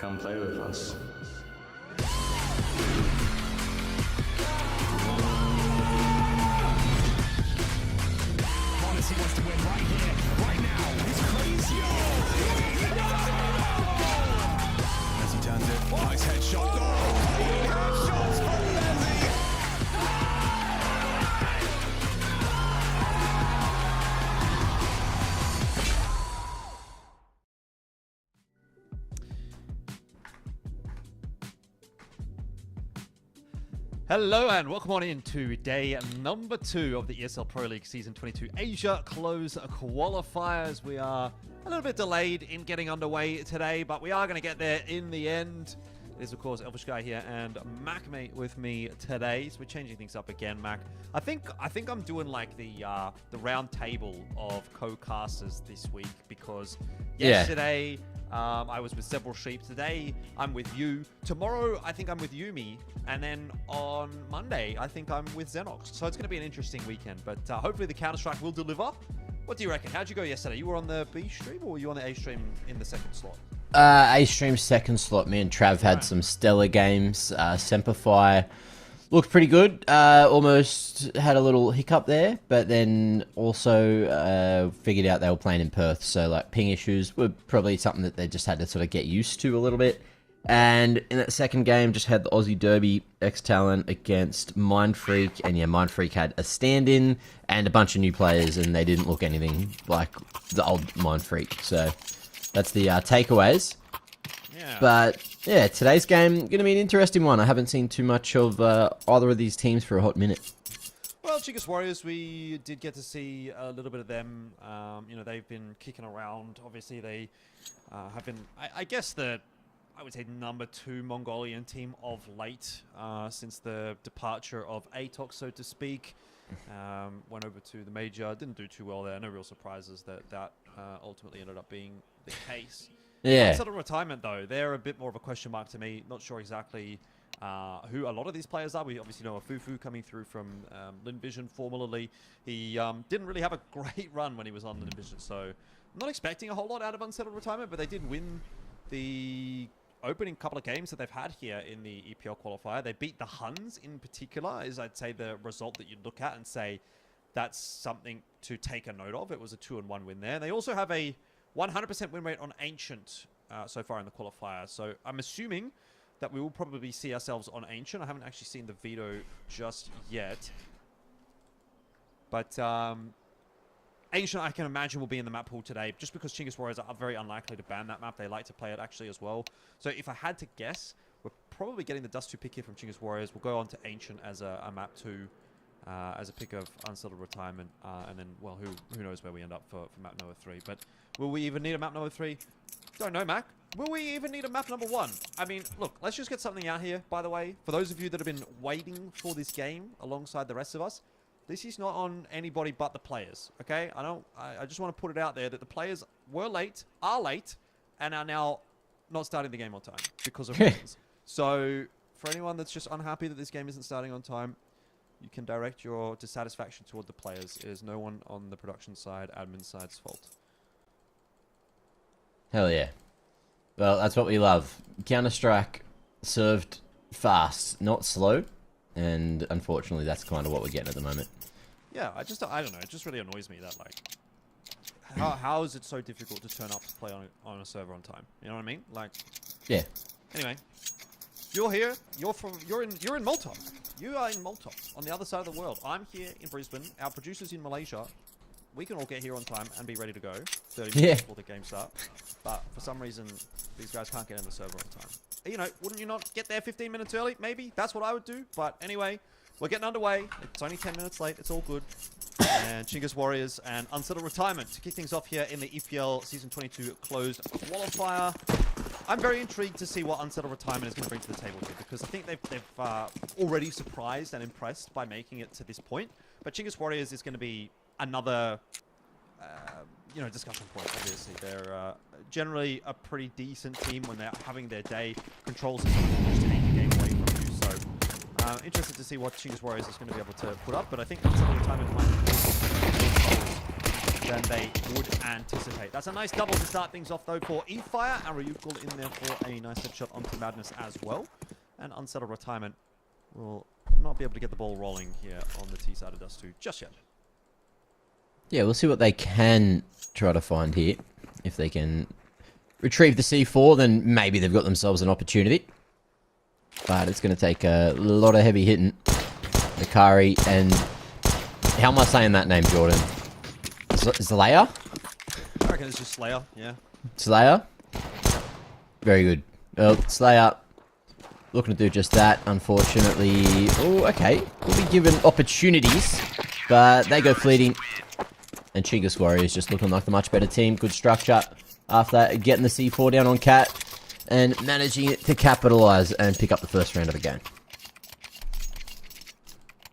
Come play with us. He wants to win right here, right now. He's crazy. As he turns it, nice headshot. Oh, headshots from Leslie. Hello and welcome on into day number 2 of the ESL Pro League Season 22 Asia Close Qualifiers. We are a little bit delayed in getting underway today, but we are going to get there in the end. It is, of course, Elvish Guy here and MacMate with me today. So we're changing things up again, Mac. I think I'm doing like the round table of co-casters this week because yesterday I was with several sheep. Today I'm with you. Tomorrow I think I'm with Yumi, and then on Monday I think I'm with Xenox. So it's going to be an interesting weekend, but hopefully the Counter-Strike will deliver. What do you reckon? How'd you go yesterday? You were on the B stream or were you on the A stream in the second slot? A stream second slot. Me and Trav had some stellar games. Semperfi looked pretty good. Almost had a little hiccup there, but then also figured out they were playing in Perth, so like ping issues were probably something that they just had to sort of get used to a little bit. And in that second game, just had the Aussie Derby X-Talent against Mindfreak, and yeah, Mindfreak had a stand-in and a bunch of new players, and they didn't look anything like the old Mindfreak. So that's the takeaways. Yeah. But yeah, today's game going to be an interesting one. I haven't seen too much of either of these teams for a hot minute. Well, Chicas Warriors, we did get to see a little bit of them. You know, they've been kicking around. Obviously, they have been, I guess, I would say number 2 Mongolian team of late since the departure of Atox, so to speak. Went over to the major, didn't do too well there. No real surprises that ultimately ended up being the case. Yeah. Sort of retirement though, they're a bit more of a question mark to me. Not sure exactly who a lot of these players are. We obviously know a Fufu coming through from Linvision formerly. He didn't really have a great run when he was on Linvision, so I'm not expecting a whole lot out of Unsettled Retirement, but they did win the opening couple of games that they've had here in the EPL qualifier. They beat the Huns in particular, is I'd say the result that you'd look at and say that's something to take a note of. It was a 2-1 win there. They also have a 100% win rate on Ancient so far in the qualifier. So I'm assuming that we will probably see ourselves on Ancient. I haven't actually seen the veto just yet. But Ancient, I can imagine, will be in the map pool today, just because Chinggis Warriors are very unlikely to ban that map. They like to play it actually as well. So if I had to guess, we're probably getting the Dust 2 pick here from Chinggis Warriors. We'll go on to Ancient as a map 2, as a pick of Unsettled Retirement, and then, well, who knows where we end up for map number 3. But will we even need a map number 3? Don't know, Mac. Will we even need a map number 1? I mean, look, let's just get something out here, by the way. For those of you that have been waiting for this game alongside the rest of us, this is not on anybody but the players, okay? I just want to put it out there that the players were late, are late, and are now not starting the game on time because of reasons. So, for anyone that's just unhappy that this game isn't starting on time, you can direct your dissatisfaction toward the players. It is no one on the production side, admin side's fault. Hell yeah. Well, that's what we love. Counter-Strike served fast, not slow. And unfortunately, that's kind of what we're getting at the moment. Yeah, I don't know. It just really annoys me that, like, how is it so difficult to turn up to play on a server on time? You know what I mean? Like, yeah. Anyway, you're here. You're in Malta. You are in Malta, on the other side of the world. I'm here in Brisbane. Our producer's in Malaysia. We can all get here on time and be ready to go 30 minutes before the game starts. But for some reason, these guys can't get in the server on time. You know, wouldn't you not get there 15 minutes early? Maybe. That's what I would do. But anyway, we're getting underway. It's only 10 minutes late. It's all good. And Chinggis Warriors and Unsettled Retirement to kick things off here in the EPL Season 22 closed qualifier. I'm very intrigued to see what Unsettled Retirement is going to bring to the table here, because I think they've already surprised and impressed by making it to this point. But Chinggis Warriors is going to be another you know, discussion point, obviously. They're generally a pretty decent team when they're having their day. Controls is just to take the game away from you. So interested to see what Chinggis Warriors is going to be able to put up. But I think Unsettled Retirement might be than they would anticipate. That's a nice double to start things off, though, for E-Fire. And Ryukul in there for a nice headshot onto Madness as well. And Unsettled Retirement will not be able to get the ball rolling here on the T side of Dust 2 just yet. Yeah, we'll see what they can try to find here. If they can retrieve the C4, then maybe they've got themselves an opportunity. But it's going to take a lot of heavy hitting. Nakari and... How am I saying that name, Jordan? Slayer? I reckon it's just Slayer, yeah. Slayer? Very good. Well, Slayer looking to do just that, unfortunately. Oh, okay. We'll be given opportunities, but they go fleeting. And Chingus Warriors just looking like the much better team. Good structure after getting the C4 down on Cat and managing to capitalize and pick up the first round of the game.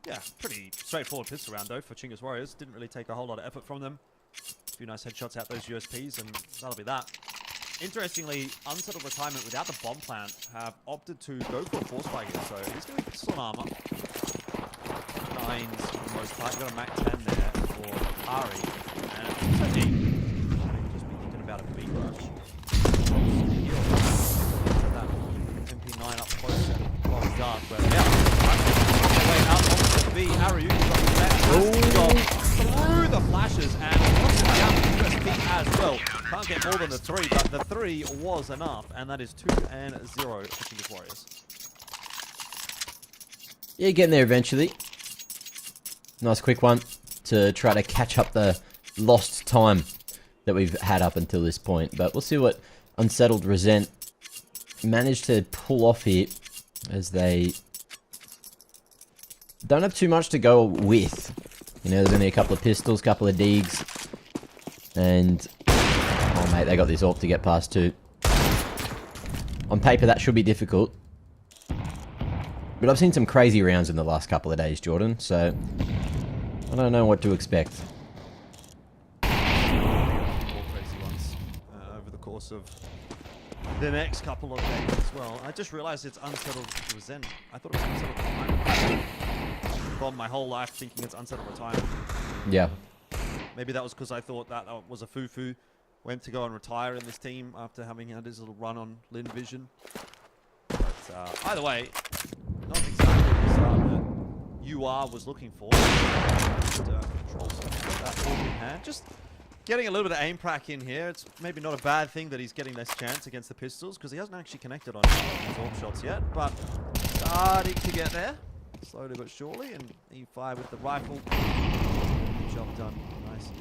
Yeah, pretty straightforward pistol round, though, for Chingus Warriors. Didn't really take a whole lot of effort from them. A few nice headshots out those USPs, and that'll be that. Interestingly, Unsettled Retirement without the bomb plant have opted to go for a force fire here, so he's going to be pistol and armor. 9s for the most part. You've got a Mac 10 there for Ari. And it's so deep. Just be thinking about a B rush. That MP9 up close and long dark, but yeah. Way out onto the B. Ari, through the flashes and down USP as well. Can't get more than the 3, but the 3 was enough, and that is 2-0 for Chingus Warriors. Yeah, getting there eventually. Nice quick one to try to catch up the lost time that we've had up until this point. But we'll see what Unsettled Resent managed to pull off here, as they don't have too much to go with. You know, there's only a couple of pistols, couple of Deegs, and oh mate, they got this AWP to get past too. On paper, that should be difficult, but I've seen some crazy rounds in the last couple of days, Jordan. So I don't know what to expect. More crazy ones over the course of the next couple of days as well. I just realized it's Unsettled Resent. I thought it was Unsettled Retirement. Gone my whole life thinking it's Unsettled Retirement. Yeah. Maybe that was because I thought that was a Fufu. Went to go and retire in this team after having had his little run on Lin Vision. But either way, not exactly the start that UR was looking for. Controls that all in hand. Just getting a little bit of aim prac in here. It's maybe not a bad thing that he's getting this chance against the pistols, because he hasn't actually connected on his AWP shots yet, but starting to get there. Slowly but surely, and E5 with the rifle. Job done nice and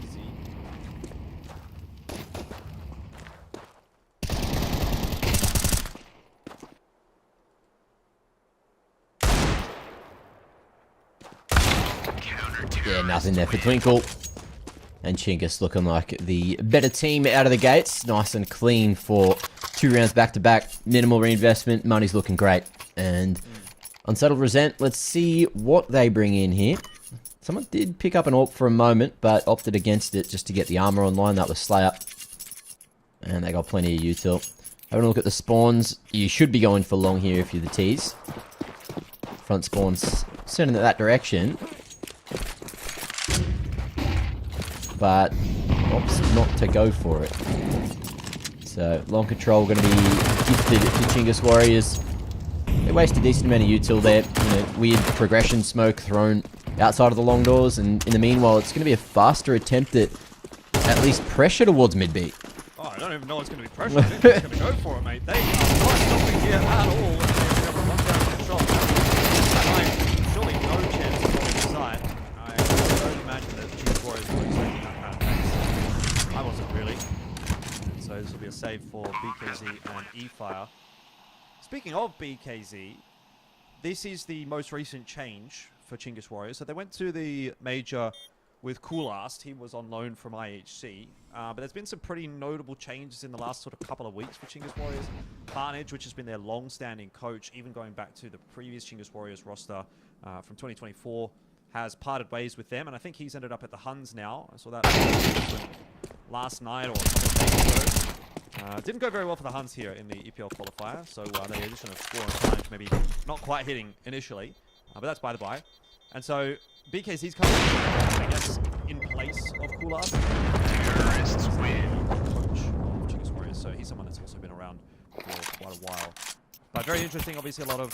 easy. Yeah, nothing there for Twinkle. And Chingus looking like the better team out of the gates. Nice and clean for 2 rounds back-to-back. Minimal reinvestment. Money's looking great. And Unsettled Resent, let's see what they bring in here. Someone did pick up an AWP for a moment, but opted against it just to get the armor online. That was Slayer. And they got plenty of util. Having a look at the spawns. You should be going for long here if you're the T's. Front spawns sending it that direction. But opts not to go for it. So long control going to be gifted to Chingus Warriors. They waste a decent amount of util there. You know, weird progression smoke thrown outside of the long doors, and in the meanwhile, it's going to be a faster attempt at least pressure towards mid-B. Oh, I don't even know what's going to be pressure. I think they're just going to go for it, mate. They are not stopping here at all. And they're going to run down the shot. Surely no chance of getting inside. I don't imagine that Chingus Warriors were expecting that kind of pace. I wasn't really. And so this will be a save for BKZ and E-Fire. Speaking of BKZ, this is the most recent change for Chingus Warriors. So they went to the major with Coolast. He was on loan from IHC. But there's been some pretty notable changes in the last sort of couple of weeks for Chingus Warriors. Carnage, which has been their long-standing coach, even going back to the previous Chingus Warriors roster from 2024, has parted ways with them. And I think he's ended up at the Huns now. I saw that last night or a couple of days ago. Didn't go very well for the Huns here in the EPL qualifier, so the addition of score and Carnage maybe not quite hitting initially, but that's by the by. And so BKZ's coming, I guess, in place place of Kulab. Terrorists win. Coach of Chingus Warriors, so he's someone that's also been around for quite a while. But very interesting, obviously a lot of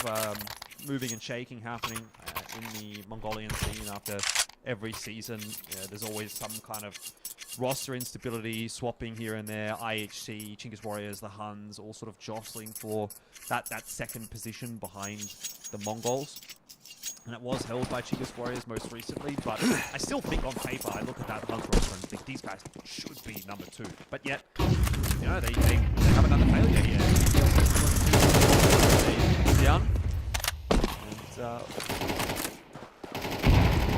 moving and shaking happening in the Mongolian scene after every season. There's always some kind of roster instability, swapping here and there. IHC, Chingus Warriors, the Huns, all sort of jostling for that second position behind the Mongols. And it was held by Chingus Warriors most recently, but I still think on paper, I look at that Huns roster and think these guys should be number 2. But yet, you know, they haven't done the failure yet. Down. And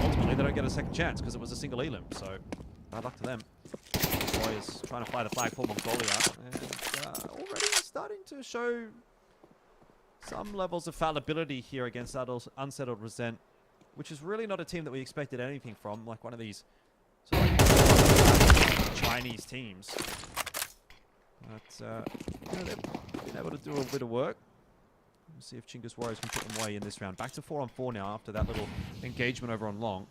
ultimately, they don't get a second chance because it was a single elim. So, bad luck to them. Warriors trying to fly the flag for Mongolia, and already starting to show some levels of fallibility here against Unsettled Resent, which is really not a team that we expected anything from, like one of these sort of Chinese teams. But you know, they've been able to do a bit of work. Let's see if Chingus Warriors can put them away in this round. Back to 4-on-4 now after that little engagement over on long.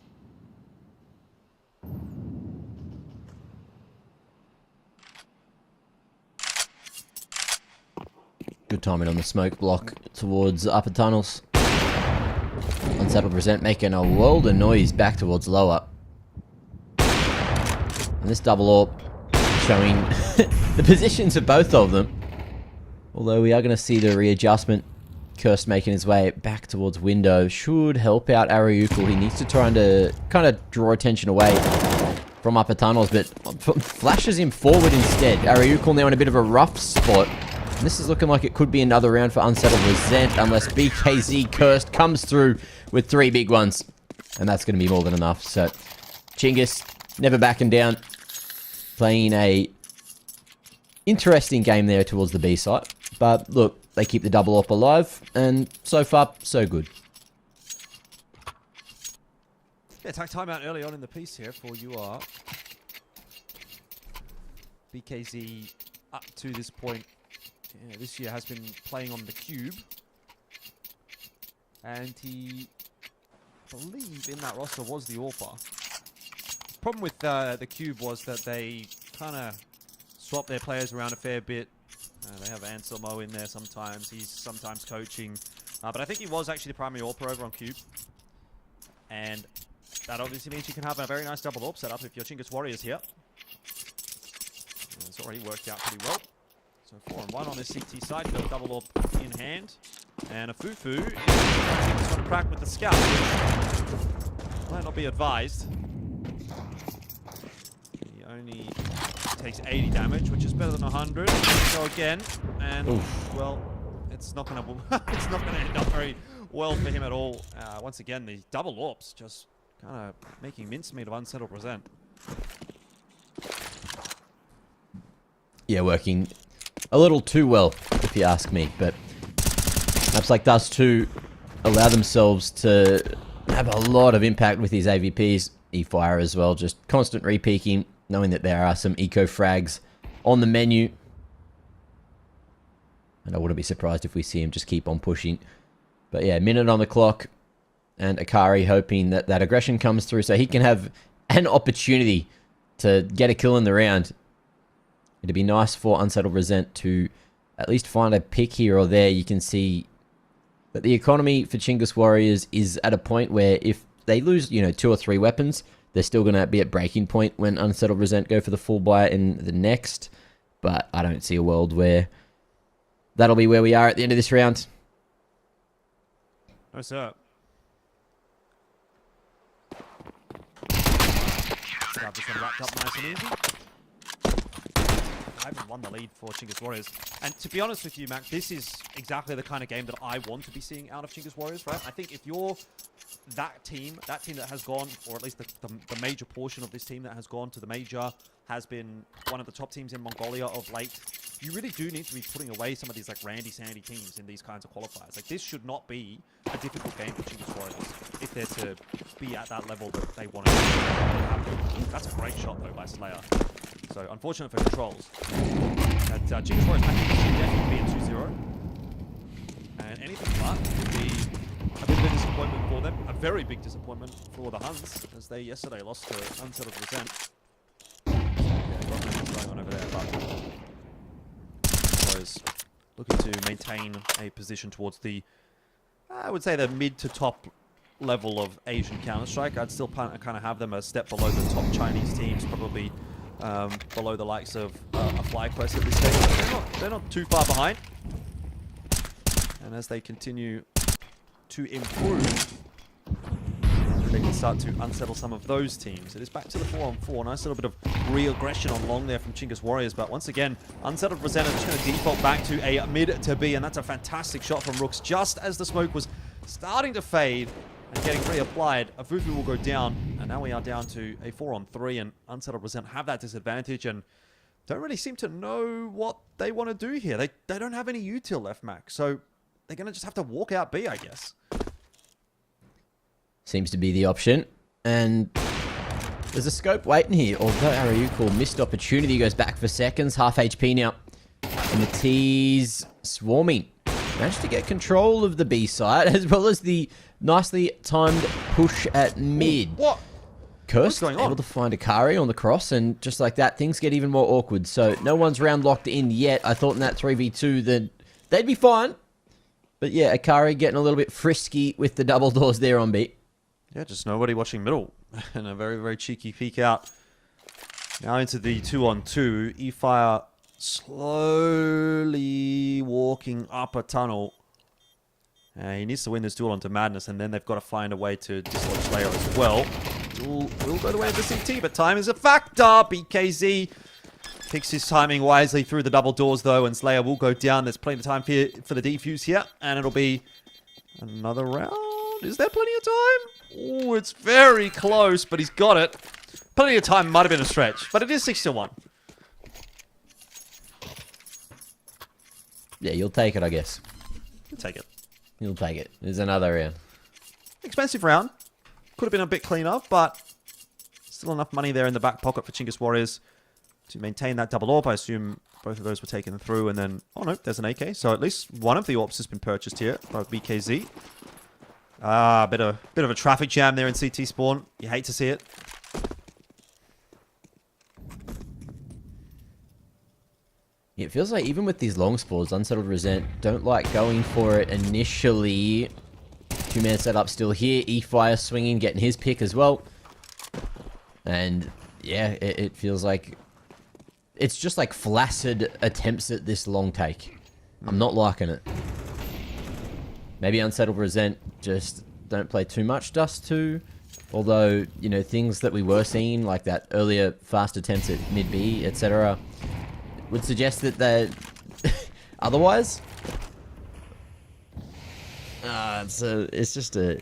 Good timing on the smoke block towards upper tunnels. Unsettled Resent making a world of noise back towards lower. And this double AWP showing the positions of both of them. Although we are going to see the readjustment. Curse making his way back towards window should help out Ariukul. He needs to try and kind of draw attention away from upper tunnels, but flashes him forward instead. Ariukul now in a bit of a rough spot. And this is looking like it could be another round for Unsettled Resent unless BKZ Cursed comes through with 3 big ones. And that's going to be more than enough. So Chingus never backing down. Playing a interesting game there towards the B site. But look, they keep the double AWP alive, and so far, so good. Yeah, take time out early on in the piece here for UR. BKZ up to this point, this year has been playing on the Cube. And he, I believe in that roster was the AWPer. Problem with the Cube was that they kind of swap their players around a fair bit. They have Anselmo in there sometimes. He's sometimes coaching. But I think he was actually the primary AWPer over on Cube. And that obviously means you can have a very nice double AWP setup if you're Chingus Warriors here. And it's already worked out pretty well. So 4-on-1 on this CT side. You've got a double AWP in hand. And a Fufu is going to crack with the scout. Might not be advised. He only takes 80 damage, which is better than 100. So again, and well, it's not gonna end up very well for him at all. Once again, the double AWPs just kind of making mincemeat of Unsettled Resent. Yeah, working a little too well, if you ask me. But maps like Dust 2 allow themselves to have a lot of impact with these AVPs. E-Fire as well, just constant re-peeking, knowing that there are some eco frags on the menu. And I wouldn't be surprised if we see him just keep on pushing. But yeah, minute on the clock. And Akari hoping that that aggression comes through so he can have an opportunity to get a kill in the round. It'd be nice for Unsettled Resent to at least find a pick here or there. You can see that the economy for Chingus Warriors is at a point where if they lose, 2 or 3 weapons, they're still going to be at breaking point when Unsettled Resent go for the full buy in the next. But I don't see a world where that'll be where we are at the end of this round. No, sir. This one wrapped up nice and easy. I haven't won the lead for Chingus Warriors. And to be honest with you, Mac, this is exactly the kind of game that I want to be seeing out of Chingus Warriors, right? I think if you're that team that has gone, or at least the major portion of this team that has gone to the major, has been one of the top teams in Mongolia of late, you really do need to be putting away some of these like Randy Sandy teams in these kinds of qualifiers. Like this should not be a difficult game for Chingus Warriors if they're to be at that level that they want to be. That's a great shot though by Slayer. So unfortunate for controls. That Chingus Warriors should definitely be a 2-0. And anything but would be a bit of a disappointment. disappointment for them. A very big disappointment for the Huns, as they yesterday lost to Unsettled Resent. Yeah, a lot of things going on over there, but was looking to maintain a position towards the, I would say, the mid to top level of Asian Counter-Strike. I'd still kind of have them a step below the top Chinese teams, probably below the likes of a FlyQuest at this stage. They're not too far behind. And as they continue to improve, they can start to unsettle some of those teams. It is back to the 4-on-4. Nice little bit of re-aggression on long there from Chingus Warriors, but once again, Unsettled Resent are just going to default back to a mid to B, and that's a fantastic shot from Rooks. Just as the smoke was starting to fade and getting reapplied, a Fufu will go down, and now we are down to a 4-on-3, and Unsettled Resent have that disadvantage, and don't really seem to know what they want to do here. They don't have any util left, Mac, so they're going to just have to walk out B, I guess. Seems to be the option. And there's a scope waiting here. Although Ariuko missed opportunity, goes back for seconds. Half HP now. And the T's swarming. Managed to get control of the B side, as well as the nicely timed push at mid. What? Cursed, What's going on? able to find Akari on the cross, and just like that, things get even more awkward. So no one's round locked in yet. I thought in that 3v2 that they'd be fine. But yeah, Akari getting a little bit frisky with the double doors there on B. Yeah, just nobody watching middle. And a very, very cheeky peek out. Now into the 2-on-2. E-Fire slowly walking up a tunnel. He needs to win this duel onto Madness, and then they've got to find a way to dislodge Slayer as well. Duel will go the way of the CT, but time is a factor. BKZ picks his timing wisely through the double doors, though, and Slayer will go down. There's plenty of time for the defuse here, and it'll be another round. Is there plenty of time? Oh, it's very close, but he's got it. Plenty of time might have been a stretch, but it is 6-1. Yeah, you'll take it, I guess. You'll take it. You'll take it. There's another round. Expensive round. Could have been a bit cleaner, but still enough money there in the back pocket for Chingus Warriors to maintain that double AWP. I assume both of those were taken through, and then... Oh, no, there's an AK. So at least one of the AWPs has been purchased here by BKZ. Ah, bit of a traffic jam there in CT spawn. You hate to see it. It feels like even with these long spawns, Unsettled Resent don't like going for it initially. Two-man setup still here. E-Fire swinging, getting his pick as well. And yeah, it feels like... It's just like flaccid attempts at this long take. I'm not liking it. Maybe Unsettled Resent just don't play too much Dust 2. Although, you know, things that we were seeing, like that earlier fast attempts at mid-B, etc., would suggest that they're... Otherwise? It's just a...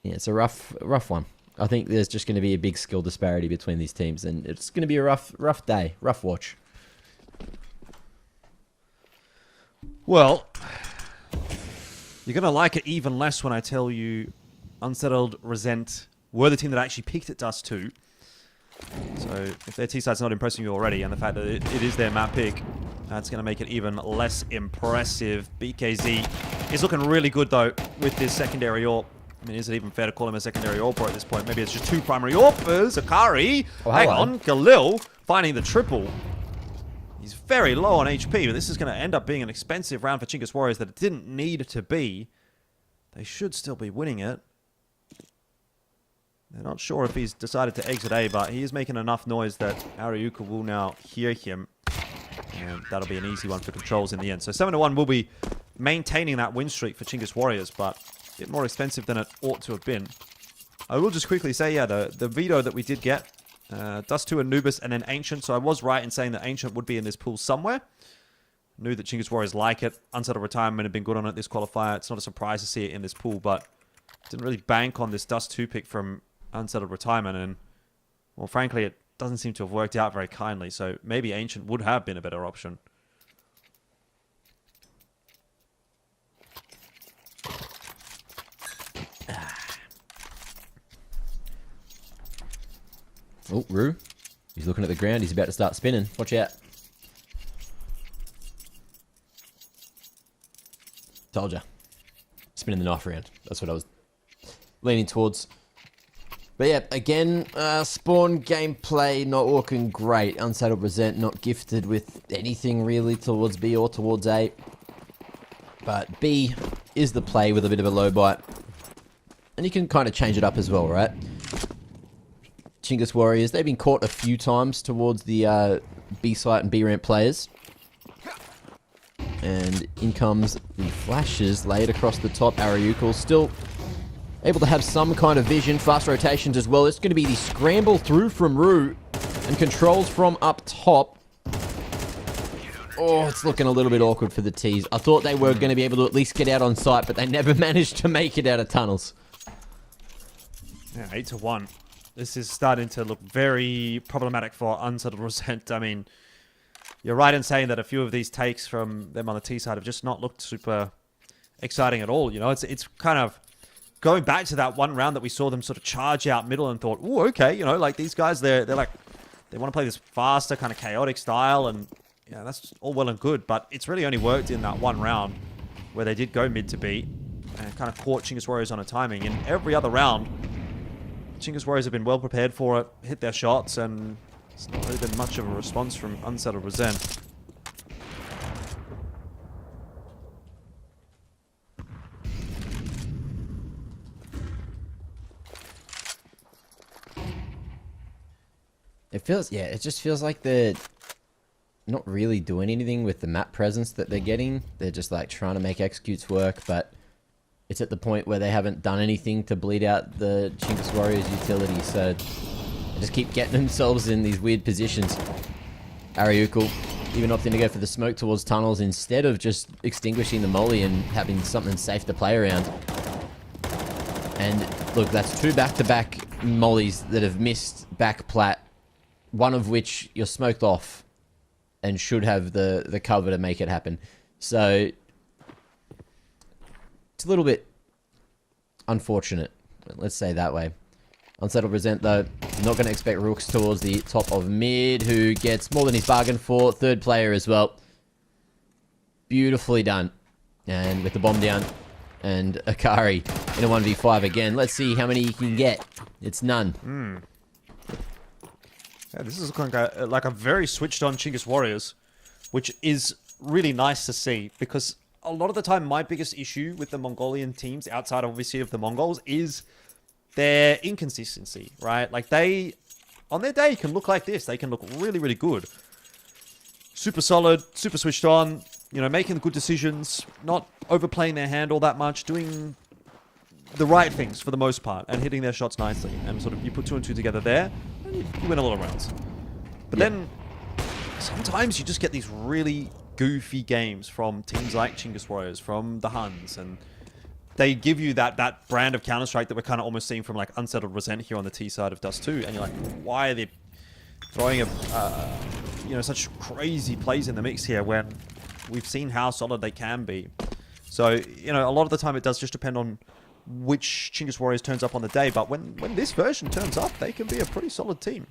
Yeah, it's a rough one. I think there's just going to be a big skill disparity between these teams, and it's going to be a rough day, rough watch. Well... You're going to like it even less when I tell you Unsettled Resent were the team that actually peaked at Dust 2. So if their T-side's not impressing you already, and the fact that it is their map pick, that's going to make it even less impressive. BKZ is looking really good, though, with this secondary AWP. I mean, is it even fair to call him a secondary AWPer at this point? Maybe it's just two primary AWPers. Akari, hang on, Galil finding the triple. He's very low on HP, but this is going to end up being an expensive round for Chingus Warriors that it didn't need to be. They should still be winning it. They're not sure if he's decided to exit A, but he is making enough noise that Ariuka will now hear him. And that'll be an easy one for controls in the end. So 7-1 will be maintaining that win streak for Chingus Warriors, but a bit more expensive than it ought to have been. I will just quickly say, yeah, the veto that we did get, Dust 2 Anubis and then Ancient. So I was right in saying that Ancient would be in this pool somewhere. Knew that Chingus Warriors like it. Unsettled Retirement had been good on it this qualifier. It's not a surprise to see it in this pool, but didn't really bank on this Dust 2 pick from Unsettled Retirement. And, well, frankly, it doesn't seem to have worked out very kindly. So maybe Ancient would have been a better option. Oh, Rue. He's looking at the ground. He's about to start spinning. Watch out. Told ya. Spinning the knife around. That's what I was leaning towards. But yeah, again, spawn gameplay not looking great. Unsettled Resent not gifted with anything really towards B or towards A. But B is the play with a bit of a low bite. And you can kind of change it up as well, right? Chingus Warriors, they've been caught a few times towards the B site and B ramp players. And in comes the flashes laid across the top. Ariukal still able to have some kind of vision. Fast rotations as well. It's going to be the scramble through from Rue. And controls from up top. Oh, it's looking a little bit awkward for the T's. I thought they were going to be able to at least get out on site, but they never managed to make it out of tunnels. Yeah, 8-1. This is starting to look very problematic for Unsettled Resent. I mean, you're right in saying that a few of these takes from them on the T side have just not looked super exciting at all. You know, it's kind of going back to that one round that we saw them sort of charge out middle and thought, ooh, okay, you know, like these guys, they're like, they want to play this faster, kind of chaotic style, and yeah, that's all well and good, but it's really only worked in that one round where they did go mid to B and kind of caught Chingus Warriors on a timing. In every other round, Chingus Warriors have been well prepared for it, hit their shots, and it's not really been much of a response from Unsettled Resent. It feels, yeah, it just feels like they're not really doing anything with the map presence that they're getting. They're just like trying to make executes work, but it's at the point where they haven't done anything to bleed out the Chingus Warriors utility, so they just keep getting themselves in these weird positions. Ariukal even opting to go for the smoke towards tunnels instead of just extinguishing the molly and having something safe to play around. And look, that's two back-to-back mollies that have missed back plat, one of which you're smoked off and should have the cover to make it happen. So it's a little bit unfortunate, let's say that way. Unsettled Resent, though, not going to expect Rooks towards the top of mid, who gets more than he's bargained for. Third player as well. Beautifully done. And with the bomb down, and Akari in a 1v5 again. Let's see how many he can get. It's none. Yeah, this is like a very switched on Chingus Warriors, which is really nice to see, because a lot of the time my biggest issue with the Mongolian teams, outside obviously of the Mongols, is their inconsistency, right? Like they, on their day, can look like this. They can look really, really good. Super solid, super switched on, you know, making good decisions, not overplaying their hand all that much, doing the right things for the most part, and hitting their shots nicely. And sort of, you put 2 and 2 together there, and you win a lot of rounds. But then, sometimes you just get these really goofy games from teams like Chingus Warriors, from the Huns, and they give you that brand of Counter-Strike that we're kind of almost seeing from like Unsettled Resent here on the T side of Dust 2, and you're like, why are they throwing you know, such crazy plays in the mix here when we've seen how solid they can be? So, you know, a lot of the time it does just depend on which Chingus Warriors turns up on the day, but when this version turns up, they can be a pretty solid team.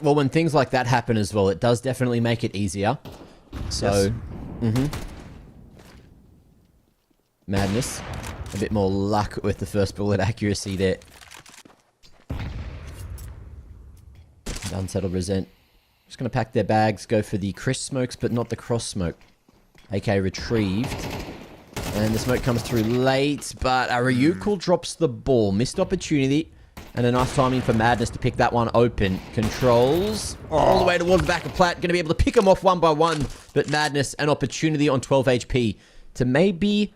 Well, when things like that happen as well, it does definitely make it easier. So, Yes. Madness. A bit more luck with the first bullet accuracy there. Unsettled Resent. Just going to pack their bags, go for the crisp smokes, but not the cross smoke. AK retrieved. And the smoke comes through late, but Ryukul drops the ball. Missed opportunity. And a nice timing for Madness to pick that one open. Controls all the way towards the back of Plat. Going to be able to pick them off one by one. But Madness, an opportunity on 12 HP to maybe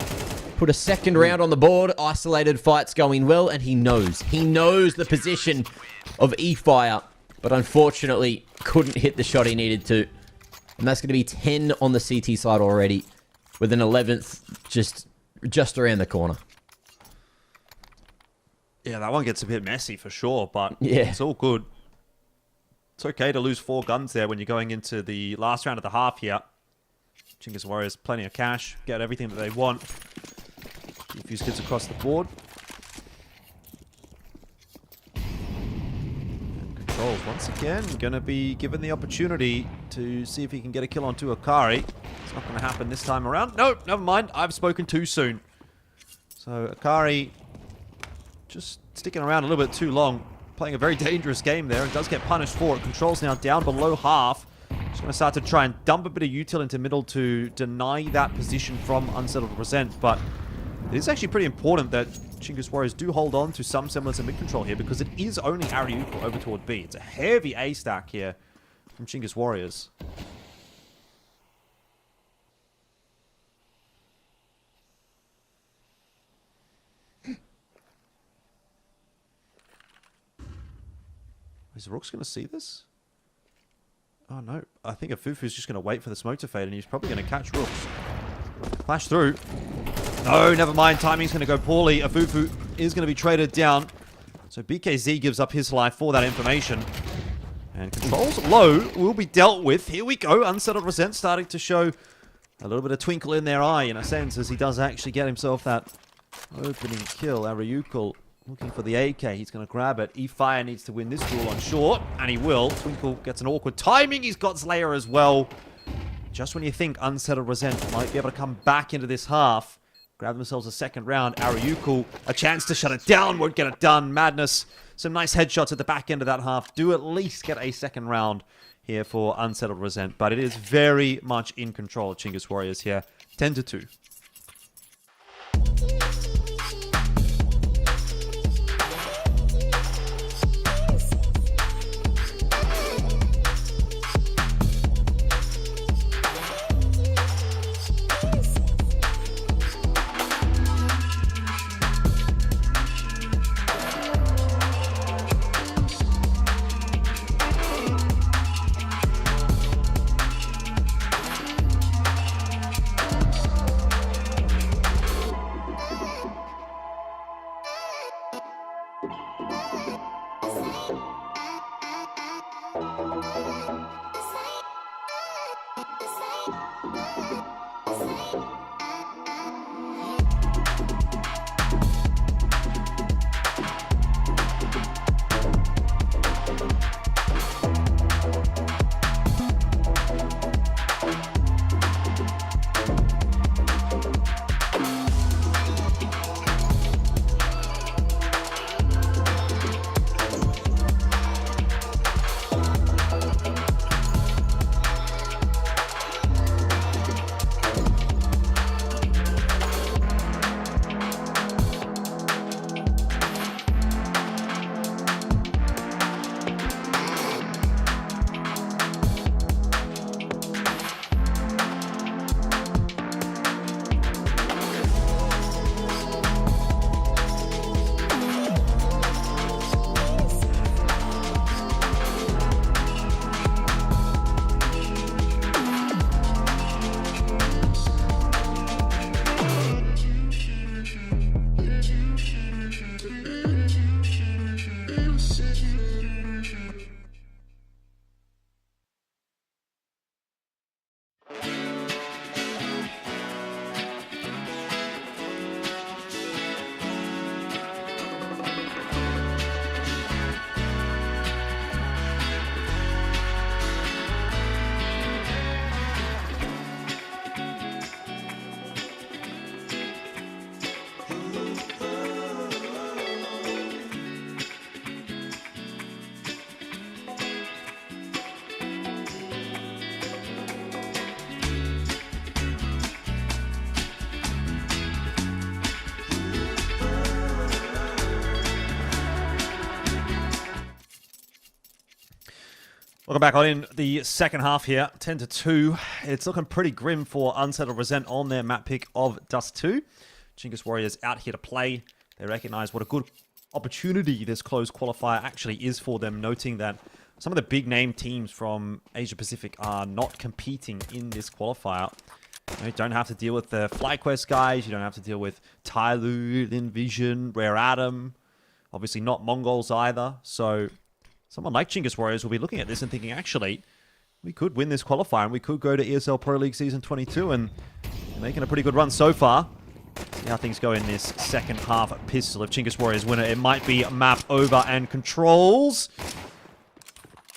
put a second round on the board. Isolated fights going well, and he knows. He knows the position of E-Fire, but unfortunately couldn't hit the shot he needed to. And that's going to be 10 on the CT side already, with an 11th just around the corner. Yeah, that one gets a bit messy for sure, but yeah, it's all good. It's okay to lose 4 guns there when you're going into the last round of the half here. Chingus Warriors, plenty of cash, get everything that they want. Defuse kids across the board. And Controls once again going to be given the opportunity to see if he can get a kill onto Akari. It's not going to happen this time around. No, never mind. I've spoken too soon. So Akari just sticking around a little bit too long. Playing a very dangerous game there and does get punished for it. Controls now down below half. Just going to start to try and dump a bit of util into middle to deny that position from Unsettled Resent. But it is actually pretty important that Chingus Warriors do hold on to some semblance of mid control here because it is only Ariuko over toward B. It's a heavy A stack here from Chingus Warriors. Is Rook's going to see this? Oh no, I think Afufu's just going to wait for the smoke to fade and he's probably going to catch Rooks. Flash through. No, never mind. Timing's going to go poorly. Afufu is going to be traded down. So BKZ gives up his life for that information. And controls low will be dealt with. Here we go. Unsettled Resent starting to show a little bit of twinkle in their eye in a sense as he does actually get himself that opening kill. Ariukul looking for the AK. He's going to grab it. E-Fire needs to win this duel on short. And he will. Twinkle gets an awkward timing. He's got Slayer as well. Just when you think Unsettled Resent might be able to come back into this half, grab themselves a second round. Ariuku, a chance to shut it down, won't get it done. Madness, some nice headshots at the back end of that half. Do at least get a second round here for Unsettled Resent, but it is very much in control of Chingus Warriors here. 10-2. Welcome back on in the second half here, 10-2. It's looking pretty grim for Unsettled Resent on their map pick of Dust 2. Chingus Warriors out here to play. They recognize what a good opportunity this closed qualifier actually is for them, noting that some of the big name teams from Asia Pacific are not competing in this qualifier. You don't have to deal with the FlyQuest guys, you don't have to deal with Tyloo, Envision, Rare Atom, obviously not Mongols either, so someone like Chingus Warriors will be looking at this and thinking, actually, we could win this qualifier and we could go to ESL Pro League Season 22 and making a pretty good run so far. See how things go in this second half pistol. If Chingus Warriors win it, it might be map over and controls.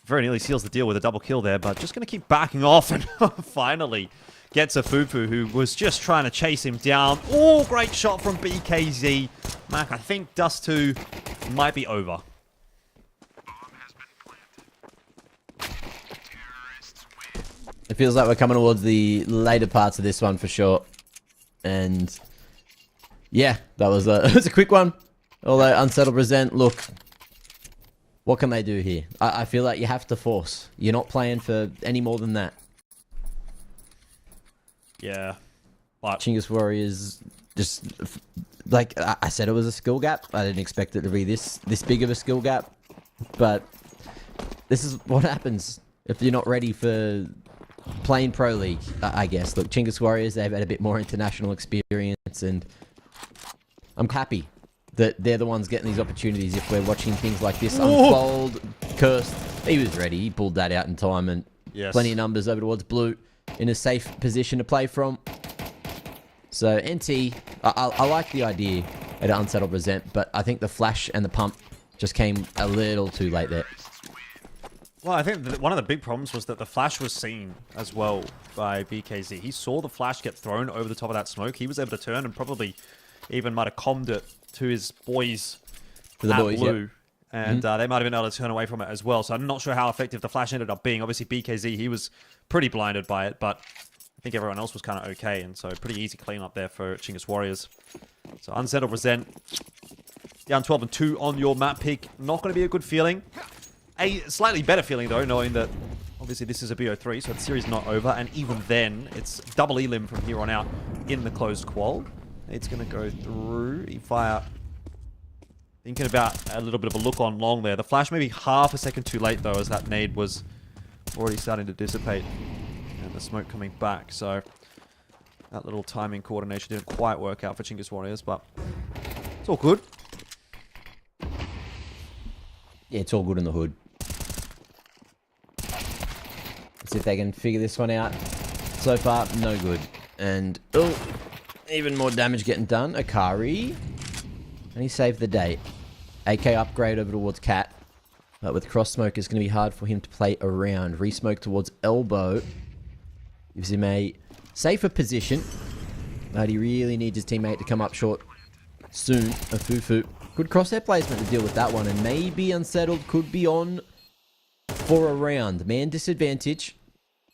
very nearly seals the deal with a double kill there, but just going to keep backing off and finally gets a Fufu who was just trying to chase him down. Oh, great shot from BKZ. Mac, I think Dust 2 might be over. It feels like we're coming towards the later parts of this one for sure. And yeah, that was a quick one. Although Unsettled Present, look, what can they do here? I feel like you have to force. You're not playing for any more than that. Yeah. But Chingus Warriors just, like I said, it was a skill gap. I didn't expect it to be this big of a skill gap. But this is what happens if you're not ready for playing Pro League, I guess. Look, Chingus Warriors, they've had a bit more international experience, and I'm happy that they're the ones getting these opportunities if we're watching things like this unfold. Cursed, he was ready. He pulled that out in time, and plenty of numbers over towards blue in a safe position to play from. So NT, I like the idea at Unsettled Present, but I think the flash and the pump just came a little too late there. Well, I think that one of the big problems was that the flash was seen as well by BKZ. He saw the flash get thrown over the top of that smoke. He was able to turn and probably even might have commed it to his boys To the at boys, blue. yep. And they might have been able to turn away from it as well. So I'm not sure how effective the flash ended up being. Obviously, BKZ, he was pretty blinded by it, but I think everyone else was kind of okay. And so pretty easy clean up there for Chingus Warriors. So Unsettled Present, down 12 and 2 on your map pick. Not going to be a good feeling. A slightly better feeling, though, knowing that obviously this is a BO3, so the series is not over. And even then, it's double elim from here on out in the closed qual. It's going to go through. Fire thinking about a little bit of a look on long there. The flash maybe half a second too late, though, as that nade was already starting to dissipate. And the smoke coming back, so that little timing coordination didn't quite work out for Chingus Warriors, but it's all good. Yeah, it's all good in the hood. Let's see if they can figure this one out. So far, no good. And, oh, even more damage getting done. Akari. And he saved the day. AK upgrade over towards Cat. But with cross smoke, it's going to be hard for him to play around. Resmoke towards elbow. Gives him a safer position. But he really needs his teammate to come up short soon. A Fufu. Good crosshair placement to deal with that one. And maybe Unsettled could be on for a round. Man disadvantage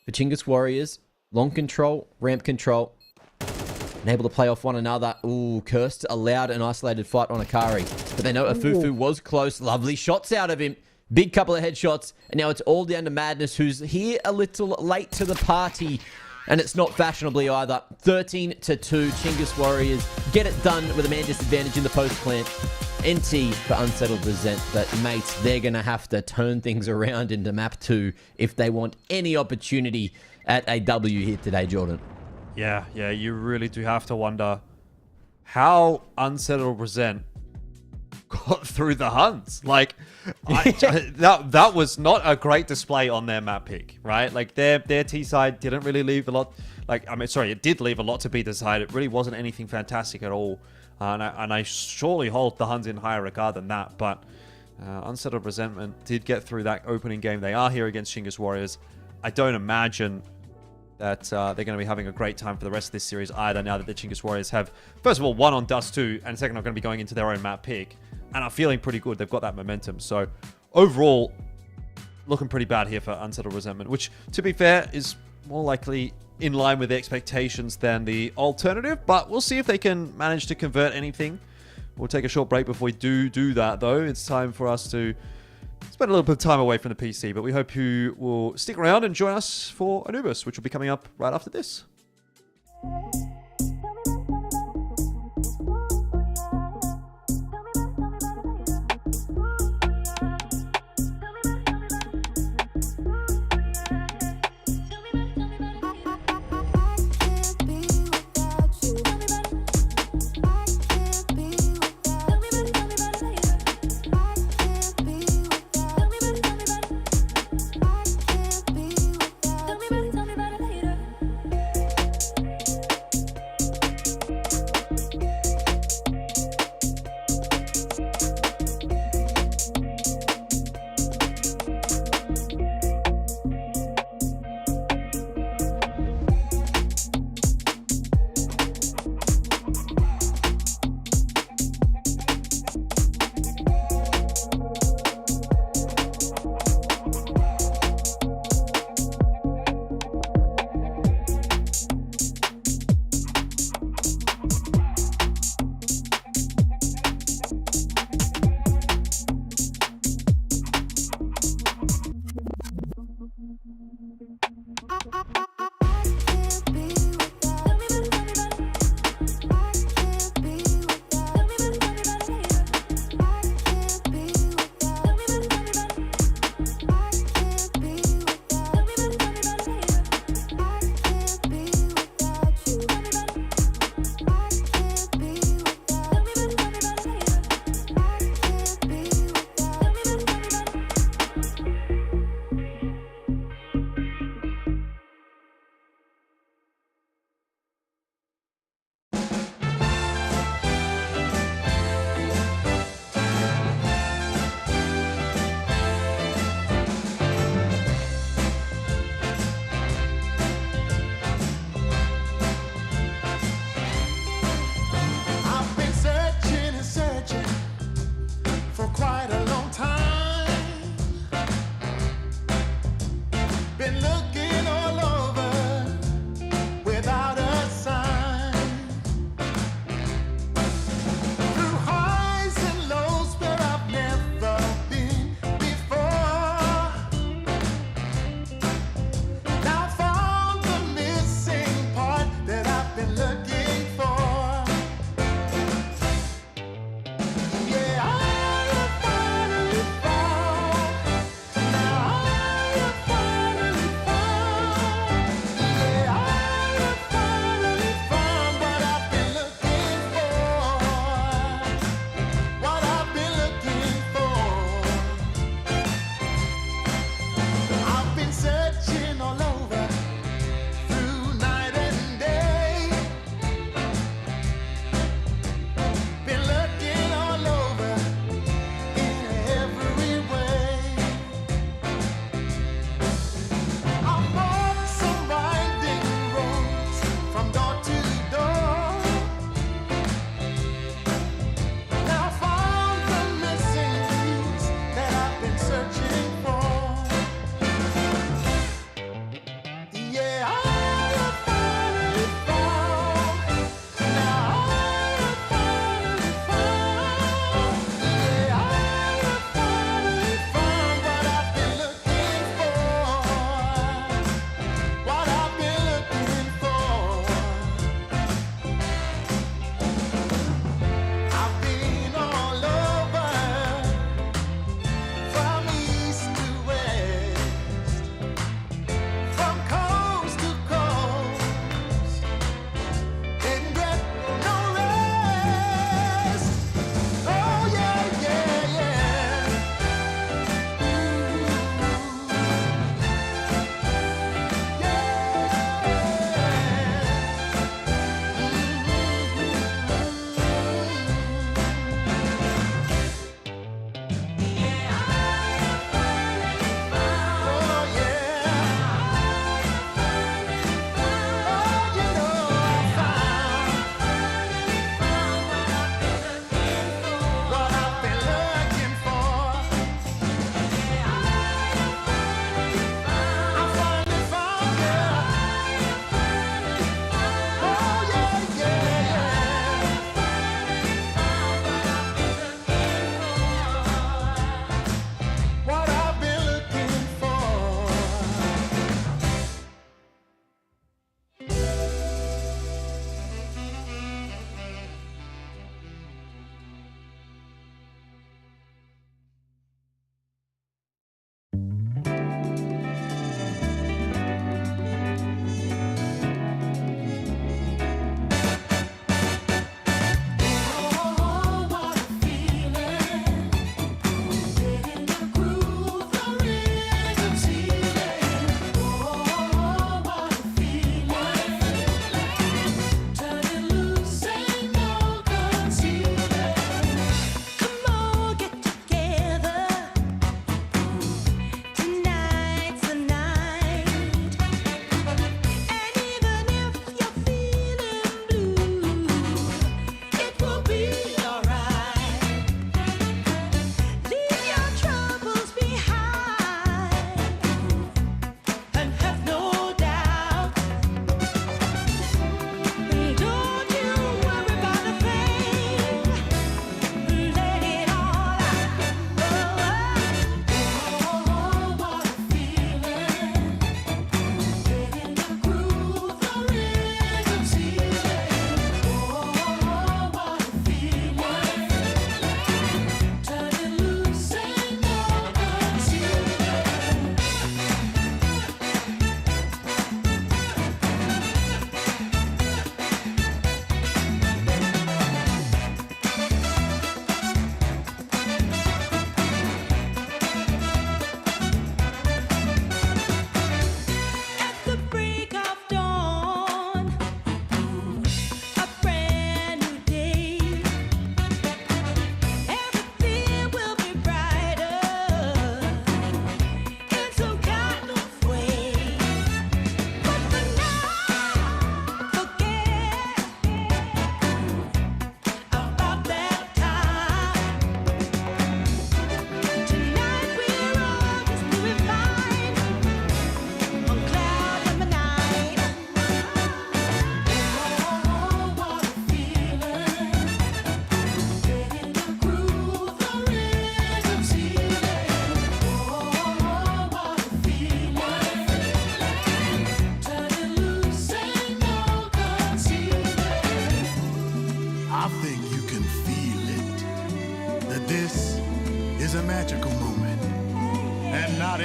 for Chingus Warriors. Long control, ramp control. And able to play off one another. Ooh, Cursed allowed an isolated fight on Akari. But they know Afufu was close. Lovely shots out of him. Big couple of headshots. And now it's all down to Madness, who's here a little late to the party. And it's not fashionably either. 13 to 2. Chingus Warriors get it done with a man disadvantage in the post plant. NT for Unsettled Present, but mates, they're going to have to turn things around into map 2 if they want any opportunity at a W here today, Jordan. Yeah, you really do have to wonder how Unsettled Present got through the Huns. Like, that was not a great display on their map pick, right? Like, their T side didn't really leave a lot. Like, I mean, sorry, it did leave a lot to be desired. It really wasn't anything fantastic at all. And I surely hold the Huns in higher regard than that. But Unsettled Resentment did get through that opening game. They are here against Chingus Warriors. I don't imagine that they're going to be having a great time for the rest of this series either, now that the Chingus Warriors have, first of all, won on Dust 2, and second, are going to be going into their own map pick, and are feeling pretty good. They've got that momentum. So overall, looking pretty bad here for Unsettled Resentment, which, to be fair, is more likely in line with the expectations than the alternative, but we'll see if they can manage to convert anything. We'll take a short break before we do that, though. It's time for us to spend a little bit of time away from the PC, but we hope you will stick around and join us for Anubis, which will be coming up right after this.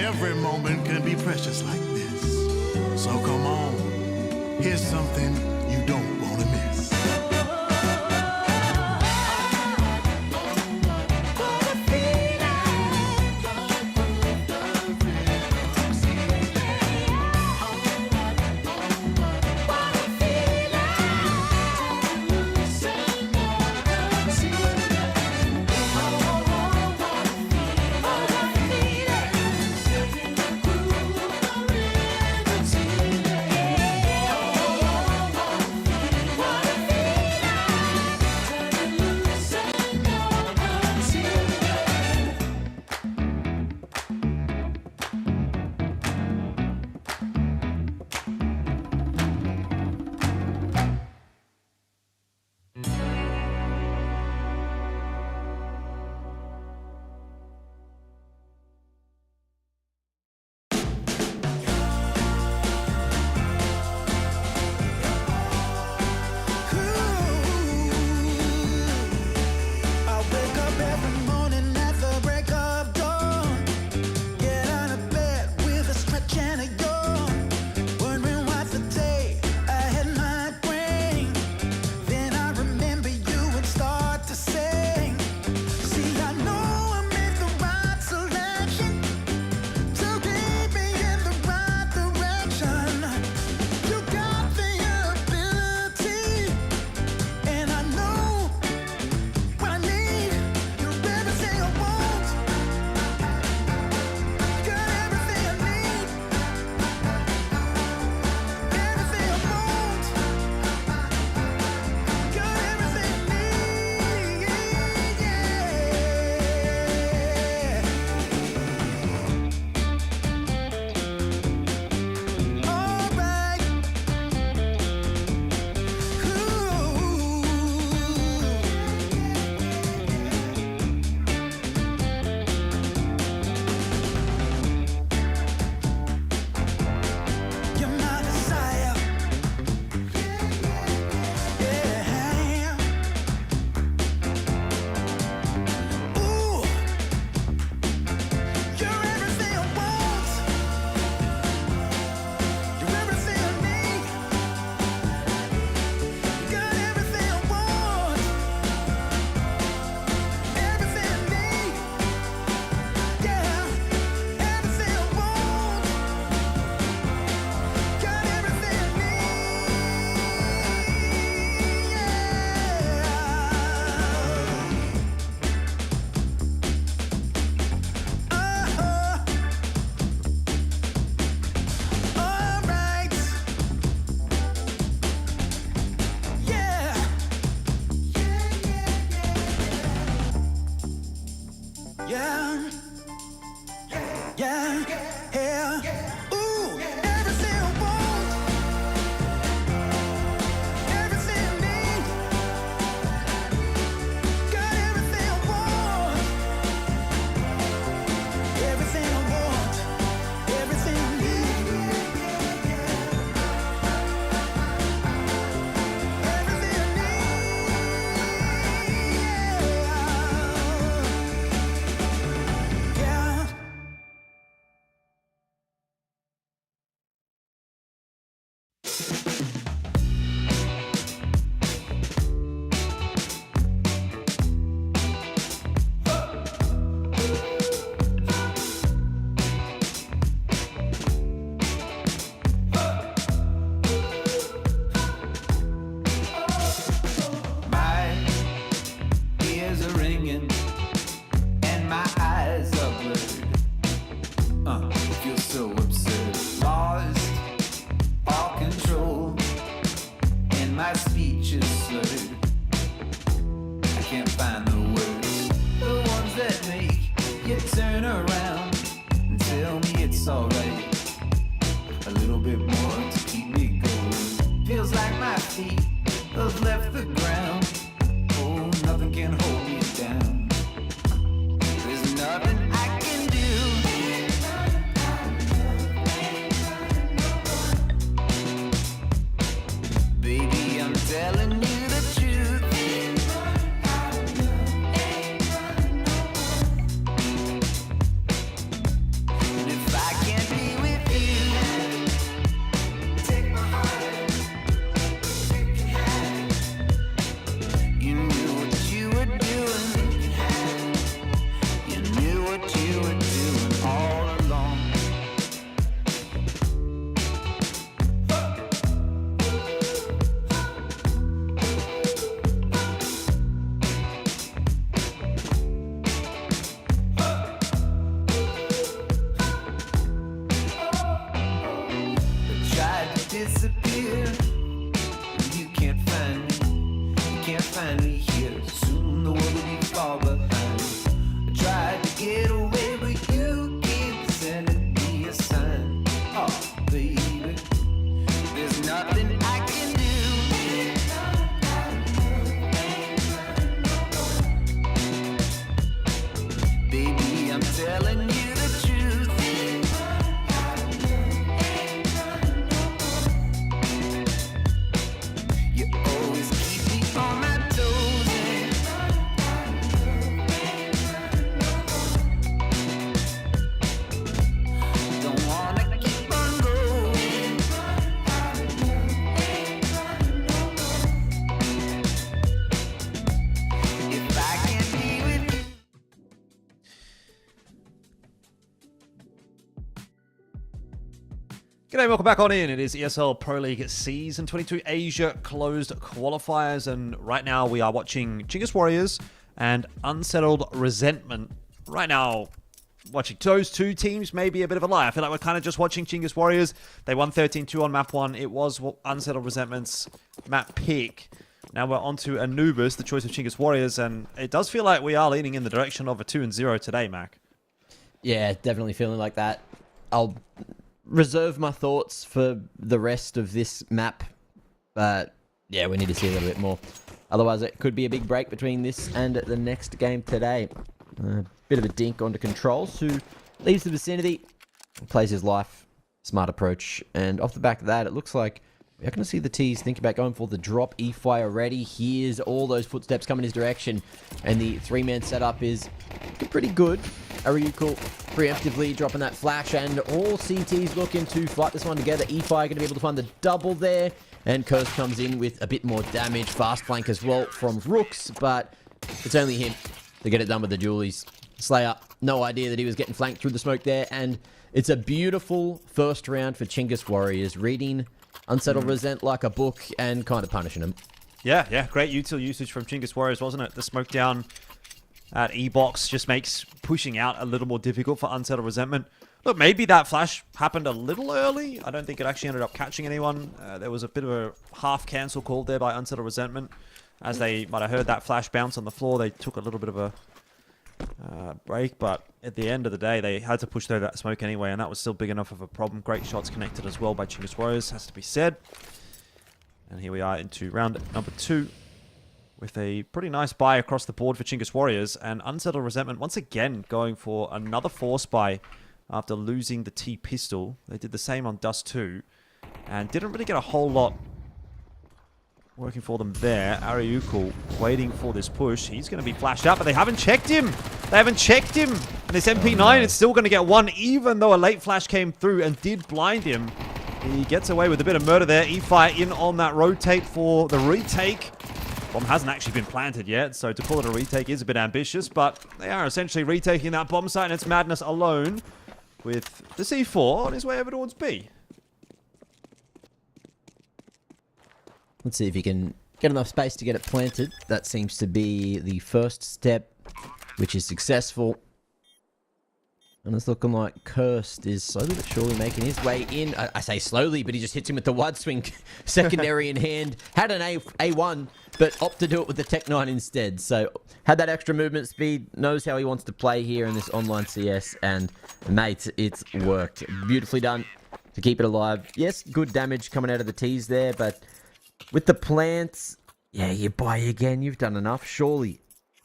every moment can be precious like this. So come on, here's something you don't want to miss. G'day, welcome back on in. It is ESL Pro League Season 22 Asia Closed Qualifiers, and right now we are watching Chinggis Warriors and Unsettled Resentment. Right now, watching those two teams may be a bit of a lie. I feel like we're kind of just watching Chinggis Warriors. They won 13-2 on map 1. It was Unsettled Resentment's map pick. Now we're on to Anubis, the choice of Chinggis Warriors, and it does feel like we are leaning in the direction of a 2-0 today, Mac. Yeah, definitely feeling like that. I'll reserve my thoughts for the rest of this map, but yeah, we need to see a little bit more. Otherwise, it could be a big break between this and the next game today. A bit of a dink onto Controls, who leaves the vicinity, plays his life, smart approach, and off the back of that, it looks like we're going to see the T's think about going for the drop. E-Fire already. Here's all those footsteps coming his direction, and the three-man setup is pretty good. Ariuko preemptively dropping that flash, and all CTs looking to fight this one together. E-Fire going to be able to find the double there, and Curse comes in with a bit more damage. Fast flank as well from Rooks, but it's only him to get it done with the dualies. Slayer, no idea that he was getting flanked through the smoke there, and it's a beautiful first round for Chinggis Warriors, reading Unsettled Resent like a book and kind of punishing him. Yeah, great util usage from Chinggis Warriors, wasn't it? The smoke down at E-Box just makes pushing out a little more difficult for Unsettled Resentment. Look, maybe that flash happened a little early. I don't think it actually ended up catching anyone. There was a bit of a half cancel called there by Unsettled Resentment. As they might have heard that flash bounce on the floor, they took a little bit of a break, but at the end of the day, they had to push through that smoke anyway, and that was still big enough of a problem. Great shots connected as well by Chinggis Warriors, has to be said. And here we are into round number 2 with a pretty nice buy across the board for Chinggis Warriors, and Unsettled Resentment once again going for another force buy after losing the T-Pistol. They did the same on Dust 2 and didn't really get a whole lot working for them there. Ariuko waiting for this push. He's going to be flashed out, but they haven't checked him. They haven't checked him. And this MP9 is still going to get one, even though a late flash came through and did blind him. He gets away with a bit of murder there. E-Fire in on that rotate for the retake. Bomb hasn't actually been planted yet, so to call it a retake is a bit ambitious, but they are essentially retaking that bomb site, and it's Madness alone with the C4 on his way over towards B. Let's see if he can get enough space to get it planted. That seems to be the first step, which is successful. And it's looking like Cursed is slowly but surely making his way in. I say slowly, but he just hits him with the wide swing secondary in hand. Had an A1, but opted to do it with the Tech 9 instead. So had that extra movement speed, knows how he wants to play here in this online CS. And mate, it's worked. Beautifully done to keep it alive. Yes, good damage coming out of the T's there, but with the plants, yeah, you buy again. You've done enough. Surely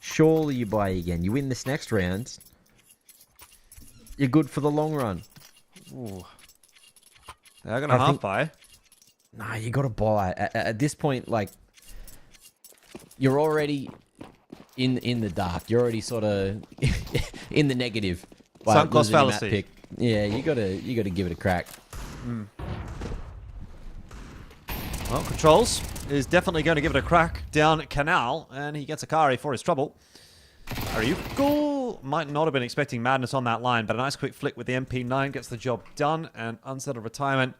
you buy again. You win this next round, you're good for the long run. Ooh. They're going to half buy. Nah, you got to buy. At this point, like, you're already in the dark. You're already sort of in the negative. Sunk cost fallacy. Yeah, you got to give it a crack. Well, Controls is definitely going to give it a crack down Canal, and he gets a Kari for his trouble. Ariuko might not have been expecting Madness on that line, but a nice quick flick with the MP9 gets the job done, and Unsettled Retirement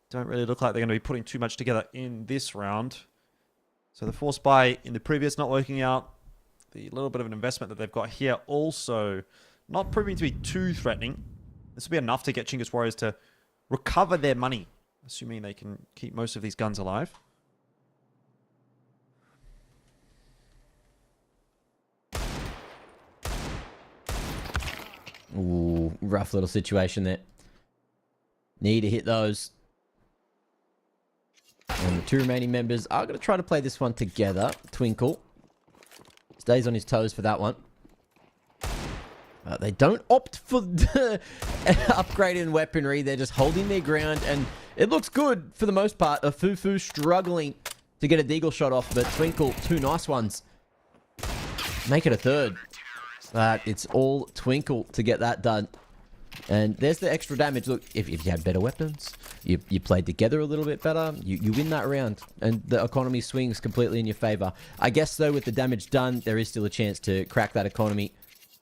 don't really look like they're going to be putting too much together in this round. So the force buy in the previous not working out. The little bit of an investment that they've got here also not proving to be too threatening. This will be enough to get Chinggis Warriors to recover their money, assuming they can keep most of these guns alive. Ooh, rough little situation there. Need to hit those. And the two remaining members are going to try to play this one together. Twinkle stays on his toes for that one. They don't opt for the upgrade in weaponry. They're just holding their ground, and it looks good for the most part. A Fufu struggling to get a deagle shot off, but Twinkle, two nice ones. Make it a third. But it's all Twinkle to get that done. And there's the extra damage. Look, if you had better weapons, you played together a little bit better, you win that round. And the economy swings completely in your favor. I guess, though, with the damage done, there is still a chance to crack that economy.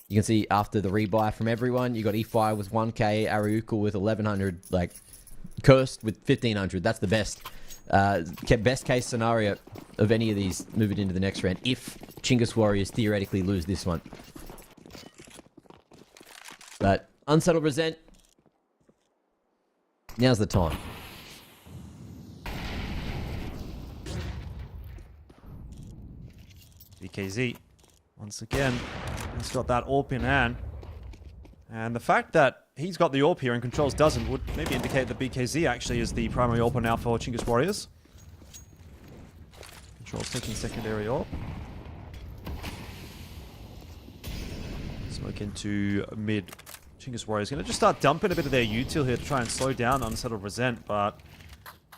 You can see after the rebuy from everyone, you got E-Fire with 1k, Ariuko with 1100. Like, cursed with 1500. That's the best. Best case scenario of any of these moving into the next round if Chingus Warriors theoretically lose this one. But Unsettled Resent, now's the time. BKZ, once again, he's got that AWP in hand. And the fact that he's got the AWP here and Controls doesn't would maybe indicate that BKZ actually is the primary AWP now for Chingus Warriors. Controls taking secondary AWP. Smoke into mid. Chingus Warriors going to just start dumping a bit of their util here to try and slow down Unsettled Resent, but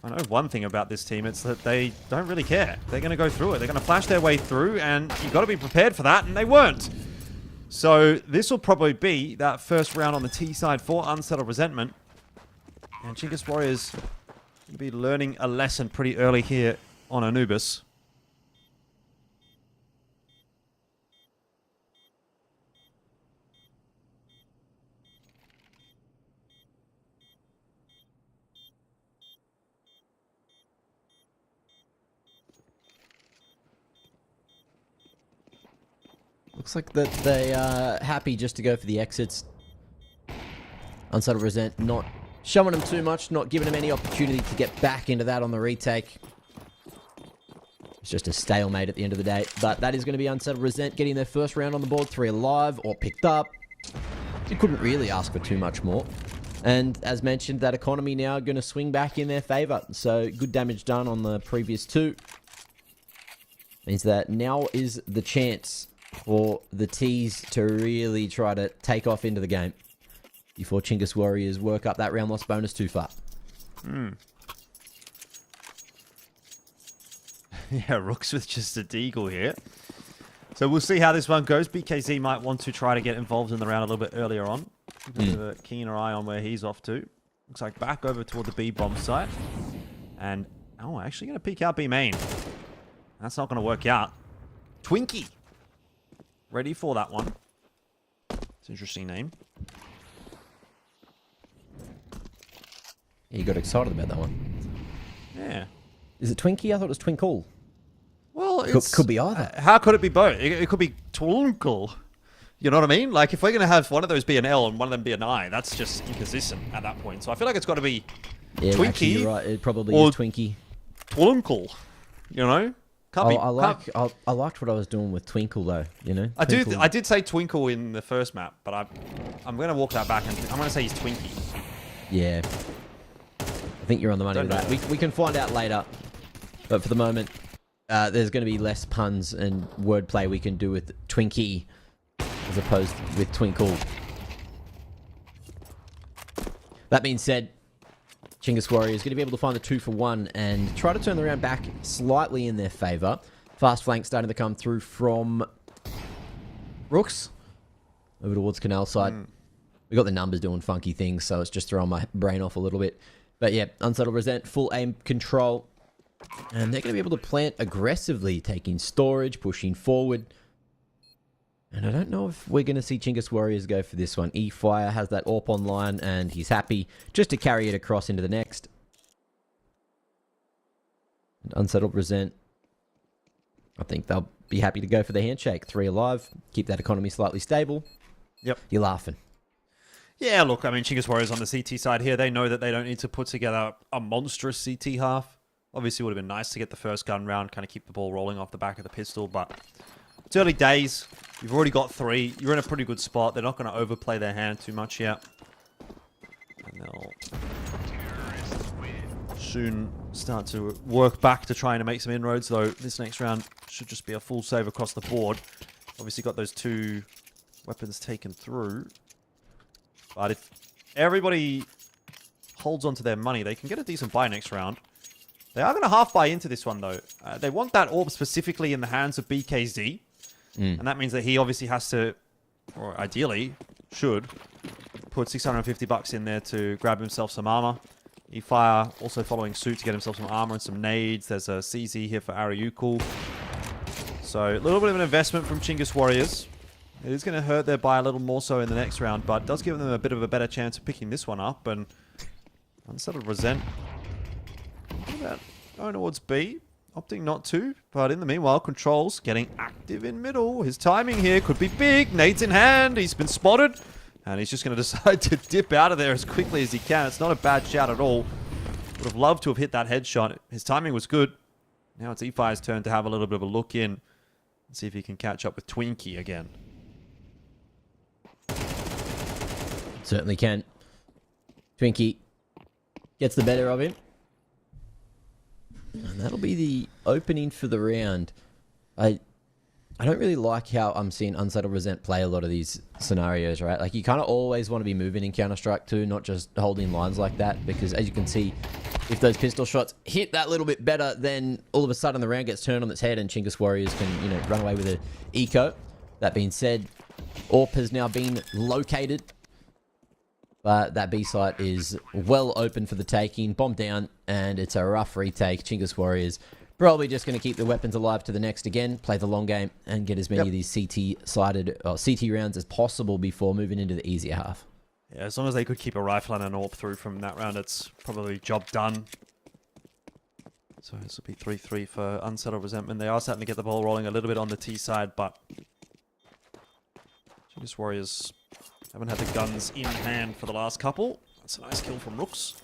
I know one thing about this team, it's that they don't really care. They're going to go through it. They're going to flash their way through, and you've got to be prepared for that, and they weren't. So this will probably be that first round on the T side for Unsettled Resentment. And Chingus Warriors going to be learning a lesson pretty early here on Anubis. Looks like that they are happy just to go for the exits. Unsettled Resent not showing them too much, not giving them any opportunity to get back into that on the retake. It's just a stalemate at the end of the day. But that is going to be Unsettled Resent getting their first round on the board, 3 alive or picked up. You couldn't really ask for too much more. And as mentioned, that economy now going to swing back in their favor. So good damage done on the previous 2. Means that now is the chance for the T's to really try to take off into the game before Chingus Warriors work up that round loss bonus too far. Yeah, Rooks with just a deagle here. So we'll see how this one goes. BKZ might want to try to get involved in the round a little bit earlier on. Keep a keener eye on where he's off to. Looks like back over toward the B bomb site. And, oh, actually going to peek out B main. That's not going to work out. Twinkie. Ready for that one. It's an interesting name. Yeah, you got excited about that one. Yeah. Is it Twinkie? I thought it was Twinkle. Well, it's... Could be either. How could it be both? It could be Twinkle. You know what I mean? Like, if we're going to have one of those be an L and one of them be an I, that's just inconsistent at that point. So I feel like it's got to be Twinkie. Actually, you're right. It probably is Twinkie. Twinkle. You know? I liked what I was doing with Twinkle though, you know. I did say Twinkle in the first map, but I'm gonna walk that back and I'm gonna say he's Twinkie. Yeah, I think you're on the money with that. We can find out later, but for the moment, there's going to be less puns and wordplay we can do with Twinkie as opposed with Twinkle. That being said, Chingus Warriors is going to be able to find the 2 for 1 and try to turn the round back slightly in their favour. Fast flank starting to come through from Rooks over towards Canal side. We got the numbers doing funky things, so it's just throwing my brain off a little bit. But yeah, Unsettled Resent, full aim control. And they're going to be able to plant aggressively, taking storage, pushing forward. And I don't know if we're going to see Chingus Warriors go for this one. E-Fire has that AWP online, and he's happy just to carry it across into the next. And Unsettled Resent, I think they'll be happy to go for the handshake. 3 alive, keep that economy slightly stable. Yep. You're laughing. Yeah, look, I mean, Chingus Warriors on the CT side here, they know that they don't need to put together a monstrous CT half. Obviously, it would have been nice to get the first gun round, kind of keep the ball rolling off the back of the pistol, but it's early days. You've already got 3. You're in a pretty good spot. They're not going to overplay their hand too much yet. And they'll soon start to work back to trying to make some inroads, though this next round should just be a full save across the board. Obviously got those 2 weapons taken through. But if everybody holds onto their money, they can get a decent buy next round. They are going to half buy into this one, though. They want that AWP specifically in the hands of BKZ. And that means that he obviously has to, or ideally should, put 650 bucks in there to grab himself some armor. E-Fire also following suit to get himself some armor and some nades. There's a CZ here for Ariukul. So a little bit of an investment from Chingus Warriors. It is going to hurt their buy a little more so in the next round, but does give them a bit of a better chance of picking this one up. And Unsettled Resent. What about going towards B? Opting not to, but in the meanwhile, Controls getting active in middle. His timing here could be big. Nades in hand. He's been spotted. And he's just going to decide to dip out of there as quickly as he can. It's not a bad shout at all. Would have loved to have hit that headshot. His timing was good. Now it's E-Fire's turn to have a little bit of a look in and see if he can catch up with Twinkie again. Certainly can. Twinkie gets the better of him. And that'll be the opening for the round. I don't really like how I'm seeing Unsettled Resent play a lot of these scenarios, right? Like, you kind of always want to be moving in Counter-Strike 2, not just holding lines like that, because as you can see, if those pistol shots hit that little bit better, then all of a sudden the round gets turned on its head and Chingus Warriors can, you know, run away with an eco. That being said, AWP has now been located, but that B site is well open for the taking. Bomb down, and it's a rough retake. Chingus Warriors probably just going to keep the weapons alive to the next again, play the long game, and get as many of these CT rounds as possible before moving into the easier half. Yeah, as long as they could keep a rifle and an AWP through from that round, it's probably job done. So this will be 3-3 for Unsettled Resentment. They are starting to get the ball rolling a little bit on the T side, but Chingus Warriors haven't had the guns in hand for the last couple. That's a nice kill from Rooks.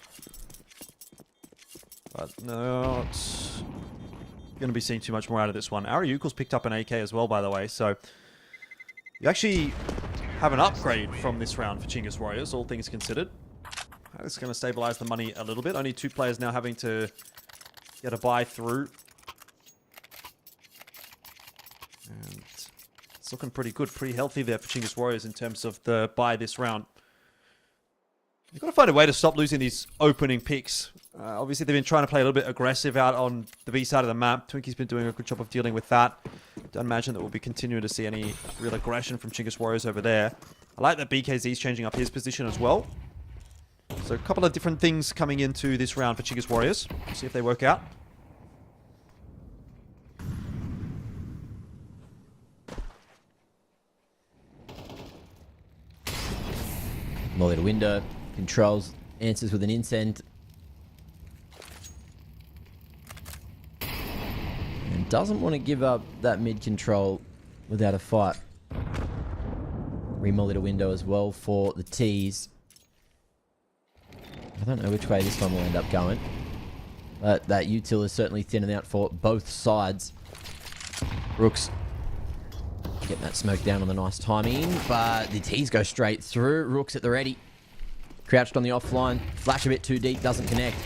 But not going to be seeing too much more out of this one. Ariukel's picked up an AK as well, by the way. So you actually have an upgrade from this round for Chingus Warriors, all things considered. It's going to stabilize the money a little bit. Only 2 players now having to get a buy through. And it's looking pretty good, pretty healthy there for Chingus Warriors in terms of the buy this round. You've got to find a way to stop losing these opening picks. Obviously, they've been trying to play a little bit aggressive out on the B side of the map. Twinkie's been doing a good job of dealing with that. Don't imagine that we'll be continuing to see any real aggression from Chingus Warriors over there. I like that BKZ's changing up his position as well. So a couple of different things coming into this round for Chingus Warriors. See if they work out. Molly to window. Controls. Answers with an insend. And doesn't want to give up that mid control without a fight. Remolly to window as well for the T's. I don't know which way this one will end up going. But that util is certainly thinning out for both sides. Rooks getting that smoke down on the nice timing, but the T's go straight through. Rooks at the ready. Crouched on the offline. Flash a bit too deep, doesn't connect.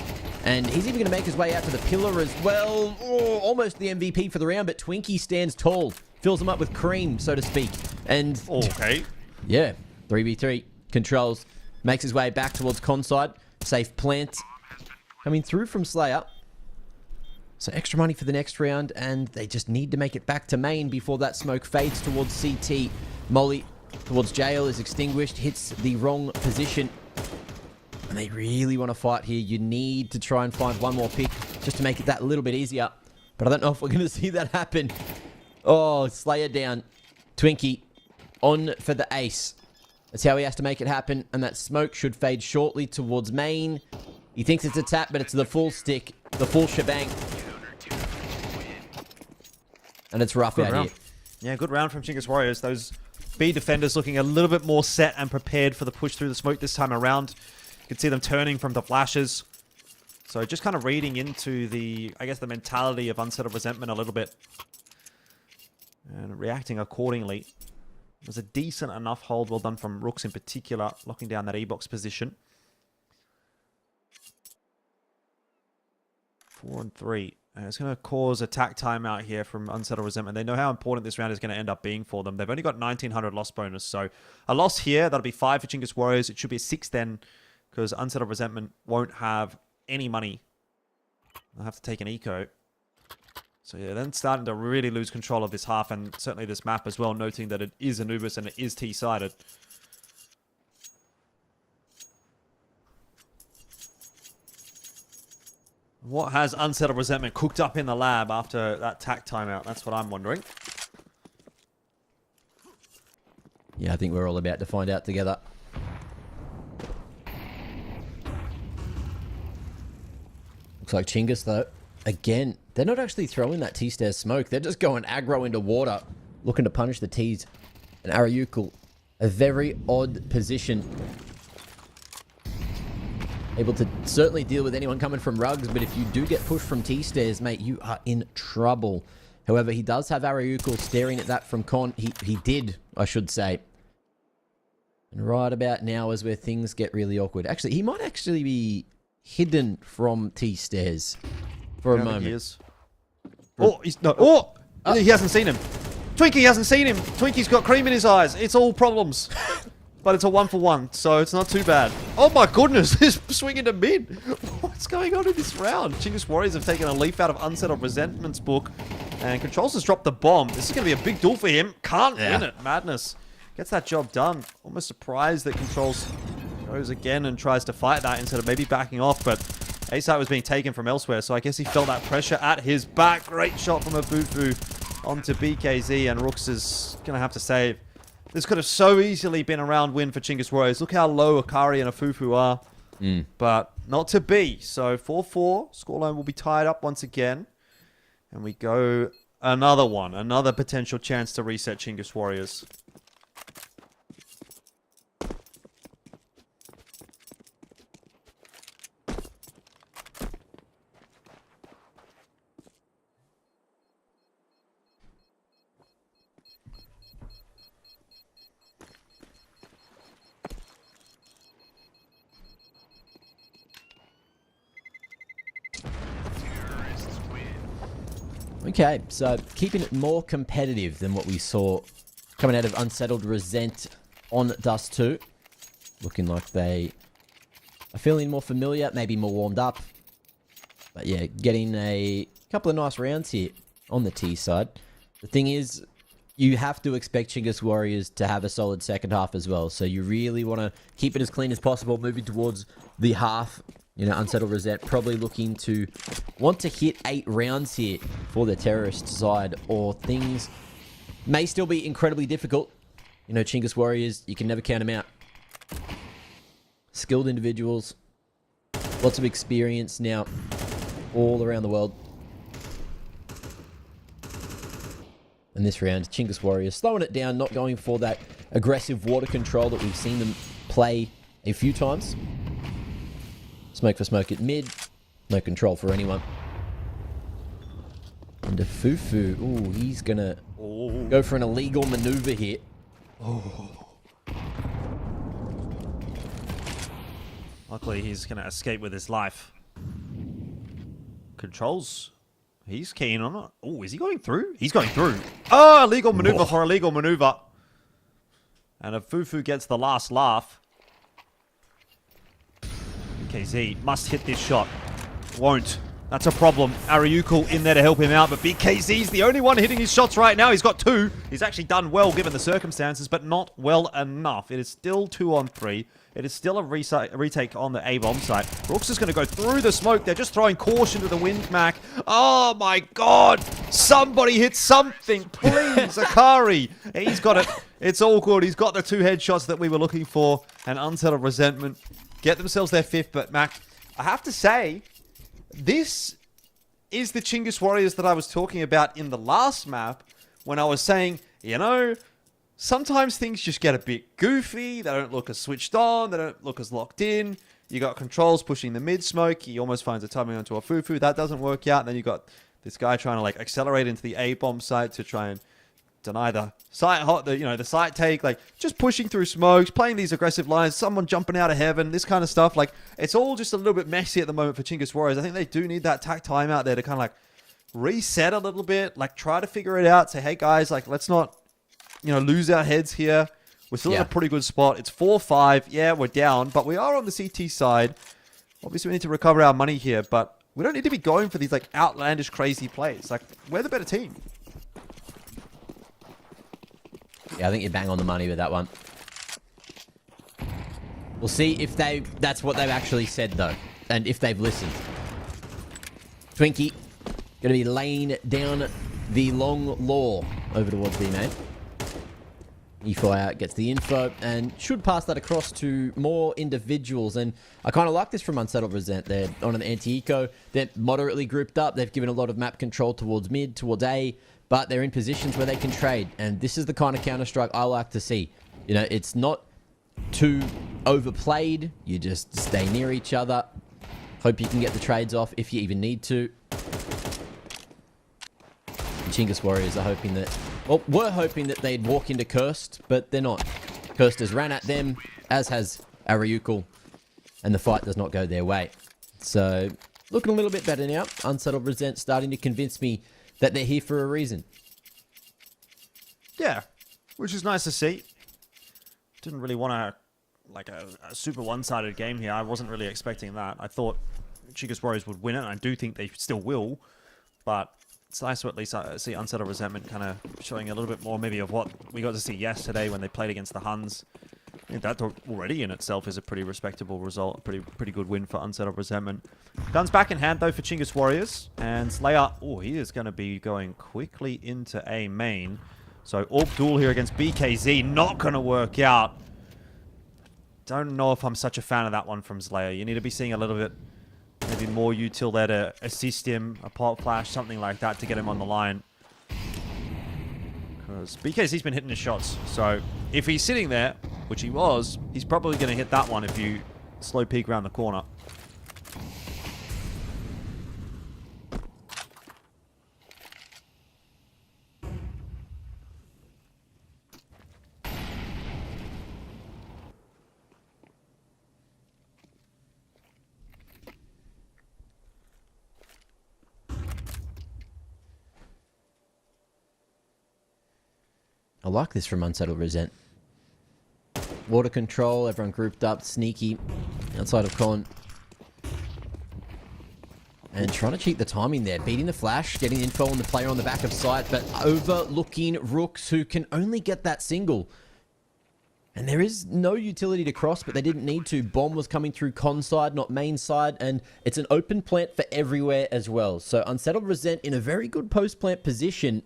And he's even going to make his way out to the pillar as well. Oh, almost the MVP for the round, but Twinkie stands tall. Fills him up with cream, so to speak. And okay. Yeah, 3v3. Controls. Makes his way back towards Conside. Safe plant. Coming through from Slayer. So extra money for the next round, and they just need to make it back to main before that smoke fades towards CT. Molly towards jail is extinguished, hits the wrong position. And they really want to fight here. You need to try and find one more pick just to make it that little bit easier. But I don't know if we're going to see that happen. Oh, Slayer down. Twinkie on for the ace. That's how he has to make it happen. And that smoke should fade shortly towards main. He thinks it's a tap, but it's the full stick. The full shebang. And it's rough out here. Yeah, good round from Chingus Warriors. Those B defenders looking a little bit more set and prepared for the push through the smoke this time around. You can see them turning from the flashes. So just kind of reading into the, I guess, the mentality of Unsettled Resentment a little bit. And reacting accordingly. It was a decent enough hold, well done from Rooks in particular, locking down that E-box position. 4 and 3. And it's going to cause attack timeout here from Unsettled Resentment. They know how important this round is going to end up being for them. They've only got 1900 loss bonus. So a loss here, that'll be 5 for Chingus Warriors. It should be a 6 then, because Unsettled Resentment won't have any money. They'll have to take an eco. So yeah, then starting to really lose control of this half, and certainly this map as well, noting that it is Anubis and it is T-sided. What has Unsettled Resentment cooked up in the lab after that tack timeout? That's what I'm wondering. Yeah, I think we're all about to find out together. Looks like Chingus, though, again, they're not actually throwing that T-stairs smoke. They're just going aggro into water, looking to punish the T's. And Ariukul, a very odd position. Able to certainly deal with anyone coming from rugs, but if you do get pushed from T-stairs, mate, you are in trouble. However, he does have Ariukul staring at that from Con. He did, I should say. And right about now is where things get really awkward. Actually, he might actually be hidden from T-stairs for a moment. He is. Oh, he's no. Oh, he hasn't seen him. Twinkie hasn't seen him. Twinkie's got cream in his eyes. It's all problems. But it's a 1-for-1, so it's not too bad. Oh my goodness, this swing into mid. What's going on in this round? Chingus Warriors have taken a leaf out of Unsettled Resentment's book, and Controls has dropped the bomb. This is going to be a big duel for him. Can't win it. Madness. Gets that job done. Almost surprised that Controls goes again and tries to fight that instead of maybe backing off, but A-site was being taken from elsewhere, so I guess he felt that pressure at his back. Great shot from a Fufu onto BKZ, and Rooks is going to have to save. This could have so easily been a round win for Chingus Warriors. Look how low Akari and a Fufu are. But not to be. So 4-4. Scoreline will be tied up once again. And we go another one. Another potential chance to reset Chingus Warriors. Okay, so keeping it more competitive than what we saw coming out of Unsettled Resent on Dust 2. Looking like they are feeling more familiar, maybe more warmed up. But yeah, getting a couple of nice rounds here on the T side. The thing is, you have to expect Chingus Warriors to have a solid second half as well. So you really want to keep it as clean as possible, moving towards the half. You know, Unsettled Resent probably looking to want to hit 8 rounds here for the terrorist side, or things may still be incredibly difficult. You know, Chingus Warriors, you can never count them out. Skilled individuals, lots of experience now all around the world. And this round, Chingus Warriors slowing it down, not going for that aggressive water control that we've seen them play a few times. Smoke for smoke at mid. No control for anyone. And a Fufu. Ooh, he's gonna go for an illegal maneuver here. Luckily, he's going to escape with his life. Controls. He's keen on it. Oh, is he going through? He's going through. Oh, illegal maneuver for illegal maneuver. And a Fufu gets the last laugh. BKZ must hit this shot. Won't. That's a problem. Ariukul in there to help him out, but BKZ's the only one hitting his shots right now. He's got 2. He's actually done well given the circumstances, but not well enough. It is still 2-on-3. It is still a retake on the A-bomb site. Brooks is going to go through the smoke. They're just throwing caution to the wind, Mac. Oh my god! Somebody hit something, please, Akari. He's got it. It's all good. He's got the 2 headshots that we were looking for. And Unsettled Resentment get themselves their 5th, but Mac, I have to say, this is the Chingus Warriors that I was talking about in the last map when I was saying, you know, sometimes things just get a bit goofy. They don't look as switched on. They don't look as locked in. You got Controls pushing the mid smoke. He almost finds a timing onto a Fufu. That doesn't work out. And then you got this guy trying to like accelerate into the A-bomb site to try and deny the site the site take, like just pushing through smokes, playing these aggressive lines, someone jumping out of heaven, this kind of stuff. Like it's all just a little bit messy at the moment for Chingus Warriors. I think they do need that tack time out there to kind of like reset a little bit, like try to figure it out, say, hey guys, like let's not, you know, lose our heads here. We're still in a pretty good spot. It's 4-5. Yeah, we're down, but we are on the CT side. Obviously we need to recover our money here, but we don't need to be going for these like outlandish crazy plays. Like we're the better team. Yeah, I think you bang on the money with that one. We'll see if that's what they've actually said, though. And if they've listened. Twinkie, going to be laying down the long law over towards B main. eFire gets the info and should pass that across to more individuals. And I kind of like this from Unsettled Resent. They're on an anti-eco. They're moderately grouped up. They've given a lot of map control towards mid, towards A, but they're in positions where they can trade. And this is the kind of Counter-Strike I like to see. You know, it's not too overplayed. You just stay near each other. Hope you can get the trades off if you even need to. Chingus Warriors are hoping that... Well, we're hoping that they'd walk into Cursed, but they're not. Cursed has ran at them, as has Ariukal, and the fight does not go their way. So, looking a little bit better now. Unsettled Resent starting to convince me that they're here for a reason. Yeah, which is nice to see. Didn't really want a super one-sided game here. I wasn't really expecting that. I thought Chingus Warriors would win it, and I do think they still will, but... It's nice to at least see Unsettled Resentment kind of showing a little bit more maybe of what we got to see yesterday when they played against the Huns. I think that already in itself is a pretty respectable result, a pretty good win for Unsettled Resentment. Guns back in hand though for Chingus Warriors, and Slayer, oh, he is going to be going quickly into A main. So Orb Duel here against BKZ, not going to work out. Don't know if I'm such a fan of that one from Slayer. You need to be seeing a little bit... Maybe more util there to assist him, a pop flash, something like that to get him on the line. Because BKZ's been hitting his shots. So if he's sitting there, which he was, he's probably going to hit that one if you slow peek around the corner. I like this from Unsettled Resent. Water control, everyone grouped up, sneaky, outside of Con. And trying to cheat the timing there, beating the flash, getting info on the player on the back of sight, but overlooking Rooks, who can only get that single. And there is no utility to cross, but they didn't need to. Bomb was coming through Con side, not main side, and it's an open plant for everywhere as well. So Unsettled Resent in a very good post-plant position.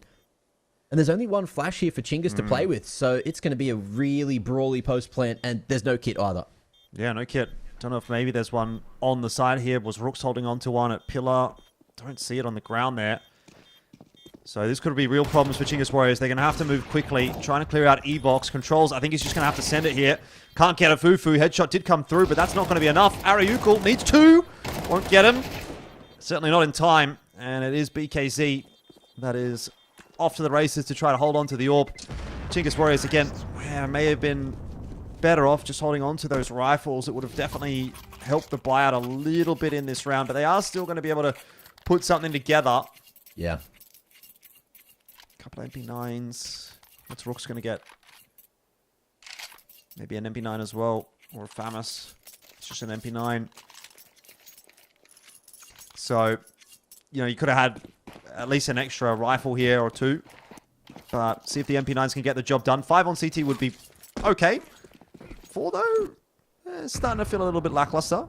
And there's only one flash here for Chingus to play with, so it's going to be a really brawly post-plant, and there's no kit either. Yeah, no kit. Don't know if maybe there's one on the side here. Was Rooks holding on to one at Pillar? Don't see it on the ground there. So this could be real problems for Chingus Warriors. They're going to have to move quickly, trying to clear out E-Box. Controls, I think he's just going to have to send it here. Can't get a Fufu. Headshot did come through, but that's not going to be enough. Ariukal needs two. Won't get him. Certainly not in time. And it is BKZ that is... off to the races to try to hold on to the orb. Chingus Warriors, again, may have been better off just holding on to those rifles. It would have definitely helped the buyout a little bit in this round, but they are still going to be able to put something together. Yeah. Couple of MP9s. What's Rook's going to get? Maybe an MP9 as well, or a FAMAS. It's just an MP9. So, you know, you could have had at least an extra rifle here or two. But see if the MP9s can get the job done. 5 on CT would be okay. 4 though, it's starting to feel a little bit lackluster.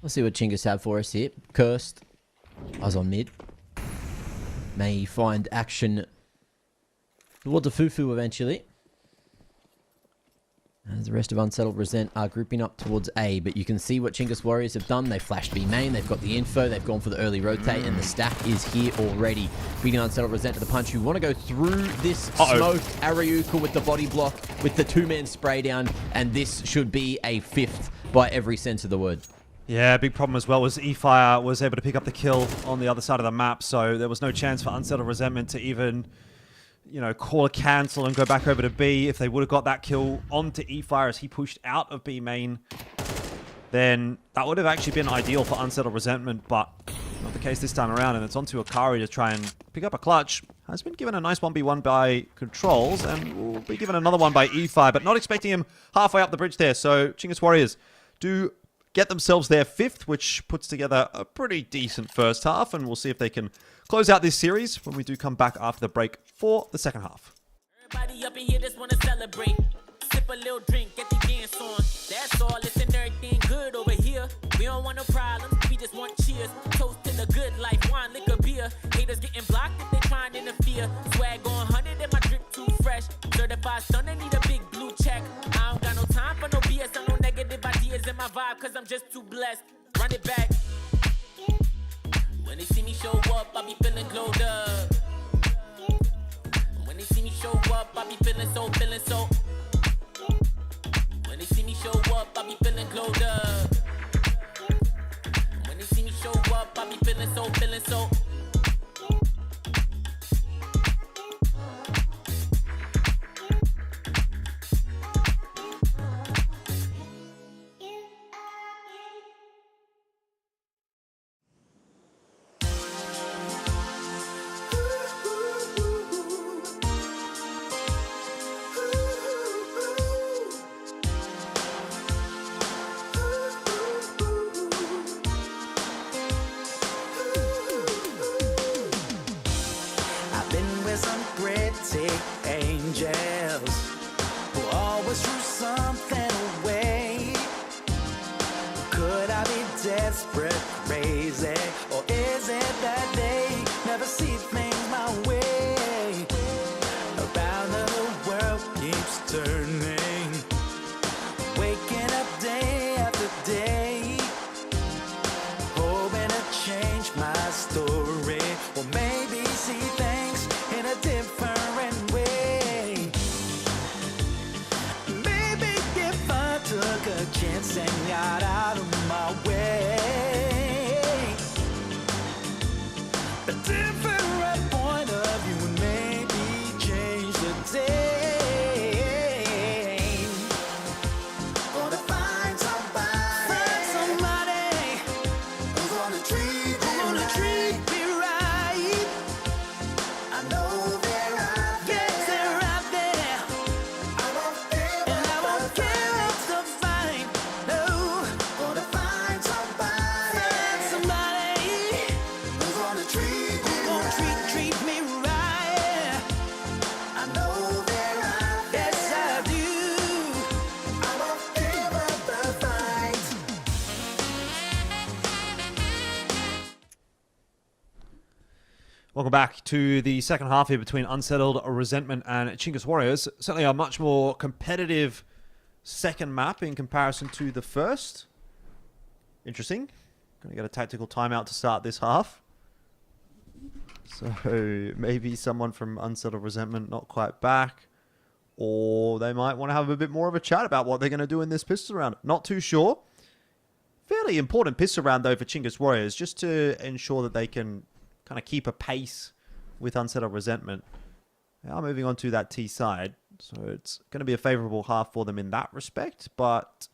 Let's see what Chingus have for us here. Cursed. Eyes on mid. May find action towards a Fufu eventually. As the rest of Unsettled Resent are grouping up towards A, but you can see what Chingus Warriors have done. They flashed B main, they've got the info, they've gone for the early rotate, and the stack is here already. Beating Unsettled Resent to the punch. You want to go through this smoke. Ariukal with the body block, with the 2-man spray down, and this should be a 5th by every sense of the word. Yeah, big problem as well was eFire was able to pick up the kill on the other side of the map, so there was no chance for Unsettled Resentment to even... you know, call a cancel and go back over to B. If they would have got that kill onto eFire as he pushed out of B main, then that would have actually been ideal for Unsettled Resentment, but not the case this time around, and it's onto Akari to try and pick up a clutch. Has been given a nice 1v1 by Controls, and will be given another one by eFire, but not expecting him halfway up the bridge there, so Chingus Warriors do get themselves their 5th, which puts together a pretty decent first half, and we'll see if they can close out this series when we do come back after the break for the second half. Everybody up in here just wanna celebrate. Sip a little drink, get the dance on. That's all, listen, everything good over here. We don't want no problems, we just want cheers. Toast to the good life, wine, liquor, beer. Haters getting blocked if they trying to interfere. Swag on 100 and my drip too fresh. Certified stunner, need a big blue check. I don't got no time for no BS, no negative ideas in my vibe, cause I'm just too blessed. Run it back. When they see me show up, I be feeling glowed up. When they see me show up, I be feeling so, feeling so. When they see me show up, I be feeling glowed up. When they see me show up, I be feeling so, feeling so. I've been with some pretty angels who always threw something away. Could I be desperate, crazy, or is it that they never see things my way? Around the world keeps turning, waking up day after day, hoping to change my story, or maybe see things in a different way. Maybe if I took a chance and got out of my way, a different point of view would maybe change the day. Gonna find somebody who's gonna treat me right. I know they're out there. Yes, they're out there. And I won't give up the fight. No. Gonna find somebody who's gonna treat me right. I know they're out there. Yes, I do. I won't give up the fight. Welcome back to the second half here between Unsettled Resentment and Chingus Warriors. Certainly a much more competitive second map in comparison to the first. Interesting. Gonna get a tactical timeout to start this half. So maybe someone from Unsettled Resentment not quite back. Or they might want to have a bit more of a chat about what they're going to do in this pistol round. Not too sure. Fairly important pistol round though for Chingus Warriors, just to ensure that they can kind of keep a pace with Unsettled Resentment. They are moving on to that T side, so it's going to be a favorable half for them in that respect, but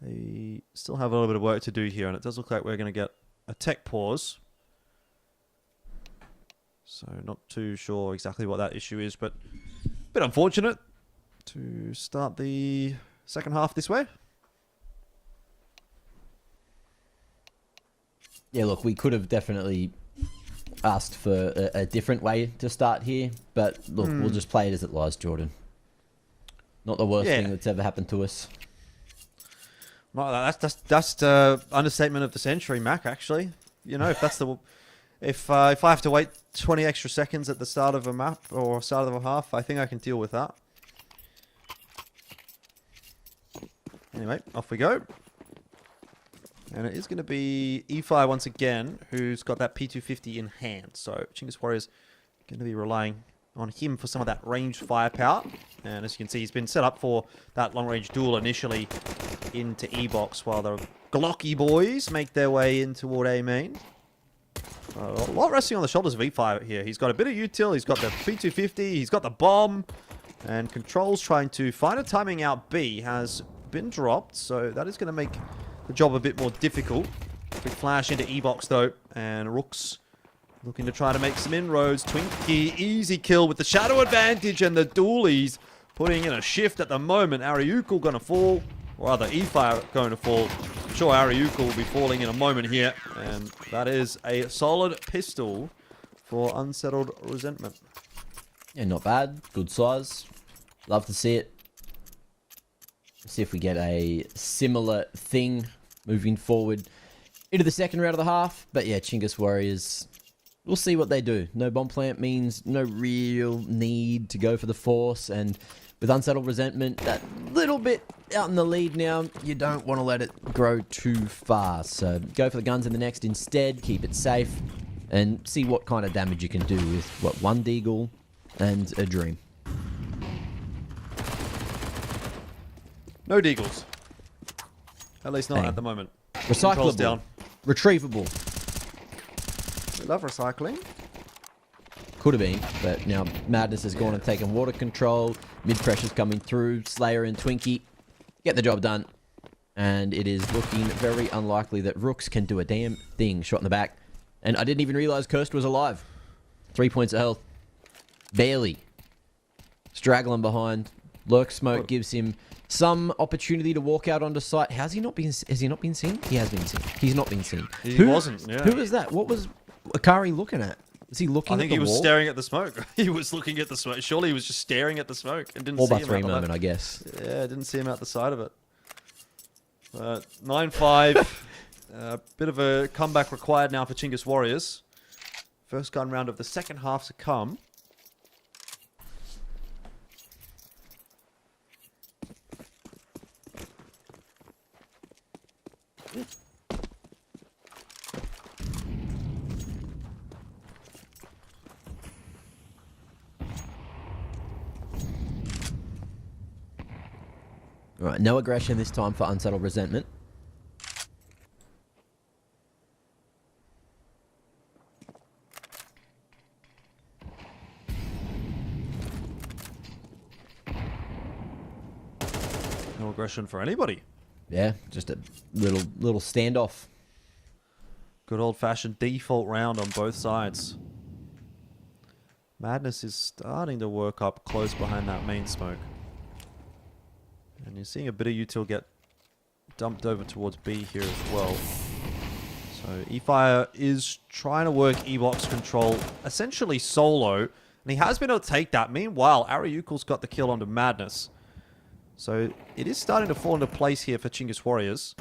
they still have a little bit of work to do here, and it does look like we're going to get a tech pause. So not too sure exactly what that issue is, but a bit unfortunate to start the second half this way. Yeah, look, we could have definitely asked for a different way to start here, but look, we'll just play it as it lies, Jordan. Not the worst thing that's ever happened to us. Well, that's understatement of the century, Mac. Actually, you know, if that's the if I have to wait 20 extra seconds at the start of a map or start of a half, I think I can deal with that. Anyway, off we go. And it is going to be E5 once again, who's got that P250 in hand. So Chingus Warriors going to be relying on him for some of that ranged firepower. And as you can see, he's been set up for that long-range duel initially into E-box, while the Glocky boys make their way in toward A main. A lot resting on the shoulders of E5 here. He's got a bit of util, he's got the P250, he's got the bomb, and Control's trying to find a timing out B has been dropped, so that is going to make the job a bit more difficult. Quick flash into E-box though, and Rooks looking to try to make some inroads. Twinkie, easy kill with the shadow advantage, and the dualies putting in a shift at the moment. Ariukul going to fall, or rather E5 going to fall. I'm sure Ariukul will be falling in a moment here, and that is a solid pistol for Unsettled Resentment. Yeah, not bad. Good size. Love to see it. See if we get a similar thing moving forward into the second round of the half. But yeah, Chingus Warriors, we'll see what they do. No bomb plant means no real need to go for the force. And with Unsettled Resentment, that little bit out in the lead now, you don't want to let it grow too far. So go for the guns in the next instead, keep it safe, and see what kind of damage you can do with, what, one Deagle and a Dream. No Deagles. At least not Dang. at the moment. Controls Recyclable. down. Retrievable. We love recycling. Could have been, but now Madness has gone and taken water control. Mid pressure's coming through. Slayer and Twinkie get the job done. And it is looking very unlikely that Rooks can do a damn thing. Shot in the back. And I didn't even realize Kirst was alive. 3 points of health. Barely. Straggling behind. Lurk smoke gives him some opportunity to walk out onto site. Has he not been seen? He has been seen. He's not been seen. He wasn't, yeah. Who was that? What was Akari looking at? Was he looking I at think the he was wall? staring at the smoke. He was looking at the smoke. Surely he was just staring at the smoke and didn't All see by him three out the moment, left. I guess. Yeah, didn't see him out the side of it. 9-5. Bit of a comeback required now for Chingus Warriors. First gun round of the second half to come. All right, no aggression this time for Unsettled Resentment. No aggression for anybody. Yeah, just a little standoff. Good old-fashioned default round on both sides. Madness is starting to work up close behind that main smoke. And you're seeing a bit of util get dumped over towards B here as well. So eFire is trying to work E-Box control essentially solo. And he has been able to take that. Meanwhile, Ariukul's got the kill onto Madness. So it is starting to fall into place here for Chingus Warriors.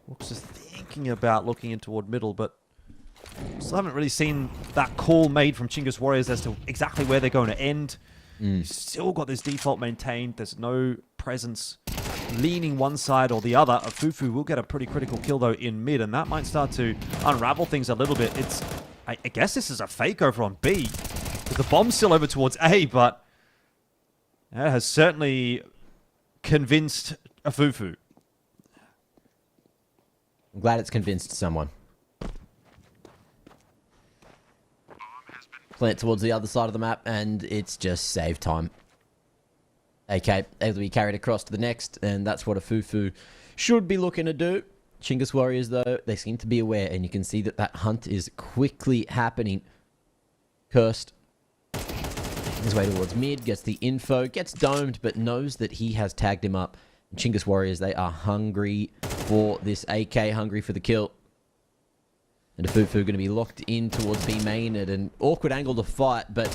Looks just thinking about looking in toward middle, but still haven't really seen that call made from Chingus Warriors as to exactly where they're going to end. Still got this default maintained. There's no presence leaning one side or the other. Fufu will get a pretty critical kill though in mid, and that might start to unravel things a little bit. I guess this is a fake over on B. With the bomb's still over towards A, but that has certainly convinced a Fufu. I'm glad it's convinced someone. Plant towards the other side of the map, and it's just save time. Okay, able to be carried across to the next, and that's what a Fufu should be looking to do. Chingus Warriors, though, they seem to be aware, and you can see that that hunt is quickly happening. Cursed. His way towards mid, gets the info, gets domed, but knows that he has tagged him up. And Chingus Warriors, they are hungry for this AK, hungry for the kill. And Fufu going to be locked in towards B main at an awkward angle to fight, but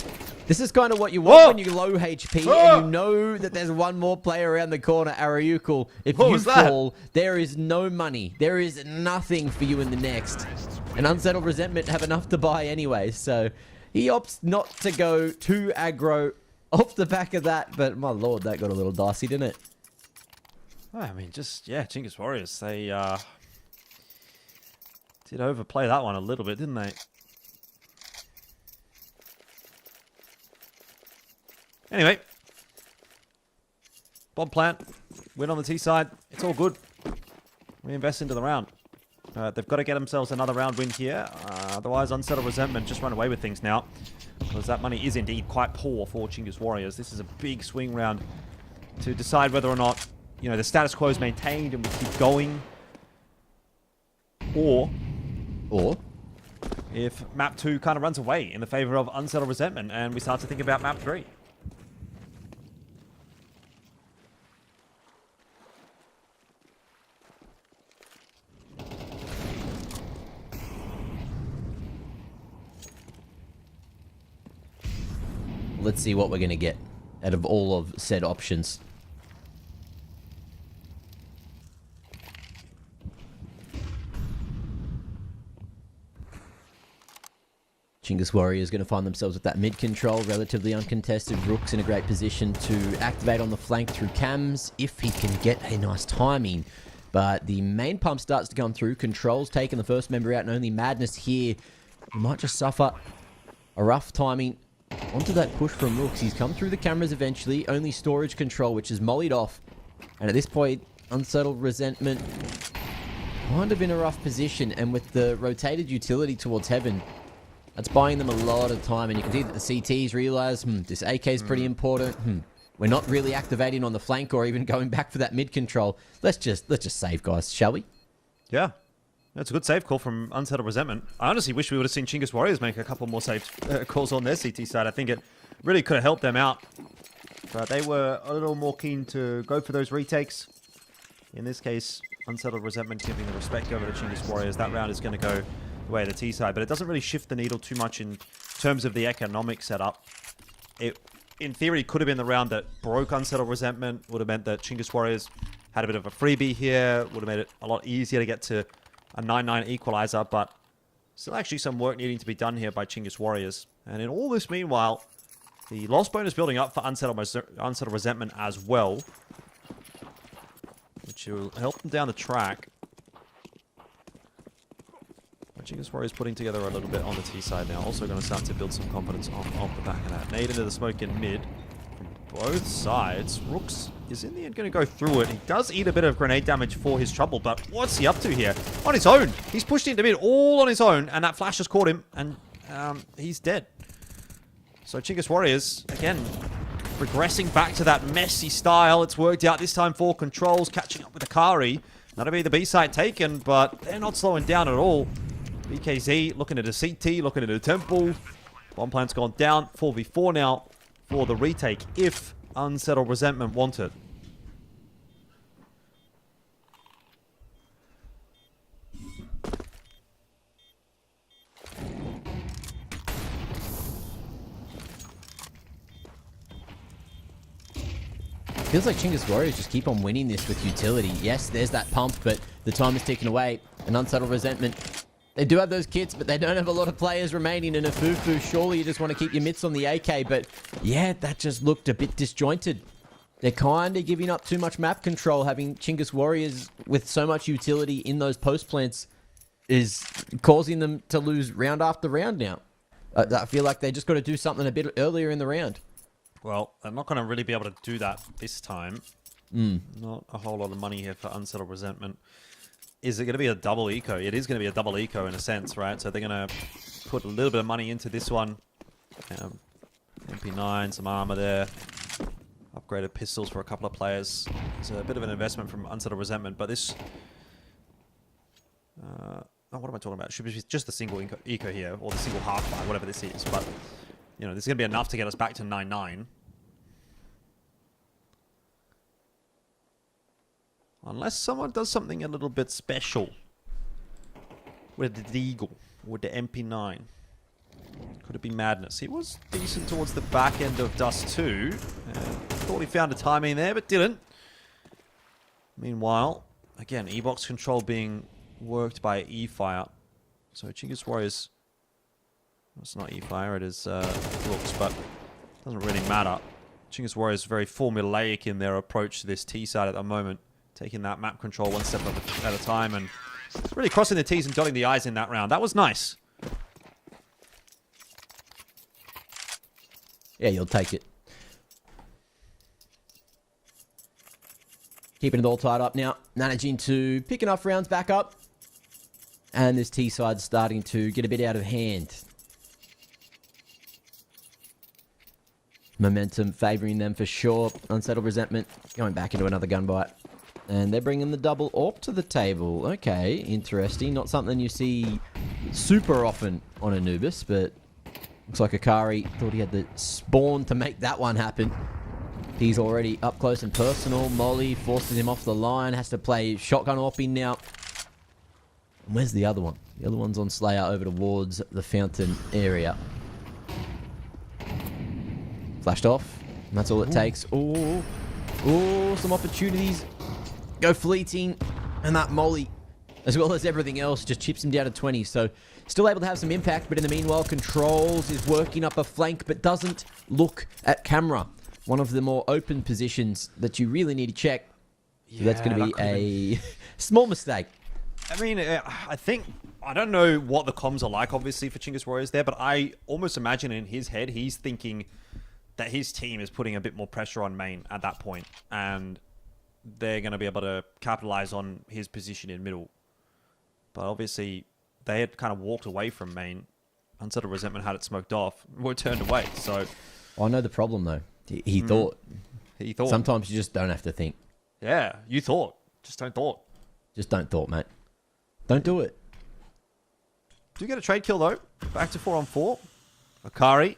this is kind of what you want when you're low HP and you know that there's one more player around the corner, Ariukul. If you fall, there is no money. There is nothing for you in the next. And Unsettled Resentment have enough to buy anyway, so he opts not to go too aggro off the back of that, but my lord, that got a little dicey, didn't it? I mean, just, yeah, Chingus Warriors, they did overplay that one a little bit, didn't they? Anyway. Bomb plant. Win on the T side. It's all good. Reinvest into the round. They've got to get themselves another round win here. Otherwise, Unsettled Resentment just run away with things now. Because that money is indeed quite poor for Chingus Warriors. This is a big swing round to decide whether or not, you know, the status quo is maintained and we keep going. Or if map 2 kind of runs away in the favor of Unsettled Resentment and we start to think about map 3. Let's see what we're going to get out of all of said options. Chingus Warriors going to find themselves with that mid control, relatively uncontested. Rook's in a great position to activate on the flank through cams if he can get a nice timing. But the main pump starts to come through. Control's taking the first member out, and only Madness here might just suffer a rough timing onto that push from Rooks. He's come through the cameras eventually. Only Storage Control, which is mollied off. And at this point, Unsettled Resentment kind of in a rough position. And with the rotated utility towards Heaven, that's buying them a lot of time. And you can see that the CTs realize, this AK is pretty important. We're not really activating on the flank or even going back for that mid control. Let's just save, guys, shall we? Yeah. That's a good save call from Unsettled Resentment. I honestly wish we would have seen Chingus Warriors make a couple more save calls on their CT side. I think it really could have helped them out. But they were a little more keen to go for those retakes. In this case, Unsettled Resentment giving the respect over to Chingus Warriors. That round is going to go the way of the T side. But it doesn't really shift the needle too much in terms of the economic setup. It, in theory, could have been the round that broke Unsettled Resentment. Would have meant that Chingus Warriors had a bit of a freebie here. Would have made it a lot easier to get to a 9-9 equalizer, but still actually some work needing to be done here by Chingus Warriors. And in all this meanwhile, the loss bonus building up for Unsettled Resentment as well, which will help them down the track. But Chingus Warriors putting together a little bit on the T side now. Also going to start to build some confidence off the back of that. Nade into the smoke in mid from both sides. Rooks is in the end going to go through it. He does eat a bit of grenade damage for his trouble, but what's he up to here? On his own. He's pushed into mid all on his own, and that flash has caught him, and he's dead. So Chingus Warriors, again, regressing back to that messy style. It's worked out this time for Controls, catching up with Akari. That'll be the B side taken, but they're not slowing down at all. BKZ looking at a CT, looking at a Temple. Bomb plant's gone down. 4v4 now for the retake, if Unsettled Resentment want it. Feels like Chingus Warriors just keep on winning this with utility. Yes, there's that pump, but the time is ticking away. And Unsettled Resentment, they do have those kits, but they don't have a lot of players remaining in a Fufu. Surely you just want to keep your mitts on the AK, but yeah, that just looked a bit disjointed. They're kind of giving up too much map control. Having Chingus Warriors with so much utility in those post plants is causing them to lose round after round now. I feel like they just got to do something a bit earlier in the round. Well, they're not going to really be able to do that this time. Not a whole lot of money here for Unsettled Resentment. Is it going to be a double eco? It is going to be a double eco in a sense, right? So they're going to put a little bit of money into this one. MP9, some armor there. Upgraded pistols for a couple of players. It's a bit of an investment from Unsettled Resentment, but this... oh, what am I talking about? Should be just the single eco here, or the single half-fire, whatever this is. But, you know, this is going to be enough to get us back to 9-9. Unless someone does something a little bit special with the Deagle, with the MP9. Could it be Madness? He was decent towards the back end of Dust 2. Thought he found a timing there, but didn't. Meanwhile, again, E-Box control being worked by E-Fire. So Chingus Warriors... It's not E-Fire, it is Brooks, but it doesn't really matter. Chingus Warriors very formulaic in their approach to this T side at the moment. Taking that map control one step at a time and really crossing the T's and dotting the I's in that round. That was nice. Yeah, you'll take it. Keeping it all tied up now. Managing to pick enough rounds back up. And this T side's starting to get a bit out of hand. Momentum favouring them for sure. Unsettled Resentment going back into another gunbite. And they're bringing the double AWP to the table. Okay, interesting. Not something you see super often on Anubis, but looks like Akari thought he had the spawn to make that one happen. He's already up close and personal. Molly forces him off the line. Has to play shotgun AWPing now. And where's the other one? The other one's on Slayer over towards the fountain area. Flashed off. And that's all it takes. Oh, some opportunities. Go fleeting. And that Molly as well as everything else, just chips him down to 20. So still able to have some impact, but in the meanwhile, Controls is working up a flank, but doesn't look at camera. One of the more open positions that you really need to check. So that's going to be a small mistake. I mean, I don't know what the comms are like, obviously, for Chingus Warriors there, but I almost imagine in his head, he's thinking that his team is putting a bit more pressure on main at that point, and they're going to be able to capitalize on his position in middle. But obviously, they had kind of walked away from main. Unsettled Resentment had it smoked off. Were turned away, so... I know the problem, though. He thought. He thought. Sometimes you just don't have to think. Yeah, you thought. Just don't thought. Just don't thought, mate. Don't do it. Do get a trade kill, though. Back to 4-on-4. Akari.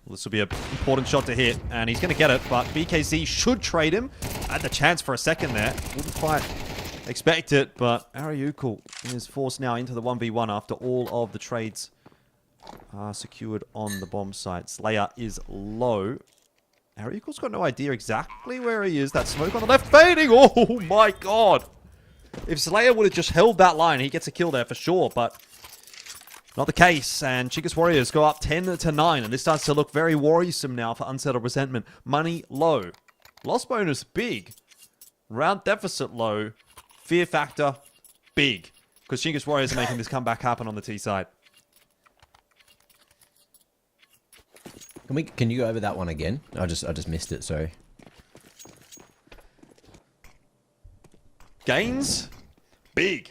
Well, this will be an important shot to hit, and he's going to get it, but BKZ should trade him. Had the chance for a second there. Wouldn't quite expect it, but Ariukul is forced now into the 1v1 after all of the trades are secured on the bomb site. Slayer is low. Ariukul's got no idea exactly where he is. That smoke on the left fading. Oh my god. If Slayer would have just held that line, he gets a kill there for sure, but not the case. And Chingus Warriors go up 10-9, and this starts to look very worrisome now for Unsettled Resentment. Money low. Loss bonus big. Round deficit low. Fear factor big. Because Chingus Warriors are making this comeback happen on the T side. Can you go over that one again? I just missed it, sorry. Gains big.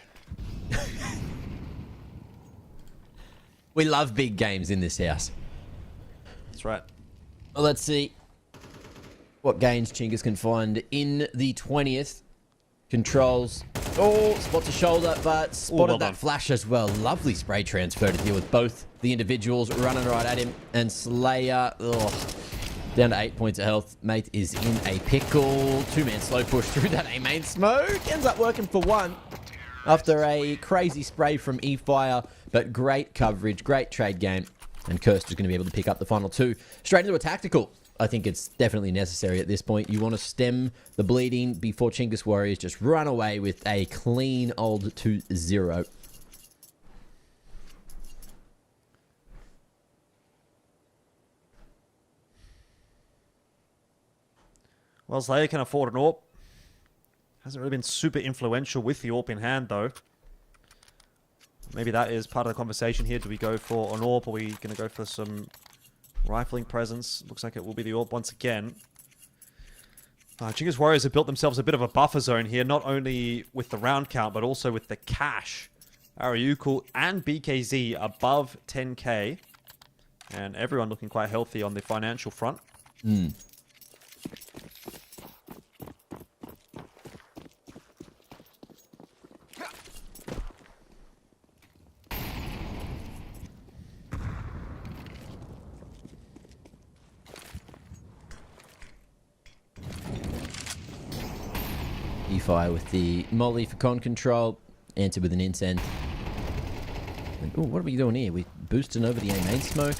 We love big games in this house. That's right. Well, let's see what gains Chingus can find in the 20th. Controls. Oh, spots a shoulder, but spotted well that done. flash as well. Lovely spray transfer to deal with both the individuals running right at him. And Slayer, down to 8 points of health. Mate is in a pickle. Two-man slow push through that A-main smoke. Ends up working for one after a crazy spray from E-Fire. But great coverage, great trade game. And Kirst is going to be able to pick up the final two. Straight into a tactical. I think it's definitely necessary at this point. You want to stem the bleeding before Chingus Warriors just run away with a clean old 2-0. Well, Slayer can afford an AWP. Hasn't really been super influential with the AWP in hand, though. Maybe that is part of the conversation here. Do we go for an AWP? Or are we going to go for some rifling presence? Looks like it will be the AWP once again. Chingus Warriors have built themselves a bit of a buffer zone here, not only with the round count, but also with the cash. Ariukul and BKZ above 10k. And everyone looking quite healthy on the financial front. E-Fire with the molly for con control. Answer with an incense. Oh, what are we doing here? We're boosting over the A-main smoke.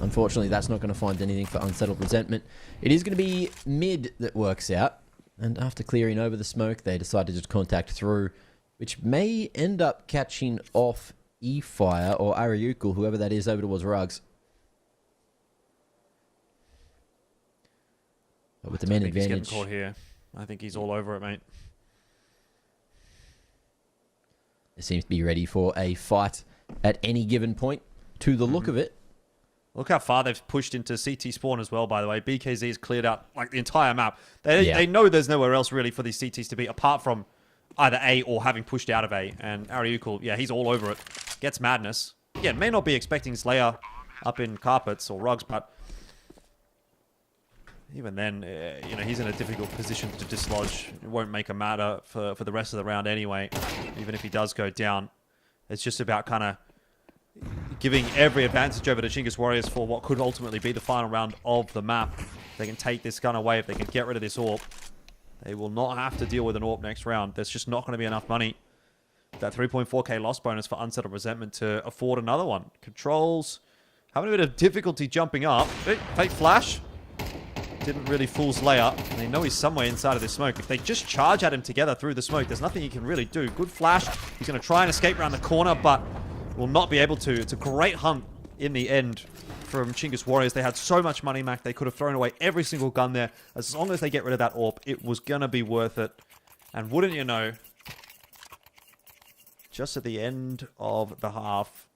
Unfortunately, that's not going to find anything for Unsettled Resentment. It is going to be mid that works out. And after clearing over the smoke, they decide to just contact through, which may end up catching off E-Fire or Ariukul, whoever that is, over towards Rugs. But with the man He's getting advantage. caught here. I think he's all over it, mate. It seems to be ready for a fight at any given point, to the look of it. Look how far they've pushed into CT spawn as well, by the way. BKZ has cleared out like the entire map. They know there's nowhere else really for these CTs to be, apart from either A or having pushed out of A. And Ariukul, yeah, he's all over it. Gets madness. Yeah, may not be expecting Slayer up in carpets or rugs, but even then, you know, he's in a difficult position to dislodge. It won't make a matter for the rest of the round anyway, even if he does go down. It's just about kind of giving every advantage over to Chingus Warriors for what could ultimately be the final round of the map. If they can take this gun away, if they can get rid of this AWP, they will not have to deal with an AWP next round. There's just not going to be enough money. That 3.4k loss bonus for Unsettled Resentment to afford another one. Controls having a bit of difficulty jumping up. Fake flash. didn't really fool Slayer. And they know he's somewhere inside of this smoke. If they just charge at him together through the smoke, there's nothing he can really do. Good flash. He's going to try and escape around the corner, but will not be able to. It's a great hunt in the end from Chingus Warriors. They had so much money, Mac. They could have thrown away every single gun there. As long as they get rid of that AWP, it was going to be worth it. And wouldn't you know, just at the end of the half,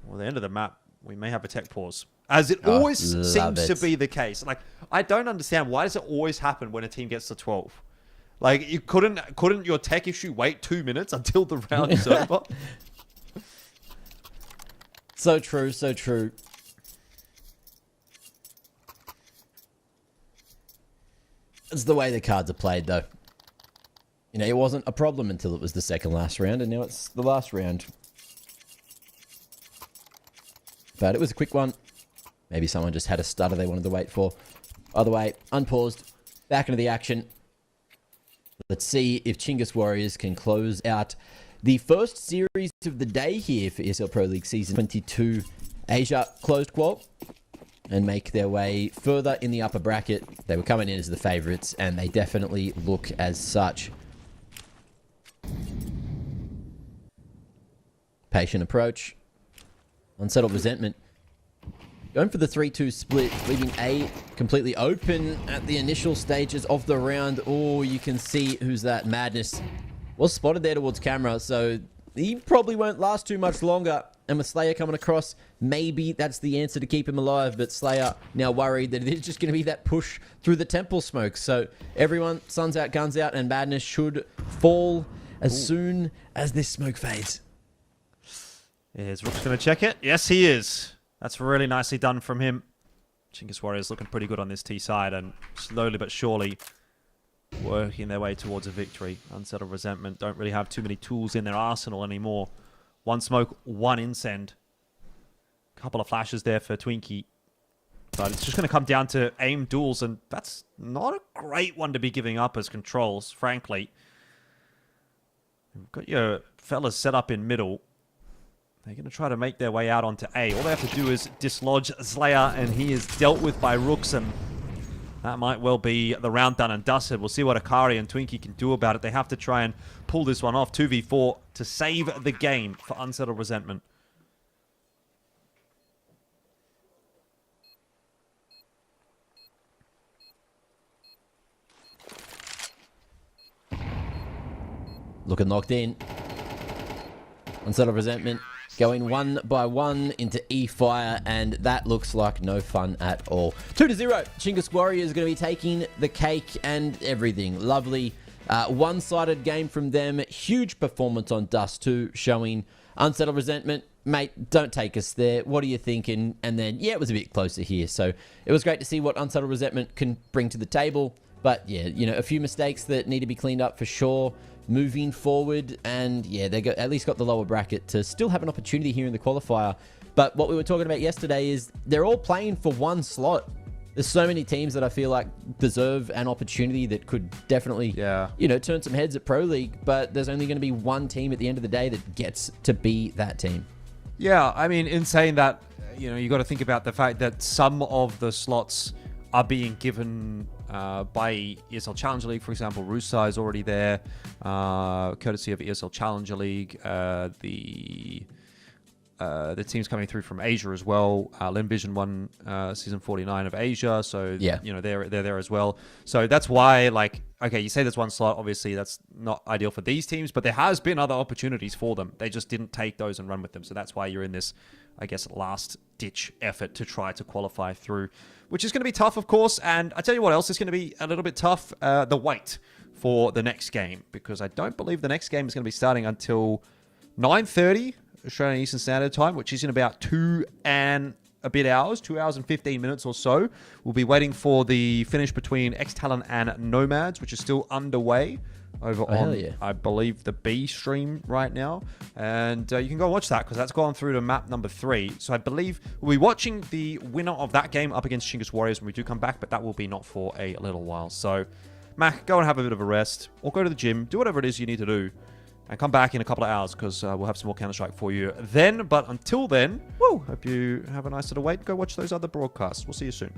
or the end of the map, we may have a tech pause. As it always seems to be the case. Like, I don't understand, why does it always happen when a team gets to 12? Like, you couldn't your tech issue wait 2 minutes until the round is over? So true, so true. It's the way the cards are played, though. You know, it wasn't a problem until it was the second last round, and now it's the last round. But it was a quick one. Maybe someone just had a stutter they wanted to wait for. Either way, unpaused, back into the action. Let's see if Chingus Warriors can close out the first series of the day here for ESL Pro League Season 22 Asia Closed Qual and make their way further in the upper bracket. They were coming in as the favourites, and they definitely look as such. Patient approach. Unsettled Resentment. Going for the 3-2 split, leaving A completely open at the initial stages of the round. Oh, you can see who's that. Madness was spotted there towards camera, so he probably won't last too much longer. And with Slayer coming across, maybe that's the answer to keep him alive. But Slayer now worried that it is just going to be that push through the temple smoke. So everyone, suns out, guns out, and Madness should fall as soon as this smoke fades. Is Rook's going to check it? Yes, he is. That's really nicely done from him. Chingus Warriors looking pretty good on this T side, and slowly but surely working their way towards a victory. Unsettled Resentment don't really have too many tools in their arsenal anymore. One smoke, one incend. Couple of flashes there for Twinkie. But it's just going to come down to aim duels, and that's not a great one to be giving up as controls, frankly. You've got your fellas set up in middle. They're going to try to make their way out onto A. All they have to do is dislodge Slayer, and he is dealt with by Rooks, and that might well be the round done and dusted. We'll see what Akari and Twinkie can do about it. They have to try and pull this one off. 2v4 to save the game for Unsettled Resentment. Looking locked in. Unsettled Resentment going one by one into E-Fire, and that looks like no fun at all. 2-0. Chingus Warriors is going to be taking the cake and everything. Lovely one-sided game from them. Huge performance on Dust 2, showing Unsettled Resentment. Mate, don't take us there. What are you thinking? And then, yeah, it was a bit closer here. So it was great to see what Unsettled Resentment can bring to the table. But, yeah, you know, a few mistakes that need to be cleaned up for sure moving forward, and yeah, they at least got the lower bracket to still have an opportunity here in the qualifier. But what we were talking about yesterday is they're all playing for one slot. There's so many teams that I feel like deserve an opportunity that could definitely, you know, turn some heads at Pro League, but there's only going to be one team at the end of the day that gets to be that team. Yeah, I mean, in saying that, you know, you got to think about the fact that some of the slots are being given by ESL Challenger League. For example, Rusa is already there, courtesy of ESL Challenger League. The teams coming through from Asia as well. Vision won season 49 of Asia, so yeah, you know they're there as well. So that's why, like, okay, you say there's one slot. Obviously, that's not ideal for these teams, but there has been other opportunities for them. They just didn't take those and run with them. So that's why you're in this, I guess, last-ditch effort to try to qualify through, which is going to be tough, of course. And I tell you what else is going to be a little bit tough, the wait for the next game, because I don't believe the next game is going to be starting until 9:30 Australian Eastern Standard Time, which is in about 2 and a bit hours, 2 hours and 15 minutes or so. We'll be waiting for the finish between X-Talon and Nomads, which is still underway over on, I believe, the B stream right now. And you can go and watch that, because that's gone through to map number 3. So I believe we'll be watching the winner of that game up against Chingus Warriors when we do come back, but that will be not for a little while. So, Mac, go and have a bit of a rest, or go to the gym, do whatever it is you need to do, and come back in a couple of hours, because we'll have some more Counter-Strike for you then. But until then, hope you have a nice little wait. Go watch those other broadcasts. We'll see you soon.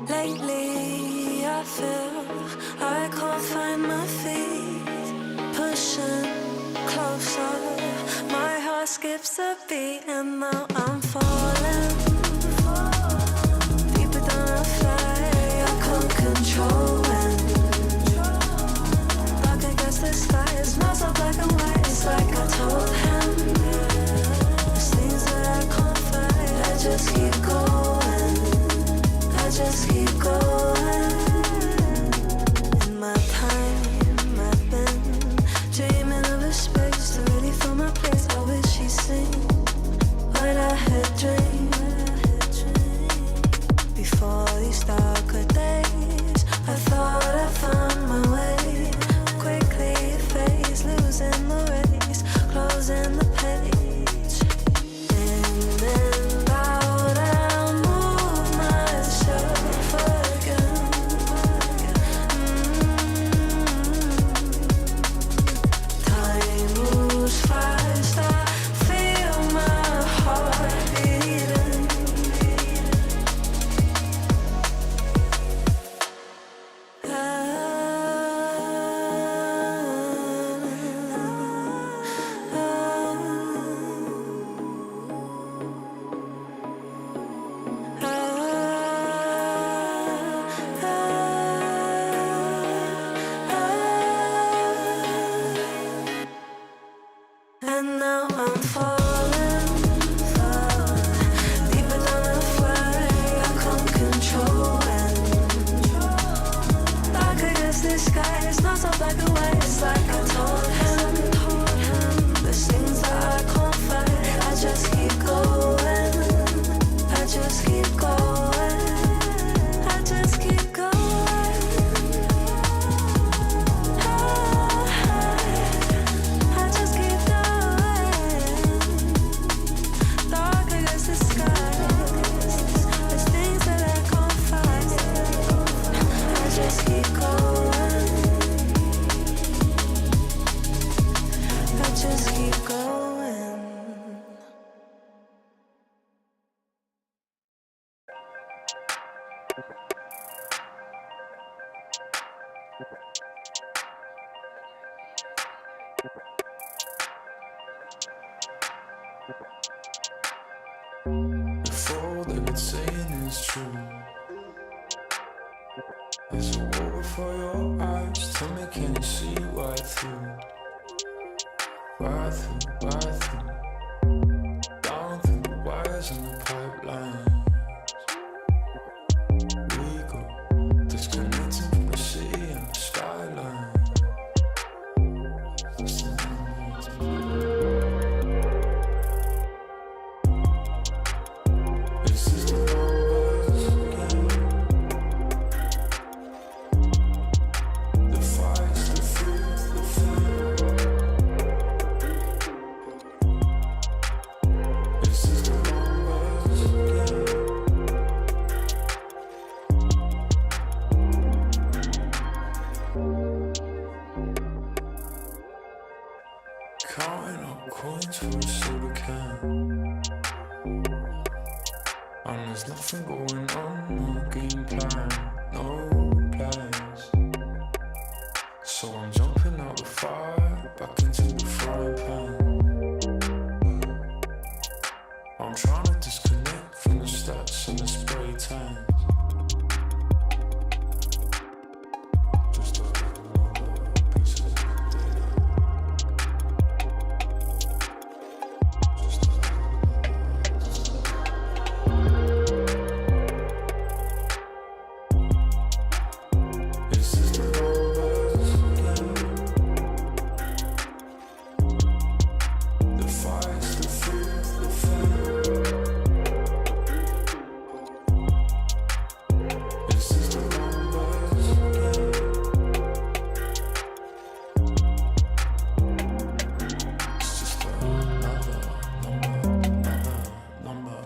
Lately, I feel I can't find my feet. Pushing closer, my heart skips a beat, and now I'm falling deeper than I fly. I can't control it. Dark against the sky, it's not so black and white. It's like I told him. There's things that I can't fight. I just keep going. Just keep going. In my time, I've been dreaming of a space to really fill my place. I wish he'd seen what I had dreamed. Before these darker days, I thought I found my way. Quickly it fades, losing the race, closing the page. In and out, I'll move myself again. Time moves fast, I feel my heart beating. And now I'm falling deeper than I fly. I can't control it. Dark against the sky, it's not so black and white. It's like I told him. There's things that I can't fight. I just keep going. I just keep going. I just keep going. I just keep going. Dark against the sky. There's things that I can't fight. I just keep going. If all they've been saying is true, there's a wall before your eyes. Tell me, can you see right through? Right through, right through. Down through the wires and the pipelines. We go disconnecting from the city and the skyline. This is the numbers again. The fights, the fear, the fear. This is the numbers again. Counting up coins for a soda can. And there's nothing going on, no game plan, no plans. So I'm jumping out the fire, back into the frying pan. I'm trying to disconnect from the stats and the spray tans. Just another piece of data. Just This is the numbers again. The fights, the fear, the fear. This is the numbers again. It's just another number,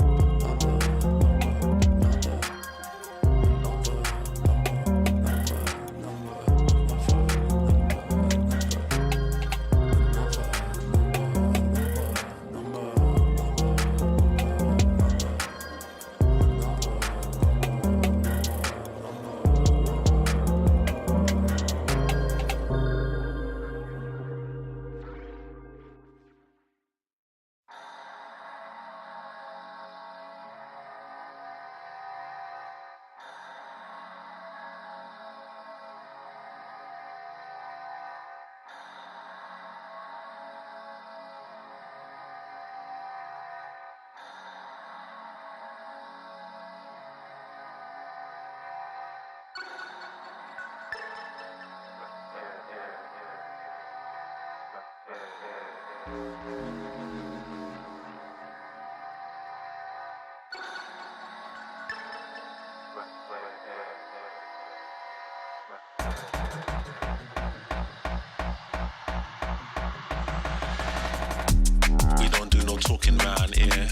We don't do no talking round here.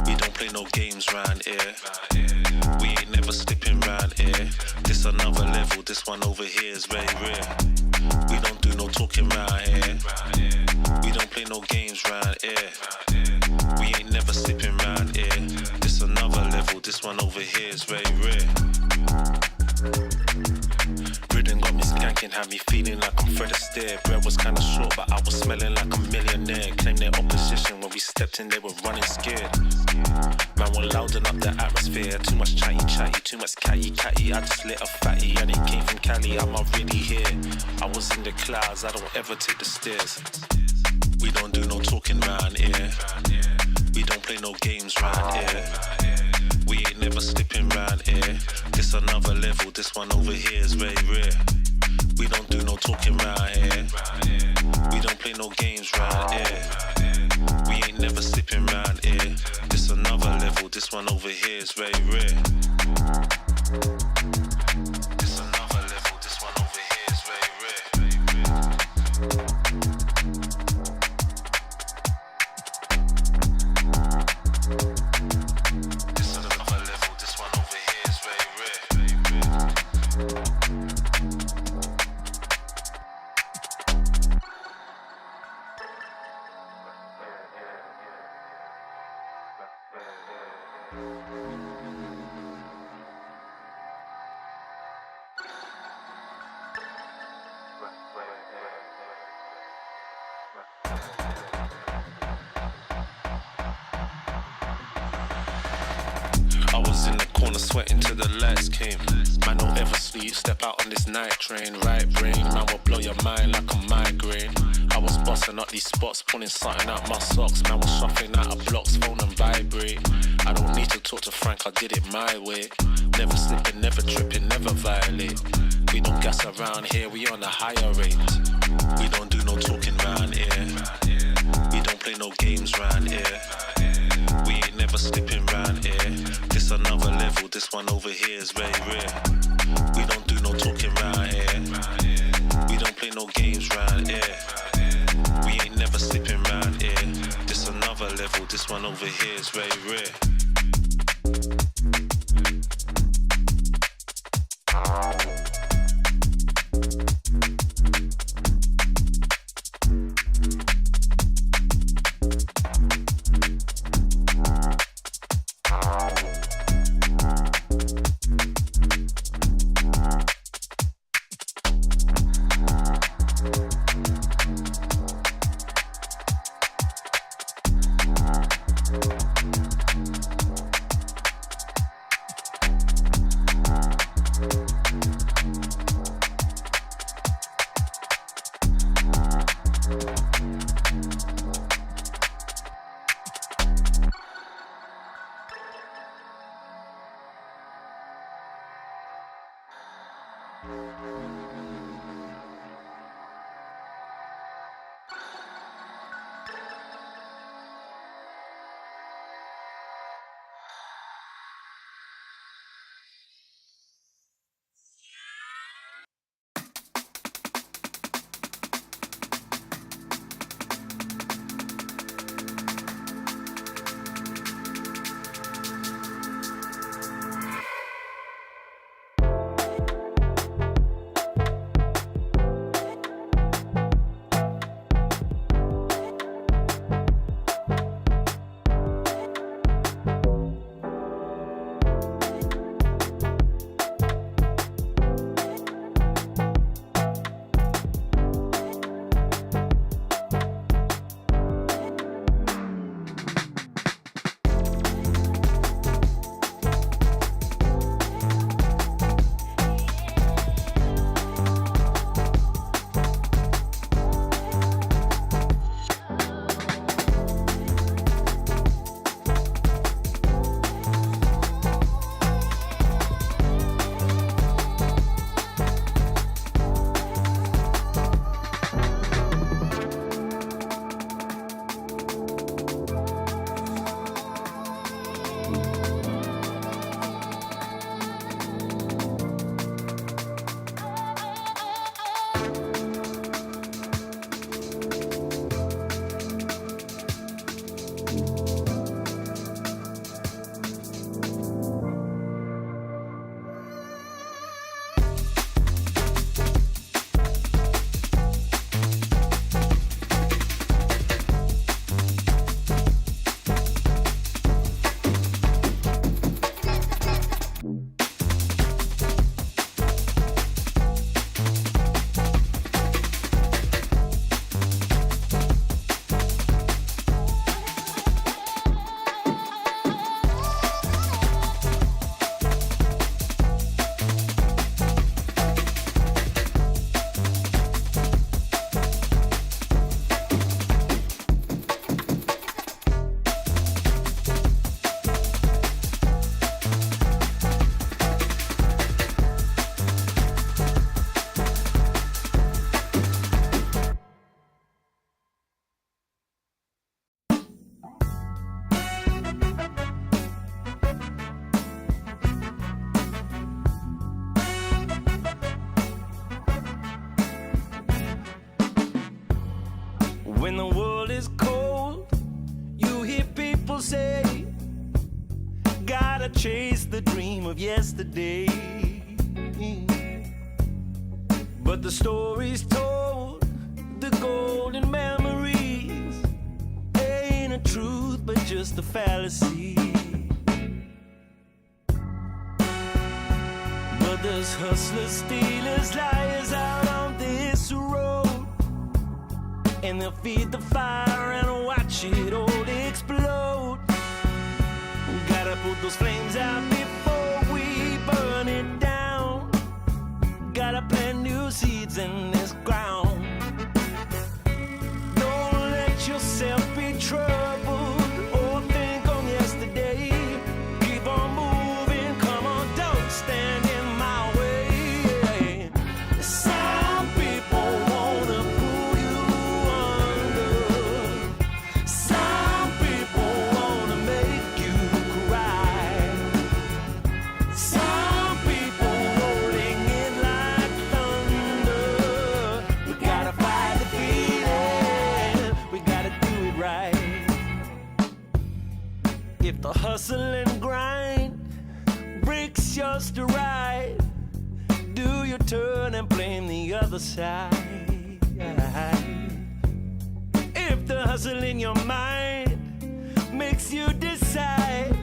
We don't play no games round here. We ain't never slipping round here. This another level, this one over here is very rare. We don't do no talking round here. We don't play no games round here. We ain't never slipping round here. This another level, this one over here is very rare. Rhythm got me skanking, had me feeling like I'm Fred Astaire. Bread was kinda short, but I was smelling like a millionaire. Claimed their opposition when we stepped in, they were running scared. Man, we're louding up the atmosphere. Too much chatty, too much catty. I just lit a fatty and it came from Cali. I'm not really here. I was in the clouds, I don't ever take the stairs. We don't do no talking round here. We don't play no games round here. We ain't never slipping round here. This another level, this one over here is very rare. We don't do no talking round here. We don't play no games round here. We ain't never slipping round here. This another level, this one over here is very rare. This another level, this one over here is very rare. This another level, this one over here is very rare. sweating till the lights came. Man, don't ever sleep, step out on this night train. Right brain, man will blow your mind like a migraine. I was busting up these spots, pulling something out my socks. Man was shuffling out of blocks, phone and vibrate. I don't need to talk to Frank, I did it my way. Never slipping, never tripping, never violate. We don't gas around here, we on a higher rate. We don't do no talking round here. We don't play no games round here. We ain't never slipping round here. This another level, this one over here is very rare. We don't do no talking round here. We don't play no games round here. We ain't never slipping round here. This another level, this one over here is very rare. When the world is cold, you hear people say, gotta chase the dream of yesterday. But the stories told, the golden memories, ain't a truth but just a fallacy. But there's hustlers, stealers, liars out on this road, and they'll feed the fire and watch it all explode. Gotta put those flames out before we just right? Do you turn and blame the other side? If the hustle in your mind makes you decide,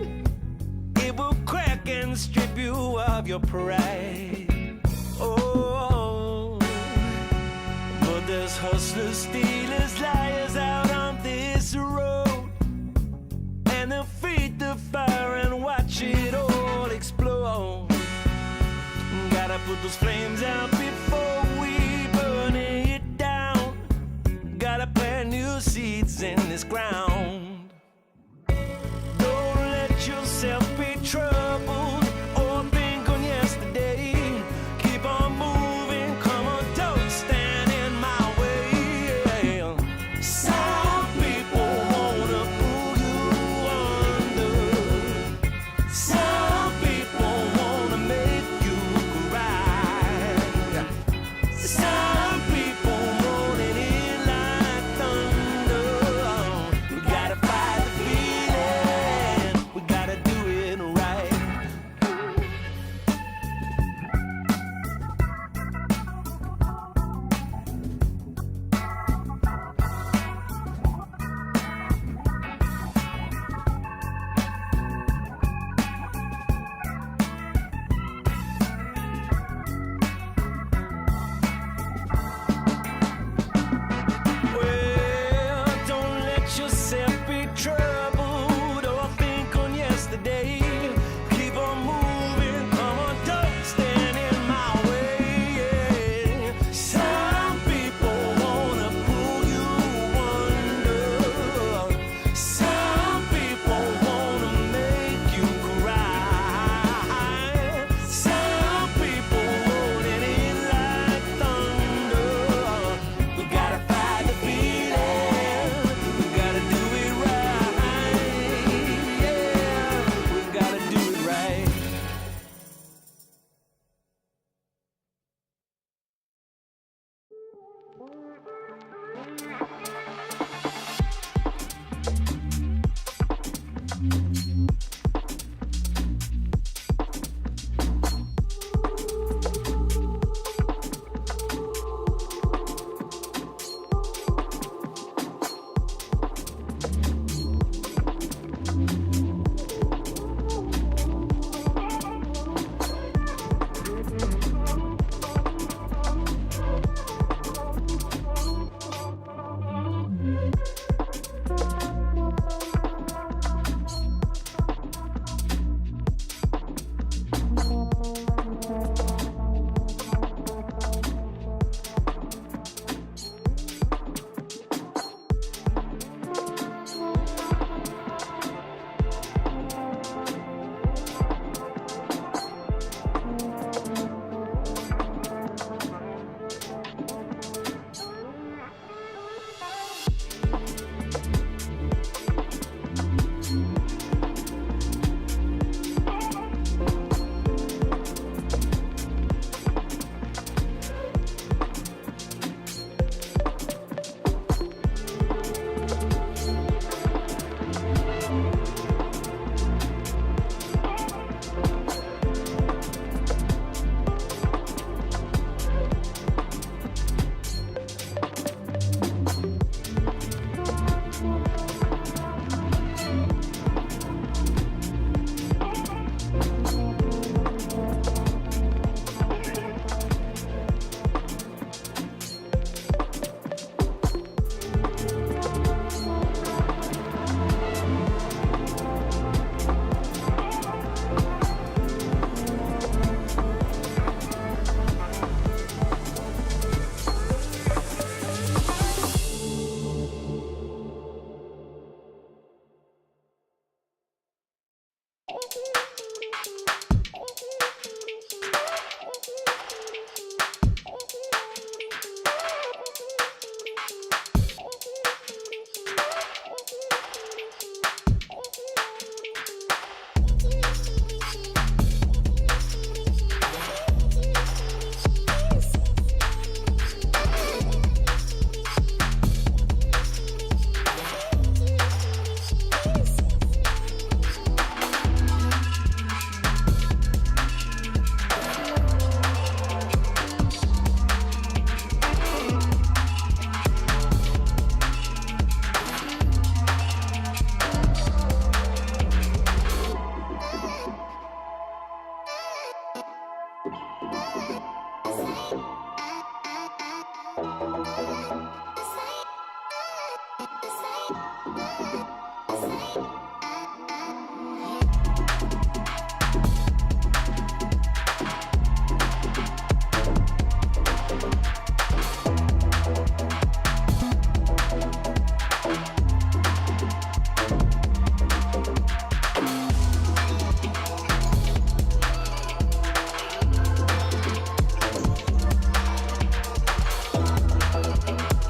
it will crack and strip you of your pride. Oh, but there's hustlers, stealers, liars out on this road, and they'll feed the fire and watch it all explode. Gotta put those flames out before we burn it down. Gotta plant new seeds in this ground. Don't let yourself be troubled or think on yesterday. Keep on moving, come on, don't stand in my way. Some people wanna pull you under. Some people wanna make you cry. We'll be right back.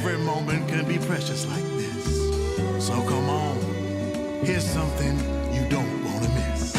every moment can be precious like this. So come on, here's something you don't want to miss.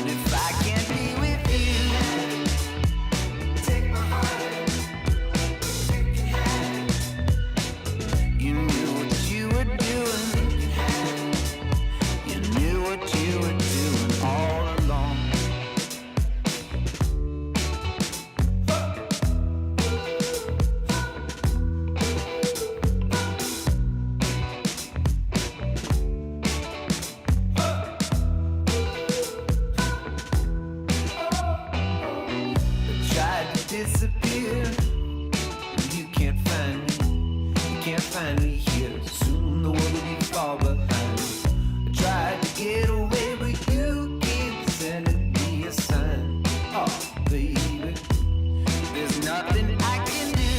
If I disappear. You can't find me, you can't find me here. Soon the world will be far behind. I tried to get away, but you keep sending me a sign. Oh, baby, there's nothing I can do.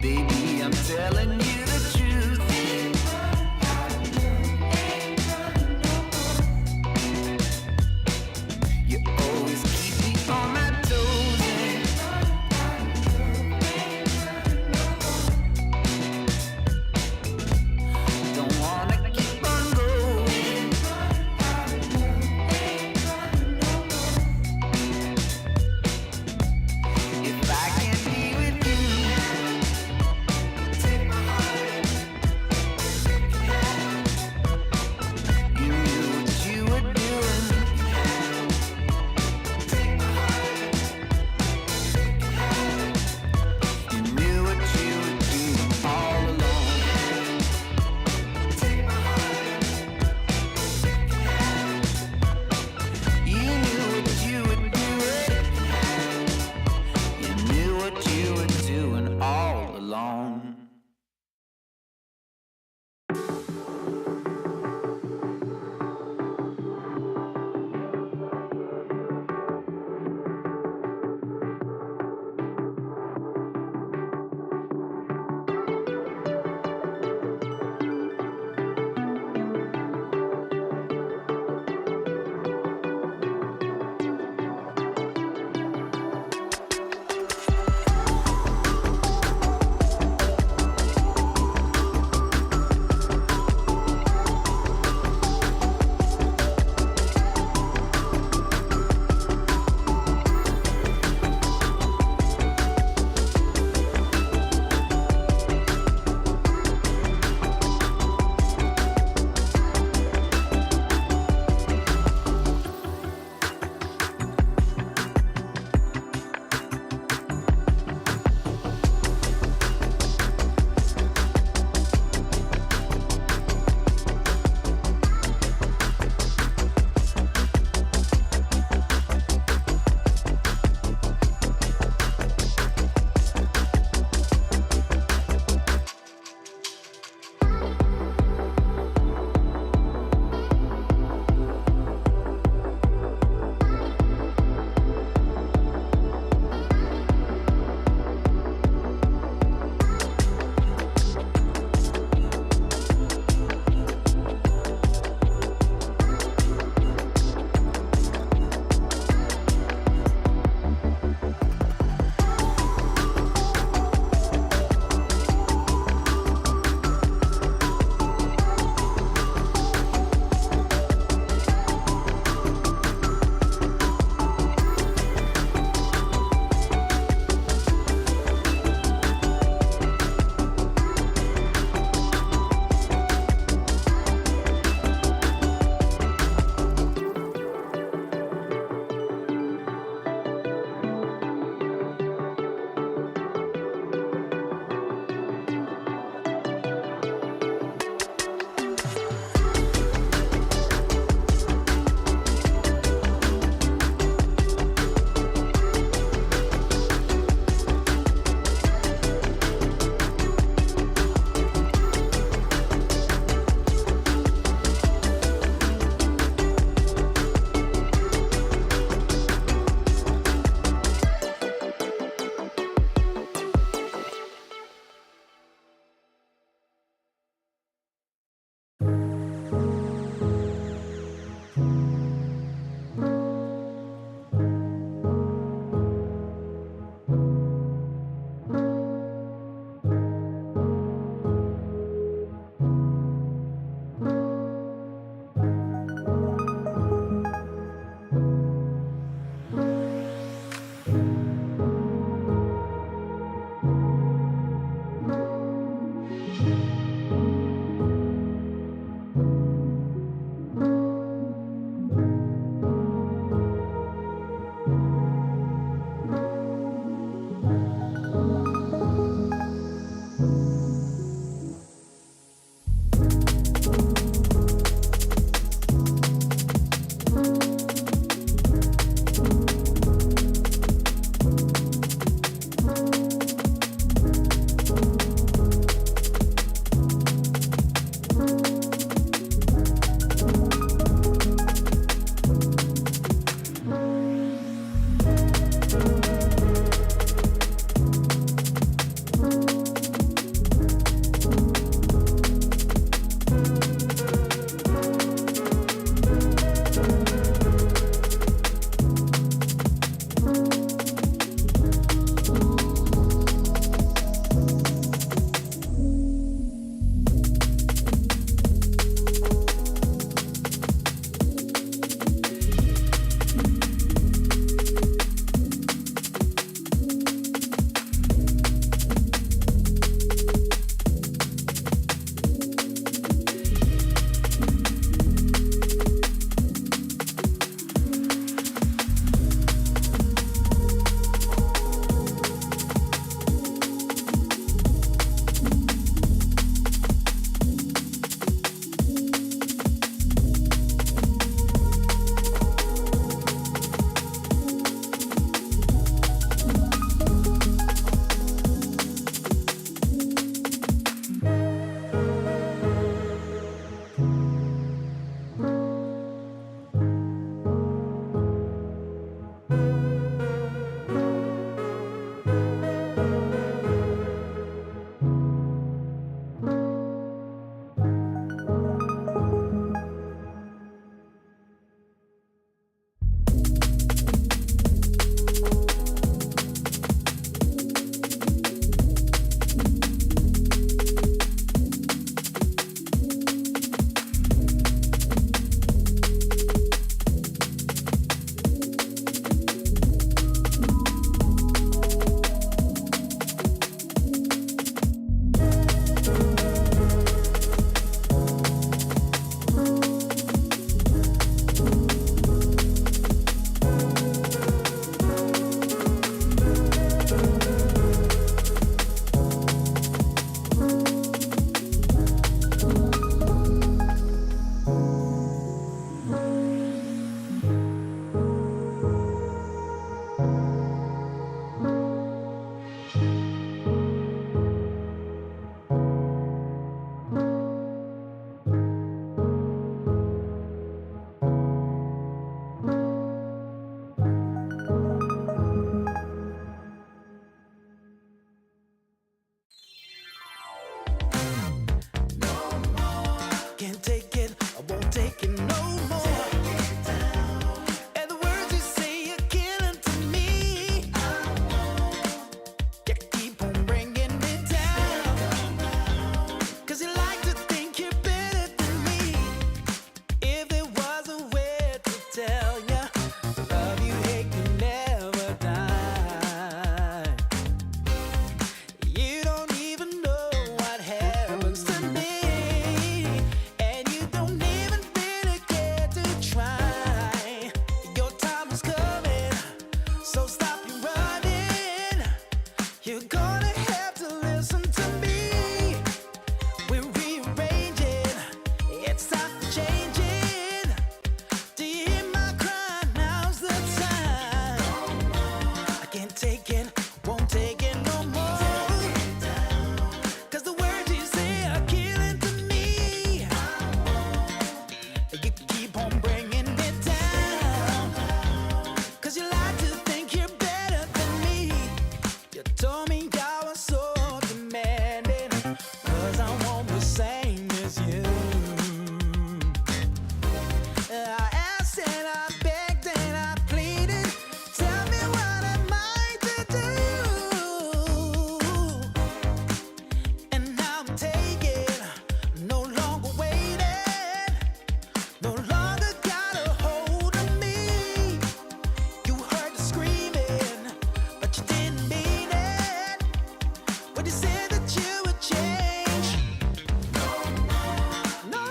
Baby, I'm telling you the truth. You always keep me on my toes. No longer got a hold of me. You heard the screaming, but you didn't mean it. When you said that you would change. No.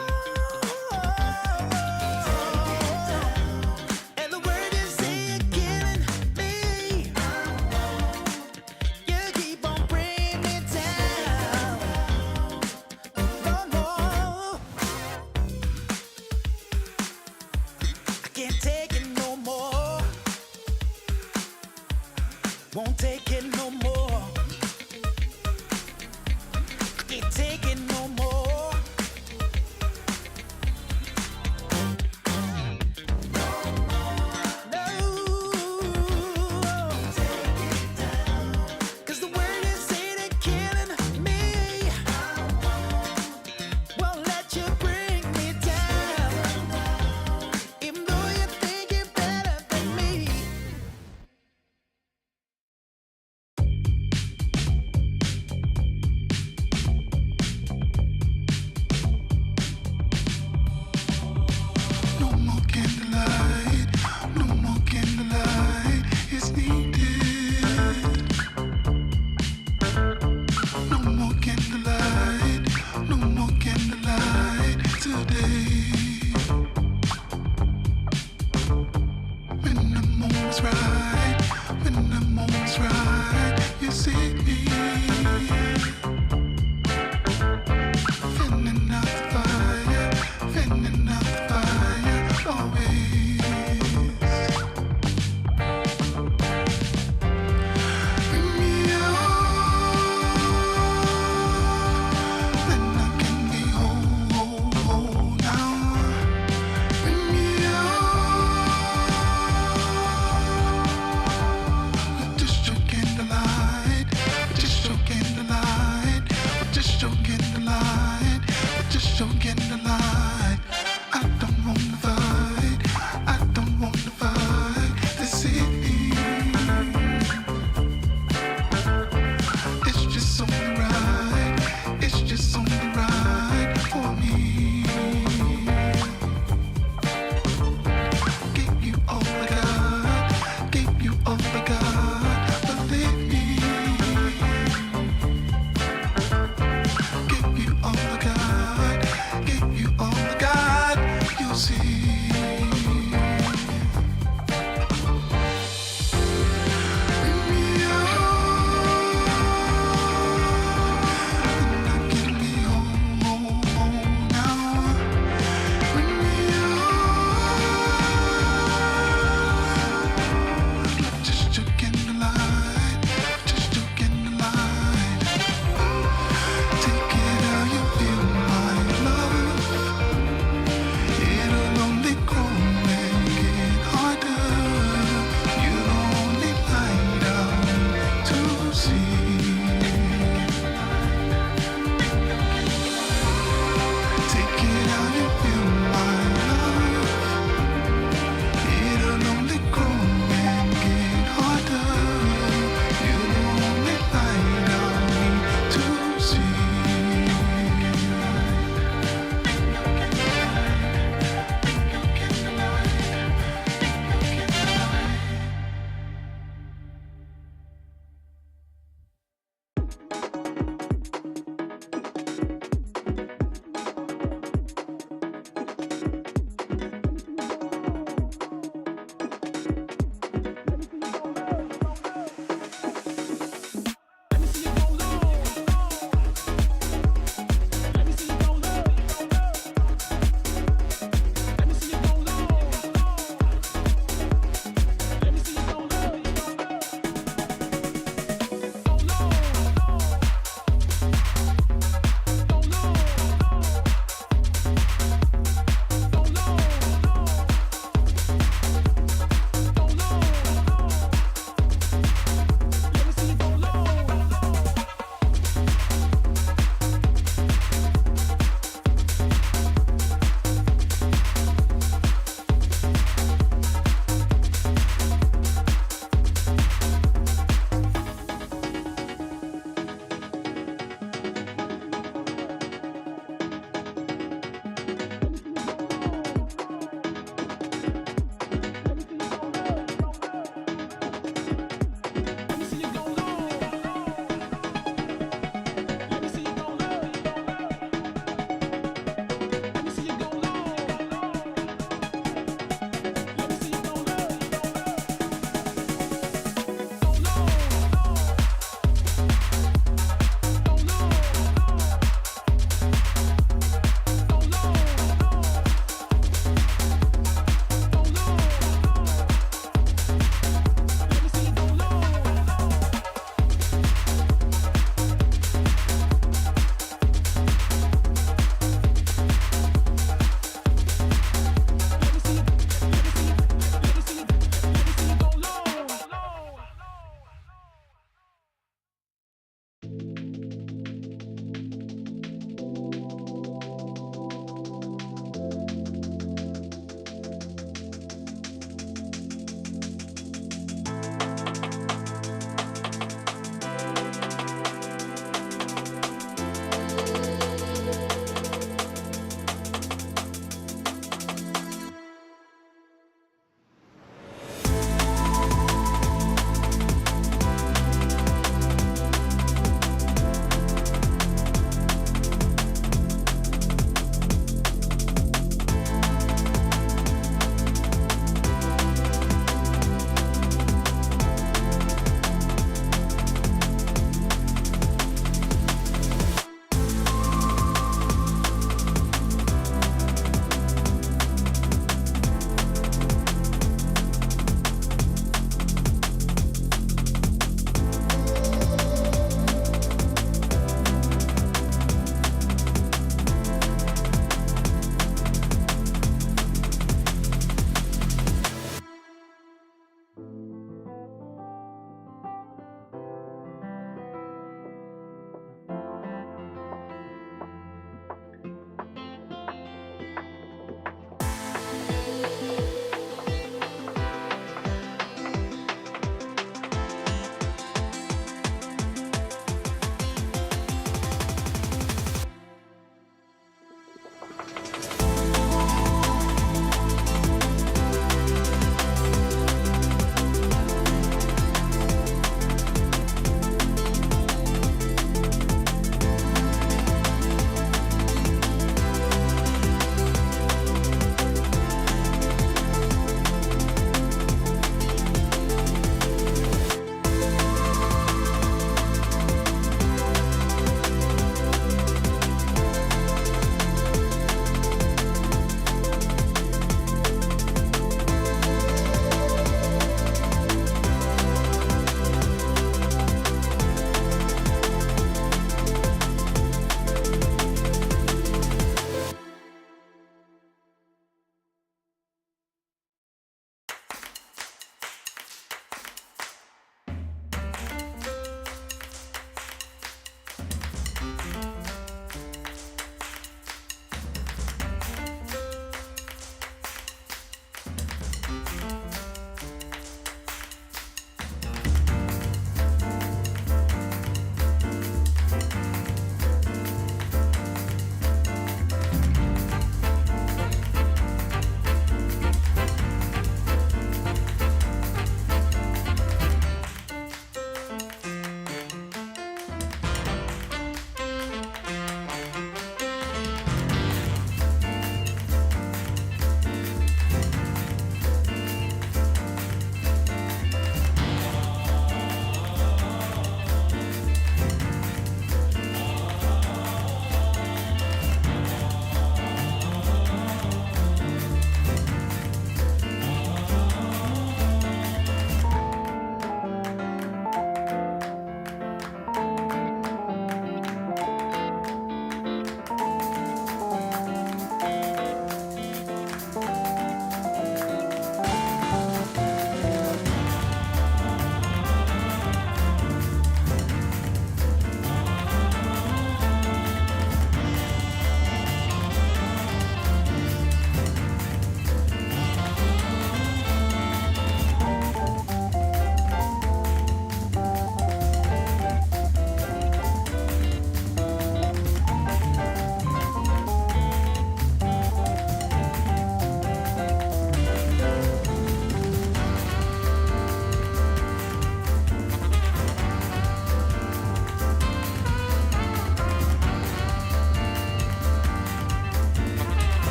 And the word you say you're killing me. You keep on bringing me down. No.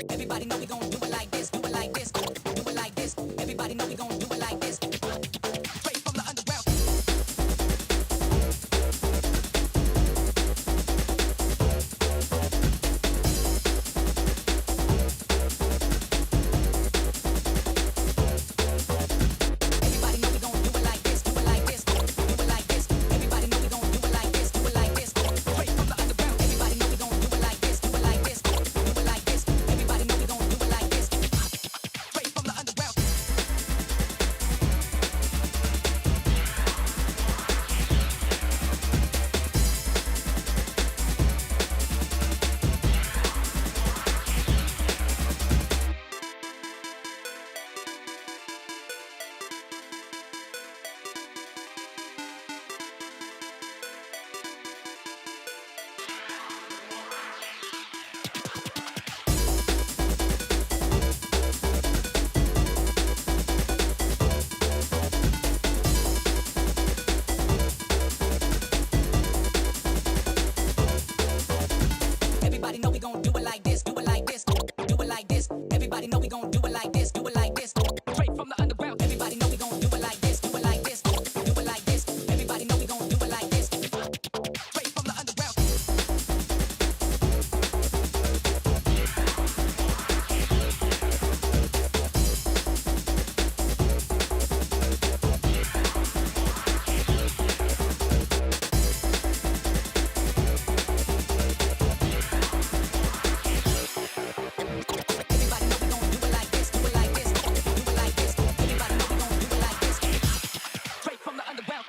Everybody know we gon' do it like this, do it like this, do it like this. Everybody know we gon' do it like this. Straight from the underground. Everybody know we gon' do it like this, do it like this, do it like this. Everybody know we gon' do it like this, do it like this. Straight from the underground. Everybody know we gon' do it like this, do it like this, do it like this. Everybody know we gon' do it like this. Straight from the underground. Everybody know we gon' do it like this, do it like this, do it like this. Everybody know we gon' do it like this, do it like this. Straight from the underground. Everybody know we gon' do it like this, do it like this, do it like this. Everybody know we gon' do it like this. Straight from the underground. Everybody know we gon' do it like this, do it like this, do it like this. Everybody know we gon' do it like this. Straight from the underground.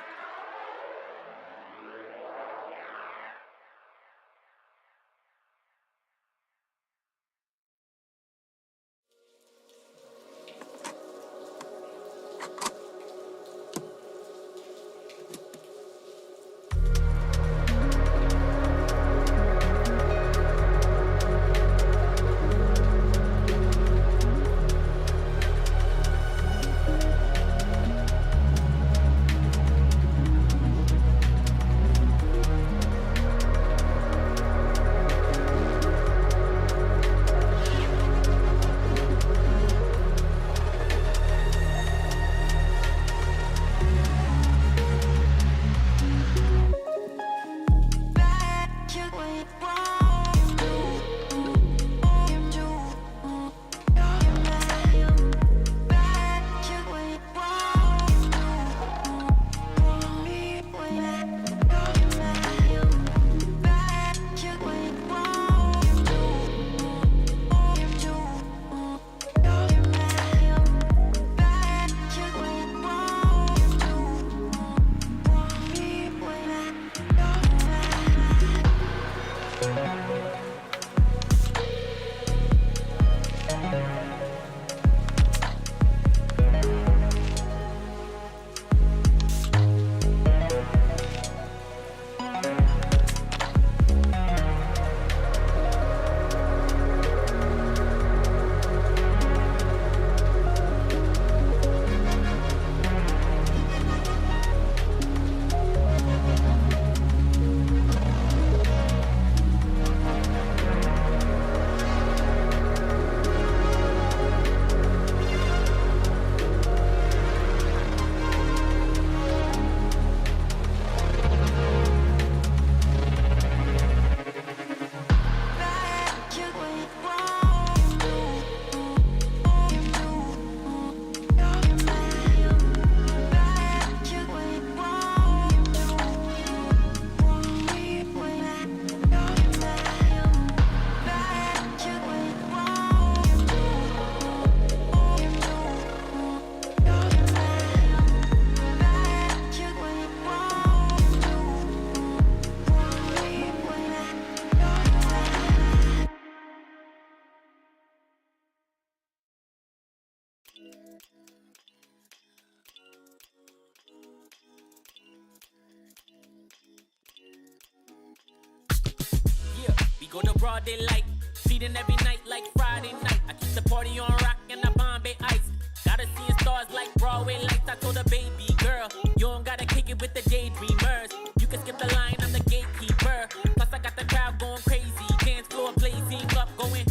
Yeah, we go to broad daylight, feeding every night like Friday night. I keep the party on rock and the Bombay ice. Gotta see stars like Broadway lights. I told a baby girl, you don't gotta kick it with the daydreamers. You can skip the line, I'm the gatekeeper. Plus I got the crowd going crazy, dance floor blazing up, going.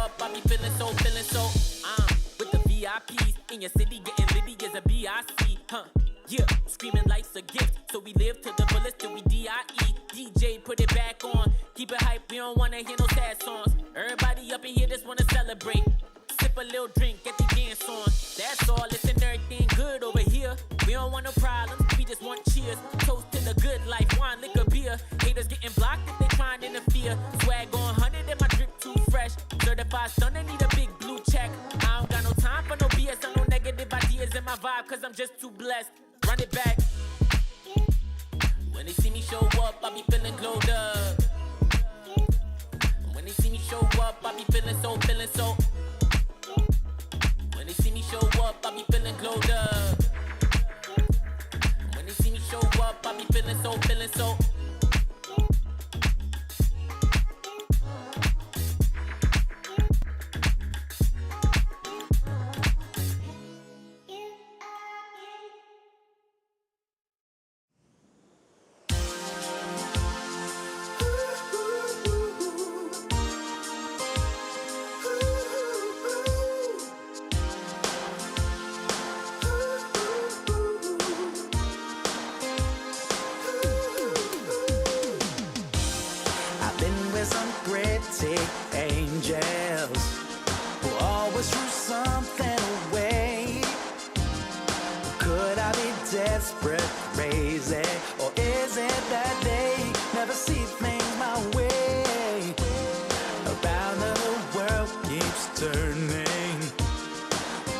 up, I be feeling so, with the VIPs in your city, getting litty as a BIC, huh? Yeah, screaming life's a gift, so we live to the fullest till we DIE. DJ, put it back on, keep it hype, we don't wanna hear no sad songs. Everybody up in here just wanna celebrate. Sip a little drink, get the dance on. That's all, listen, everything good over here. We don't want no problems, we just want cheers. Toast to the good life, wine, liquor, beer. Haters getting blocked if they trying to interfere. Swag on 100 and my drip too fresh. Certified stunner, need a big blue check. I don't got no time for no BS, I no negative ideas in my vibe, cause I'm just too blessed. Run it back. When they see me show up, I be feeling glowed up. When they see me show up, I be feeling so. When they see me show up, I be feeling glowed up. When they see me show up, I be feeling so. Angels who always threw something away. Could I be desperate, crazy, or is it that they never see things my way? Around the world keeps turning,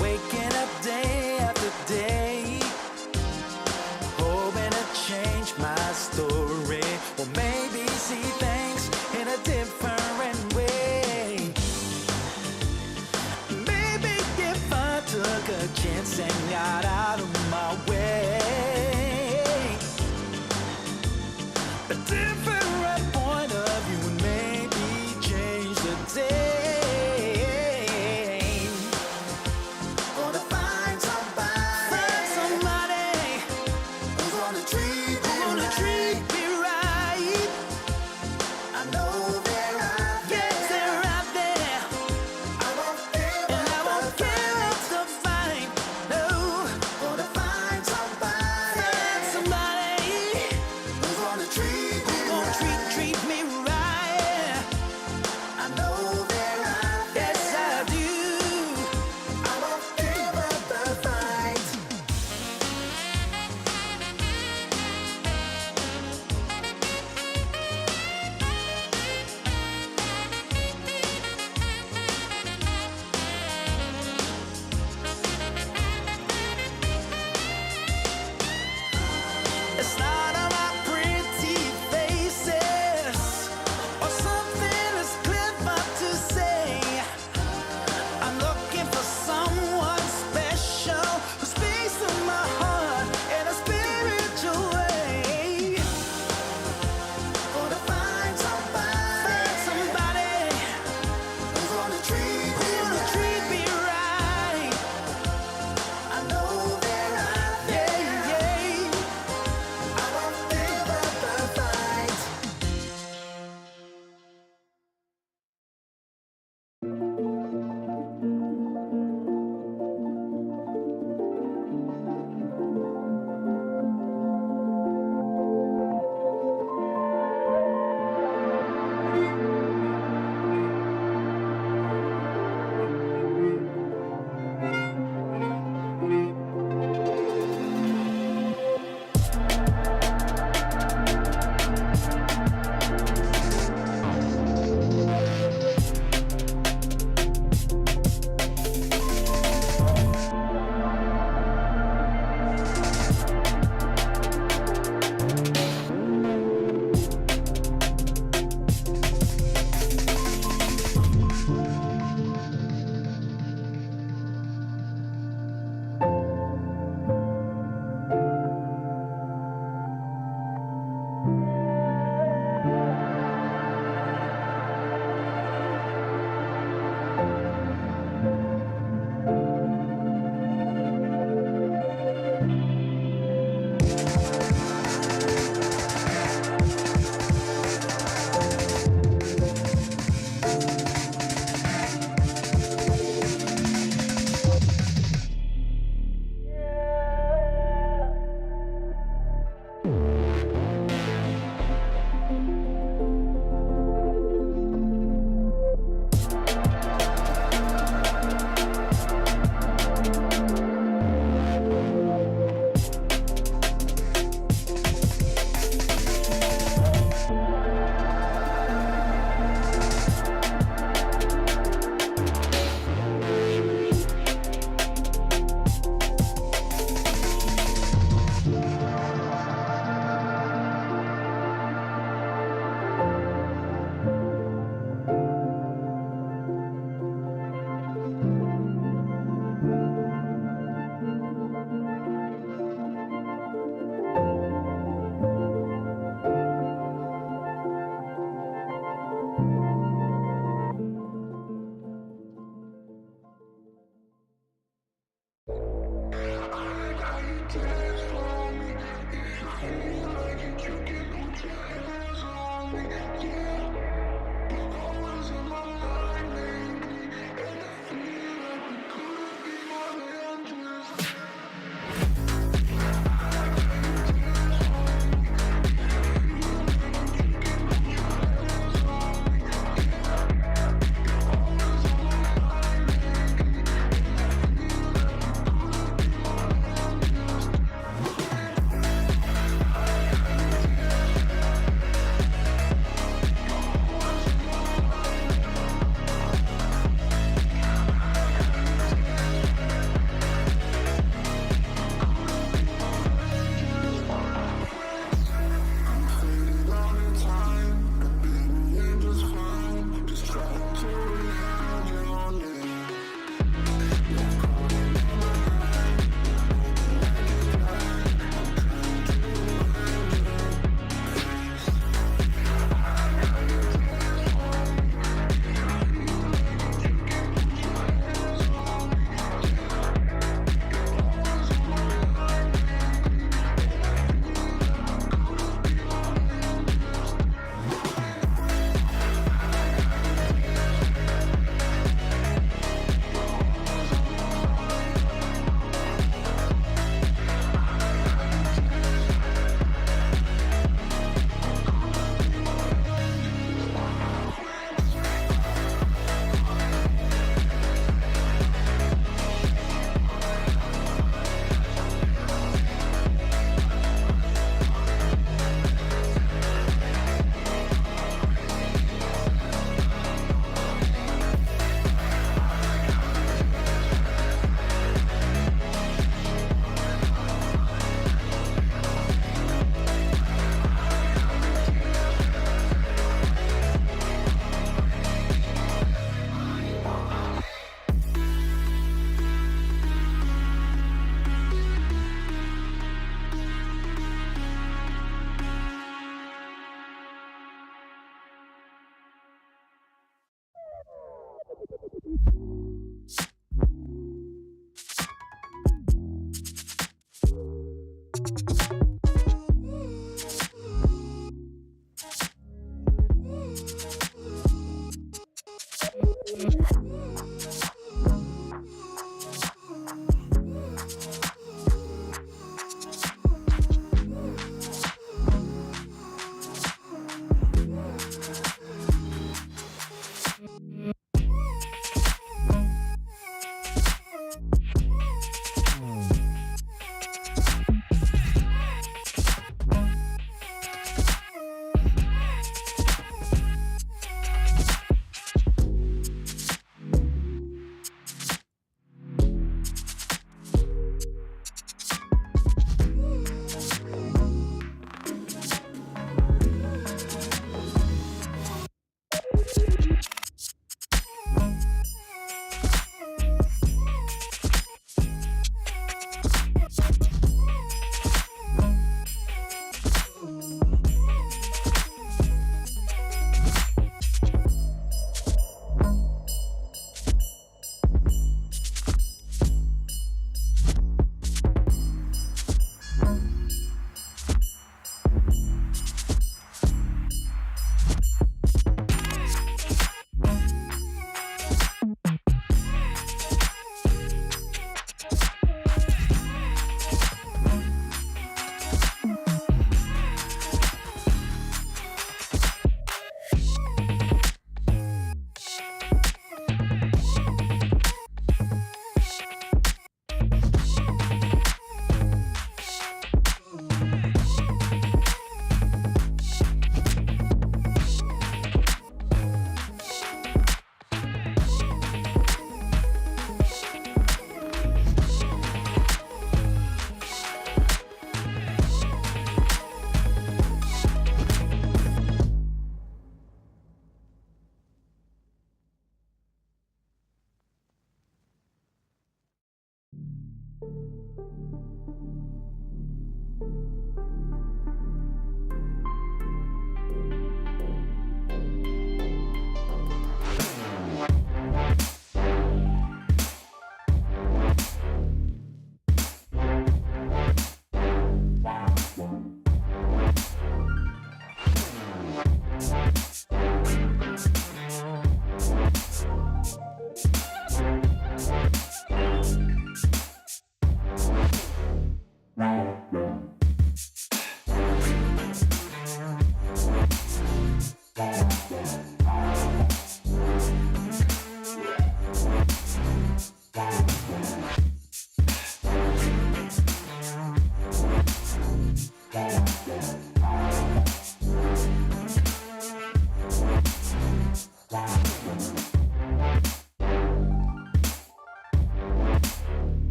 waking up day after day, hoping to change my story, or maybe see things in a different way. Maybe if I took a chance and got out of my way,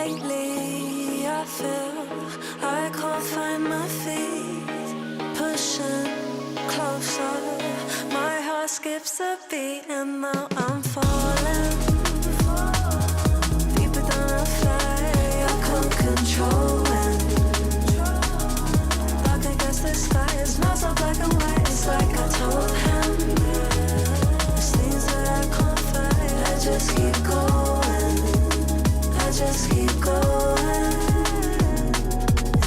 Lately, I feel I can't find my feet. Pushing closer, my heart skips a beat, and now I'm falling. Deeper than a fly, I can't control it. Dark against the sky, it's not so black and white. It's like I told him, there's things that I can't fight. I just keep going, I just keep going.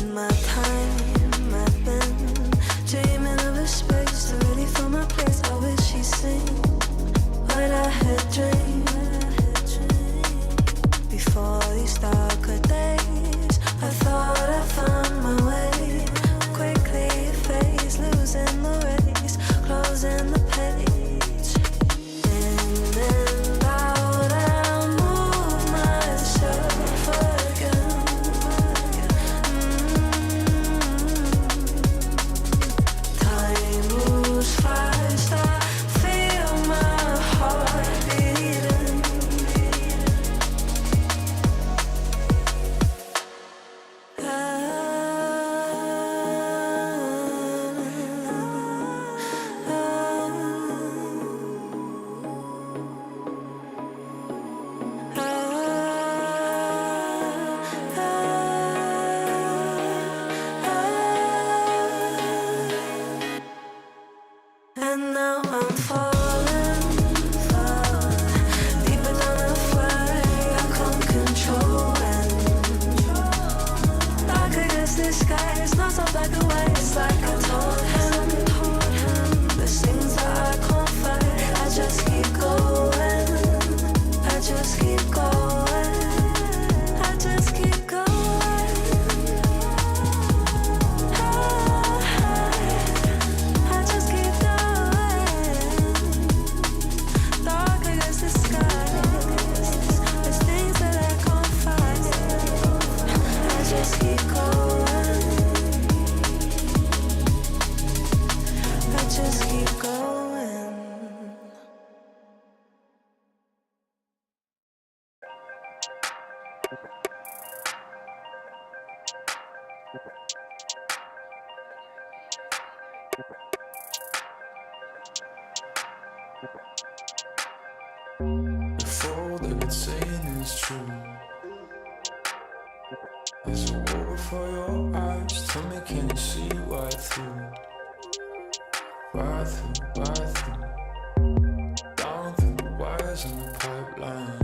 In my time, I've been dreaming of a space to really fill my place. I wish he'd seen what I had dreamed. Before these darker days, I thought I found my way. Quickly it fades, losing the race, closing the page. In and out, I move myself again. Time moves fast, I feel my heart beating. And now I'm falling, deeper than a fly. I can't control it. Dark against the sky, it's not so black and white. It's like I told him, there's things that I can't fight. I just keep going, I just keep going, I just keep going. I just keep going. Dark against the sky, there's things that I can't fight. I just keep going, I just keep going. If all they've been saying is true, there's a wall before your eyes. Tell me, can you see right through? Right through, right through. Down through the wires and the pipelines.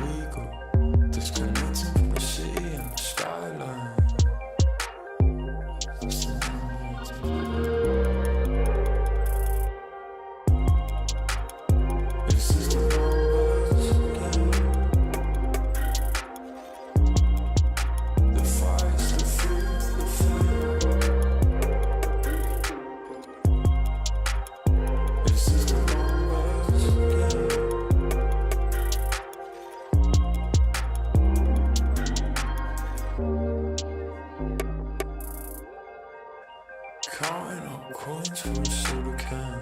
We go disconnecting from the city and the skyline. This is the numbers again. The fights, the fear, the fear. This is the numbers again. Counting up coins for a soda can.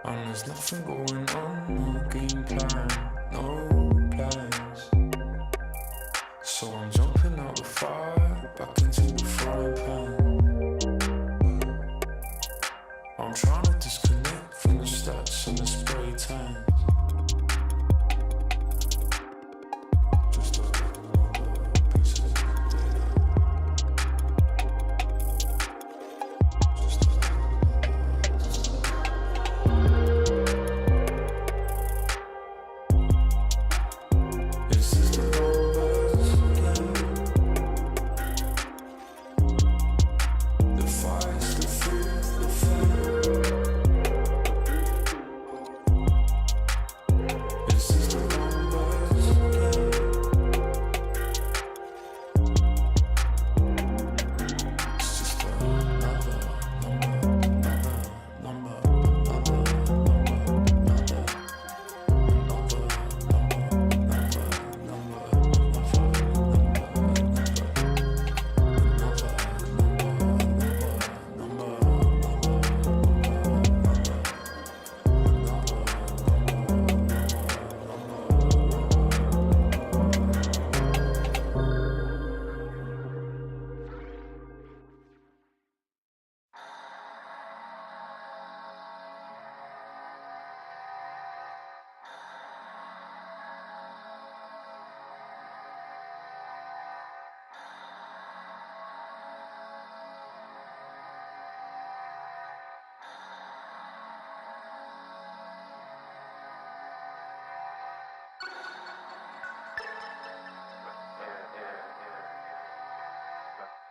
And there's nothing going on, no game plan, no plans. So I'm jumping out the fire, back into the frying pan. I'm trying to disconnect from the stats and the spray tans. Just a couple other pieces of data. Just a This is the numbers again.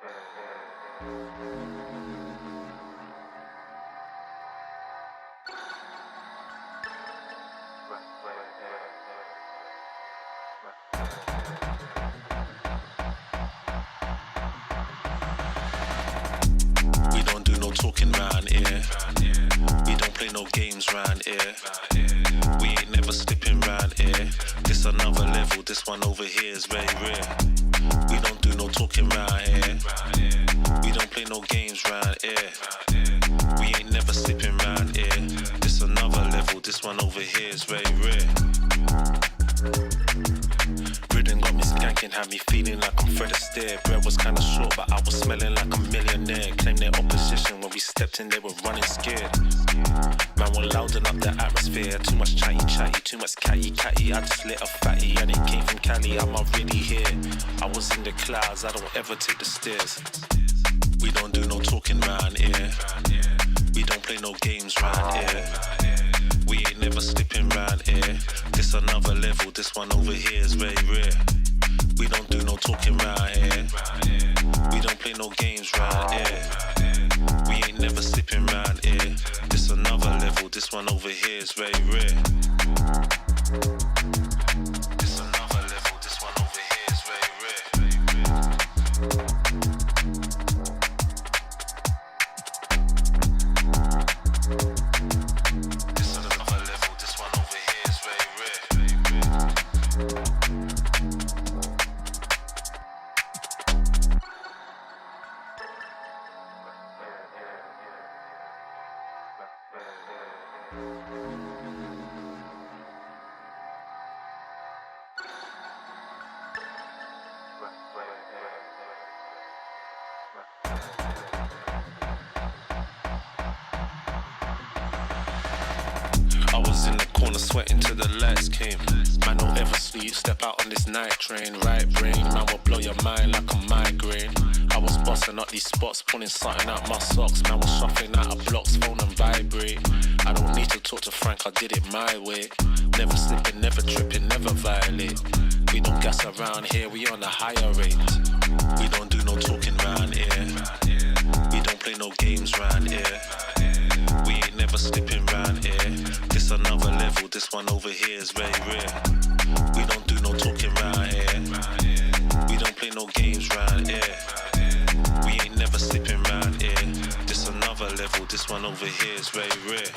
We don't do no talking round here. We don't play no games round here. We ain't never slipping round here. This another level, this one over here is very rare. We don't do no talking round here. We don't play no games round here. We ain't never slipping round here. This another level, this one over here is very rare. Rhythm got me skanking, had me feeling like I'm Fred Astaire. Bread was kinda short, but I was smelling like a millionaire. Claim their opposition, when we stepped in, they were running scared. Man, we're louding up the atmosphere. Too much chatty, too much catty. I just lit a fatty, and it came from Cali. I'm not really here. I was in the clouds, I don't ever take the stairs. We don't do no talking round here. We don't play no games round here. We ain't never slipping round here. This another level, this one over here is very rare. We don't do no talking round here. We don't play no games round here. We ain't never slipping round here. This another level, this one over here is very rare. This another level, this one over here is very rare. This another level, this one over here is very rare. I was in the corner sweating till the lights came. Man, don't ever sleep, step out on this night train. Right brain, man will blow your mind like a migraine. I was busting up these spots, pulling something out my socks. Man was shuffling out of blocks, phone and vibrate. I don't need to talk to Frank, I did it my way. Never slipping, never tripping, never violate. We don't gas around here, we on a higher rate. We don't do no talking round here. We don't play no games round here. We ain't never slipping round here. This another level, this one over here is very rare. We don't do no talking round here. We don't play no games round here. We ain't never slipping round here. This another level, this one over here is very rare.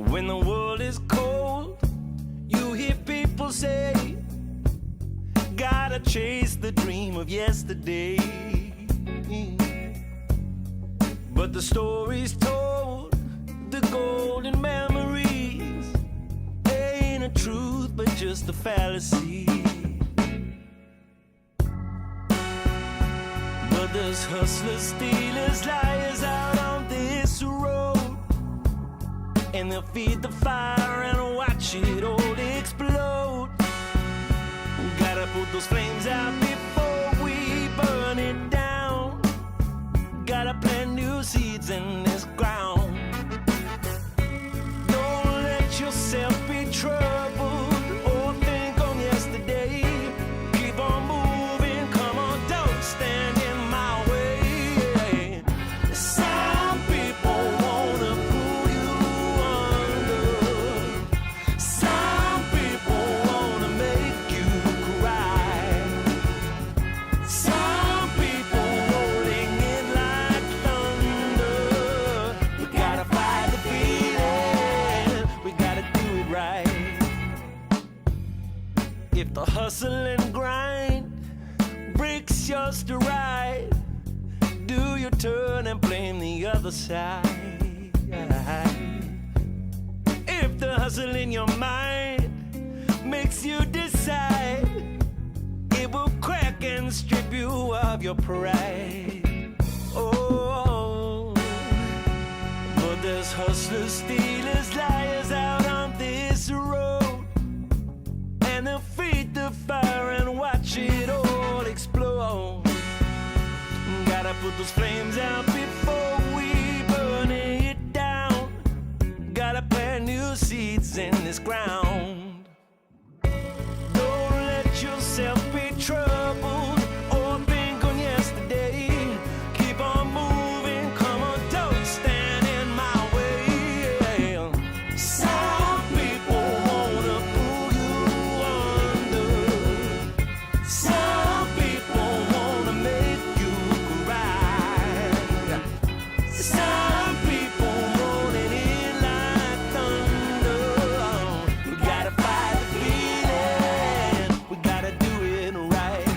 When the world is cold, you hear people say, gotta chase the dream of yesterday. But the stories told, the golden memories, ain't a truth but just a fallacy. But there's hustlers, stealers, liars out on this road, and they'll feed the fire and watch it all explode. Gotta put those flames out before we burn it down. Gotta plant new seeds in this ground. Don't let yourself be troubled or think on yesterday. Keep on moving, come on, don't stand in my way. Some people wanna pull you under. Some people wanna make you cry. Some people rolling in like thunder. We gotta fight the feeling, we gotta do it right. If the hustle and grind breaks your stride, do your turn and blame the other side. If the hustle in your mind makes you decide, it will crack and strip you of your pride. Oh, but there's hustlers, stealers, liars out on this road, and they'll feed the fire and watch it all explode. Gotta put those flames out before we burn it down. Gotta plant new seeds in this ground. Don't let yourself be troubled or think on yesterday. Keep on moving, come on, don't stand in my way. Some people wanna pull you under. Some people wanna make you cry. Some people rolling in like thunder. We gotta fight the feeling, we gotta do it right.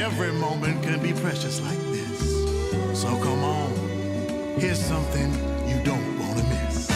every moment can be precious like this. So come on, here's something you don't want to miss.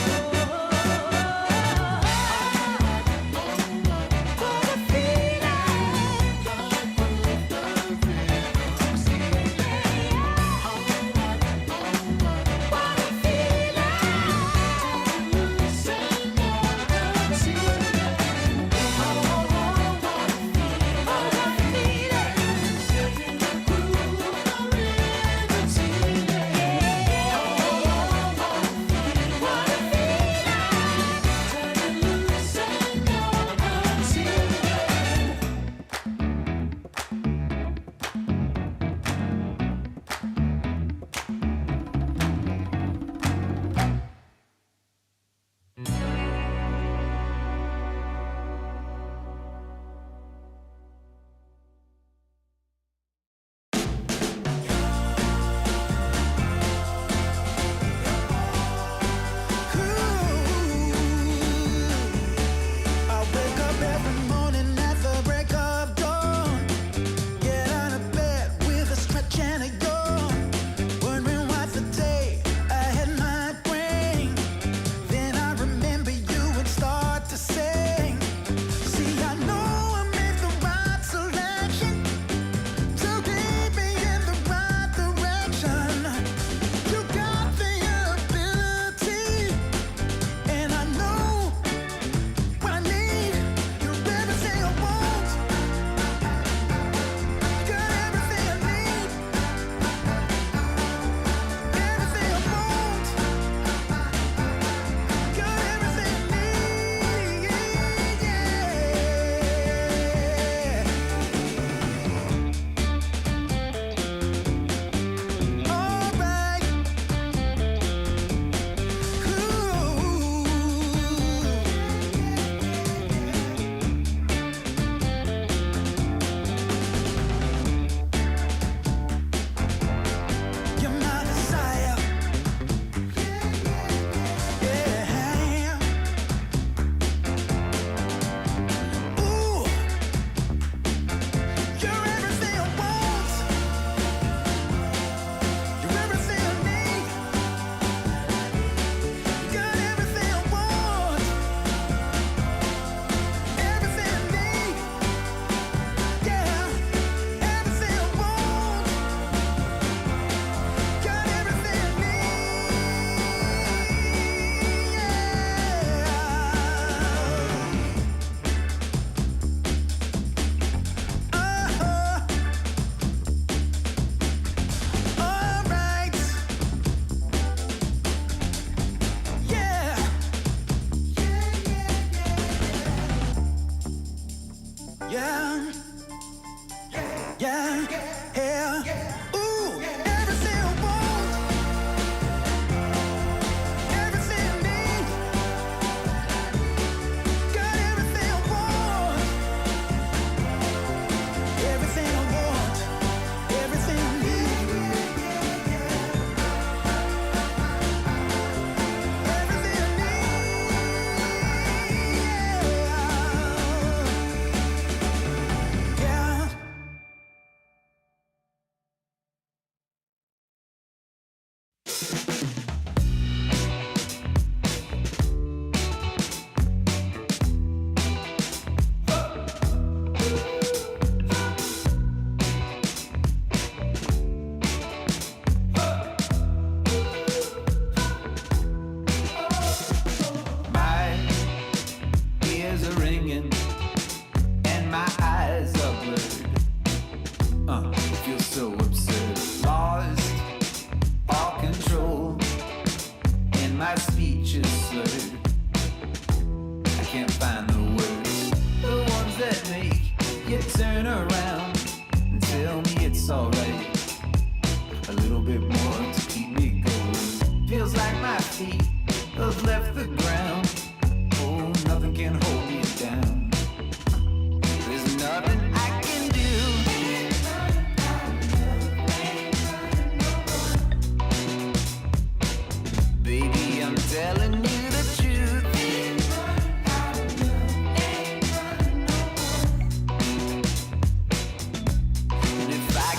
If I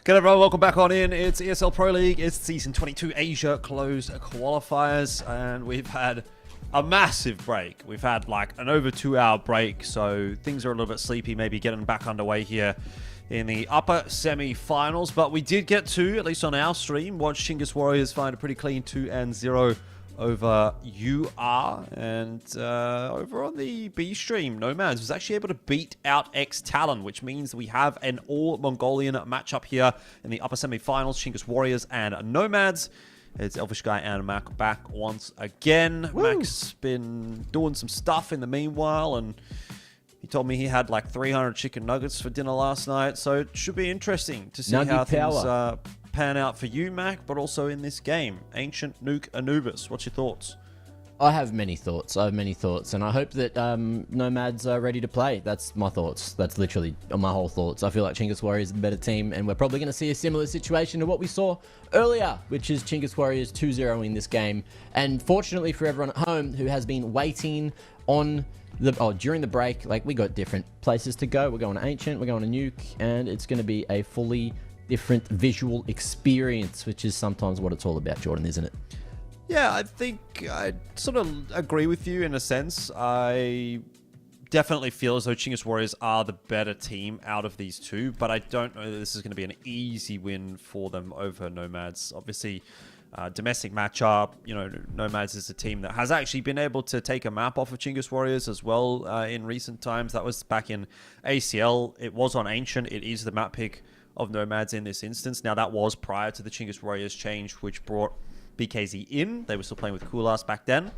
G'day everyone, welcome back on in. It's ESL Pro League. It's Season 22 Asia Closed Qualifiers, and we've had a massive break. We've had like an over 2-hour break, so things are a little bit sleepy, maybe getting back underway here in the upper semi-finals. But we did get to, at least on our stream, watch Chingus Warriors find a pretty clean 2-0 over UR, and over on the B stream, Nomads was actually able to beat out X Talon, which means we have an all-Mongolian matchup here in the upper semi-finals, Chingus Warriors and Nomads. It's Elvish Guy and Mac back once again. Woo! Mac's been doing some stuff in the meanwhile, and he told me he had like 300 chicken nuggets for dinner last night, so it should be interesting to see Nugget how things power. pan out for you, Mac, but also in this game. Ancient, Nuke, Anubis. What's your thoughts? I have many thoughts. And I hope that Nomads are ready to play. That's my thoughts. That's literally my whole thoughts. I feel like Chingus Warriors is the better team, and we're probably going to see a similar situation to what we saw earlier, which is Chingus Warriors 2-0 in this game. And fortunately for everyone at home who has been waiting on during the break, like, we got different places to go. We're going to Ancient, we're going to Nuke, and it's going to be a fully different visual experience, which is sometimes what it's all about, Jordan, isn't it? Yeah, I think I sort of agree with you in a sense. I definitely feel as though Chingus Warriors are the better team out of these two, but I don't know that this is going to be an easy win for them over Nomads. Obviously, domestic matchup, you know, Nomads is a team that has actually been able to take a map off of Chingus Warriors as well in recent times. That was back in ACL. It was on Ancient. It is the map pick of Nomads in this instance. Now, that was prior to the Chingus Warriors change, which brought BKZ in. They were still playing with Cool Ass back then.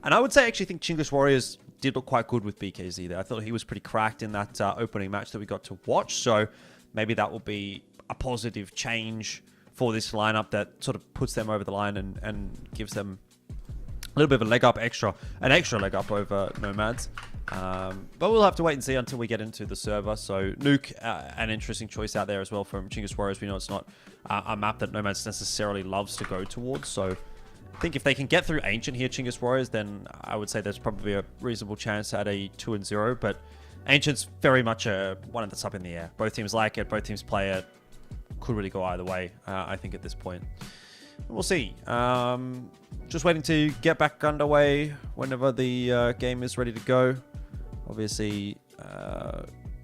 And I would say I actually think Chingus Warriors did look quite good with BKZ there. I thought he was pretty cracked in that opening match that we got to watch. So maybe that will be a positive change for this lineup that sort of puts them over the line and gives them a little bit of a leg up, an extra leg up over Nomads. But we'll have to wait and see until we get into the server. So Nuke, an interesting choice out there as well from Chingus Warriors. We know it's not a map that Nomads necessarily loves to go towards. So I think if they can get through Ancient here, Chingus Warriors, then I would say there's probably a reasonable chance at a 2-0. But Ancient's very much one that's up in the air. Both teams like it. Both teams play it. Could really go either way, I think, at this point. We'll see. Just waiting to get back underway whenever the game is ready to go. Obviously,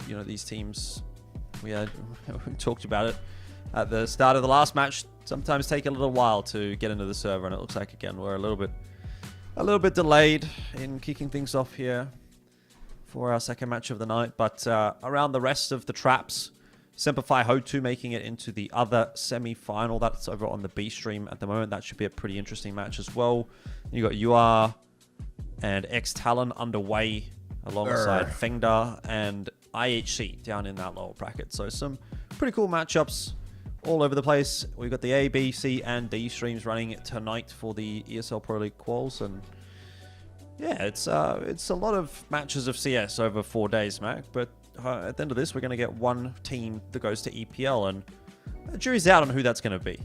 you know, these teams, we talked about it at the start of the last match, sometimes take a little while to get into the server, and it looks like, again, we're a little bit delayed in kicking things off here for our second match of the night. But around the rest of the traps, Semperfi Ho2 making it into the other semi-final. That's over on the B stream at the moment. That should be a pretty interesting match as well. You got UR and X Talon underway alongside Fengda and IHC down in that lower bracket. So some pretty cool matchups all over the place. We've got the A, B, C, and D streams running tonight for the ESL Pro League quals, and yeah, it's a lot of matches of CS over 4 days, Mac. But at the end of this, we're going to get one team that goes to EPL, and the jury's out on who that's going to be.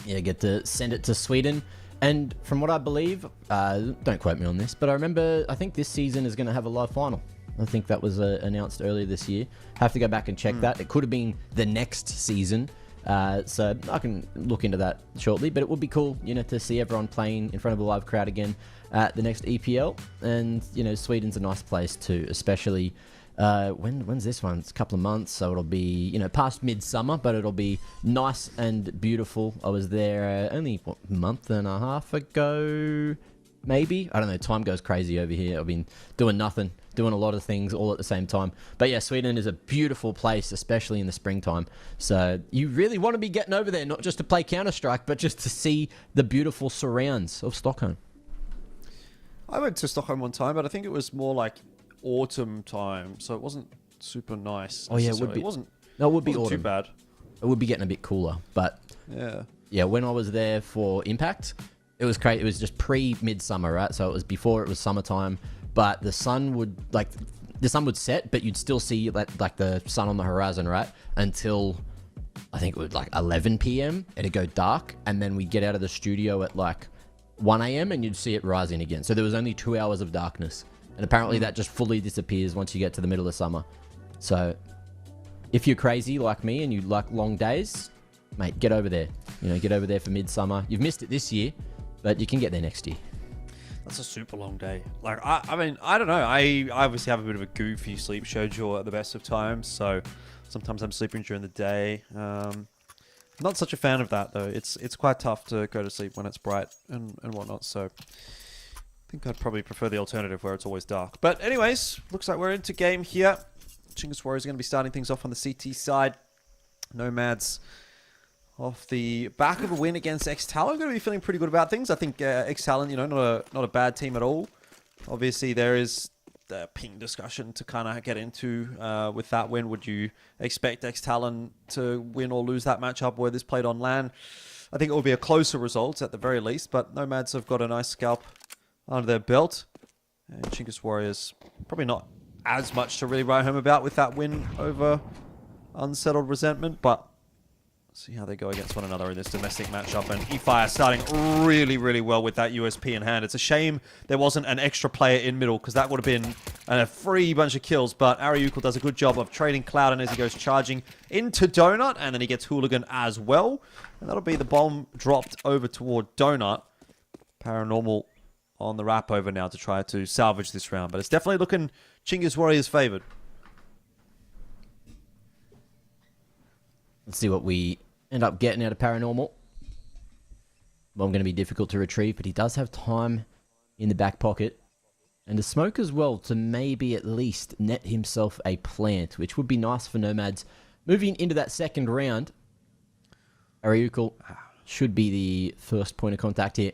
Yeah, get to send it to Sweden. And from what I believe, don't quote me on this, but I think this season is going to have a live final. I think that was announced earlier this year. Have to go back and check that. It could have been the next season. So I can look into that shortly, but it would be cool, you know, to see everyone playing in front of a live crowd again at the next EPL. And, you know, Sweden's a nice place too, especially when's this one? It's a couple of months, so it'll be, you know, past midsummer, but it'll be nice and beautiful. I was there only a month and a half ago, maybe. I don't know, time goes crazy over here. I've been doing nothing, doing a lot of things all at the same time. But yeah, Sweden is a beautiful place, especially in the springtime. So you really want to be getting over there, not just to play Counter-Strike, but just to see the beautiful surrounds of Stockholm. I went to Stockholm one time, but I think it was more like autumn time, so it wasn't super nice. Oh yeah, it would be. It wasn't autumn. Too bad. It would be getting a bit cooler, but yeah. When I was there for Impact, it was crazy. It was just pre-midsummer, right? So it was before it was summertime, but the sun would set, but you'd still see like the sun on the horizon, right? Until I think it was like 11 p.m. It'd go dark, and then we'd get out of the studio at like 1 a.m. and you'd see it rising again. So there was only 2 hours of darkness. And apparently that just fully disappears once you get to the middle of summer. So if you're crazy like me and you like long days, mate, get over there. You know, get over there for midsummer. You've missed it this year, but you can get there next year. That's a super long day. Like, I mean, I don't know. I obviously have a bit of a goofy sleep schedule at the best of times, so sometimes I'm sleeping during the day. Not such a fan of that, though. It's quite tough to go to sleep when it's bright and whatnot, so I think I'd probably prefer the alternative where it's always dark. But anyways, looks like we're into game here. Chingus Warriors are going to be starting things off on the CT side. Nomads off the back of a win against X-Talon, going to be feeling pretty good about things. I think X-Talon, you know, not a bad team at all. Obviously, there is the ping discussion to kind of get into with that win. Would you expect X-Talon to win or lose that matchup where this played on LAN? I think it will be a closer result at the very least, but Nomads have got a nice scalp under their belt. And Chingus Warriors, probably not as much to really write home about with that win over Unsettled Resentment, but see how they go against one another in this domestic matchup. And eFire starting really, really well with that USP in hand. It's a shame there wasn't an extra player in middle, because that would have been a free bunch of kills. But Ariukal does a good job of trading Clouden as he goes charging into Donut, and then he gets Hooligan as well. And that'll be the bomb dropped over toward Donut. Paranormal on the wrap over now to try to salvage this round. But it's definitely looking Chingus Warriors favored. Let's see what we end up getting out of Paranormal. Bomb going to be difficult to retrieve, but he does have time in the back pocket. And a smoke as well to maybe at least net himself a plant, which would be nice for Nomads. Moving into that second round, Ariukal should be the first point of contact here.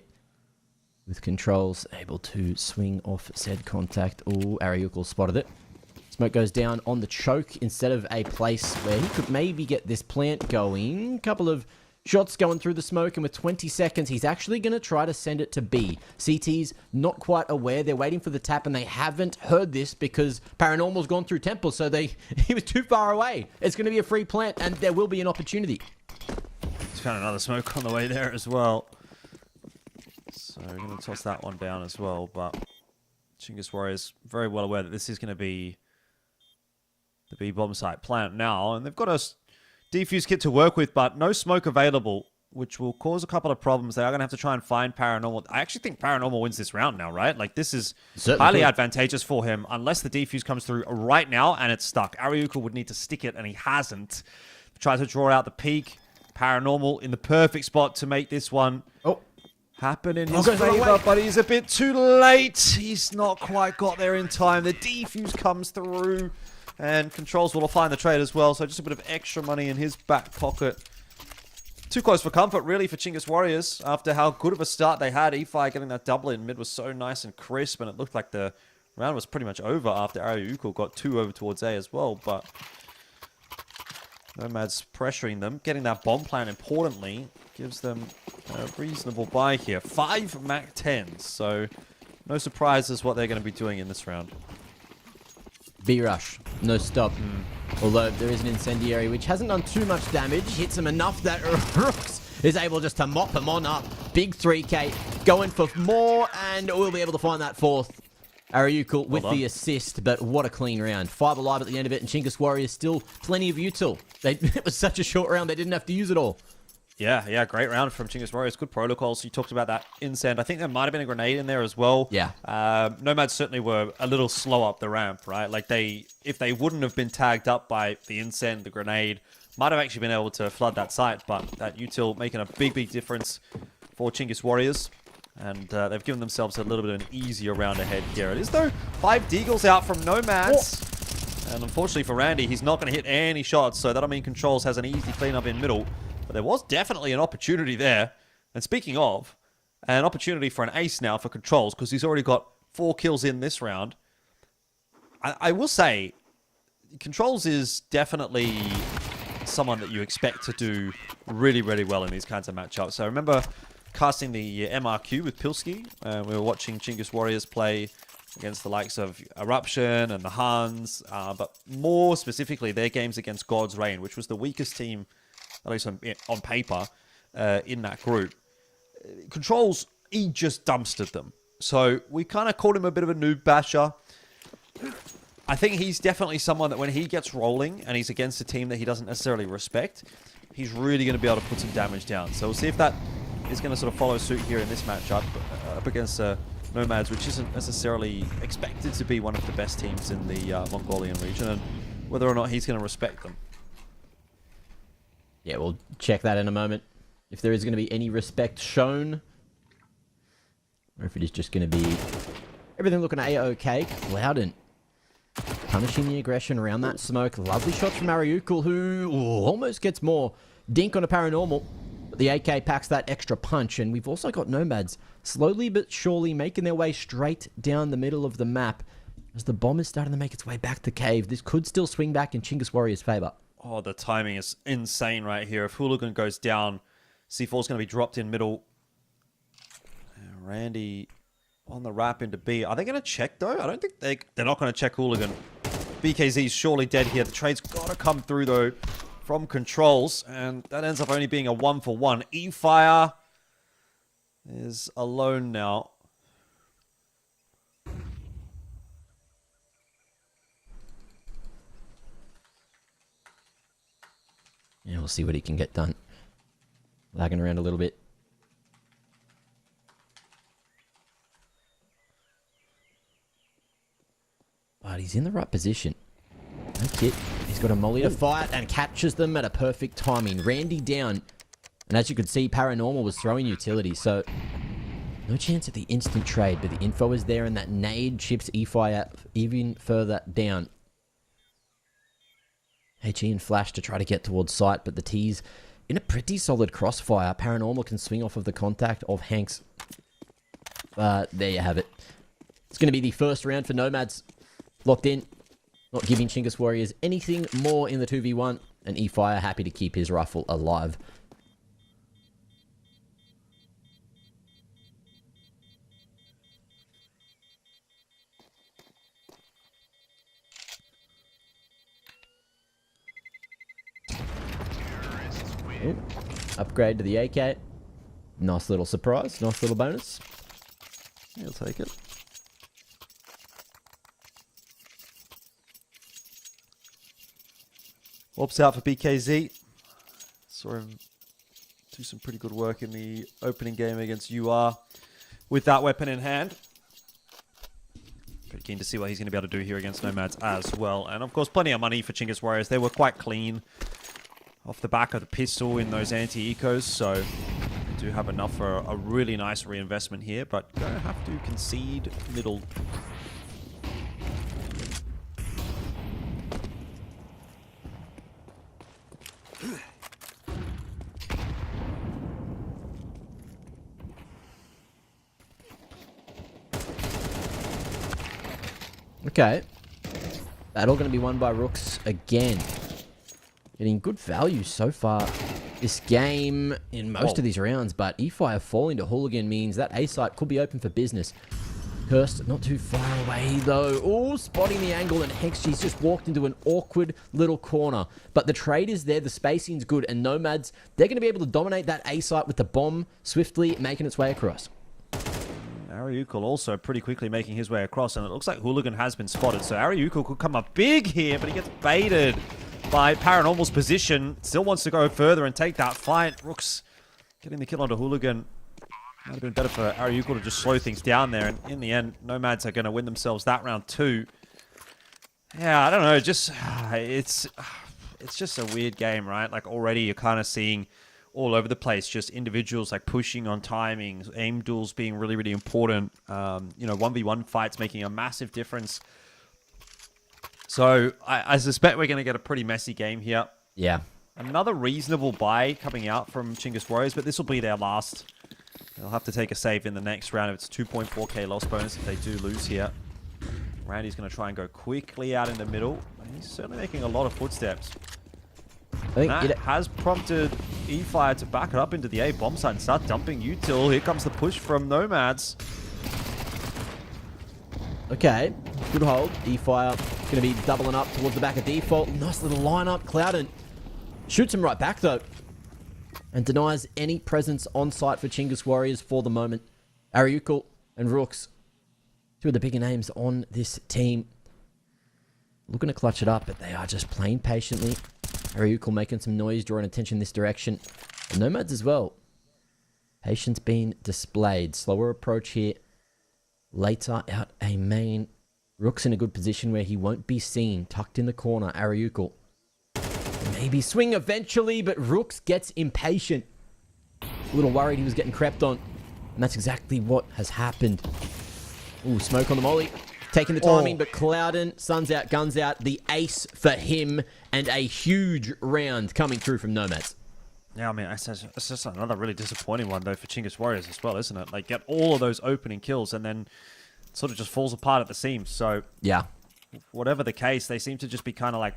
With controls able to swing off said contact. Oh, Ariukal spotted it. Smoke goes down on the choke instead of a place where he could maybe get this plant going. Couple of shots going through the smoke, and with 20 seconds, he's actually going to try to send it to B. CT's not quite aware. They're waiting for the tap, and they haven't heard this because Paranormal's gone through Temple, so he was too far away. It's going to be a free plant, and there will be an opportunity. He's found another smoke on the way there as well. So we're going to toss that one down as well, but Chingus Warriors very well aware that this is going to be the B-bomb site plant now, and they've got a defuse kit to work with, but no smoke available, which will cause a couple of problems. They are going to have to try and find Paranormal. I actually think Paranormal wins this round now, right? Like, this is highly advantageous for him, unless the defuse comes through right now and it's stuck. Ariukal would need to stick it, and he hasn't. Tries to draw out the peak. Paranormal in the perfect spot to make this one happen in his favor, but he's a bit too late. He's not quite got there in time. The defuse comes through, and Controls will find the trade as well, so just a bit of extra money in his back pocket. Too close for comfort, really, for Chingus Warriors, after how good of a start they had. eFire getting that double in mid was so nice and crisp, and it looked like the round was pretty much over after Ariukal got 2 over towards A as well, but Nomads pressuring them. Getting that bomb plant, importantly, gives them a reasonable buy here. 5 Mac 10s, so no surprises what they're going to be doing in this round. B-rush, no stop. Although there is an incendiary which hasn't done too much damage. Hits him enough that Rooks is able just to mop him on up. Big 3k, going for more, and we'll be able to find that fourth. Ariukal with the assist, but what a clean round. 5 alive at the end of it, and Chingus Warriors still plenty of util. It was such a short round, they didn't have to use it all. Yeah, great round from Chingus Warriors. Good protocols. You talked about that incend. I think there might have been a grenade in there as well. Yeah. Nomads certainly were a little slow up the ramp, right? Like, if they wouldn't have been tagged up by the incend, the grenade, might have actually been able to flood that site, but that util making a big difference for Chingus Warriors. And they've given themselves a little bit of an easier round ahead here. It is, though, 5 Deagles out from Nomads. And unfortunately for Randy, he's not going to hit any shots, so that'll mean Controls has an easy cleanup in middle. But there was definitely an opportunity there. And speaking of, an opportunity for an ace now for Controls, because he's already got 4 kills in this round. I will say, Controls is definitely someone that you expect to do really, really well in these kinds of matchups. So I remember casting the MRQ with Pilski. We were watching Chingus Warriors play against the likes of Eruption and the Huns, but more specifically their games against God's Reign, which was the weakest team, at least on paper, in that group. Controls, he just dumpstered them. So we kind of called him a bit of a noob basher. I think he's definitely someone that when he gets rolling and he's against a team that he doesn't necessarily respect, he's really going to be able to put some damage down. So we'll see if that is going to sort of follow suit here in this matchup up against Nomads, which isn't necessarily expected to be one of the best teams in the Mongolian region, and whether or not he's going to respect them. Yeah, we'll check that in a moment. If there is going to be any respect shown, or if it is just going to be everything looking A-OK. Clouden punishing the aggression around that smoke. Lovely shots from Ariukul, who almost gets more dink on a Paranormal. But the AK packs that extra punch, and we've also got Nomads slowly but surely making their way straight down the middle of the map. As the bomb is starting to make its way back to cave, this could still swing back in Chinggis Warriors' favor. Oh, the timing is insane right here. If Hooligan goes down, C4 is going to be dropped in middle. And Randy on the wrap into B. Are they going to check, though? I don't think they're not going to check Hooligan. BKZ's surely dead here. The trade's got to come through, though, from controls. And that ends up only being a 1-for-1. E-Fire is alone now. Yeah, we'll see what he can get done. Lagging around a little bit. But he's in the right position. No kit. He's got a molly to fight and catches them at a perfect timing. Randy down. And as you could see, Paranormal was throwing utility, so no chance at the instant trade, but the info is there, and that nade chips E-Fire even further down. HE and Flash to try to get towards sight, but the T's in a pretty solid crossfire. Paranormal can swing off of the contact of Hanks. There you have it. It's going to be the first round for Nomads. Locked in. Not giving Chinggis Warriors anything more in the 2v1. And E-Fire happy to keep his rifle alive. Ooh, upgrade to the AK. Nice little surprise. Nice little bonus. He'll take it. Ops out for BKZ. Saw him do some pretty good work in the opening game against UR with that weapon in hand. Pretty keen to see what he's going to be able to do here against Nomads as well. And of course, plenty of money for Chinggis Warriors. They were quite clean off the back of the pistol in those anti-ecos, so they do have enough for a really nice reinvestment here, but gonna have to concede middle. Okay. Battle going to be won by Rooks again. Getting good value so far this game in most of these rounds, but E-Fire falling to Hooligan means that A-site could be open for business. Cursed not too far away though. Oh, spotting the angle, and Hexgy's just walked into an awkward little corner. But the trade is there, the spacing's good, and Nomads, they're going to be able to dominate that A-site with the bomb swiftly making its way across. Ariukul also pretty quickly making his way across, and it looks like Hooligan has been spotted. So Ariukul could come up big here, but he gets baited by Paranormal's position. Still wants to go further and take that fight. Rooks getting the kill onto Hooligan. Might have been better for Ariukul to just slow things down there. And in the end, Nomads are going to win themselves that round too. Yeah, I don't know. Just it's just a weird game, right? Like already you're kind of seeing all over the place, just individuals like pushing on timings, aim duels being really, really important. You know, 1v1 fights making a massive difference. So I suspect we're going to get a pretty messy game here. Yeah. Another reasonable buy coming out from Chinggis Warriors, but this will be their last. They'll have to take a save in the next round. It's 2.4k loss bonus if they do lose here. Randy's going to try and go quickly out in the middle. He's certainly making a lot of footsteps. I think that has prompted E-Fire to back it up into the A bomb site and start dumping util. Here comes the push from Nomads. Okay, good hold. E-Fire going to be doubling up towards the back of default. Nice little lineup. Clouden shoots him right back though, and denies any presence on site for Chinggis Warriors for the moment. Ariukul and Rooks, two of the bigger names on this team. looking to clutch it up, but they are just playing patiently. Ariukul making some noise, drawing attention this direction. The Nomads as well. Patience being displayed. Slower approach here. Later out a main. Rook's in a good position where he won't be seen. Tucked in the corner, Ariukul. Maybe swing eventually, but Rooks gets impatient. A little worried he was getting crept on. And that's exactly what has happened. Ooh, smoke on the molly. Taking the timing, but Clouden, sun's out, guns out. The ace for him, and a huge round coming through from Nomads. Yeah, I mean, it's just another really disappointing one, though, for Chingus Warriors as well, isn't it? Like, get all of those opening kills, and then it sort of just falls apart at the seams. So, yeah, whatever the case, they seem to just be kind of like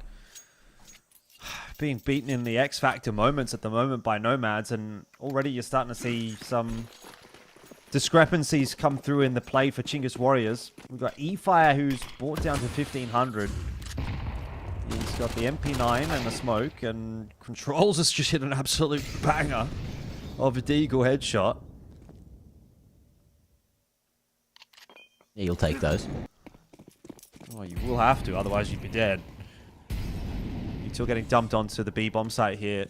being beaten in the X Factor moments at the moment by Nomads, and already you're starting to see some discrepancies come through in the play for Chingus Warriors. We've got eFire, who's brought down to 1,500. He's got the MP9 and the smoke, and Controls has just hit an absolute banger of a Deagle headshot. Yeah, you'll take those. Oh, you will have to, otherwise you'd be dead. You're still getting dumped onto the B bomb site here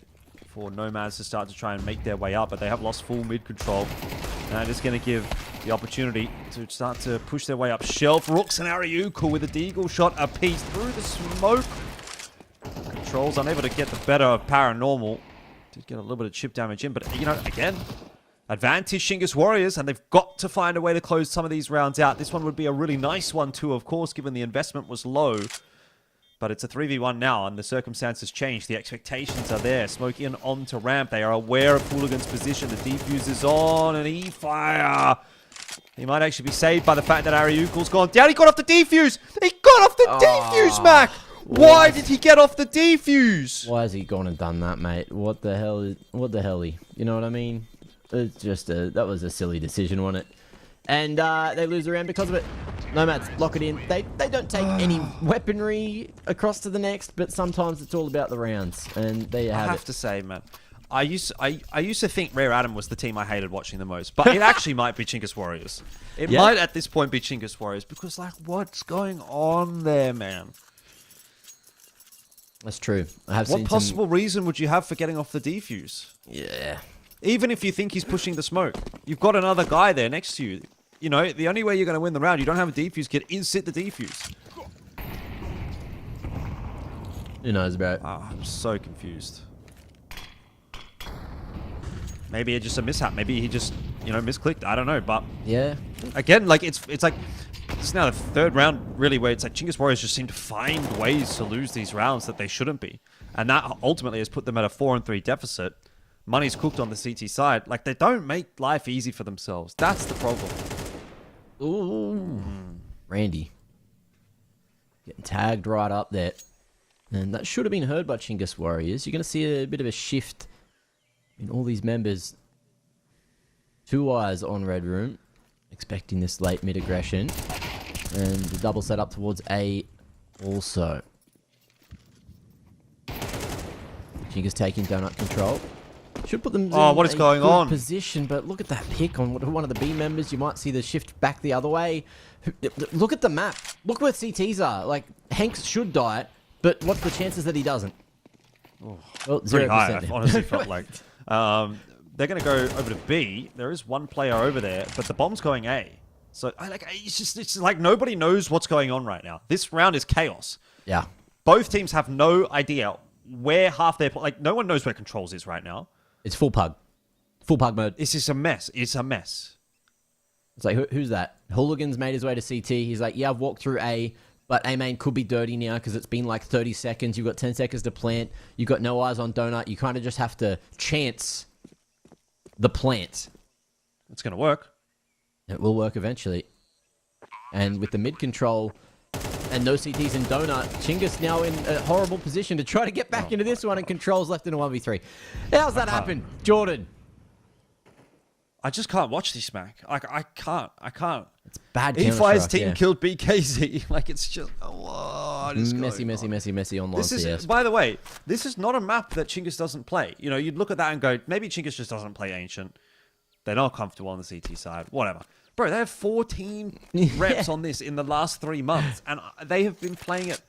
for Nomads to start to try and make their way up, but they have lost full mid control. And it's going to give the opportunity to start to push their way up shelf. Rooks and Ariukul with a Deagle shot apiece through the smoke. Controls unable to get the better of Paranormal. Did get a little bit of chip damage in, but, you know, again, advantage Chingus Warriors, and they've got to find a way to close some of these rounds out. This one would be a really nice one too, of course, given the investment was low. But it's a 3v1 now, and the circumstances change. The expectations are there. Smoke in onto ramp. They are aware of Hooligan's position. The defuse is on, and E-Fire. He might actually be saved by the fact that Ariukul's gone down. He got off the defuse! He got off the defuse, Mac! Why did he get off the defuse? Why has he gone and done that, mate? What the hell? You know what I mean? It's just that was a silly decision, wasn't it? And they lose the round because of it. Nomads lock it in. They don't take any weaponry across to the next, but sometimes it's all about the rounds. And there you have it. I have to say, man, I used to think Rare Adam was the team I hated watching the most, but it actually might be Chingus Warriors. It might at this point be Chingus Warriors, because like, what's going on there, man? That's true. I have What seen possible reason would you have for getting off the defuse? Yeah. Even if you think he's pushing the smoke, you've got another guy there next to you. You know, the only way you're going to win the round, you don't have a defuse kit, is sit the defuse. Who knows, bro? I'm so confused. Maybe it's just a mishap. Maybe he just, you know, misclicked. I don't know, but Yeah. again, like it's like it's now the third round really where it's like Chingus Warriors just seem to find ways to lose these rounds that they shouldn't be, and that ultimately has put them at a 4-3 deficit. Money's cooked on the CT side. Like, they don't make life easy for themselves. That's the problem. Ooh. Randy. Getting tagged right up there. And that should have been heard by Chingus Warriors. You're going to see a bit of a shift in all these members. 2 eyes on Red Room. Expecting this late mid-aggression. And the double set up towards A also. Chingus taking donut control. Should put them in what is going good on? position, but look at that pick on one of the B members. You might see the shift back the other way. Look at the map. Look where CTs are. Like, Hanks should die, but what's the chances that he doesn't? Well, 0%. Pretty high, I honestly felt like. They're going to go over to B. There is one player over there, but the bomb's going A. So, it's just like nobody knows what's going on right now. This round is chaos. Yeah. Both teams have no idea where half their... Like, no one knows where Controls is right now. It's full pug. Full pug mode. It's just a mess. It's a mess. It's like, who's that? Hooligan's made his way to CT. He's like, yeah, I've walked through A, but A main could be dirty now because it's been like 30 seconds. You've got 10 seconds to plant. You've got no eyes on Donut. You kind of just have to chance the plant. It's going to work. It will work eventually. And with the mid control and no CTs in Donut, Chingus now in a horrible position to try to get back into this one, and Controls left in a 1v3. How's that happen, Jordan? I just can't watch this, Mac. I can't. It's bad. E5's team killed BKZ. Like, it's just... what is messy online CS. By the way, this is not a map that Chingus doesn't play. You know, you'd look at that and go, maybe Chingus just doesn't play Ancient. They're not comfortable on the CT side. Whatever. Bro, they have 14 reps on this in the last 3 months, and they have been playing it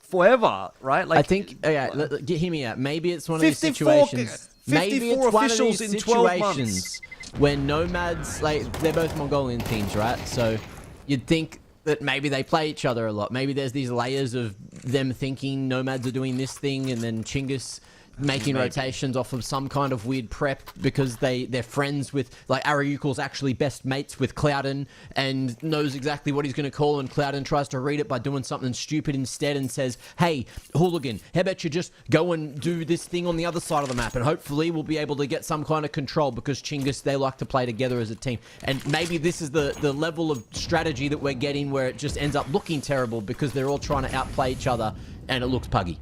forever, right? Like I think, hear me out. Maybe it's one of these 54 situations. Maybe it's one of officials these in 12 months. situations when Nomads, like, they're both Mongolian teams, right? So you'd think that maybe they play each other a lot. Maybe there's these layers of them thinking Nomads are doing this thing, and then Chinggis making rotations off of some kind of weird prep because they're friends with, like, Ariukul's actually best mates with Clouden and knows exactly what he's going to call, and Clouden tries to read it by doing something stupid instead and says, hey, Hooligan, how about you just go and do this thing on the other side of the map, and hopefully we'll be able to get some kind of control because Chinggis, they like to play together as a team. And maybe this is the level of strategy that we're getting where it just ends up looking terrible because they're all trying to outplay each other and it looks puggy.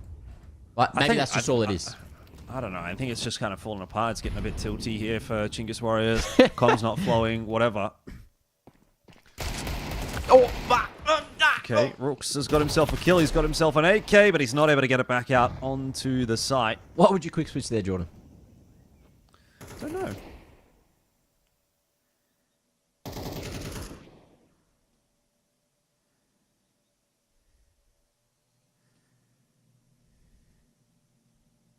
Like, maybe that's just all it is. I don't know. I think it's just kind of falling apart. It's getting a bit tilty here for Chinggis Warriors. Comms not flowing, whatever. Okay, Rooks has got himself a kill. He's got himself an 8k, but he's not able to get it back out onto the site. What would you quick switch there, Jordan? Don't know.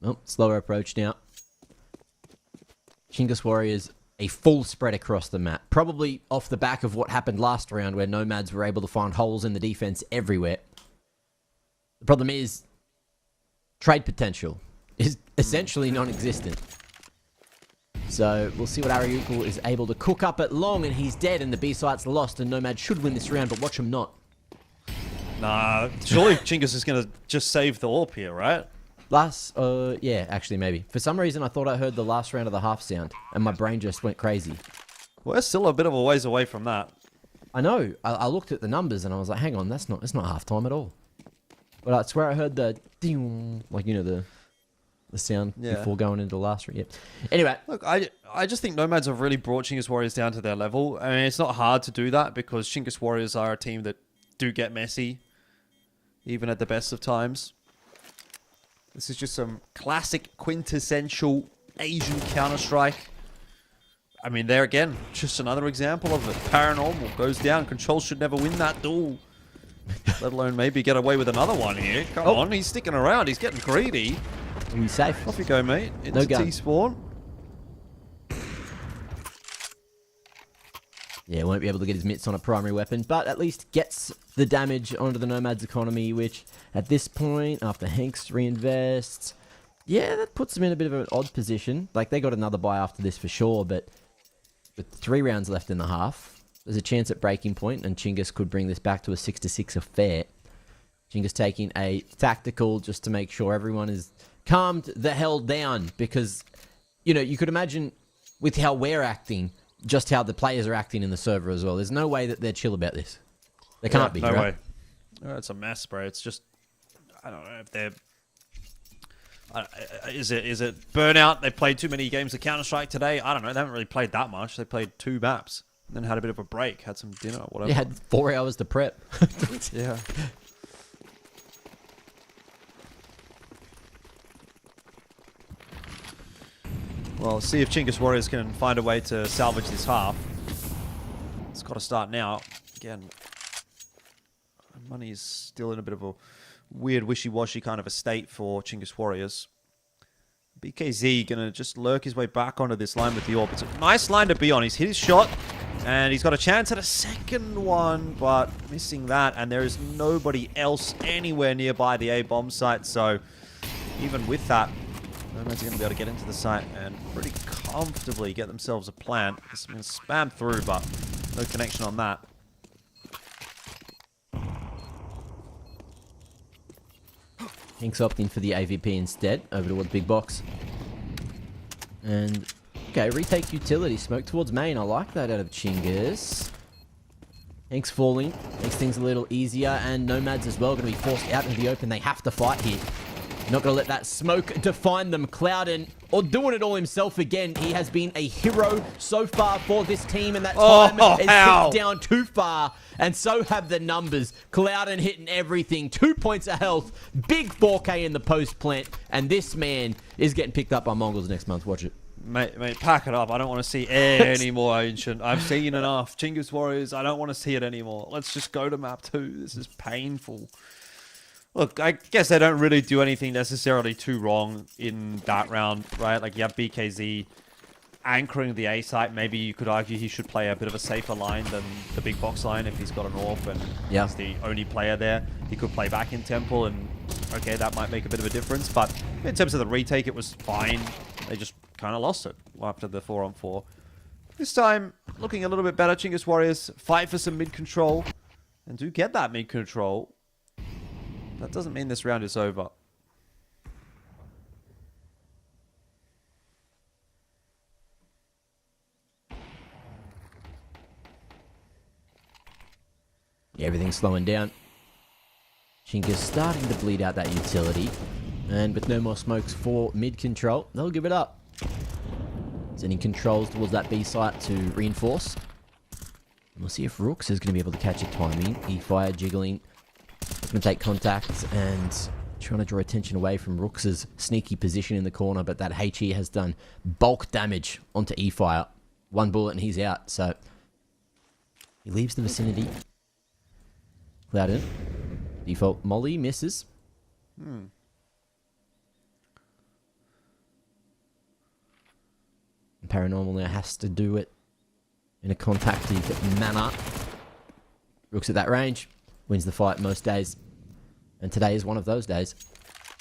Oh, slower approach now. Chinggis Warriors, a full spread across the map. Probably off the back of what happened last round where Nomads were able to find holes in the defense everywhere. The problem is, trade potential is essentially non-existent. So we'll see what Ariukul is able to cook up at long, and he's dead and the B site's lost, and Nomad should win this round, but watch him not. Nah, surely Chinggis is going to just save the AWP here, right? Yeah, actually, maybe. For some reason, I thought I heard the last round of the half sound, and my brain just went crazy. We're still a bit of a ways away from that. I know. I looked at the numbers, and I was like, hang on, it's not half time at all. But I swear I heard the ding, like, you know, the sound before going into the last round. Yeah. Anyway. Look, I just think Nomads have really brought Chinggis Warriors down to their level. I mean, it's not hard to do that because Chinggis Warriors are a team that do get messy, even at the best of times. This is just some classic, quintessential Asian Counter-Strike. I mean, there again, just another example of it. Paranormal goes down. Control should never win that duel. Let alone maybe get away with another one here. Come on, he's sticking around. He's getting greedy. He's safe. Off you go, mate. Into No gun. T-spawn. Yeah, won't be able to get his mitts on a primary weapon, but at least gets the damage onto the Nomad's economy, which at this point, after Hanks reinvests, yeah, that puts them in a bit of an odd position. Like, they got another buy after this for sure, but with 3 rounds left in the half, there's a chance at breaking point, and Chinggis could bring this back to a 6-6 affair. Chinggis taking a tactical just to make sure everyone is calmed the hell down, because, you know, you could imagine with how we're acting, just how the players are acting in the server as well. There's no way that they're chill about this. They can't be, no right? way. Oh, it's a mess, bro. It's just, I don't know if they're... Is it burnout? They played too many games of Counter-Strike today? I don't know. They haven't really played that much. They played 2 maps. And then had a bit of a break. Had some dinner, whatever. Yeah, had 4 hours to prep. Yeah. Well, see if Chinggis Warriors can find a way to salvage this half. It's got to start now. Again, money's still in a bit of a weird, wishy-washy kind of a state for Chinggis Warriors. BKZ going to just lurk his way back onto this line with the AWP. It's a nice line to be on. He's hit his shot, and he's got a chance at a second one, but missing that, and there is nobody else anywhere nearby the A-bomb site, so even with that, Nomads are going to be able to get into the site and pretty comfortably get themselves a plant. It's going to spam through, but no connection on that. Hanks opting for the AVP instead, over towards Big Box. And, okay, retake utility. Smoke towards main. I like that out of Chinggis. Hanks falling. Makes things a little easier. And Nomads as well going to be forced out into the open. They have to fight here. Not going to let that smoke define them. Clouden, or doing it all himself again. He has been a hero so far for this team, and that time is ticked down too far. And so have the numbers. Clouden hitting everything. 2 points of health. Big 4K in the post plant. And this man is getting picked up by Mongols next month. Watch it. Mate, pack it up. I don't want to see any more Ancient. I've seen enough. Chinggis Warriors, I don't want to see it anymore. Let's just go to map 2. This is painful. Look, I guess they don't really do anything necessarily too wrong in that round, right? Like, you have BKZ anchoring the A site. Maybe you could argue he should play a bit of a safer line than the big box line if he's got an AWP and he's the only player there. He could play back in Temple, and okay, that might make a bit of a difference. But in terms of the retake, it was fine. They just kind of lost it after the 4-on-4. This time, looking a little bit better. Chingus Warriors fight for some mid control and do get that mid control. That doesn't mean this round is over. Yeah, everything's slowing down. Chingus starting to bleed out that utility. And with no more smokes for mid control, they'll give it up. Sending controls towards that B site to reinforce. And we'll see if Rooks is going to be able to catch it timing. E-Fire jiggling. Looking to take contact and trying to draw attention away from Rooks' sneaky position in the corner. But that HE has done bulk damage onto E-Fire. One bullet and he's out. So he leaves the vicinity. Cloudin. Default molly misses. Paranormal now has to do it in a contactive manner. Rooks at that range. Wins the fight most days. And today is one of those days.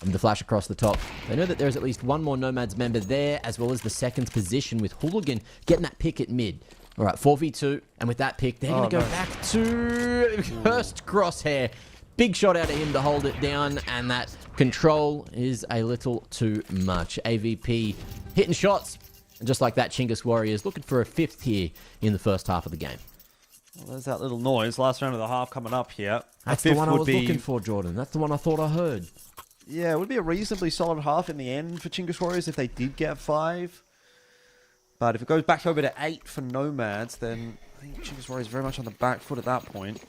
And the flash across the top. They know that there's at least one more Nomads member there, as well as the second position with Hooligan getting that pick at mid. All right, 4v2. And with that pick, they're going to go back to Cursed Crosshair. Big shot out of him to hold it down. And that control is a little too much. AVP hitting shots. And just like that, Chingus Warriors looking for a 5th here in the first half of the game. Well, there's that little noise. Last round of the half coming up here. That's the one I was looking for, Jordan. That's the one I thought I heard. Yeah, it would be a reasonably solid half in the end for Chingus Warriors if they did get 5. But if it goes back over to 8 for Nomads, then I think Chingus Warriors very much on the back foot at that point.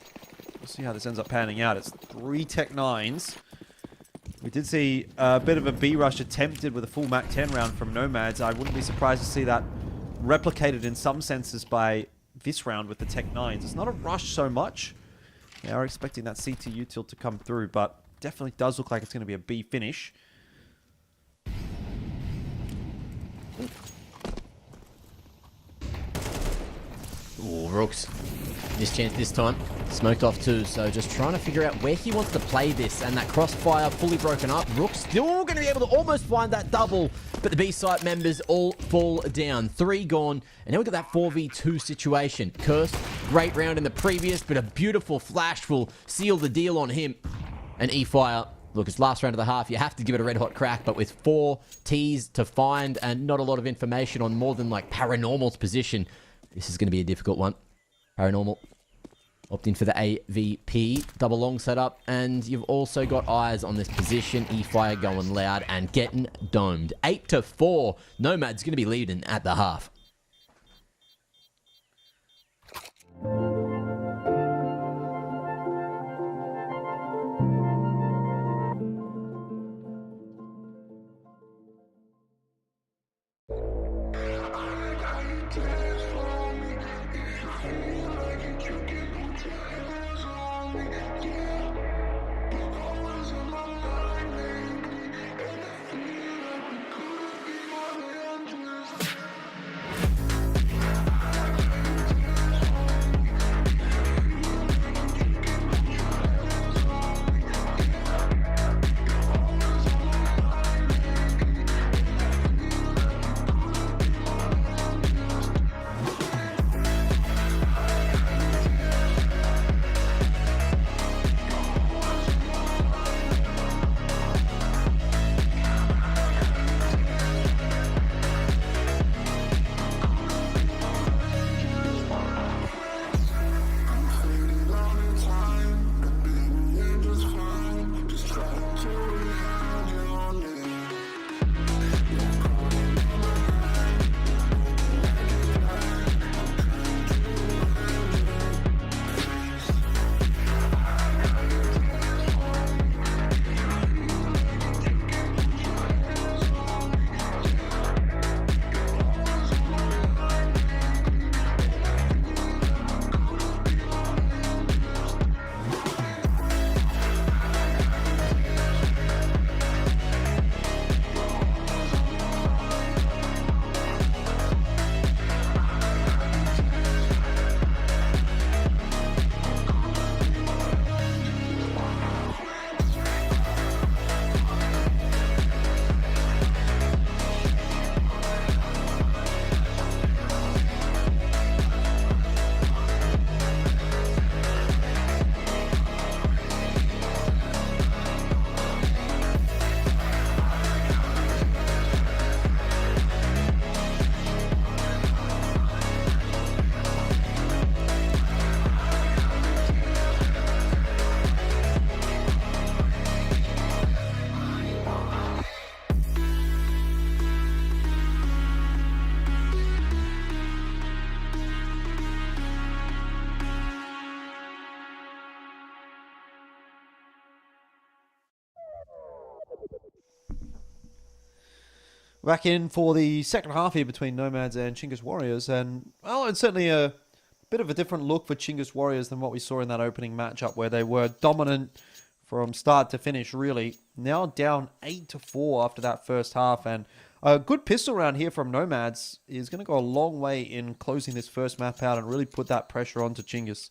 We'll see how this ends up panning out. It's 3 Tech 9s. We did see a bit of a B rush attempted with a full Mach 10 round from Nomads. I wouldn't be surprised to see that replicated in some senses by this round with the Tech 9s. It's not a rush so much. They are expecting that CTU tilt to come through, but definitely does look like it's going to be a B finish. Ooh, Rooks. Missed chance this time. Smoked off too, so just trying to figure out where he wants to play this. And that crossfire fully broken up. Rooks still going to be able to almost find that double, but the B-site members all fall down. 3 gone, and now we've got that 4v2 situation. Cursed, great round in the previous, but a beautiful flash will seal the deal on him. And E-Fire, look, it's last round of the half. You have to give it a red-hot crack, but with 4 Ts to find and not a lot of information on more than like Paranormal's position, this is going to be a difficult one. Paranormal opting for the AVP, double long setup, and you've also got eyes on this position. E-Fire going loud and getting domed. 8-4. Nomad's going to be leading at the half. Back in for the second half here between Nomads and Chingus Warriors, and well, it's certainly a bit of a different look for Chingus Warriors than what we saw in that opening matchup where they were dominant from start to finish, really. Now down 8-4 after that first half, and a good pistol round here from Nomads is going to go a long way in closing this first map out and really put that pressure onto Chingus.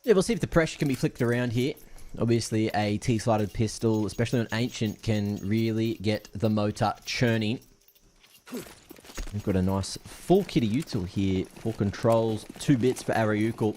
Yeah, we'll see if the pressure can be flicked around here. Obviously, a T-sided pistol, especially on Ancient, can really get the motor churning. We've got a nice full kit of util here. 4 controls, 2 bits for Ariukul.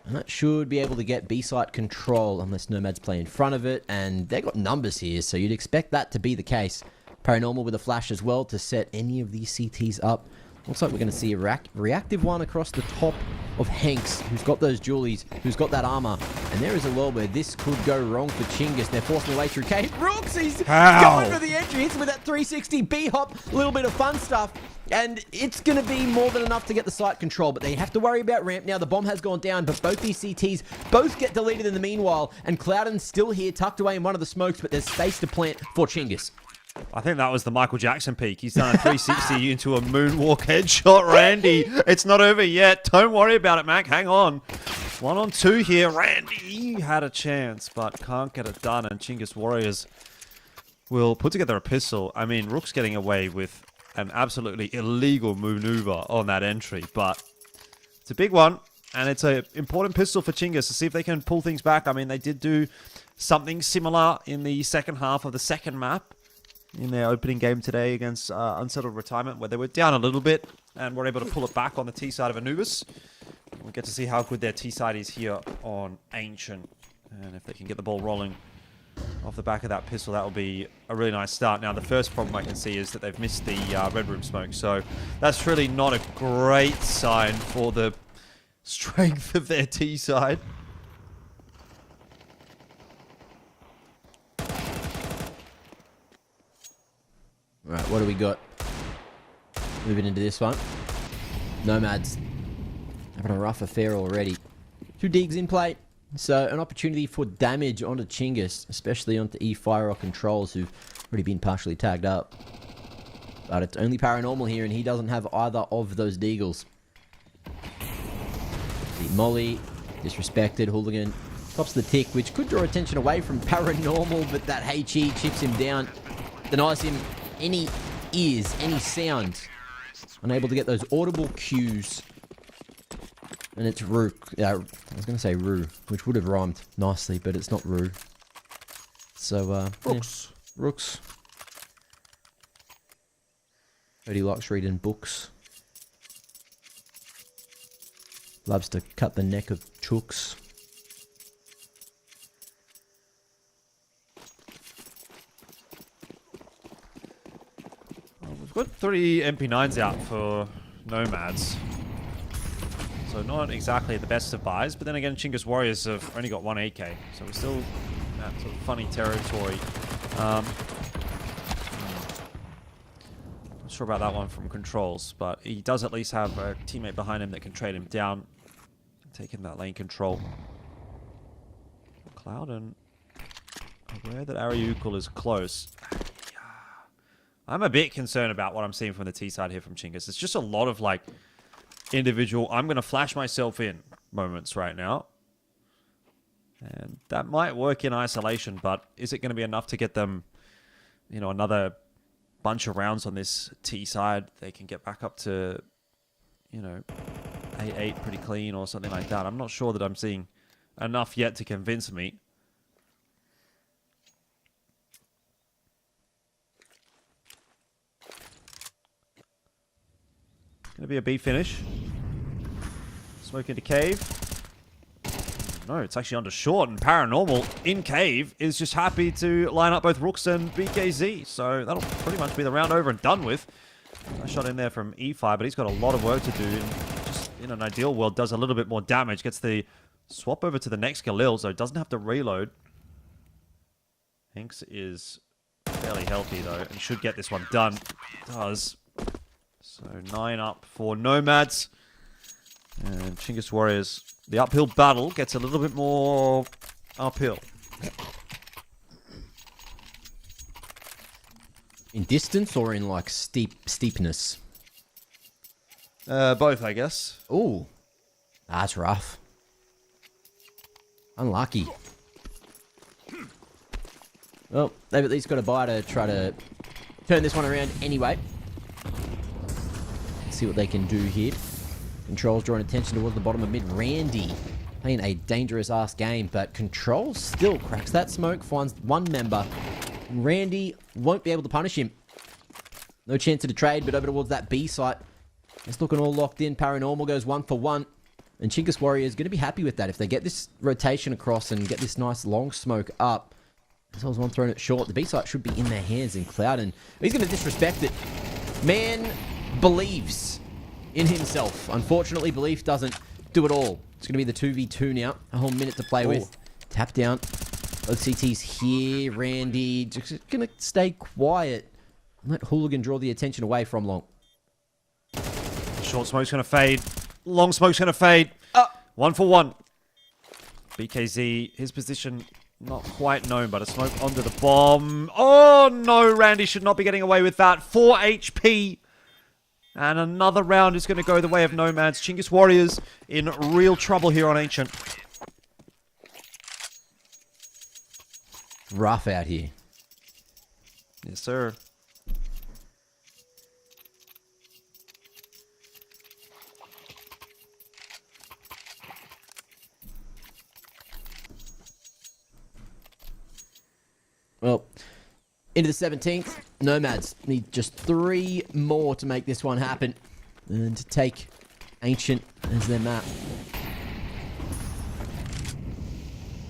And that should be able to get B-site control, unless Nomads play in front of it. And they've got numbers here, so you'd expect that to be the case. Paranormal with a flash as well to set any of these CTs up. Looks like we're going to see a reactive one across the top of Hanks, who's got those Julies, who's got that armor. And there is a world where this could go wrong for Chingus. They're forcing their way through cave. Brooks, he's going for the entry. Hits him with that 360 B-hop. A little bit of fun stuff. And it's going to be more than enough to get the site control, but they have to worry about ramp now. The bomb has gone down, but both these CTs both get deleted in the meanwhile. And Cloudon's still here, tucked away in one of the smokes, but there's space to plant for Chingus. I think that was the Michael Jackson peak. He's done a 360 into a moonwalk headshot. Randy, it's not over yet. Don't worry about it, Mac. Hang on. 1-on-2 here. Randy had a chance, but can't get it done. And Chingus Warriors will put together a pistol. I mean, Rook's getting away with an absolutely illegal maneuver on that entry, but it's a big one. And it's an important pistol for Chingus to see if they can pull things back. I mean, they did do something similar in the second half of the second map in their opening game today against Unsettled Retirement, where they were down a little bit and were able to pull it back on the T side of Anubis. We'll get to see how good their T side is here on Ancient, and if they can get the ball rolling off the back of that pistol, that will be a really nice start. Now, the first problem I can see is that they've missed the red room smoke, so that's really not a great sign for the strength of their T side. Right, what do we got? Moving into this one. Nomads having a rough affair already. 2 digs in play. So an opportunity for damage onto Chingus, especially onto E-Fire or Controls, who've already been partially tagged up. But it's only Paranormal here, and he doesn't have either of those deagles. The Molly, disrespected. Hooligan tops the tick, which could draw attention away from Paranormal, but that HE chips him down, denies him any ears, any sound. Unable to get those audible cues. And it's Rook. I was going to say Roo, which would have rhymed nicely, but it's not Roo. So, Rooks. Yeah. Rooks. Heard he likes reading books. Loves to cut the neck of chooks. We've got 3 MP9s out for Nomads. So not exactly the best of buys, but then again, Chingus Warriors have only got 1 AK. So we're still in that sort of funny territory. Not sure about that one from Controls, but he does at least have a teammate behind him that can trade him down, taking that lane control. Cloud and aware that Ariukul is close. I'm a bit concerned about what I'm seeing from the T side here from Chingus. It's just a lot of like individual, I'm going to flash myself in moments right now. And that might work in isolation, but is it going to be enough to get them, you know, another bunch of rounds on this T side? They can get back up to, you know, 8-8 pretty clean or something like that. I'm not sure that I'm seeing enough yet to convince me. Gonna be a B finish. Smoke into cave. No, it's actually under short, and Paranormal in cave is just happy to line up both Rooks and BKZ. So that'll pretty much be the round over and done with. A shot in there from E5, but he's got a lot of work to do. And just in an ideal world, does a little bit more damage. Gets the swap over to the next Galil, so doesn't have to reload. Hanks is fairly healthy though, and should get this one done. Does. So 9 up for Nomads. And Chingus Warriors, the uphill battle gets a little bit more uphill. In distance or in like steepness? Both, I guess. Ooh. That's rough. Unlucky. Well, they've at least got a buy to try to turn this one around anyway. See what they can do here. Control's drawing attention towards the bottom of mid. Randy playing a dangerous ass game, but Control still cracks that smoke, finds one member. Randy won't be able to punish him. No chance of a trade, but over towards that B site. It's looking all locked in. Paranormal goes 1 for 1. And Chingus Warrior is going to be happy with that. If they get this rotation across and get this nice long smoke up. As well as one throwing it short. The B site should be in their hands in Cloud. And he's going to disrespect it. Man believes in himself. Unfortunately, belief doesn't do it all. It's going to be the 2v2 now. A whole minute to play with. Tap down. Both CTs here. Randy just going to stay quiet. And let Hooligan draw the attention away from Long. Short smoke's going to fade. Long smoke's going to fade. 1 for 1. BKZ, his position not quite known, but a smoke onto the bomb. Oh no, Randy should not be getting away with that. 4 HP. And another round is going to go the way of Nomads. Chingus Warriors in real trouble here on Ancient. Rough out here. Yes, sir. Well, into the 17th, Nomads need just 3 more to make this one happen. And to take Ancient as their map.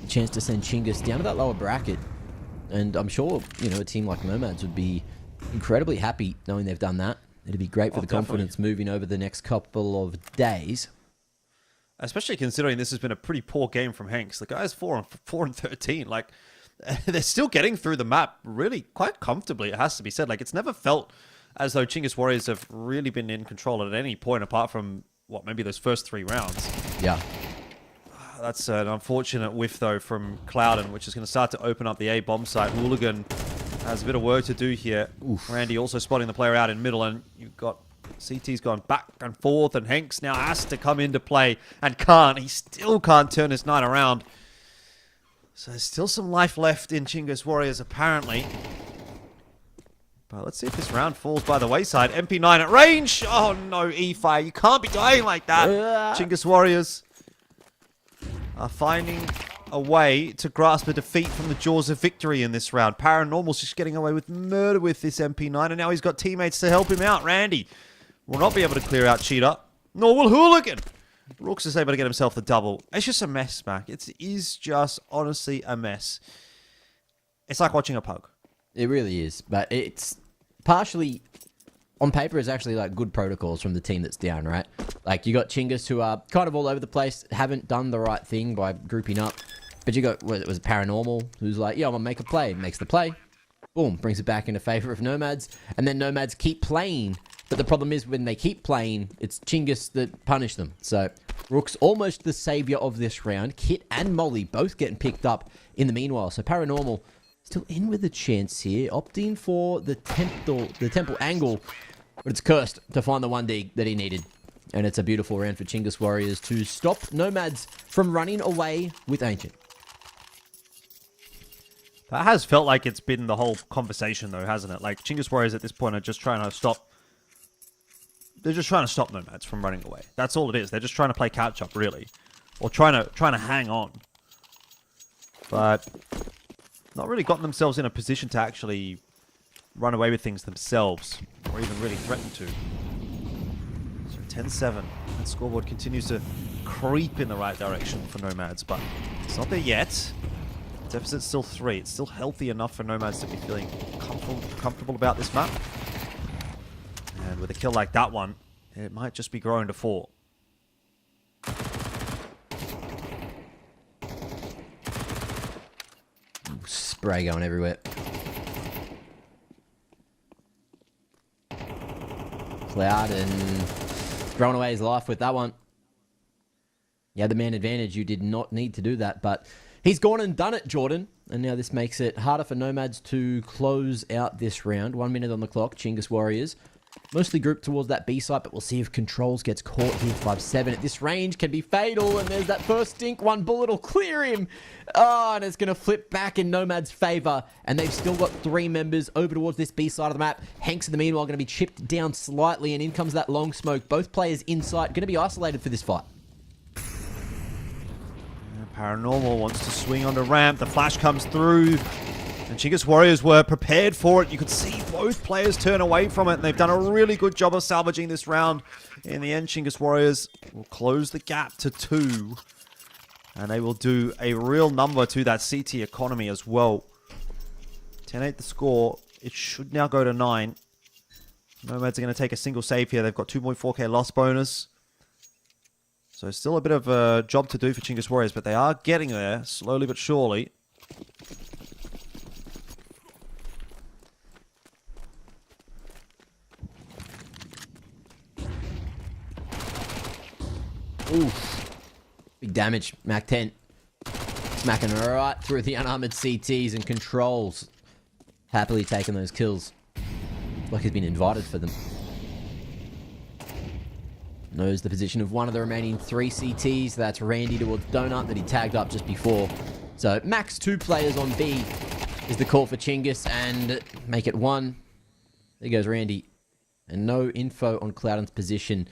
A chance to send Chingus down to that lower bracket. And I'm sure, you know, a team like Nomads would be incredibly happy knowing they've done that. It'd be great for the confidence moving over the next couple of days. Especially considering this has been a pretty poor game from Hanks. The guy's 4 and 13. Like, they're still getting through the map really quite comfortably, it has to be said. Like, it's never felt as though Chingus Warriors have really been in control at any point apart from, what, maybe those first 3 rounds. Yeah. That's an unfortunate whiff, though, from Clouden, which is going to start to open up the A bomb site. Hooligan has a bit of work to do here. Oof. Randy also spotting the player out in middle, and you've got CT's gone back and forth, and Hanks now has to come into play and can't. He still can't turn this night around. So there's still some life left in Chingus Warriors, apparently. But let's see if this round falls by the wayside. MP9 at range. Oh, no, E-Fire. You can't be dying like that. Chingus Warriors are finding a way to grasp a defeat from the jaws of victory in this round. Paranormal's just getting away with murder with this MP9, and now he's got teammates to help him out. Randy will not be able to clear out Cheetah, nor will Hooligan. Rooks is able to get himself the double. It's just a mess, Mac. It is just, honestly, a mess. It's like watching a pug. It really is, but it's partially, on paper, it's actually like good protocols from the team that's down, right? Like, you got Chingus who are kind of all over the place, haven't done the right thing by grouping up. But you got, it was Paranormal, who's like, yeah, I'm gonna make a play. Makes the play. Boom, brings it back into favor of Nomads. And then Nomads keep playing. But the problem is when they keep playing, it's Chingus that punish them. So, Rook's almost the savior of this round. Kit and Molly both getting picked up in the meanwhile. So, Paranormal still in with a chance here. Opting for the temple angle. But it's cursed to find the 1D that he needed. And it's a beautiful round for Chingus Warriors to stop Nomads from running away with Ancient. That has felt like it's been the whole conversation, though, hasn't it? Like, Chingus Warriors at this point are just trying to stop... They're just trying to stop Nomads from running away. That's all it is. They're just trying to play catch-up, really. Or trying to hang on. But not really gotten themselves in a position to actually run away with things themselves. Or even really threaten to. So 10-7. That scoreboard continues to creep in the right direction for Nomads. But it's not there yet. Deficit's still 3. It's still healthy enough for Nomads to be feeling comfortable about this map. And with a kill like that one, it might just be growing to 4. Spray going everywhere. Cloud and throwing away his life with that one. You had the man advantage. You did not need to do that, but He's gone and done it, Jordan. And now this makes it harder for Nomads to close out this round. 1 minute on the clock. Chingus Warriors mostly grouped towards that B site, but we'll see if Controls gets caught here. 5-7 at this range can be fatal, and there's that first stink. One bullet will clear him. Oh, and it's going to flip back in Nomad's favor, and they've still got 3 members over towards this B side of the map. Hanks, in the meanwhile, going to be chipped down slightly, and in comes that long smoke. Both players in sight, going to be isolated for this fight. Paranormal wants to swing on the ramp. The flash comes through. And Chingus Warriors were prepared for it. You could see both players turn away from it. And they've done a really good job of salvaging this round. In the end, Chingus Warriors will close the gap to 2. And they will do a real number to that CT economy as well. 10-8 the score. It should now go to 9. Nomads are going to take a single save here. They've got 2.4k loss bonus. So still a bit of a job to do for Chingus Warriors, but they are getting there, slowly but surely. Oof. Big damage. Mac 10. Smacking right through the unarmored CTs, and Controls happily taking those kills. Like he's been invited for them. Knows the position of one of the remaining 3 CTs. That's Randy towards Donut that he tagged up just before. So max 2 players on B is the call for Chingus, and make it 1. There goes Randy. And no info on Cloudon's position.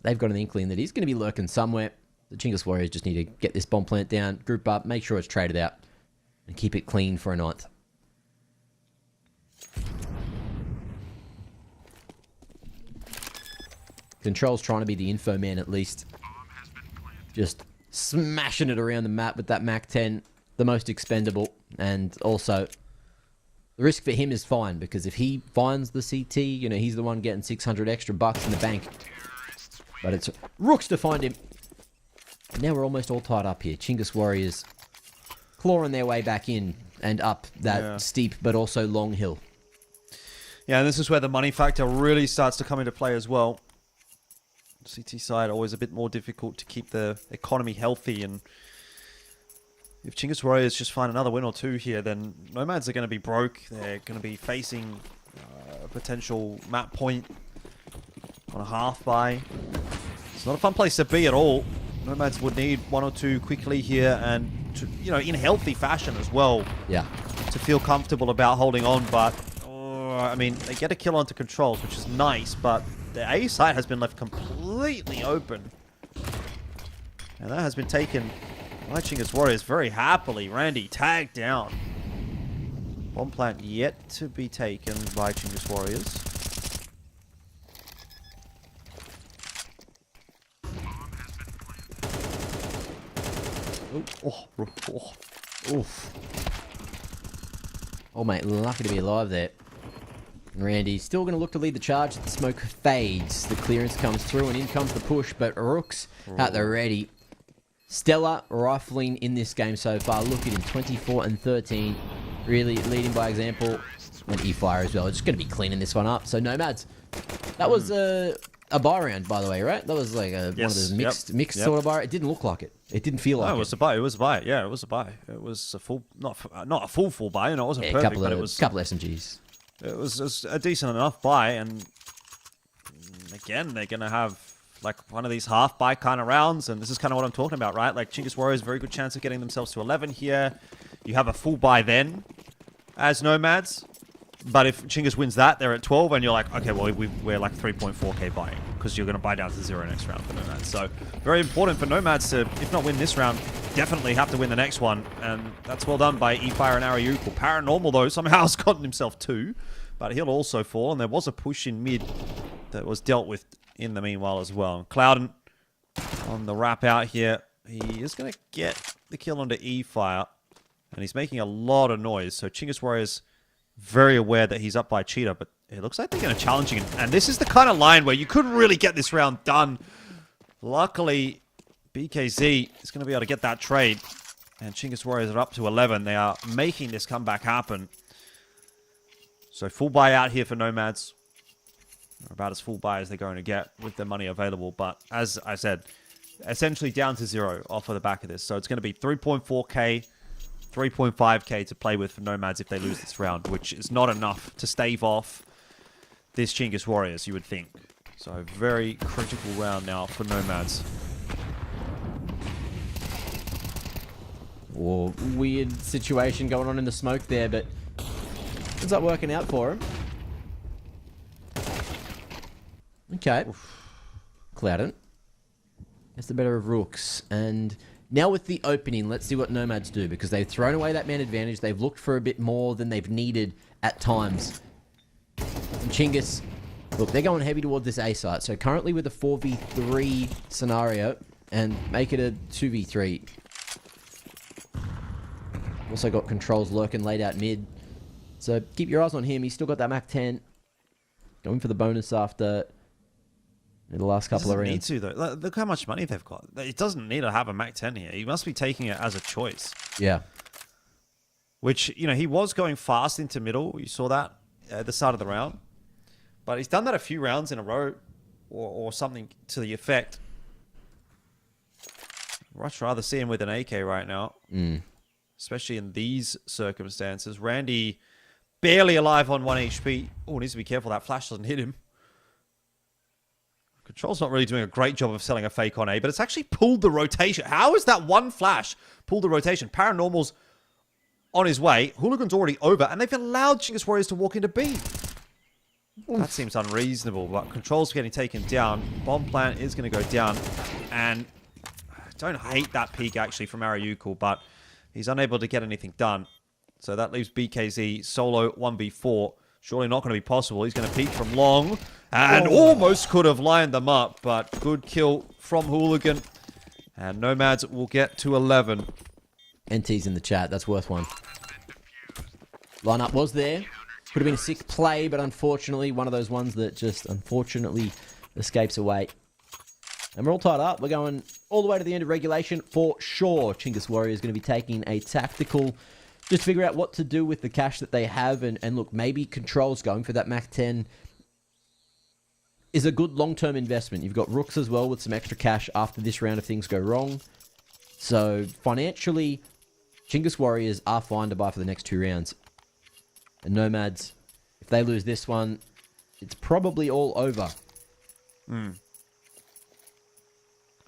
They've got an inkling that he's going to be lurking somewhere. The Chingus Warriors just need to get this bomb plant down, group up, make sure it's traded out, and keep it clean for a 9th. Control's trying to be the info man at least. Just smashing it around the map with that Mac 10. The most expendable. And also, the risk for him is fine, because if he finds the CT, you know, he's the one getting 600 extra bucks in the bank. But it's Rooks to find him. Now we're almost all tied up here. Chingus Warriors clawing their way back in and up that steep but also long hill. Yeah, and this is where the money factor really starts to come into play as well. CT side always a bit more difficult to keep the economy healthy, and if Chingus Warriors just find another win or 2 here, then Nomads are going to be broke. They're going to be facing a potential map point on a half buy. It's not a fun place to be at all. Nomads would need 1 or 2 quickly here, and to, you know, in healthy fashion as well. Yeah. To feel comfortable about holding on, but I mean, they get a kill onto Controls, which is nice, but the A site has been left completely open. And that has been taken by Chingus Warriors very happily. Randy tagged down. Bomb plant yet to be taken by Chingus Warriors. Oof. Oh, mate, lucky to be alive there. Randy still going to look to lead the charge. The smoke fades. The clearance comes through, and in comes the push. But Rooks at the ready. Stellar rifling in this game so far. Look at him, 24 and 13. Really leading by example. And E-Fire as well. Just going to be cleaning this one up. So Nomads. That was a buy round, by the way, right? That was like one of those mixed sort of buy. It didn't look like it. It didn't feel like it. It was a buy. It was a buy. Yeah, it was a buy. It was a full, not a full buy. You know, it wasn't perfect, but it was a couple SMGs. It was a decent enough buy, and again, they're going to have like one of these half buy kind of rounds, and this is kind of what I'm talking about, right? Like Chingus Warriors, very good chance of getting themselves to 11 here. You have a full buy then as Nomads, but if Chingus wins that, they're at 12, and you're like, okay, well, we're like 3.4k buying, because you're going to buy down to 0 next round for Nomads. So very important for Nomads to, if not win this round, definitely have to win the next one, and that's well done by E-Fire and Ariuk. Paranormal, though, somehow has gotten himself 2, but he'll also fall, and there was a push in mid that was dealt with in the meanwhile as well. Cloudon on the wrap out here. He is going to get the kill onto E-Fire, and he's making a lot of noise, so Chingus Warriors very aware that he's up by Cheetah, but it looks like they're going to challenge him, and this is the kind of line where you couldn't really get this round done. Luckily, BKZ is going to be able to get that trade, and Chingus Warriors are up to 11. They are making this comeback happen. So full buy out here for Nomads. They're about as full buy as they're going to get with their money available, but as I said, essentially down to 0 off of the back of this. So it's going to be 3.4k 3.5k to play with for Nomads if they lose this round, which is not enough to stave off this Chinggis Warriors, you would think. So very critical round now for Nomads. Or weird situation going on in the smoke there, but ends up working out for him. Okay. Cloudon gets the better of Rooks. And now with the opening, let's see what Nomads do, because they've thrown away that man advantage. They've looked for a bit more than they've needed at times. And Chinggis, look, they're going heavy towards this A site. So currently with a 4v3 scenario, and make it a 2v3. Also got controls lurking laid out mid. So keep your eyes on him. He's still got that Mach 10. Going for the bonus after the last couple of rounds. Need to, though. Look how much money they've got. It doesn't need to have a Mach 10 here. He must be taking it as a choice. Yeah. Which, you know, he was going fast into middle. You saw that at the start of the round. But he's done that a few rounds in a row or something to the effect. I'd much rather see him with an AK right now. Especially in these circumstances. Randy barely alive on 1 HP. Oh, needs to be careful that flash doesn't hit him. Control's not really doing a great job of selling a fake on A, but it's actually pulled the rotation. How is that one flash pulled the rotation? Paranormal's on his way. Hooligan's already over, and they've allowed Chinggis Warriors to walk into B. That seems unreasonable, but Control's getting taken down. Bomb plant is going to go down, and I don't hate that peek, actually, from Ariukul, but he's unable to get anything done. So that leaves BKZ solo 1v4. Surely not going to be possible. He's going to peek from long and almost could have lined them up, but good kill from Hooligan. And Nomads will get to 11. NT's in the chat. That's worth one. Lineup was there. Could have been a sick play, but unfortunately, one of those ones that just unfortunately escapes away. And we're all tied up. We're going all the way to the end of regulation for sure. Chinggis Warrior is going to be taking a tactical just to figure out what to do with the cash that they have. And look, maybe Control's going for that Mach 10 is a good long-term investment. You've got Rooks as well with some extra cash after this round if things go wrong. So financially, Chinggis Warriors are fine to buy for the next 2 rounds. And Nomads, if they lose this one, it's probably all over.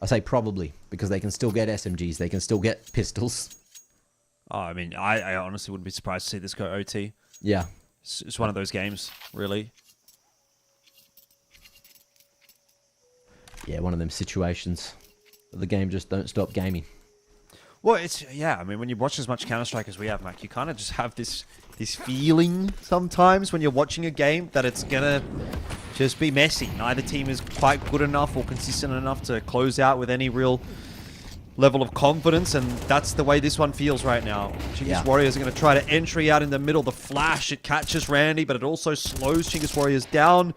I say probably, because they can still get SMGs. They can still get pistols. Oh, I mean, I honestly wouldn't be surprised to see this go OT. Yeah. It's one of those games, really. Yeah, one of them situations. The game just don't stop gaming. Well, yeah, I mean, when you watch as much Counter-Strike as we have, Mac, you kind of just have this feeling sometimes when you're watching a game that it's going to just be messy. Neither team is quite good enough or consistent enough to close out with any real level of confidence, and that's the way this one feels right now. Chinggis Warriors are going to try to entry out in the middle. The flash, it catches Randy, but it also slows Chinggis Warriors down,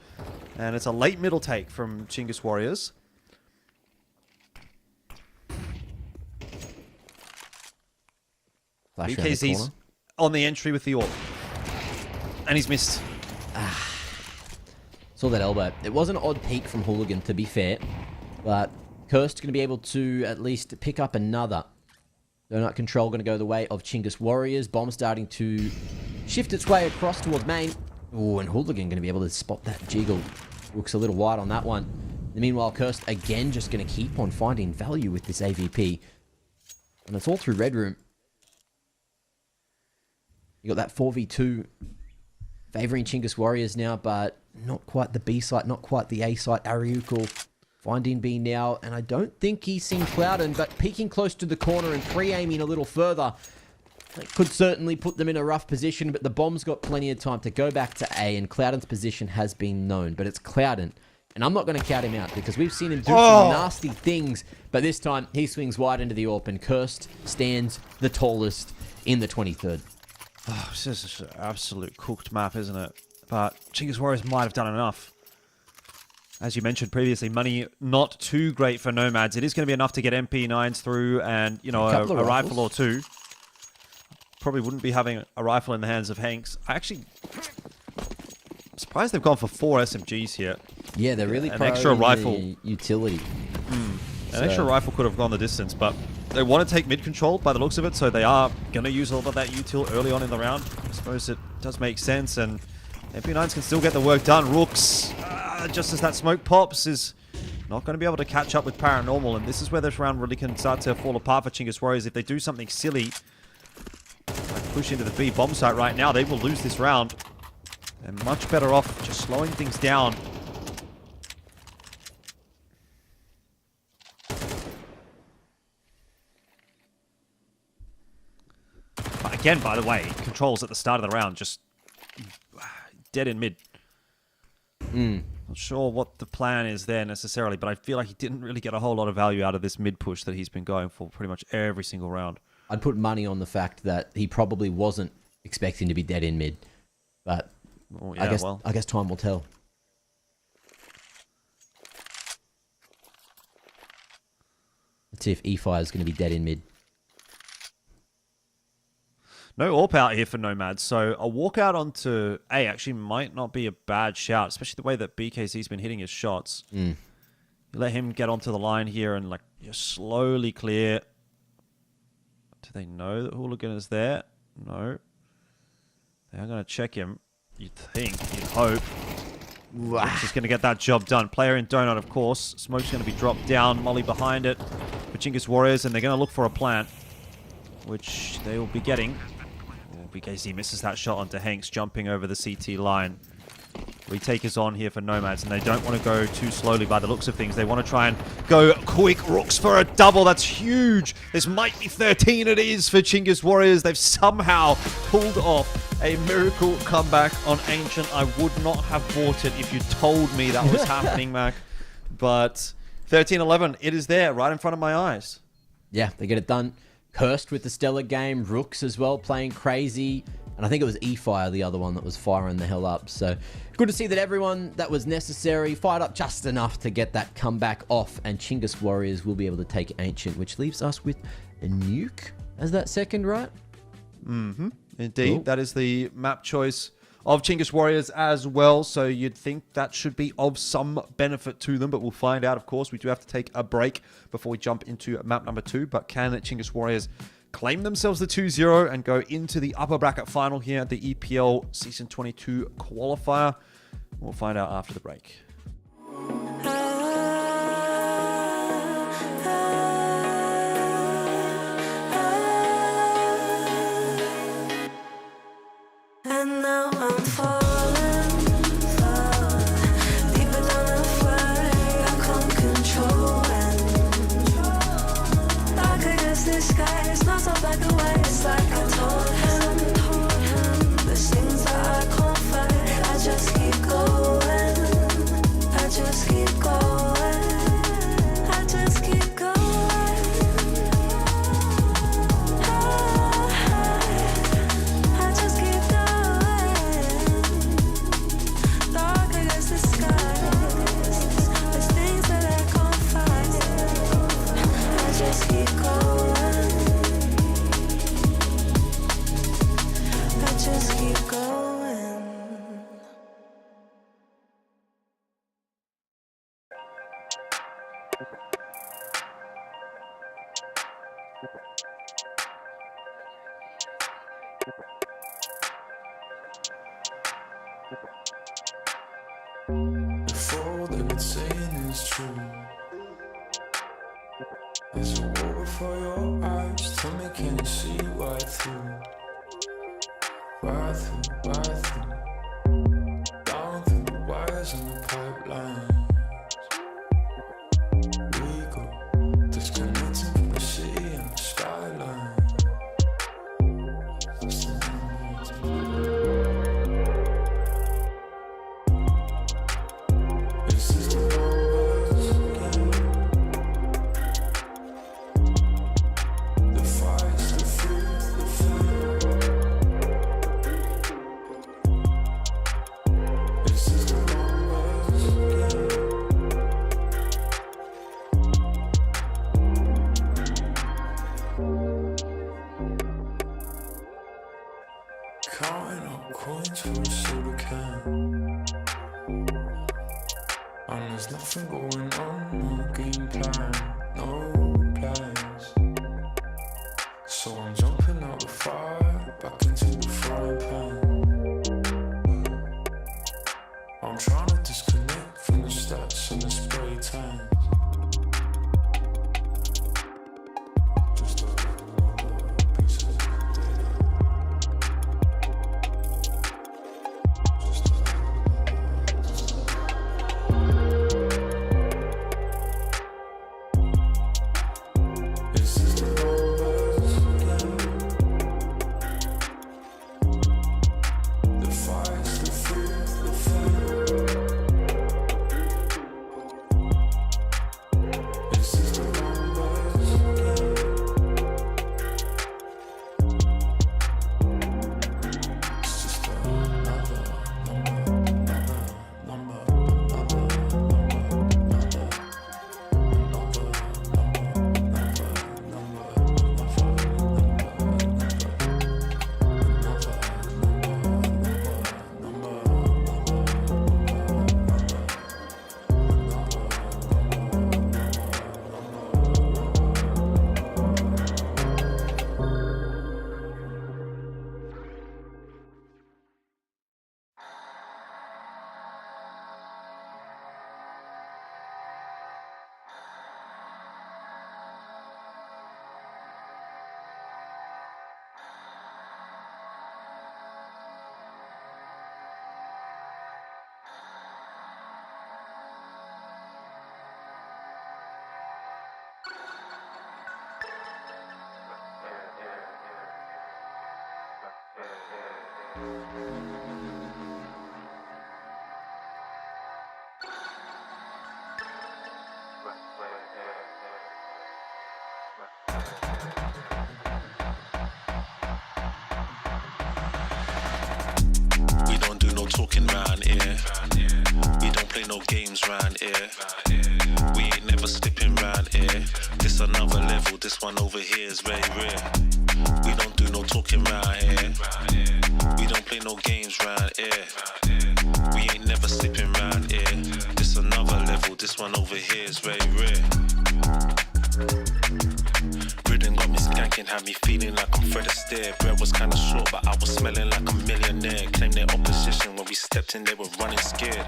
and it's a late middle take from Chinggis Warriors. BKZ's on the entry with the AWP. And he's missed. Saw that elbow. It was an odd peek from Hooligan, to be fair. But Cursed going to be able to at least pick up another. Donut Control going to go the way of Chinggis Warriors. Bomb starting to shift its way across towards main. Oh, and Hooligan going to be able to spot that jiggle. Looks a little wide on that one. And meanwhile, Cursed again just going to keep on finding value with this AVP. And it's all through Red Room. You got that 4v2 favouring Chinggis Warriors now, but not quite the B site, not quite the A site. Ariukul finding B now, and I don't think he's seen Cloudon, but peeking close to the corner and pre-aiming a little further. That could certainly put them in a rough position, but the bomb's got plenty of time to go back to A, and Cloudon's position has been known, but it's Cloudon. And I'm not going to count him out, because we've seen him do some nasty things, but this time he swings wide into the AWP, and Cursed stands the tallest in the 23rd. Oh, this is an absolute cooked map, isn't it? But Chinggis Warriors might have done enough. As you mentioned previously, money not too great for Nomads. It is going to be enough to get MP9s through and, you know, a rifle or two. Probably wouldn't be having a rifle in the hands of Hanks. I'm surprised they've gone for 4 SMGs here. Yeah, they're really an extra rifle utility. An extra rifle could have gone the distance, but They want to take mid control by the looks of it, so they are going to use a lot of that util early on in the round. I suppose it does make sense, and MP9s can still get the work done. Rooks, just as that smoke pops, is not going to be able to catch up with Paranormal, and this is where this round really can start to fall apart for Chingus Warriors. If they do something silly, like push into the B bomb site right now, they will lose this round. They're much better off just slowing things down. But again, by the way, controls at the start of the round just dead in mid. Not sure what the plan is there necessarily, but I feel like he didn't really get a whole lot of value out of this mid push that he's been going for pretty much every single round. I'd put money on the fact that he probably wasn't expecting to be dead in mid, but well, yeah, I guess time will tell. Let's see if E-Fire is going to be dead in mid. No AWP out here for Nomads, so a walkout onto A actually might not be a bad shout, especially the way that BKC's been hitting his shots. You let him get onto the line here and like just slowly clear. Do they know that Hooligan is there? No. They are going to check him. You'd think, you'd hope. He's just going to get that job done. Player in donut, of course. Smoke's going to be dropped down. Molly behind it for Chingus Warriors, and they're going to look for a plant, which they will be getting. BKC misses that shot onto Hanks, jumping over the CT line. Retake is on here for Nomads, and they don't want to go too slowly by the looks of things. They want to try and go quick. Rooks for a double. That's huge. This might be 13. It is for Chingus Warriors. They've somehow pulled off a miracle comeback on Ancient. I would not have bought it if you told me that was happening, Mac. But 13-11, it is there right in front of my eyes. Yeah, they get it done. Cursed with the stellar game. Rooks as well, playing crazy. And I think it was E-Fire, the other one that was firing the hell up. So good to see that everyone that was necessary fired up just enough to get that comeback off. And Chingus Warriors will be able to take Ancient, which leaves us with a Nuke as that second, right? Indeed. Cool. That is the map choice of Chingus Warriors as well. So you'd think that should be of some benefit to them, but we'll find out, of course. We do have to take a break before we jump into map number 2. But can Chingus Warriors claim themselves the 2-0 and go into the upper bracket final here at the EPL Season 22 qualifier? We'll find out after the break. And now I'm falling, deeper than a flag I can't control. And dark against the sky, it's not so black and white. It's like I told him, there's things that I can't fight. I just keep going, I just keep going, I just keep going. If all they've been saying is true, there's a wall before your eyes. Tell me, can you see right through? Right through, right through. Down through the wires and the pipelines. We go disconnecting from the city and the skyline. Counting up coins for a soda can, and there's nothing going on, no game plan, no plans. I'm trying to disconnect from the stats and the spray tan. Just another piece of data. Just This is the numbers again. The fire's the fruit, the fire. This is the numbers again. It's just another We don't do no talking round here. We don't play no games round here. We ain't never slipping round here. This another level, this one over here is very rare. We don't do no talking round here. We don't play no games round here. We ain't never slipping round here. This another level, this one over here is very rare. Rhythm got me skanking, had me feeling like I'm Fred Astaire. Bread was kinda short, but I was smelling like a millionaire. Claimed their opposition when we stepped in, they were running scared.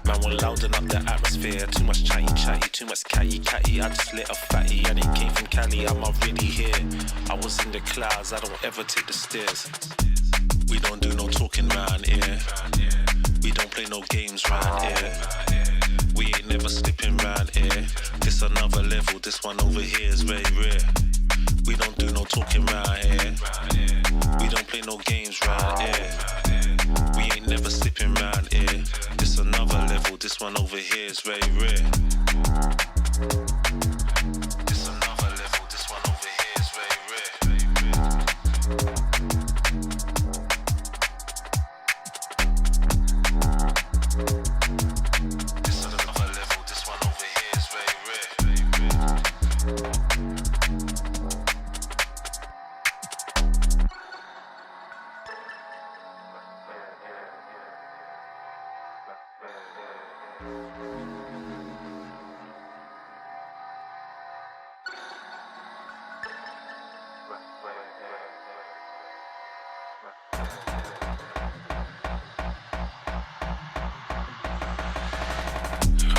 Man, we're louding up the atmosphere. Too much chatty, too much catty. I just lit a fatty, and it came from Cali. I'm not really here. I was in the clouds, I don't ever take the stairs. We don't do no talking round here. We don't play no games round here. We ain't never slipping round here. This another level, this one over here is very rare. We don't do no talking round here. We don't play no games round here. We ain't never slipping round here. This another level, this one over here is very rare. This another level, this one over here is very rare. This another level, this one over here is very rare.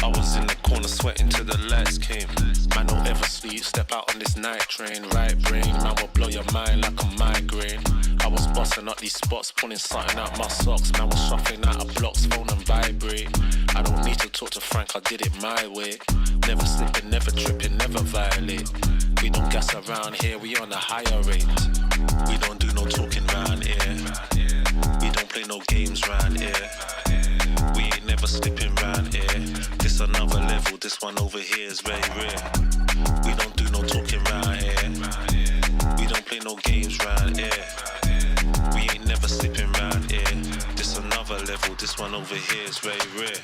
I was in the corner sweating till the lights came. Man, don't ever sleep, step out on this night train. Right brain, man will blow your mind like a migraine. I was busting up these spots, pulling something out my socks. Man was shuffling out of blocks, phone and vibrate. I don't need to talk to Frank, I did it my way. Never slipping, never tripping, never violate. We don't gas around here, we on a higher rate. We don't do no talking round here. We don't play no games round here. We ain't never slipping round here. This another level, this one over here is very rare. We don't do no talking round here. We don't play no games round here. We ain't never slipping round here. This another level, this one over here is very rare.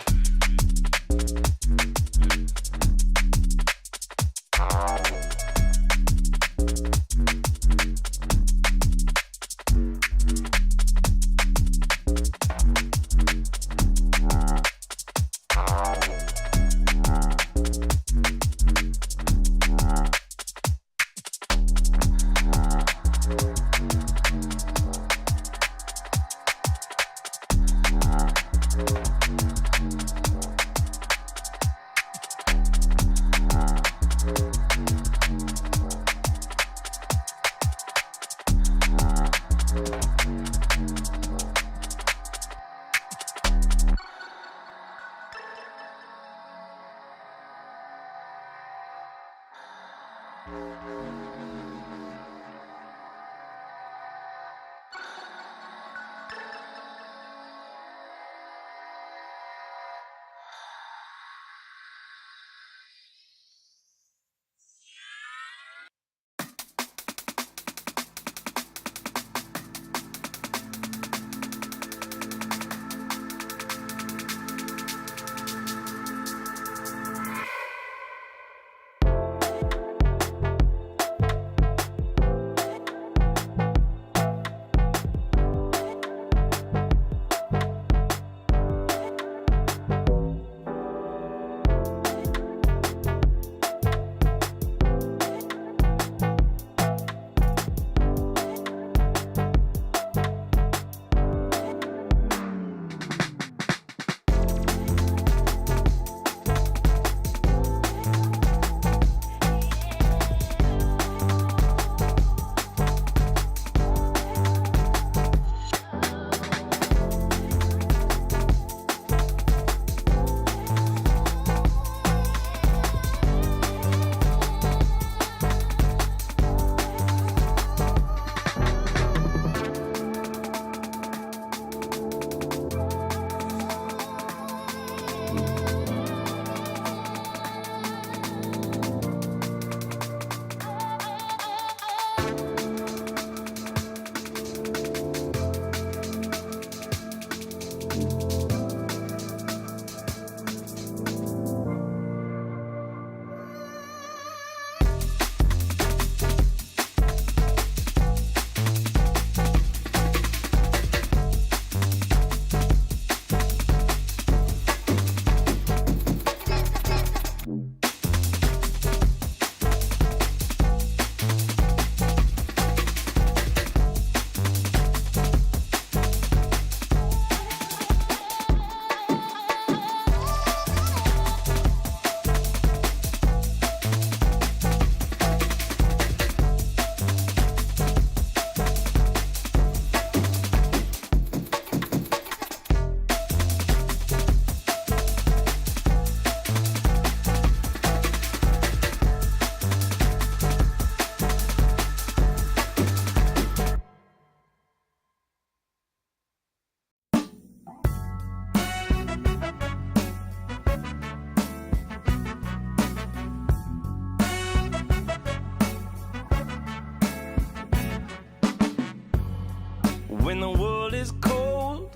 When the world is cold,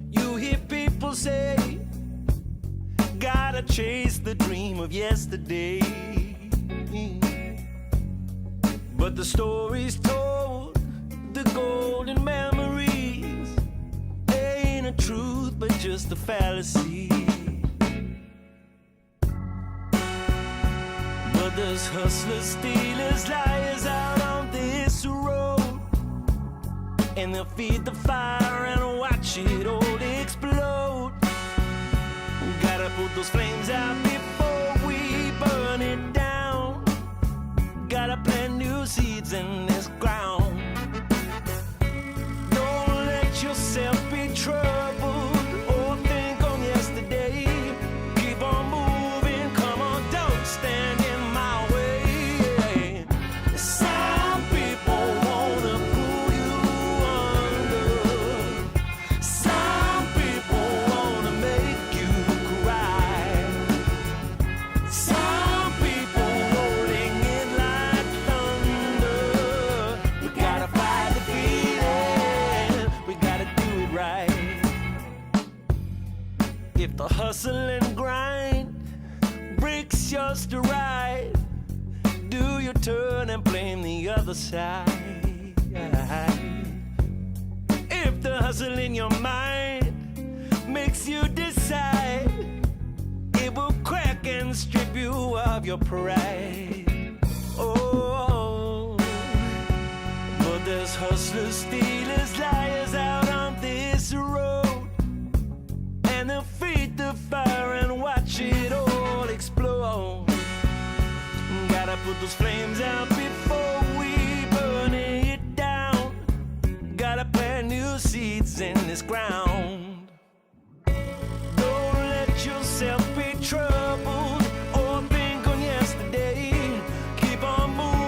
you hear people say, gotta chase the dream of yesterday. But the stories told, the golden memories, ain't a truth but just a fallacy. But there's hustlers, stealers, liars out on this road, and they'll feed the fire and watch it all explode. Gotta put those flames out before we burn it down. Gotta plant new seeds in this ground. Don't let yourself be troubled or think on yesterday. Keep on moving, come on, don't stand in my way. Some people wanna pull you under. Some people wanna make you cry. Some people rolling in like thunder. We gotta fight the feeling, we gotta do it right. If the hustle and grind breaks your stride, do you turn and blame the other side? If the hustle in your mind makes you decide, it will crack and strip you of your pride. Oh, but there's hustlers, stealers, liars out on this road, and they'll feed the fire and watch it all explode. Gotta put those flames out before we burn it down. Gotta plant new seeds in this ground. Don't let yourself be troubled or think on yesterday. Keep on moving.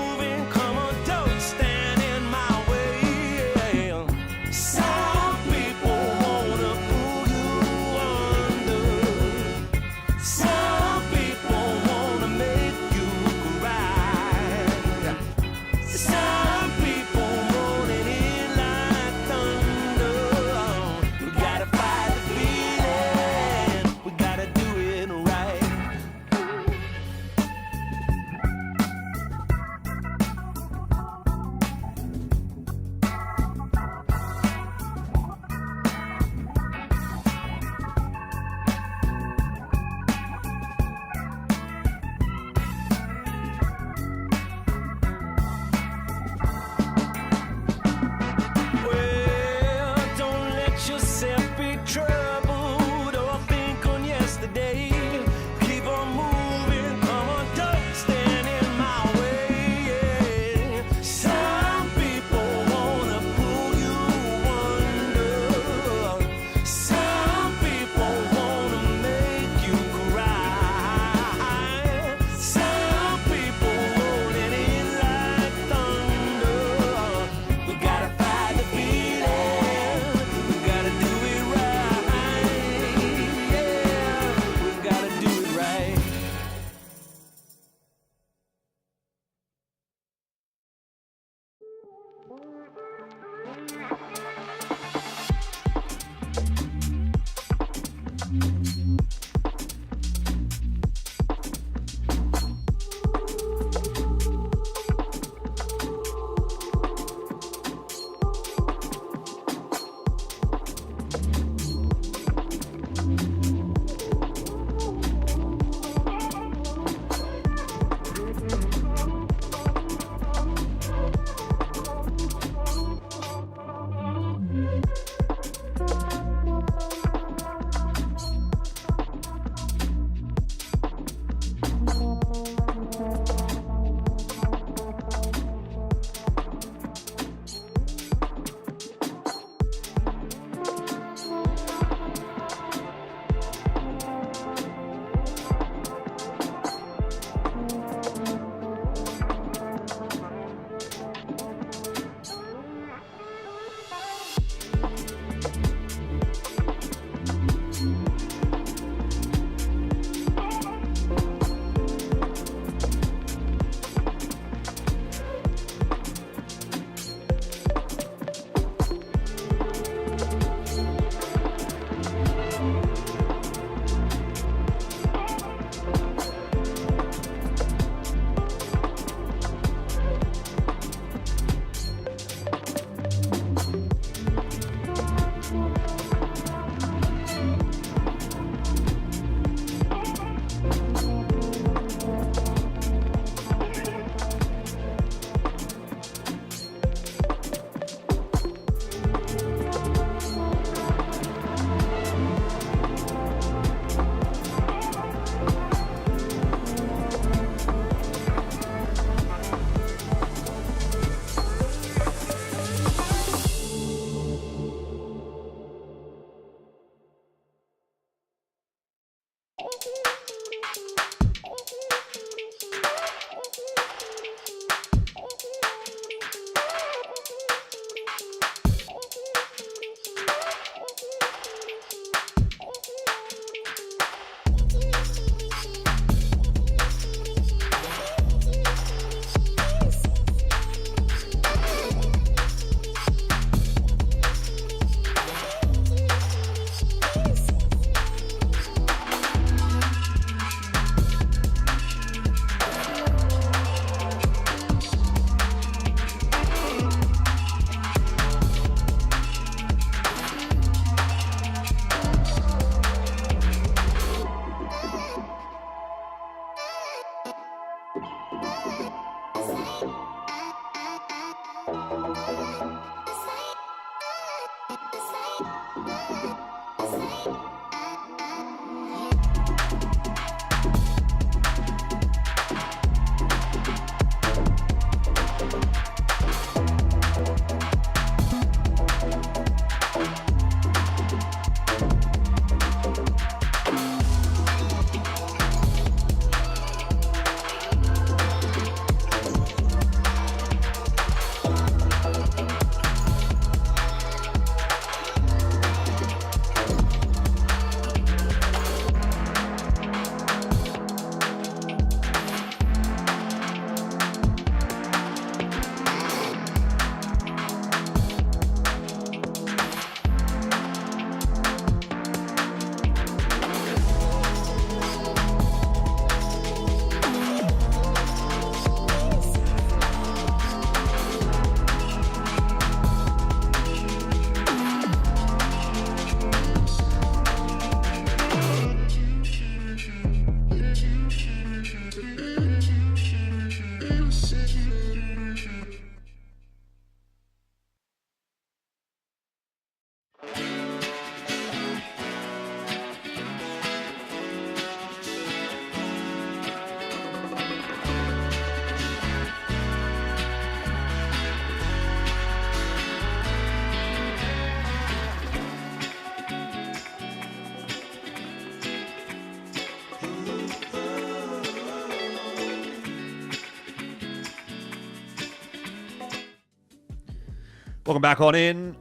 Welcome back on in.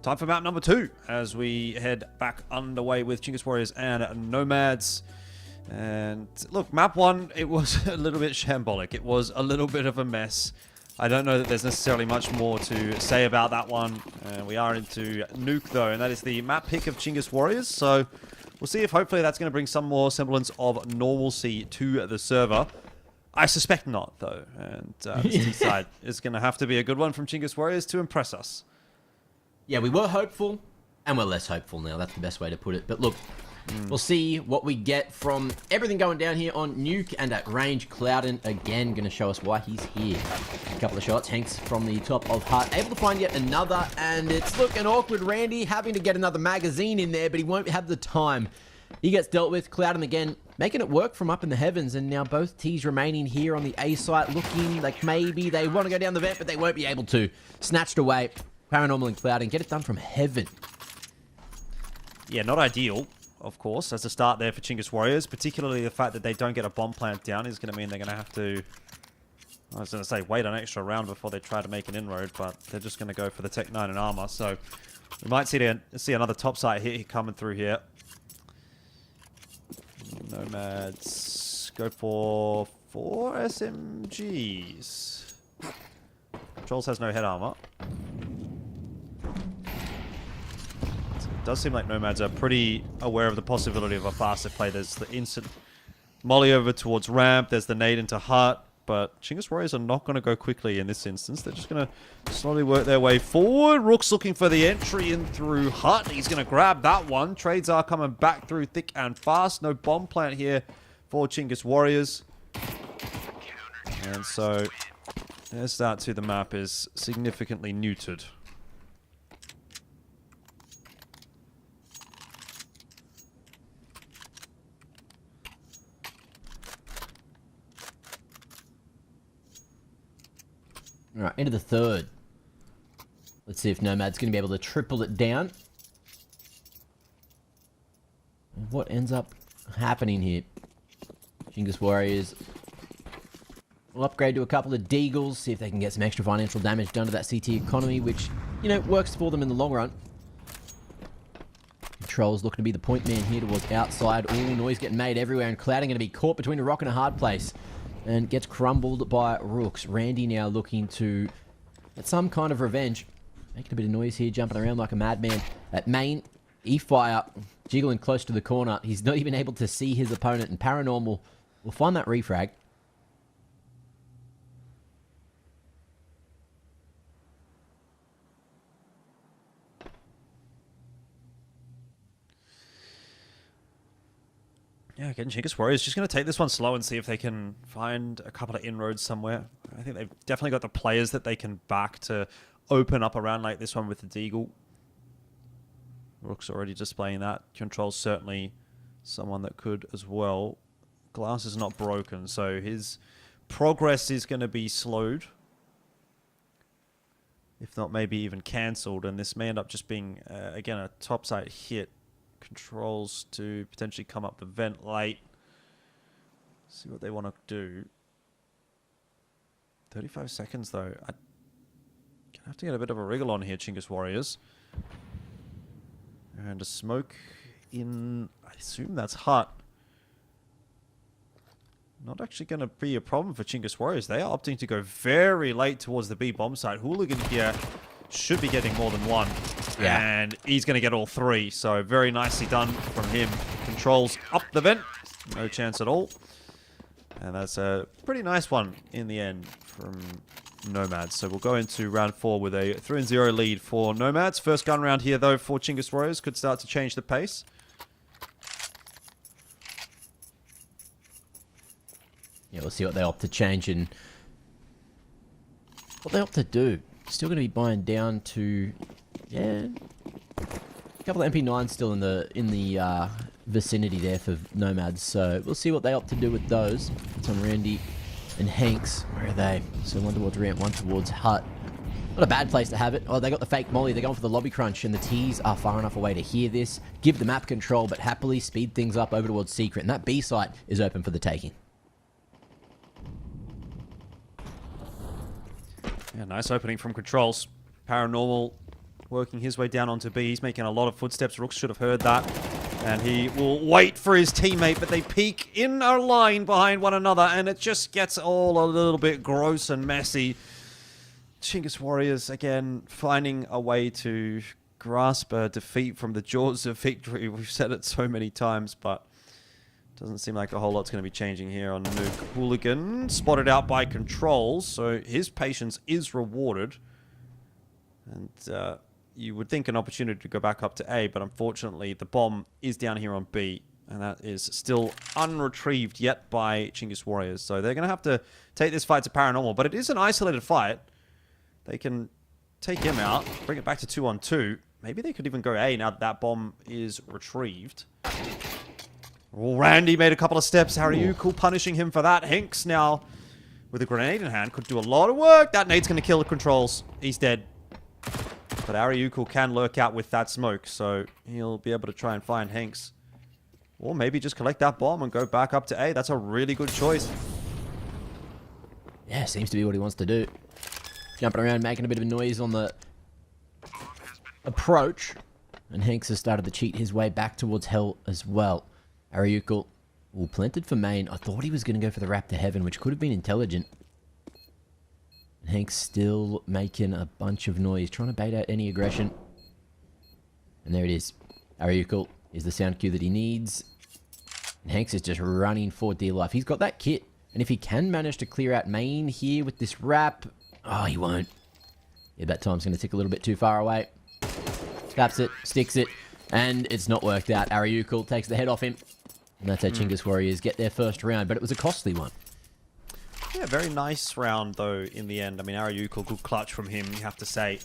Time for map number 2 as we head back underway with Chingus Warriors and Nomads. And look, map 1, it was a little bit shambolic. It was a little bit of a mess. I don't know that there's necessarily much more to say about that one. We are into Nuke though, and that is the map pick of Chingus Warriors. So we'll see if hopefully that's going to bring some more semblance of normalcy to the server. I suspect not though, and this T side is going to have to be a good one from Chingus Warriors to impress us. Yeah, we were hopeful, and we're less hopeful now. That's the best way to put it. But look, we'll see what we get from everything going down here on Nuke and at range. Clouden again going to show us why he's here. A couple of shots. Hanks from the top of Hut. Able to find yet another, and it's looking awkward. Randy having to get another magazine in there, but he won't have the time. He gets dealt with. Clouden again making it work from up in the heavens, and now both T's remaining here on the A site, looking like maybe they want to go down the vent, but they won't be able to. Snatched away. Paranormal and Cloud and get it done from heaven. Yeah, not ideal, of course, as a start there for Chingus Warriors. Particularly the fact that they don't get a bomb plant down is going to mean they're going to have to, I was going to say, wait an extra round before they try to make an inroad, but they're just going to go for the Tech 9 and armor. So we might see another top site hit coming through here. Nomads go for 4 SMGs. Trolls has no head armor. It does seem like Nomads are pretty aware of the possibility of a faster play. There's the instant molly over towards ramp. There's the nade into Hut. But Chingus Warriors are not going to go quickly in this instance. They're just going to slowly work their way forward. Rook's looking for the entry in through Hut. He's going to grab that one. Trades are coming back through thick and fast. No bomb plant here for Chingus Warriors. And so their start to the map is significantly neutered. All right, into the third. Let's see if Nomad's going to be able to triple it down. What ends up happening here? Chingus Warriors will upgrade to a couple of Deagles, see if they can get some extra financial damage done to that CT economy, which, you know, works for them in the long run. Control's looking to be the point man here towards outside. Ooh, noise getting made everywhere, and Clouding going to be caught between a rock and a hard place. And gets crumbled by Rooks. Randy now looking to get some kind of revenge. Making a bit of noise here, jumping around like a madman. At main, E-Fire, jiggling close to the corner. He's not even able to see his opponent, and Paranormal will find that refrag. Yeah, again, Chingus Warriors just going to take this one slow and see if they can find a couple of inroads somewhere. I think they've definitely got the players that they can back to open up a round like this one with the Deagle. Rook's already displaying that. Control's certainly someone that could as well. Glass is not broken, so his progress is going to be slowed. If not, maybe even cancelled. And this may end up just being, again, a topside hit. Controls to potentially come up the vent late. See what they want to do. 35 seconds, though. I'm going to have to get a bit of a wriggle on here, Chingus Warriors. And a smoke in, I assume that's Hut. Not actually going to be a problem for Chingus Warriors. They are opting to go very late towards the B bomb site. Hooligan here should be getting more than one. Yeah. And he's going to get all three. So very nicely done from him. Controls up the vent. No chance at all. And that's a pretty nice one in the end from Nomads. So we'll go into round 4 with a 3-0 lead for Nomads. First gun round here, though, for Chingus Warriors. Could start to change the pace. Yeah, we'll see what they opt to change and what they opt to do. Still going to be buying down to, yeah, a couple of MP9s still in the vicinity there for Nomads. So we'll see what they opt to do with those. It's on Randy and Hanks. Where are they? So one towards ramp, one towards Hut. Not a bad place to have it. Oh, they got the fake molly. They're going for the lobby crunch, and the T's are far enough away to hear this. Give the map control, but happily speed things up over towards Secret. And that B site is open for the taking. Yeah, nice opening from controls. Paranormal working his way down onto B. He's making a lot of footsteps. Rooks should have heard that. And he will wait for his teammate, but they peek in a line behind one another, and it just gets all a little bit gross and messy. Chingus Warriors, again, finding a way to grasp a defeat from the jaws of victory. We've said it so many times, but doesn't seem like a whole lot's going to be changing here on Nuke. Hooligan, spotted out by controls, so his patience is rewarded. And you would think an opportunity to go back up to A, but unfortunately the bomb is down here on B, and that is still unretrieved yet by Chingus Warriors. So they're going to have to take this fight to Paranormal, but it is an isolated fight. They can take him out, bring it back to 2-on-2. Maybe they could even go A now that that bomb is retrieved. Well, Randy made a couple of steps. Haryuku punishing him for that. Hinks now with a grenade in hand could do a lot of work. That nade's going to kill the controls. He's dead. But Haryuku can lurk out with that smoke, so he'll be able to try and find Hinks. Or maybe just collect that bomb and go back up to A. That's a really good choice. Yeah, seems to be what he wants to do. Jumping around, making a bit of a noise on the approach. And Hanks has started to cheat his way back towards Hell as well. Haryuku, planted for main. I thought he was going to go for the wrap to heaven, which could have been intelligent. And Hanks still making a bunch of noise, trying to bait out any aggression. And there it is. Haryuku is the sound cue that he needs. And Hanks is just running for dear life. He's got that kit. And if he can manage to clear out main here with this wrap... Oh, he won't. Yeah, that time's going to tick a little bit too far away. Taps it, sticks it, and it's not worked out. Haryuku takes the head off him. And that's how Chingus Warriors get their first round, but it was a costly one. Yeah, very nice round, though, in the end. I mean, Haryuku, good clutch from him, you have to say.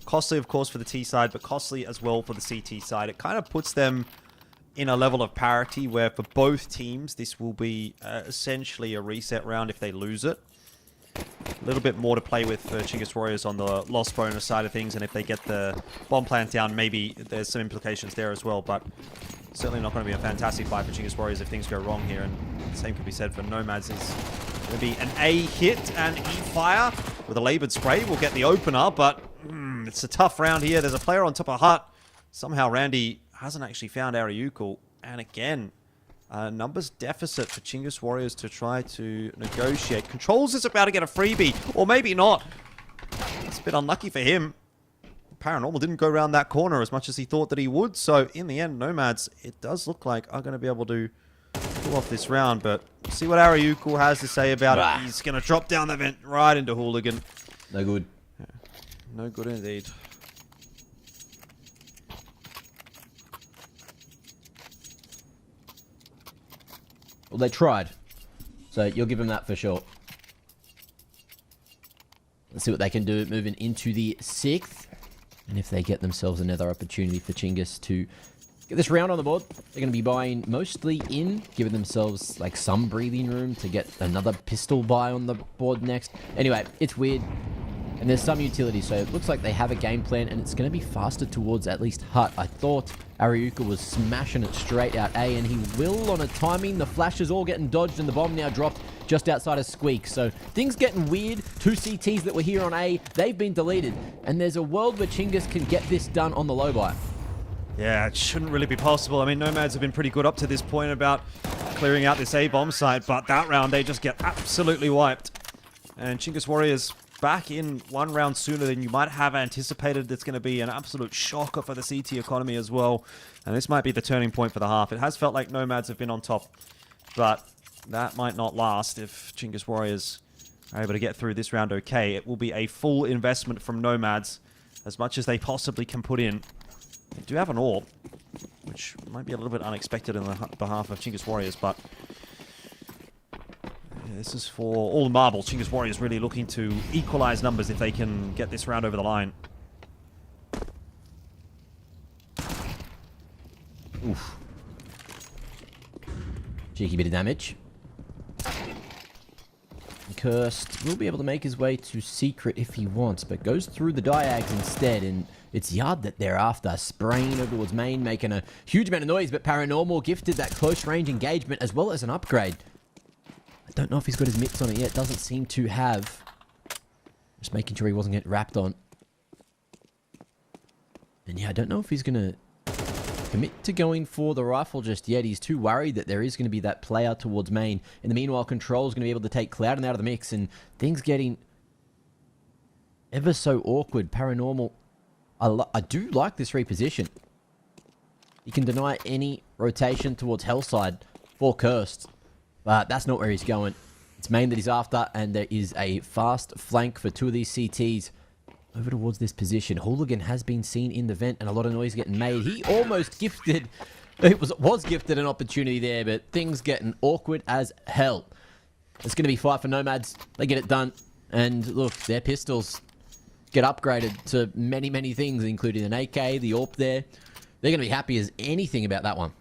Costly, of course, for the T side, but costly as well for the CT side. It kind of puts them in a level of parity where for both teams, this will be essentially a reset round if they lose it. A little bit more to play with for Chingus Warriors on the loss bonus side of things, and if they get the bomb plant down, maybe there's some implications there as well, but certainly not going to be a fantastic fight for Chingus Warriors if things go wrong here, and the same could be said for Nomads. Is going to be an A hit and E fire with a labored spray. We'll get the opener, but it's a tough round here. There's a player on top of Hut. Somehow Randy hasn't actually found Haryuku, and again, numbers deficit for Chingus Warriors to try to negotiate. Controls is about to get a freebie, or maybe not. It's a bit unlucky for him. Paranormal didn't go around that corner as much as he thought that he would, so in the end, Nomads, it does look like, are going to be able to pull off this round, but see what Haryuku has to say about it. He's going to drop down the vent right into Hooligan. No good. Yeah. No good indeed. Well, they tried. So you'll give them that for sure. Let's see what they can do moving into the 6th. And if they get themselves another opportunity for Chingus to get this round on the board, they're going to be buying mostly in, giving themselves like some breathing room to get another pistol buy on the board next. Anyway, it's weird. And there's some utility, so it looks like they have a game plan, and it's going to be faster towards at least Hut. I thought Haryuku was smashing it straight out A, and he will on a timing. The flashes all getting dodged, and the bomb now dropped just outside of Squeak. So things getting weird. 2 CTs that were here on A, they've been deleted. And there's a world where Chingus can get this done on the low buy. Yeah, it shouldn't really be possible. I mean, Nomads have been pretty good up to this point about clearing out this A-bomb site, but that round they just get absolutely wiped. And Chingus Warriors back in 1 round sooner than you might have anticipated. It's going to be an absolute shocker for the CT economy as well. And this might be the turning point for the half. It has felt like Nomads have been on top, but that might not last if Chingus Warriors are able to get through this round okay. It will be a full investment from Nomads, as much as they possibly can put in. They do have an AWP, which might be a little bit unexpected on the behalf of Chingus Warriors, but this is for all the marbles. Chingus Warriors really looking to equalize numbers if they can get this round over the line. Oof. Cheeky bit of damage. Cursed will be able to make his way to Secret if he wants, but goes through the diags instead, and it's Yard that they're after. Spraying over towards main, making a huge amount of noise, but Paranormal gifted that close range engagement as well as an upgrade. I don't know if he's got his mitts on it yet. Doesn't seem to have. Just making sure he wasn't getting wrapped on. And yeah, I don't know if he's going to commit to going for the rifle just yet. He's too worried that there is going to be that play out towards main. In the meanwhile, Control's going to be able to take Clouden out of the mix, and things getting ever so awkward. Paranormal. I do like this reposition. You can deny any rotation towards Hellside for Cursed, but that's not where he's going. It's main that he's after, and there is a fast flank for two of these CTs over towards this position. Hooligan has been seen in the vent, and a lot of noise getting made. He almost gifted, was gifted an opportunity there, but things getting awkward as hell. It's going to be fight for Nomads. They get it done, and look, their pistols get upgraded to many, many things, including an AK, the AWP there. They're going to be happy as anything about that one.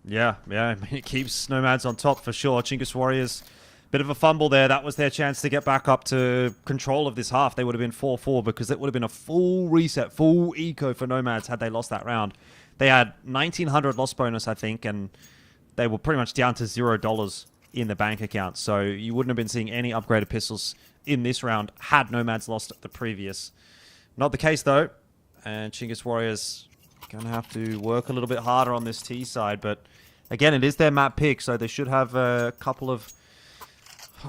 Yeah. I mean, it keeps Nomads on top for sure. Chingus Warriors, bit of a fumble there. That was their chance to get back up to control of this half. They would have been 4-4 because it would have been a full reset, full eco for Nomads had they lost that round. They had 1,900 loss bonus, I think, and they were pretty much down to $0 in the bank account. So you wouldn't have been seeing any upgraded pistols in this round had Nomads lost the previous. Not the case, though. And Chingus Warriors going to have to work a little bit harder on this T side. But again, it is their map pick, so they should have a couple of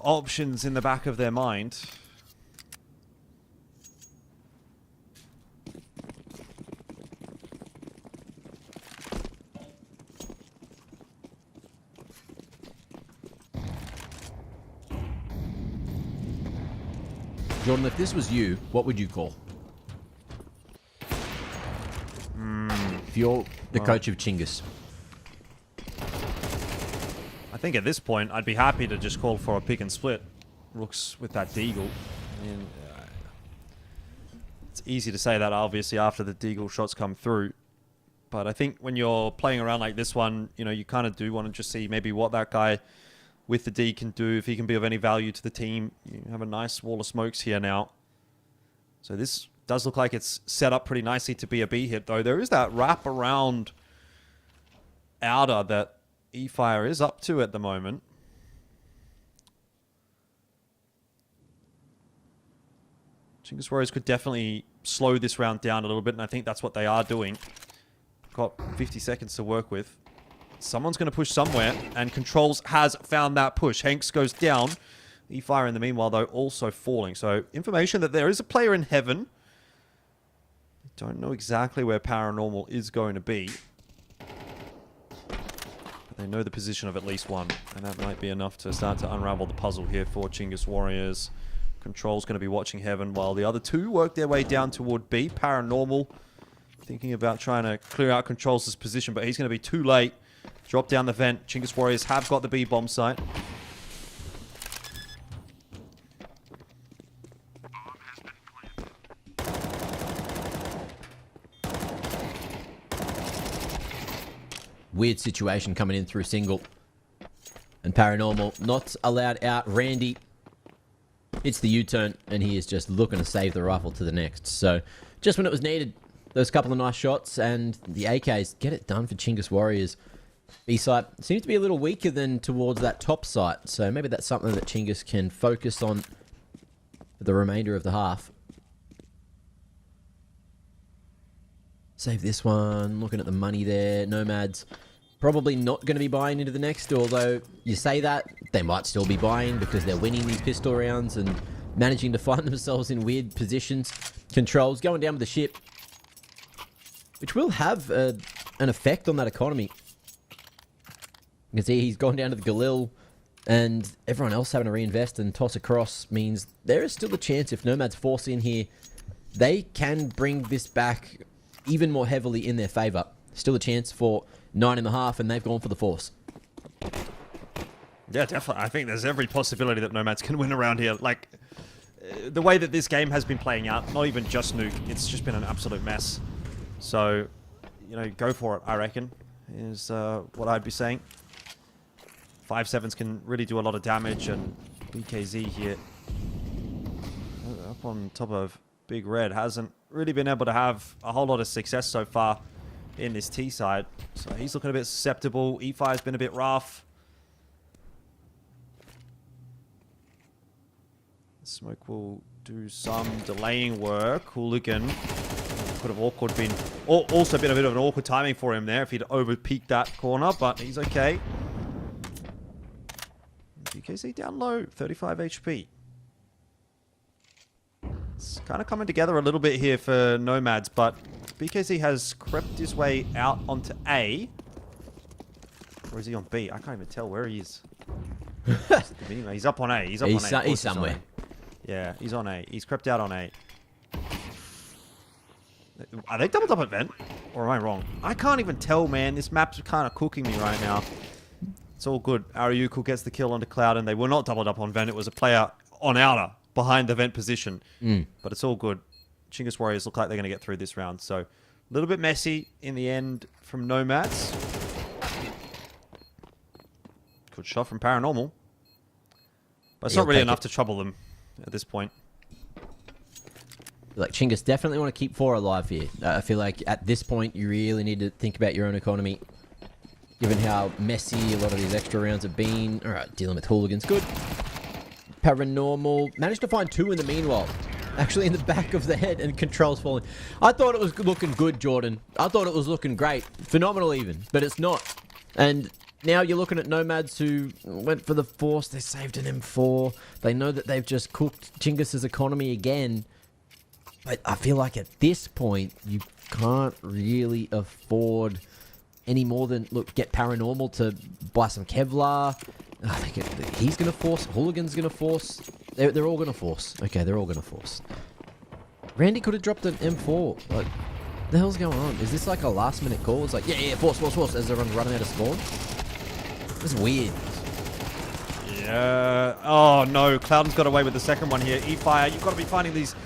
options in the back of their mind. Jordan, if this was you, what would you call? If you're the coach of Chingus. I think at this point, I'd be happy to just call for a pick and split. Rooks with that Deagle. I mean, it's easy to say that, obviously, after the Deagle shots come through. But I think when you're playing around like this one, you know, you kind of do want to just see maybe what that guy with the D can do, if he can be of any value to the team. You have a nice wall of smokes here now. So this does look like it's set up pretty nicely to be a B hit, though. There is that wrap around outer that E-Fire is up to at the moment. Chingus Warriors could definitely slow this round down a little bit, and I think that's what they are doing. Got 50 seconds to work with. Someone's going to push somewhere, and Controls has found that push. Hanks goes down. E-Fire in the meanwhile, though, also falling. So, information that there is a player in heaven. I don't know exactly where Paranormal is going to be. But they know the position of at least one, and that might be enough to start to unravel the puzzle here for Chingus Warriors. Control's going to be watching heaven, while the other two work their way down toward B. Paranormal thinking about trying to clear out Controls' position, but he's going to be too late. Drop down the vent. Chingus Warriors have got the B bomb site. Weird situation coming in through single. And Paranormal not allowed out. Randy hits the U-turn, and he is just looking to save the rifle to the next. So, just when it was needed, those couple of nice shots, and the AKs get it done for Chingus Warriors. B-site seems to be a little weaker than towards that top site, so maybe that's something that Chingus can focus on for the remainder of the half. Save this one. Looking at the money there. Nomads probably not going to be buying into the next, although you say that, they might still be buying because they're winning these pistol rounds and managing to find themselves in weird positions. Controls going down with the ship, which will have an effect on that economy. You can see he's gone down to the Galil, and everyone else having to reinvest and toss across means there is still a chance if Nomads force in here, they can bring this back even more heavily in their favour. Still a chance for 9.5, and they've gone for the force. Yeah, definitely. I think there's every possibility that Nomads can win around here. Like, the way that this game has been playing out, not even just Nuke, it's just been an absolute mess. So, you know, go for it, I reckon, is what I'd be saying. 5.7s can really do a lot of damage, and BKZ here up on top of Big Red hasn't really been able to have a whole lot of success so far in this T side. So he's looking a bit susceptible. E5's been a bit rough. Smoke will do some delaying work. Hooligan could have also been a bit of an awkward timing for him there if he'd over-peaked that corner, but he's okay. BKZ down low, 35 HP. It's kind of coming together a little bit here for Nomads, but BKZ has crept his way out onto A. Or is he on B? I can't even tell where he is. Anyway, he's up on A. He's up on A. He's somewhere. Yeah, he's on A. He's crept out on A. Are they doubled up at vent? Or am I wrong? I can't even tell, man. This map's kind of cooking me right now. It's all good. Ariuku gets the kill onto Cloud, and they were not doubled up on vent. It was a player on outer behind the vent position. But it's all good. Chingus Warriors look like they're going to get through this round. So, a little bit messy in the end from Nomads. Good shot from Paranormal. But it's not really enough to trouble them at this point. Like, Chingus definitely want to keep 4 alive here. I feel like at this point, you really need to think about your own economy. Given how messy a lot of these extra rounds have been. Alright, dealing with Hooligans. Good. Paranormal. Managed to find 2 in the meanwhile. Actually in the back of the head, and controls falling. I thought it was looking good, Jordan. I thought it was looking great. Phenomenal even. But it's not. And now you're looking at Nomads who went for the Force. They saved an M4. They know that they've just cooked Chingus's economy again. But I feel like at this point, you can't really afford any more than, look, get Paranormal to buy some Kevlar. I think he's going to force. Hooligan's going to force. They're all going to force. Okay, they're all going to force. Randy could have dropped an M4. Like, the hell's going on? Is this like a last minute call? It's like, yeah, force, as everyone's running out of spawn. This is weird. Yeah. Oh, no. Cloudon's got away with the second one here. E-Fire, you've got to be finding these...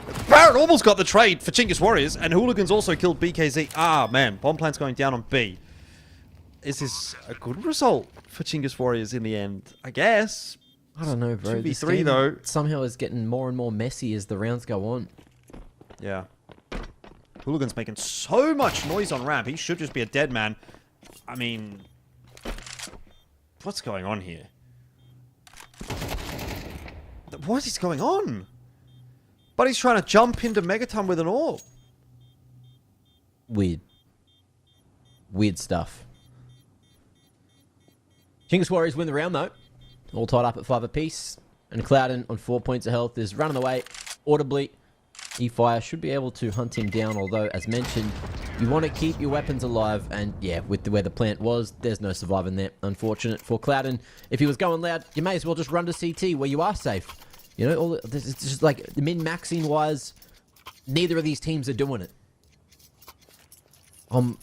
Paranormal's got the trade for Chingus Warriors, and Hooligans also killed BKZ. Ah, man. Bomb plant's going down on B. Is this a good result for Chingus Warriors in the end? I guess. I don't know, bro. 2v3, though. Somehow is getting more and more messy as the rounds go on. Yeah. Hooligan's making so much noise on ramp. He should just be a dead man. I mean... What's going on here? What is going on? But he's trying to jump into Megaton with an orb. Weird. Weird stuff. Chingus Warriors win the round, though. All tied up at 5 apiece. And Cloudon on 4 points of health is running away audibly. E-Fire should be able to hunt him down, although, as mentioned, you want to keep your weapons alive. And, yeah, with where the plant was, there's no surviving there. Unfortunate for Cloudon. If he was going loud, you may as well just run to CT where you are safe. You know, it's just like, min-maxing wise, neither of these teams are doing it. I'm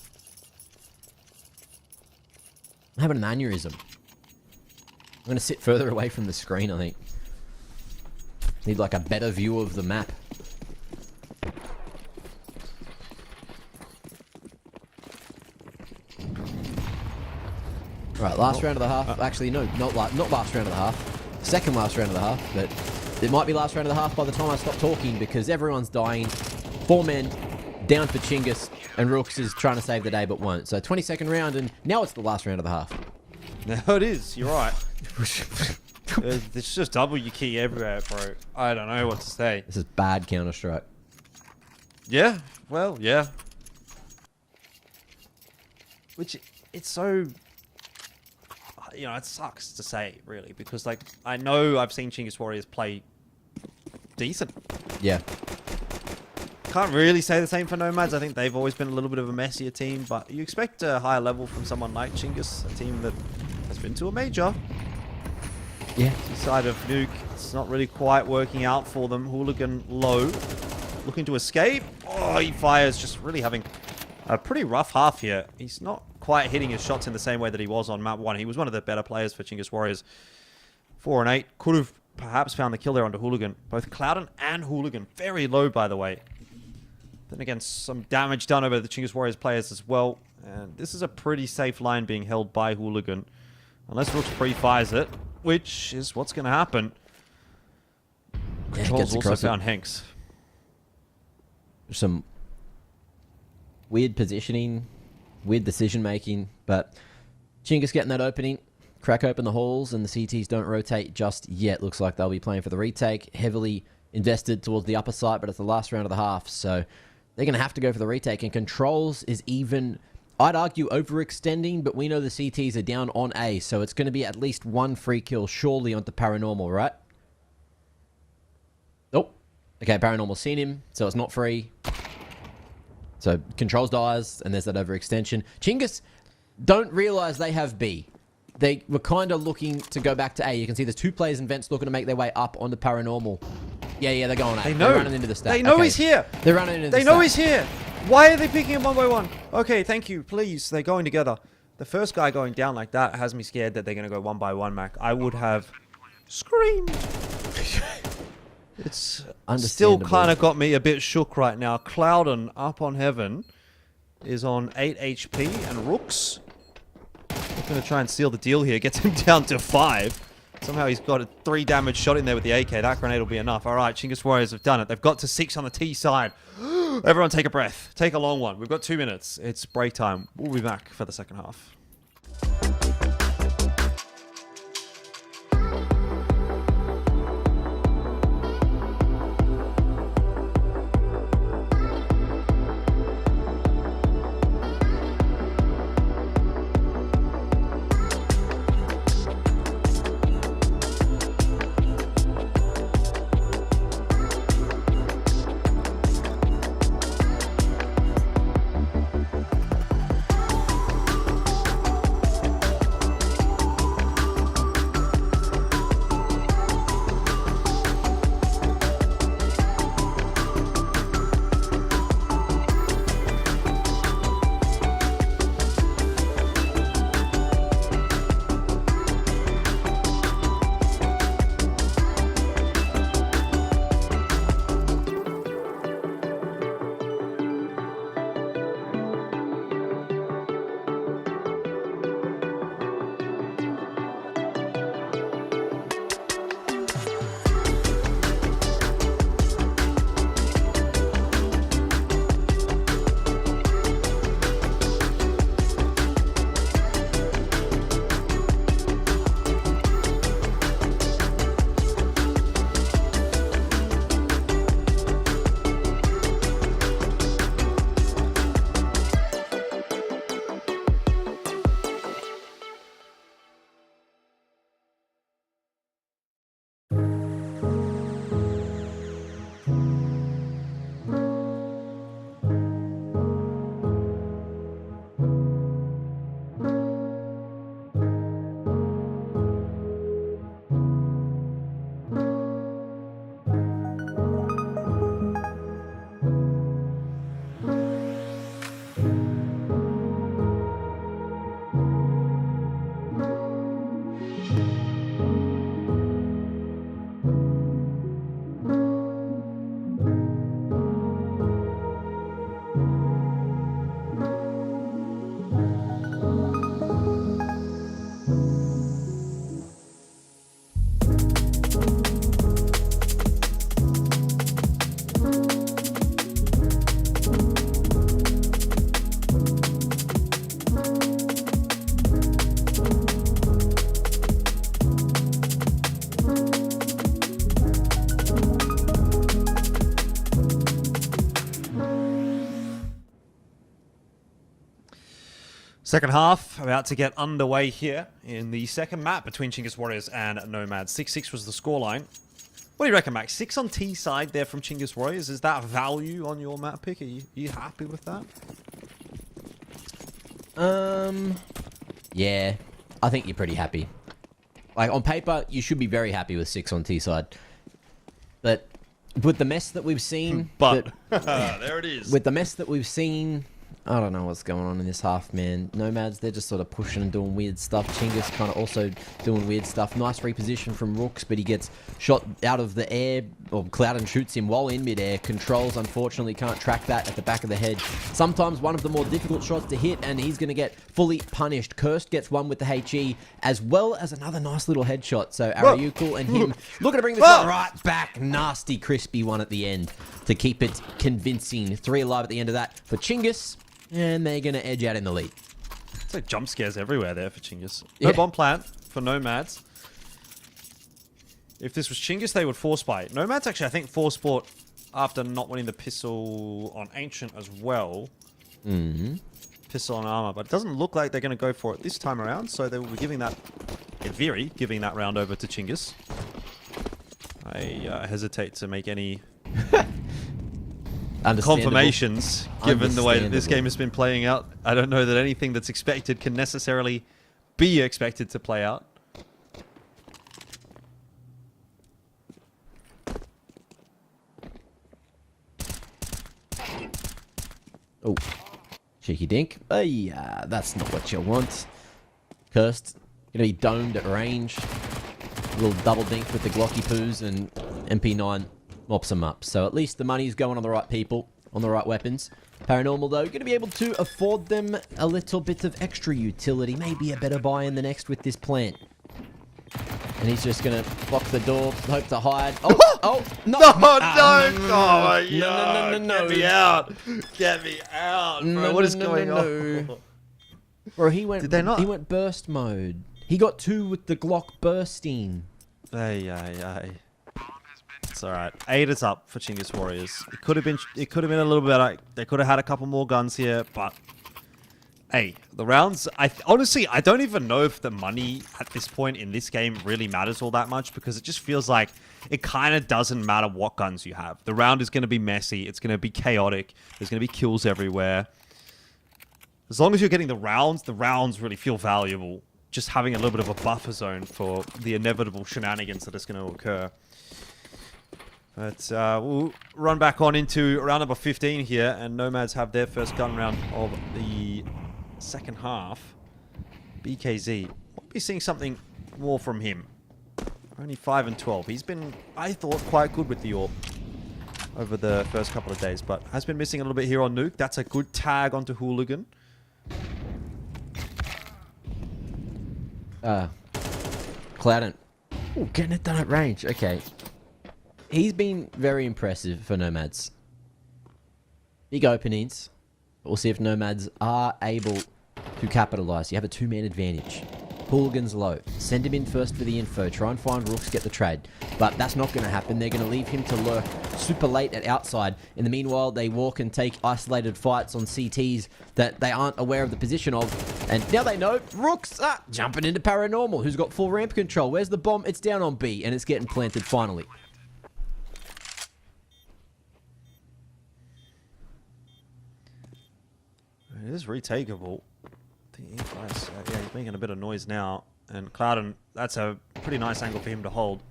having an aneurysm. I'm going to sit further away from the screen, I think. Need like a better view of the map. Right, last round of the half. Actually, no, not last round of the half. Second last round of the half, but it might be last round of the half by the time I stop talking because everyone's dying. 4 men down for Chingus, and Rooks is trying to save the day but won't. So 22nd round, and now it's the last round of the half. No, it is. You're right. It's just W key everywhere, bro. I don't know what to say. This is bad Counter-Strike. Yeah, well, yeah. Which, it's so... You know, it sucks to say, really, because, like, I know I've seen Chingus Warriors play decent. Yeah. Can't really say the same for Nomads. I think they've always been a little bit of a messier team, but you expect a higher level from someone like Chingus, a team that has been to a major. Yeah. Side of Nuke, it's not really quite working out for them. Hooligan low, looking to escape. Oh, E-Fire's just really having a pretty rough half here. He's not quite hitting his shots in the same way that he was on map 1. He was one of the better players for Chingus Warriors. 4 and 8. Could have perhaps found the kill there onto Hooligan. Both Cloudon and Hooligan. Very low, by the way. Then again, some damage done over the Chingus Warriors players as well. And this is a pretty safe line being held by Hooligan. Unless Rooks pre-fires it, which is what's going to happen. Yeah, Controls also found Hanks. Some weird positioning, weird decision making, but Chingus getting that opening, crack open the halls, and the CTs don't rotate just yet. Looks like they'll be playing for the retake. Heavily invested towards the upper side, but it's the last round of the half, so they're going to have to go for the retake. And Controls is even, I'd argue, overextending, but we know the CTs are down on A, so it's going to be at least one free kill surely onto Paranormal, right? Oh, okay, Paranormal's seen him, so it's not free. So Controls dies, and there's that overextension. Chinggis don't realize they have B. They were kind of looking to go back to A. You can see there's 2 players in Vents looking to make their way up onto Paranormal. Yeah, they're going A. They know. They're running into the stack. They know Okay. he's here. They're running into the They know stack. he's here. Why are they picking him one by one? Okay, thank you. Please, they're going together. The first guy going down like that has me scared that they're going to go one by one, Mac. I would have screamed. It's still Understandable. kind of got me a bit shook right now. Clouden up on heaven is on 8 HP, and Rooks going to try and seal the deal here. Gets him down to 5. Somehow he's got a 3 damage shot in there with the AK. That grenade will be enough. All right, Chinggis Warriors have done it. They've got to 6 on the T side. Everyone take a breath. Take a long one. We've got 2 minutes. It's break time. We'll be back for the second half. Second half about to get underway here in the second map between Chinggis Warriors and Nomads. 6-6 was the scoreline. What do you reckon, Max? 6 on T side there from Chinggis Warriors. Is that value on your map pick? Are you happy with that? Yeah, I think you're pretty happy. Like, on paper, you should be very happy with 6 on T side. But with the mess that we've seen... there it is. With the mess that we've seen... I don't know what's going on in this half, man. Nomads, they're just sort of pushing and doing weird stuff. Chinggis kind of also doing weird stuff. Nice reposition from Rooks, but he gets shot out of the air, or Clouden shoots him while in midair. Controls, unfortunately, can't track that at the back of the head. Sometimes one of the more difficult shots to hit, and he's going to get fully punished. Cursed gets one with the HE, as well as another nice little headshot. So Ariukul and him looking to bring this one right back. Nasty, crispy one at the end to keep it convincing. 3 alive at the end of that for Chinggis. And they're going to edge out in the lead. It's like jump scares everywhere there for Chinggis. No bomb plant for Nomads. If this was Chinggis, they would force buy. Nomad's actually, I think, force bought after not winning the pistol on Ancient as well. Pistol and armor, but it doesn't look like they're going to go for it this time around, so they will be giving that, in theory, giving that round over to Chinggis. I hesitate to make any confirmations, given the way that this game has been playing out. I don't know that anything that's expected can necessarily be expected to play out. Oh, cheeky dink. That's not what you want. Cursed. Gonna be domed at range. Little double dink with the Glocky Poos, and MP9 mops them up. So at least the money's going on the right people, on the right weapons. Paranormal, though, gonna be able to afford them a little bit of extra utility. Maybe a better buy in the next with this plant. And he's just gonna lock the door, hope to hide. Oh, oh, no, no, no, get me out, get me out, bro. What is going on? Bro, he went. Did they not? He went burst mode. He got 2 with the Glock bursting. Ay. It's all right. 8 is up for Chinggis Warriors. It could have been a little bit better. They could have had a couple more guns here, but hey, the rounds. Honestly, I don't even know if the money at this point in this game really matters all that much, because it just feels like it kind of doesn't matter what guns you have. The round is going to be messy. It's going to be chaotic. There's going to be kills everywhere. As long as you're getting the rounds really feel valuable. Just having a little bit of a buffer zone for the inevitable shenanigans that is going to occur. But we'll run back on into round number 15 here, and Nomads have their first gun round of the second half. BKZ. Might be seeing something more from him. Only 5 and 12. He's been, I thought, quite good with the AWP over the first couple of days, but has been missing a little bit here on Nuke. That's a good tag onto Hooligan. Cloudin. Oh, getting it done at range. Okay. He's been very impressive for Nomads. Big openings. We'll see if Nomads are able to capitalize. You have a 2-man advantage. Hooligan's low. Send him in first for the info. Try and find Rooks, get the trade. But that's not going to happen. They're going to leave him to lurk super late at outside. In the meanwhile, they walk and take isolated fights on CTs that they aren't aware of the position of. And now they know. Rooks jumping into Paranormal, who's got full ramp control. Where's the bomb? It's down on B, and it's getting planted finally. It is retakeable. Yeah, he's making a bit of noise now. And Cloudin, that's a pretty nice angle for him to hold.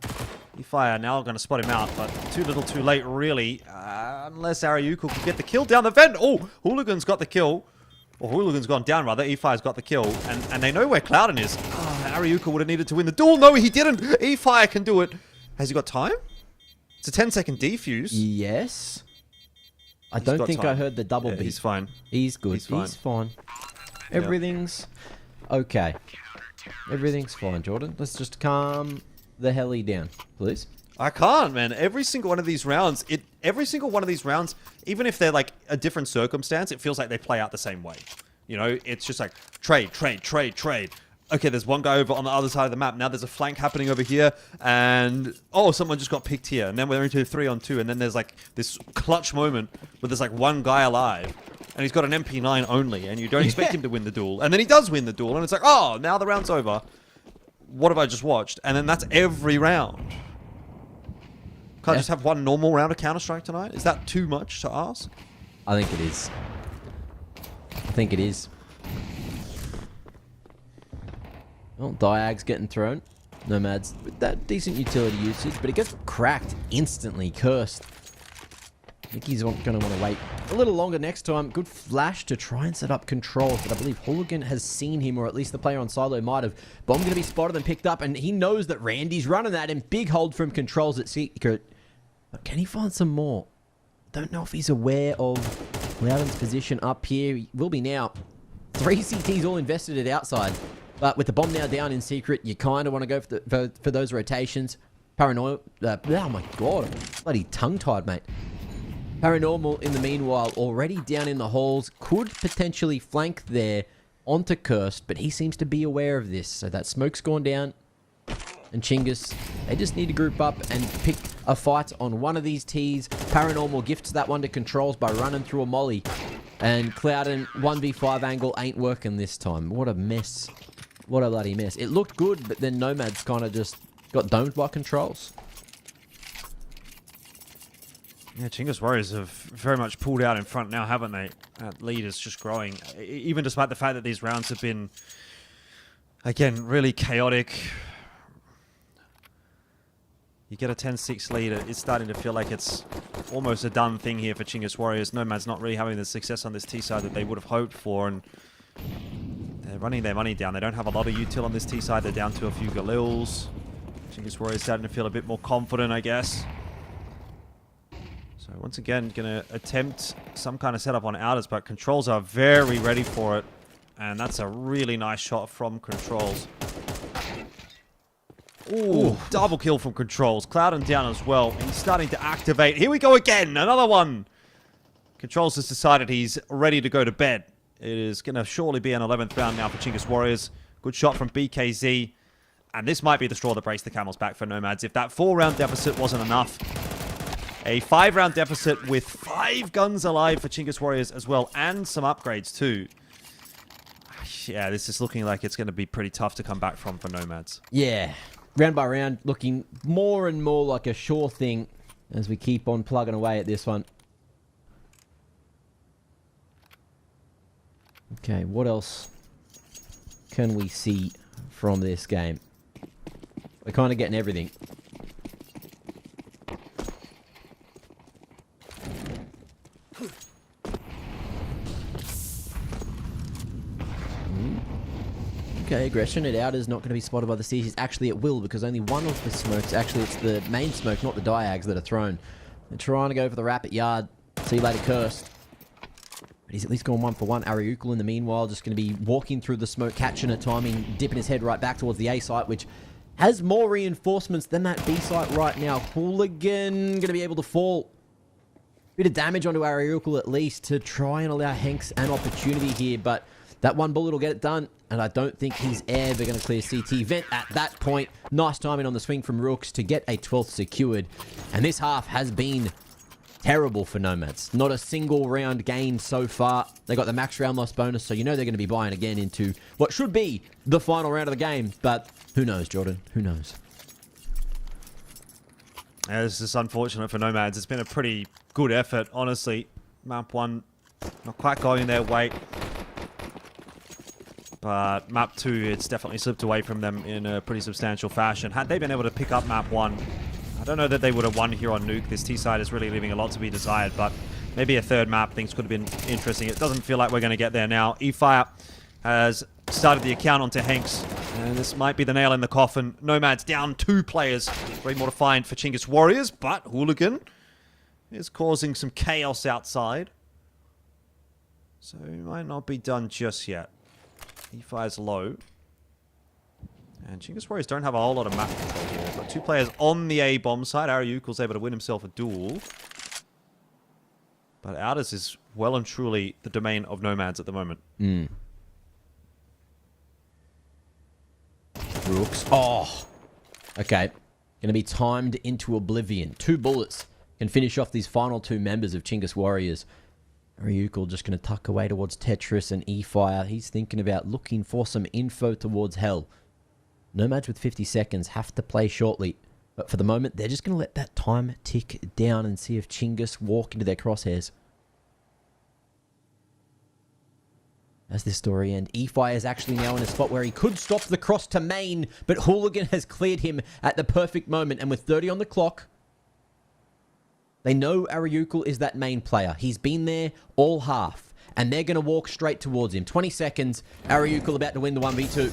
E-Fire now going to spot him out, but too little too late, really. Unless Ariuko can get the kill down the vent. Oh, Hooligan's got the kill. Or Hooligan's gone down, rather. E-Fire's got the kill. And they know where Cloudin is. Ariuko would have needed to win the duel. No, he didn't. E-Fire can do it. Has he got time? It's a 10-second defuse. Yes. I don't think I heard the double beat. He's fine. He's good. He's fine. Everything's okay. Everything's fine, Jordan. Let's just calm the helly down, please. I can't, man. Every single one of these rounds, even if they're like a different circumstance, it feels like they play out the same way. You know, it's just like trade. Okay, there's one guy over on the other side of the map. Now there's a flank happening over here, and oh, someone just got picked here. And then we're into 3-on-2, and then there's like this clutch moment where there's like one guy alive, and he's got an MP9 only, and you don't expect him to win the duel, and then he does win the duel, and it's like, oh, now the round's over. What have I just watched? And then that's every round. Can't I just have one normal round of Counter-Strike tonight? Is that too much to ask? I think it is. I think it is. Well, Diag's getting thrown. Nomads with that decent utility usage, but it gets cracked instantly. Cursed. Mickey's going to want to wait a little longer next time. Good flash to try and set up controls, but I believe Hooligan has seen him, or at least the player on silo might have. Bomb going to be spotted and picked up, and he knows that Randy's running that, and big hold from controls at secret. But can he find some more? Don't know if he's aware of Loudon's position up here. He will be now. 3 CTs all invested at outside. But with the bomb now down in secret, you kind of want to go for those rotations. Paranoia. Oh my god. Bloody tongue-tied, mate. Paranormal, in the meanwhile, already down in the halls. Could potentially flank there onto Cursed, but he seems to be aware of this. So that smoke's gone down. and Chingus, they just need to group up and pick a fight on one of these tees. Paranormal gifts that one to Controls by running through a molly. And Clouden 1v5 angle ain't working this time. What a mess. What a bloody mess. It looked good, but then Nomads kind of just got domed by Controls. Yeah, Chingus Warriors have very much pulled out in front now, haven't they? That lead is just growing. Even despite the fact that these rounds have been, again, really chaotic. You get a 10-6 lead, it's starting to feel like it's almost a done thing here for Chingus Warriors. Nomad's not really having the success on this T-side that they would have hoped for, and they're running their money down. They don't have a lot of util on this T-side. They're down to a few Galils. Chingus Warriors starting to feel a bit more confident, I guess. So once again, going to attempt some kind of setup on Outers, but Controls are very ready for it. And that's a really nice shot from Controls. Ooh, double kill from Controls. Clouden down as well. He's starting to activate. Here we go again. Another one. Controls has decided he's ready to go to bed. It is going to surely be an 11th round now for Chingus Warriors. Good shot from BKZ. And this might be the straw that breaks the camel's back for Nomads. If that 4-round deficit wasn't enough, a 5-round deficit with 5 guns alive for Chingus Warriors as well. And some upgrades too. Yeah, this is looking like it's going to be pretty tough to come back from for Nomads. Yeah. Round by round, looking more and more like a sure thing as we keep on plugging away at this one. Okay, what else can we see from this game? We're kind of getting everything. Okay, aggression at out is not going to be spotted by the Seas. Actually, it will, because only one of the smokes, actually it's the main smoke, not the diags that are thrown. They're trying to go for the rapid yard. See you later, Cursed. But he's at least gone 1 for 1. Ariukul in the meanwhile just going to be walking through the smoke, catching a timing, dipping his head right back towards the A site, which has more reinforcements than that B site right now. Hooligan going to be able to fall. Bit of damage onto Ariukul at least to try and allow Hanks an opportunity here, but that one bullet will get it done, and I don't think he's ever going to clear CT Vent at that point. Nice timing on the swing from Rooks to get a 12th secured, and this half has been terrible for Nomads. Not a single round gained so far. They got the max round loss bonus, so you know they're going to be buying again into what should be the final round of the game, but who knows, Jordan? Who knows? Yeah, this is unfortunate for Nomads. It's been a pretty good effort, honestly. Map 1 not quite going their way. But map 2, it's definitely slipped away from them in a pretty substantial fashion. Had they been able to pick up map 1, I don't know that they would have won here on Nuke. This T-side is really leaving a lot to be desired, but maybe a third map, things could have been interesting. It doesn't feel like we're going to get there now. eFire has started the account onto Hanks, and this might be the nail in the coffin. Nomads down 2 players. 3 more to find for Chingus Warriors, but Hooligan is causing some chaos outside. So it might not be done just yet. eFire's low. And Chingus Warriors don't have a whole lot of map control here. They've got 2 players on the A bomb side. Ariukul's able to win himself a duel. But Outers is well and truly the domain of Nomads at the moment. Rooks. Oh. Okay. Going to be timed into oblivion. 2 bullets can finish off these final 2 members of Chingus Warriors. Ryukul just going to tuck away towards Tetris and eFire. He's thinking about looking for some info towards Hell. Nomads with 50 seconds have to play shortly. But for the moment, they're just going to let that time tick down and see if Chingus walk into their crosshairs. As this story ends, eFire is actually now in a spot where he could stop the cross to main, but Hooligan has cleared him at the perfect moment, and with 30 on the clock, they know Ariukul is that main player. He's been there all half, and they're going to walk straight towards him. 20 seconds, Ariukul about to win the 1v2.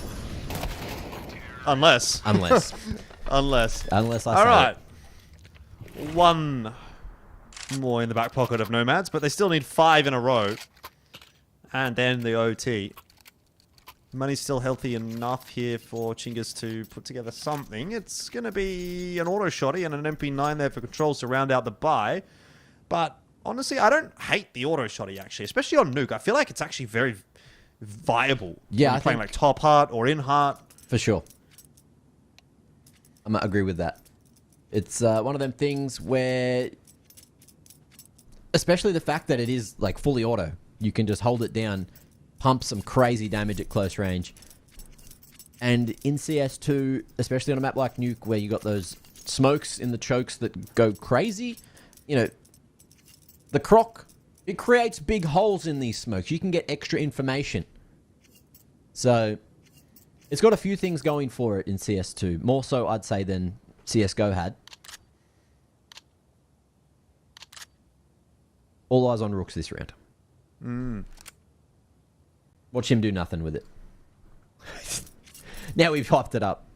Unless. Unless I say All right. 1 more in the back pocket of Nomads, but they still need 5 in a row. And then the OT. Money's still healthy enough here for Chingus to put together something. It's going to be an auto shotty and an MP9 there for Controls to round out the buy. But honestly, I don't hate the auto shotty, actually. Especially on Nuke. I feel like it's actually very viable. Yeah, when you're playing like top heart or in heart. For sure. I might agree with that. It's one of them things where, especially the fact that it is like fully auto, you can just hold it down, pump some crazy damage at close range. And in CS2, especially on a map like Nuke, where you got those smokes in the chokes that go crazy, you know, the croc, it creates big holes in these smokes. You can get extra information. So it's got a few things going for it in CS2. More so, I'd say, than CSGO had. All eyes on Rooks this round. Watch him do nothing with it. Now we've hyped it up.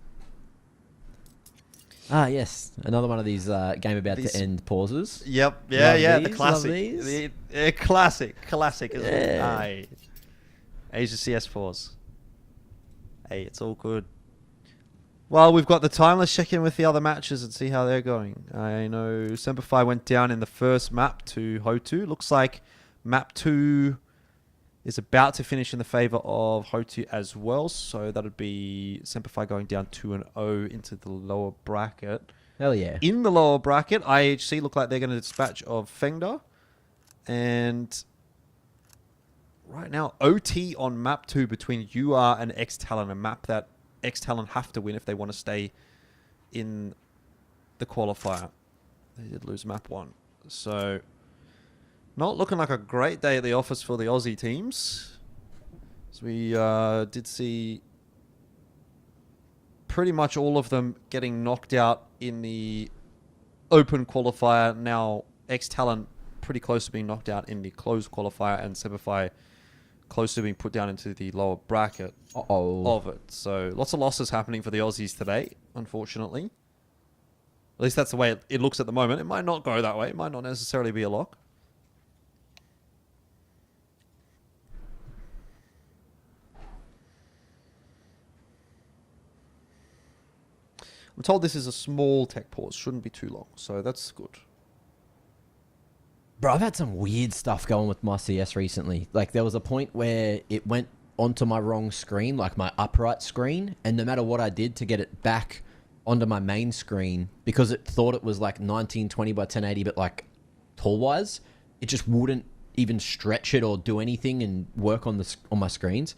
Ah, yes. Another one of these game about to end pauses. Yep. Love Yeah. these, The classic. love these. Classic, isn't it? Yeah. Aye. Asia CS4s. Hey, it's all good. Well, we've got the time. Let's check in with the other matches and see how they're going. I know Semperfi went down in the first map to Hotu. Looks like map 2 is about to finish in the favor of Hotu as well. So that would be Semperfi going down 2-0 into the lower bracket. Hell yeah. In the lower bracket, IHC look like they're going to dispatch of Fengda. And right now, OT on map 2 between UR and X-Talon, a map that X-Talon have to win if they want to stay in the qualifier. They did lose map 1. So, not looking like a great day at the office for the Aussie teams. So we did see pretty much all of them getting knocked out in the open qualifier. Now, X-Talon pretty close to being knocked out in the closed qualifier, and Semperfi close to being put down into the lower bracket of it. So lots of losses happening for the Aussies today, unfortunately. At least that's the way it looks at the moment. It might not go that way. It might not necessarily be a lock. I'm told this is a small tech pause. Shouldn't be too long. So that's good. Bro, I've had some weird stuff going with my CS recently. Like, there was a point where it went onto my wrong screen, like my upright screen, and no matter what I did to get it back onto my main screen, because it thought it was like 1920 by 1080, but like tall-wise, it just wouldn't even stretch it or do anything and work on my screens.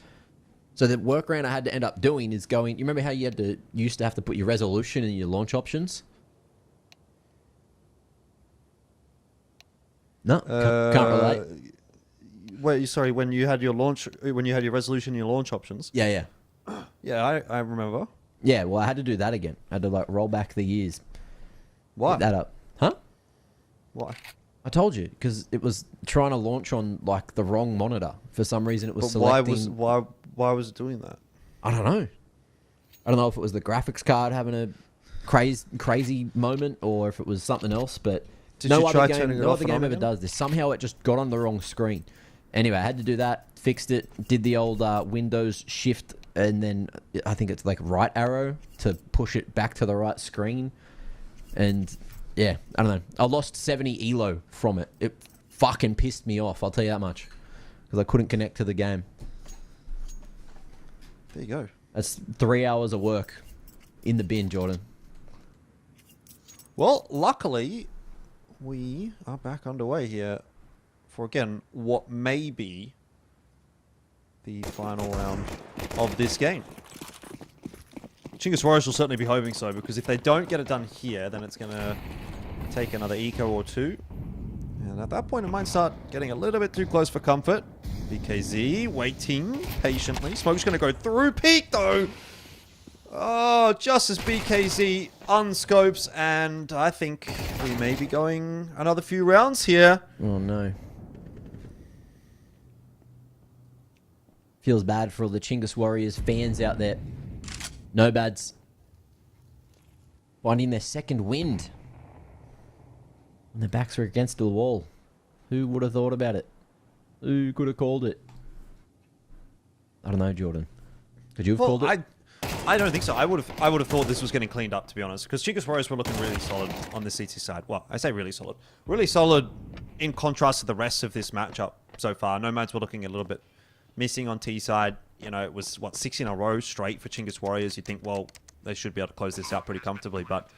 So the workaround I had to end up doing is going... You remember how you used to have to put your resolution in your launch options? No, can't relate. Wait, sorry. When you had your resolution in your launch options. Yeah. Yeah, I remember. Yeah, well, I had to do that again. I had to like roll back the years. Why? Get that up. Huh? Why? I told you, because it was trying to launch on like the wrong monitor. For some reason, it was But selecting... why was it doing that? I don't know. I don't know if it was the graphics card having a crazy moment or if it was something else, but Did you try turning it no off other and game on ever again? does this. Somehow it just got on the wrong screen. Anyway, I had to do that, fixed it, did the old Windows shift, and then I think it's like right arrow to push it back to the right screen. And yeah, I don't know. I lost 70 elo from it. It fucking pissed me off, I'll tell you that much. Because I couldn't connect to the game. There you go. That's 3 hours of work in the bin, Jordan. Well, luckily, we are back underway here for, again, what may be the final round of this game. Chingus Warriors will certainly be hoping so, because if they don't get it done here, then it's going to take another eco or two. And at that point, it might start getting a little bit too close for comfort. BKZ waiting patiently. Smoke's going to go through peak, though. Oh, just as BKZ unscopes, and I think we may be going another few rounds here. Oh, no. Feels bad for all the Chingus Warriors fans out there. No bads. Finding their second wind. And their backs were against the wall. Who would have thought about it? Who could have called it? I don't know, Jordan. Could you have called it? I don't think so. I would have thought this was getting cleaned up, to be honest, because Chingus Warriors were looking really solid on the CT side. Well, I say really solid. Really solid in contrast to the rest of this matchup so far. Nomads were looking a little bit missing on T side. You know, it was, 6 in a row straight for Chingus Warriors. You'd think, well, they should be able to close this out pretty comfortably. But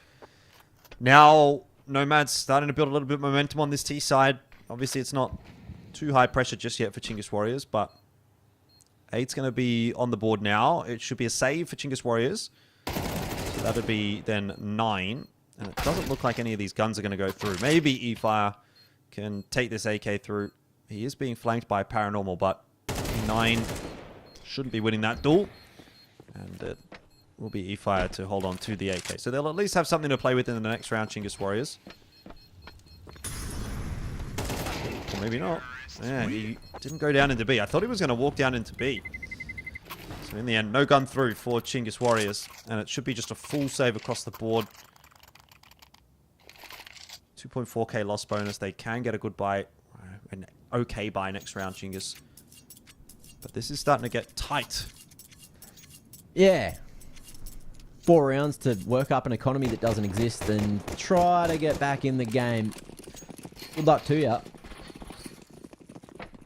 now Nomad's starting to build a little bit of momentum on this T side. Obviously, it's not too high pressure just yet for Chingus Warriors, but 8's going to be on the board now. It should be a save for Chingus Warriors. So that would be then 9. And it doesn't look like any of these guns are going to go through. Maybe E-Fire can take this AK through. He is being flanked by Paranormal, but 9 shouldn't be winning that duel. And it will be E-Fire to hold on to the AK. So they'll at least have something to play with in the next round, Chingus Warriors. Or maybe not. Yeah, he didn't go down into B. I thought he was going to walk down into B. So in the end, no gun through for Chingus Warriors. And it should be just a full save across the board. 2.4k loss bonus. They can get a good buy. An okay buy next round, Chingus. But this is starting to get tight. Yeah. 4 rounds to work up an economy that doesn't exist and try to get back in the game. Good luck to you.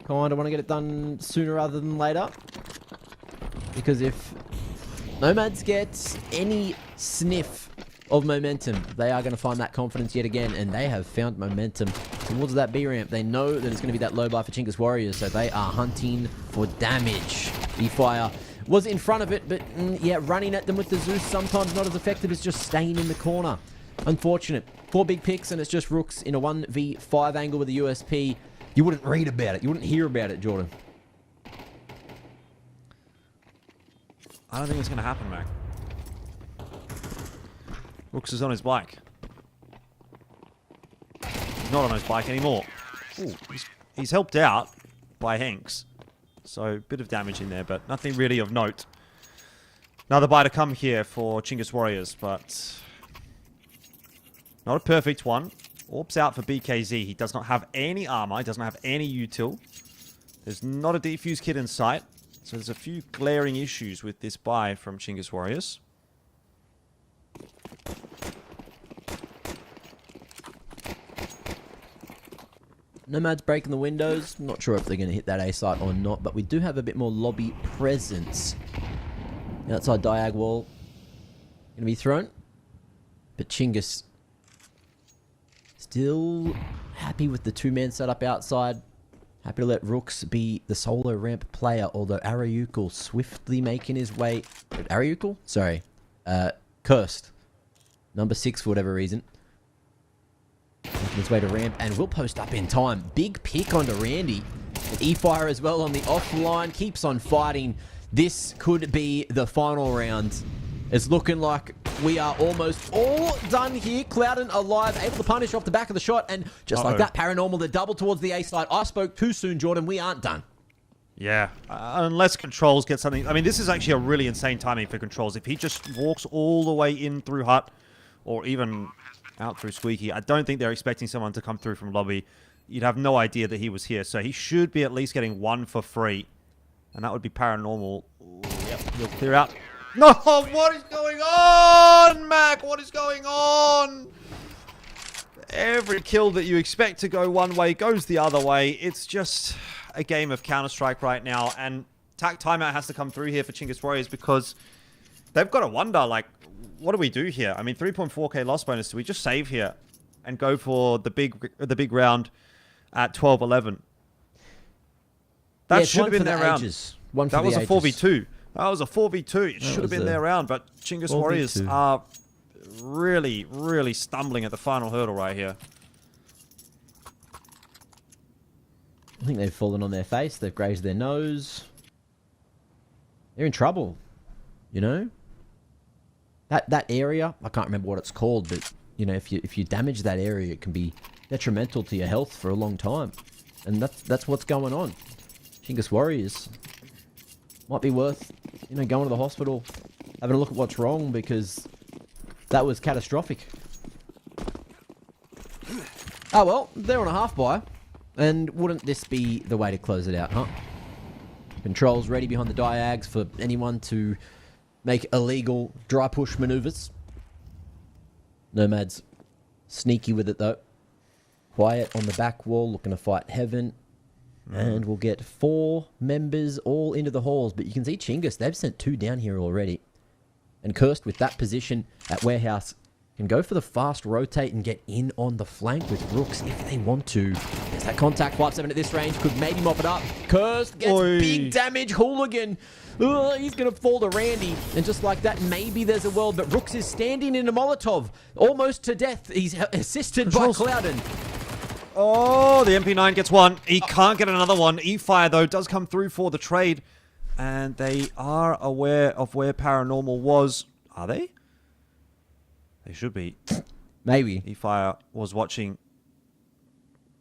Kind of want to get it done sooner rather than later. Because if Nomads get any sniff of momentum, they are going to find that confidence yet again. And they have found momentum towards that B ramp. They know that it's going to be that low bar for Chingus Warriors. So they are hunting for damage. E-Fire was in front of it, but yeah, running at them with the Zeus sometimes not as effective as just staying in the corner. Unfortunate. 4 big picks and it's just Rooks in a 1v5 angle with the USP. You wouldn't read about it. You wouldn't hear about it, Jordan. I don't think it's going to happen, Mac. Rooks is on his bike. He's not on his bike anymore. Ooh, he's helped out by Hanks. So, a bit of damage in there, but nothing really of note. Another buy to come here for Chingus Warriors, but not a perfect one. Orbs out for BKZ. He does not have any armor. He doesn't have any util. There's not a defuse kit in sight. So there's a few glaring issues with this buy from Chingus Warriors. Nomad's breaking the windows. Not sure if they're going to hit that A site or not, but we do have a bit more lobby presence. The outside diag wall going to be thrown. But Chingus still happy with the 2-man setup outside. Happy to let Rooks be the solo ramp player, although Ariukal swiftly making his way... Ariukal? Sorry. Cursed. Number 6 for whatever reason. Making his way to ramp and will post up in time. Big pick onto Randy. And E-Fire as well on the offline. Keeps on fighting. This could be the final round. It's looking like we are almost all done here. Clouden alive, able to punish off the back of the shot. And just like that, Paranormal, the double towards the A side. I spoke too soon, Jordan. We aren't done. Yeah, unless Controls get something... I mean, this is actually a really insane timing for Controls. If he just walks all the way in through Hut, or even out through Squeaky, I don't think they're expecting someone to come through from lobby. You'd have no idea that he was here. So he should be at least getting 1 for free. And that would be Paranormal. Ooh, yep, he'll clear out. No, what is going on, Mac? What is going on? Every kill that you expect to go one way goes the other way. It's just a game of Counter-Strike right now. And timeout has to come through here for Chingus Warriors because they've got to wonder, like, what do we do here? I mean, 3.4k loss bonus. Do we just save here and go for the big round at 12-11? That should have been their round. That was a 4v2. That was a 4v2. It should have been their round, but Chingus Warriors are really, really stumbling at the final hurdle right here. I think they've fallen on their face. They've grazed their nose. They're in trouble, you know? That area, I can't remember what it's called, but, you know, if you damage that area, it can be detrimental to your health for a long time. And that's what's going on. Chingus Warriors might be worth, you know, going to the hospital, having a look at what's wrong, because that was catastrophic. Oh well, they're on a half buy, and wouldn't this be the way to close it out, huh? Controls ready behind the diags for anyone to make illegal dry push maneuvers. Nomad's sneaky with it though. Quiet on the back wall, looking to fight Heaven. And we'll get 4 members all into the halls. But you can see Chingus, they've sent 2 down here already. And Cursed with that position at Warehouse can go for the fast rotate and get in on the flank with Rooks if they want to. There's that contact. 5-7 at this range. Could maybe mop it up. Cursed gets big damage. Hooligan. He's going to fall to Randy. And just like that, maybe there's a world. But Rooks is standing in a Molotov. Almost to death. He's assisted by Clouden. Oh, the MP9 gets one. He can't get another one. E-Fire, though, does come through for the trade. And they are aware of where Paranormal was. Are they? They should be. Maybe. E-Fire was watching.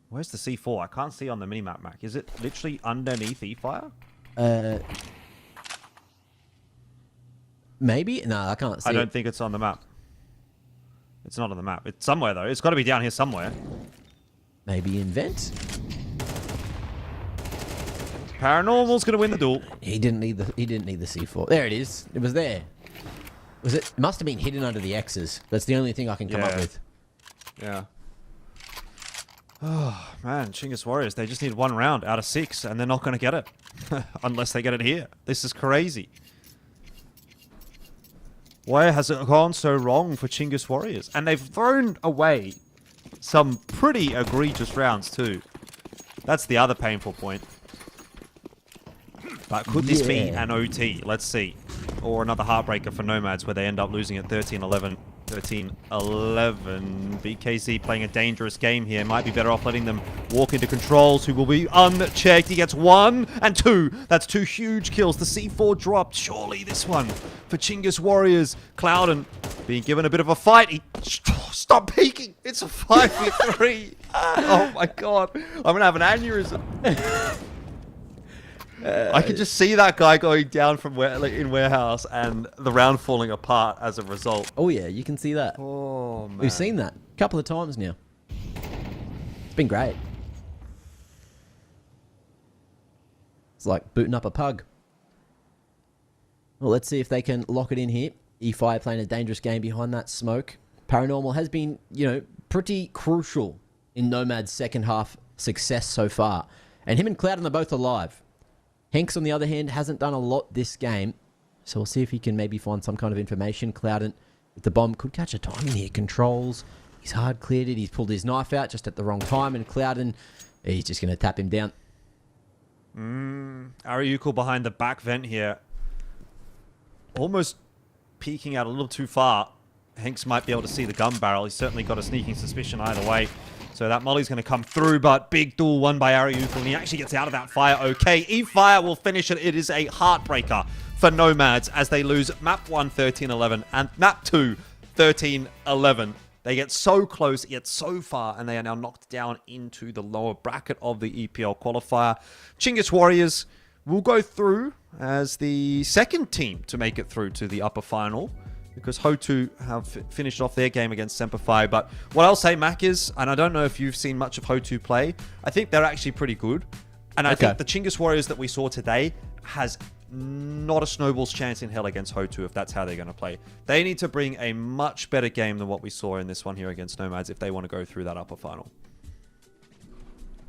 Where's the C4? I can't see on the minimap, Mac. Is it literally underneath E-Fire? Maybe? No, I can't see I don't think it's on the map. It's not on the map. It's somewhere, though. It's got to be down here somewhere. Maybe in Vent? Paranormal's going to win the duel. He didn't need the C4. There it is. It was there. Was it? It must have been hidden under the X's. That's the only thing I can come up with. Yeah. Oh, man. Chingus Warriors, they just need 1 round out of 6, and they're not going to get it. Unless they get it here. This is crazy. Why has it gone so wrong for Chingus Warriors? And they've thrown away some pretty egregious rounds, too. That's the other painful point. But could this be an OT? Let's see. Or another heartbreaker for Nomads where they end up losing at 13-11. 13-11. BKZ playing a dangerous game here. Might be better off letting them walk into controls, who will be unchecked. He gets 1 and 2. That's 2 huge kills. The C4 dropped. Surely this one for Chingus Warriors. Clouden being given a bit of a fight. Stop peeking. It's a 5v3. Oh my god. I'm going to have an aneurysm. I can just see that guy going down from in Warehouse and the round falling apart as a result. Oh yeah, you can see that. Oh man. We've seen that a couple of times now. It's been great. It's like booting up a pug. Well, let's see if they can lock it in here. E-Fire playing a dangerous game behind that smoke. Paranormal has been, pretty crucial in Nomad's second half success so far. And him and Clouden are both alive. Hanks, on the other hand, hasn't done a lot this game. So we'll see if he can maybe find some kind of information. Clouden with the bomb could catch a timing here. Controls. He's hard cleared it. He's pulled his knife out just at the wrong time. And Clouden, he's just going to tap him down. Ariuko behind the back vent here. Almost peeking out a little too far. Hanks might be able to see the gun barrel. He's certainly got a sneaking suspicion either way. So that molly's going to come through, but big duel won by Ariuko, and he actually gets out of that fire okay. E-Fire will finish it. It is a heartbreaker for Nomads as they lose map 1, 13-11, and map 2, 13-11. They get so close, yet so far, and they are now knocked down into the lower bracket of the EPL qualifier. Chingus Warriors will go through as the second team to make it through to the upper final, because Ho2 have finished off their game against Semperfi. But what I'll say, Mac, is, and I don't know if you've seen much of Ho2 play, I think they're actually pretty good. And I think the Chingus Warriors that we saw today has not a snowball's chance in hell against Ho2 if that's how they're going to play. They need to bring a much better game than what we saw in this one here against Nomads if they want to go through that upper final.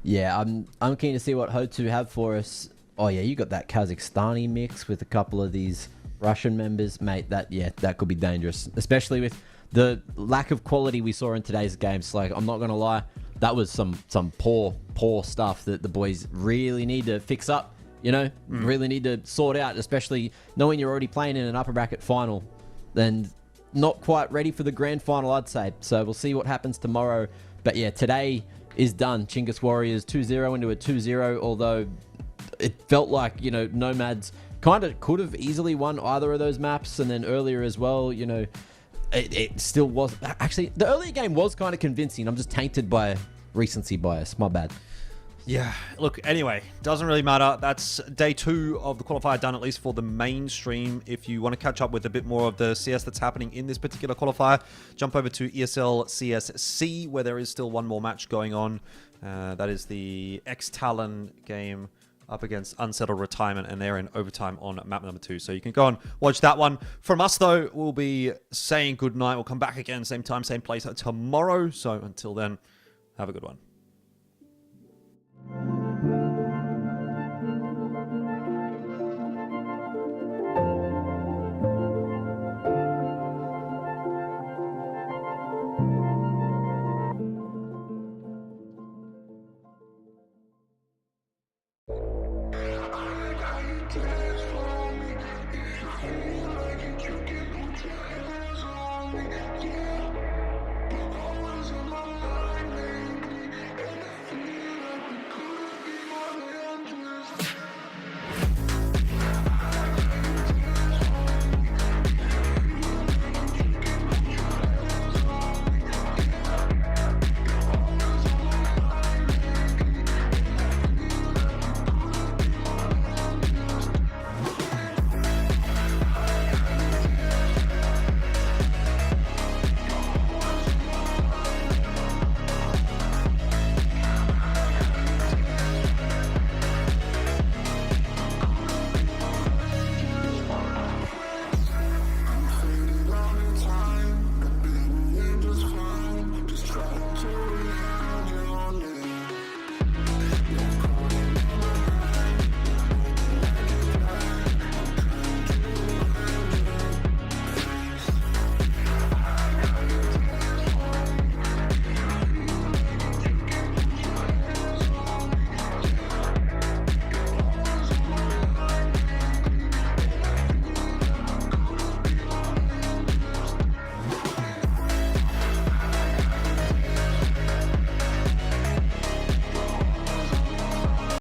Yeah, I'm keen to see what Ho2 have for us. Oh yeah, you got that Kazakhstani mix with a couple of these Russian members, mate. That could be dangerous, especially with the lack of quality we saw in today's games. Like, I'm not gonna lie, that was some poor stuff that the boys really need to fix up. Really need to sort out, especially knowing you're already playing in an upper bracket final. Then not quite ready for the grand final, I'd say. So we'll see what happens tomorrow. But yeah, today is done. Chingus Warriors 2-0 into a 2-0, although it felt like, Nomads kind of could have easily won either of those maps. And then earlier as well, it still was. Actually, the earlier game was kind of convincing. I'm just tainted by recency bias. My bad. Yeah, look, anyway, doesn't really matter. That's day 2 of the qualifier done, at least for the mainstream. If you want to catch up with a bit more of the CS that's happening in this particular qualifier, jump over to ESL CSC, where there is still one more match going on. That is the X-Talon game up against Unsettled Retirement, and they're in overtime on map number 2. So you can go and watch that one. From us, though, we'll be saying goodnight. We'll come back again, same time, same place tomorrow. So until then, have a good one. Tonight.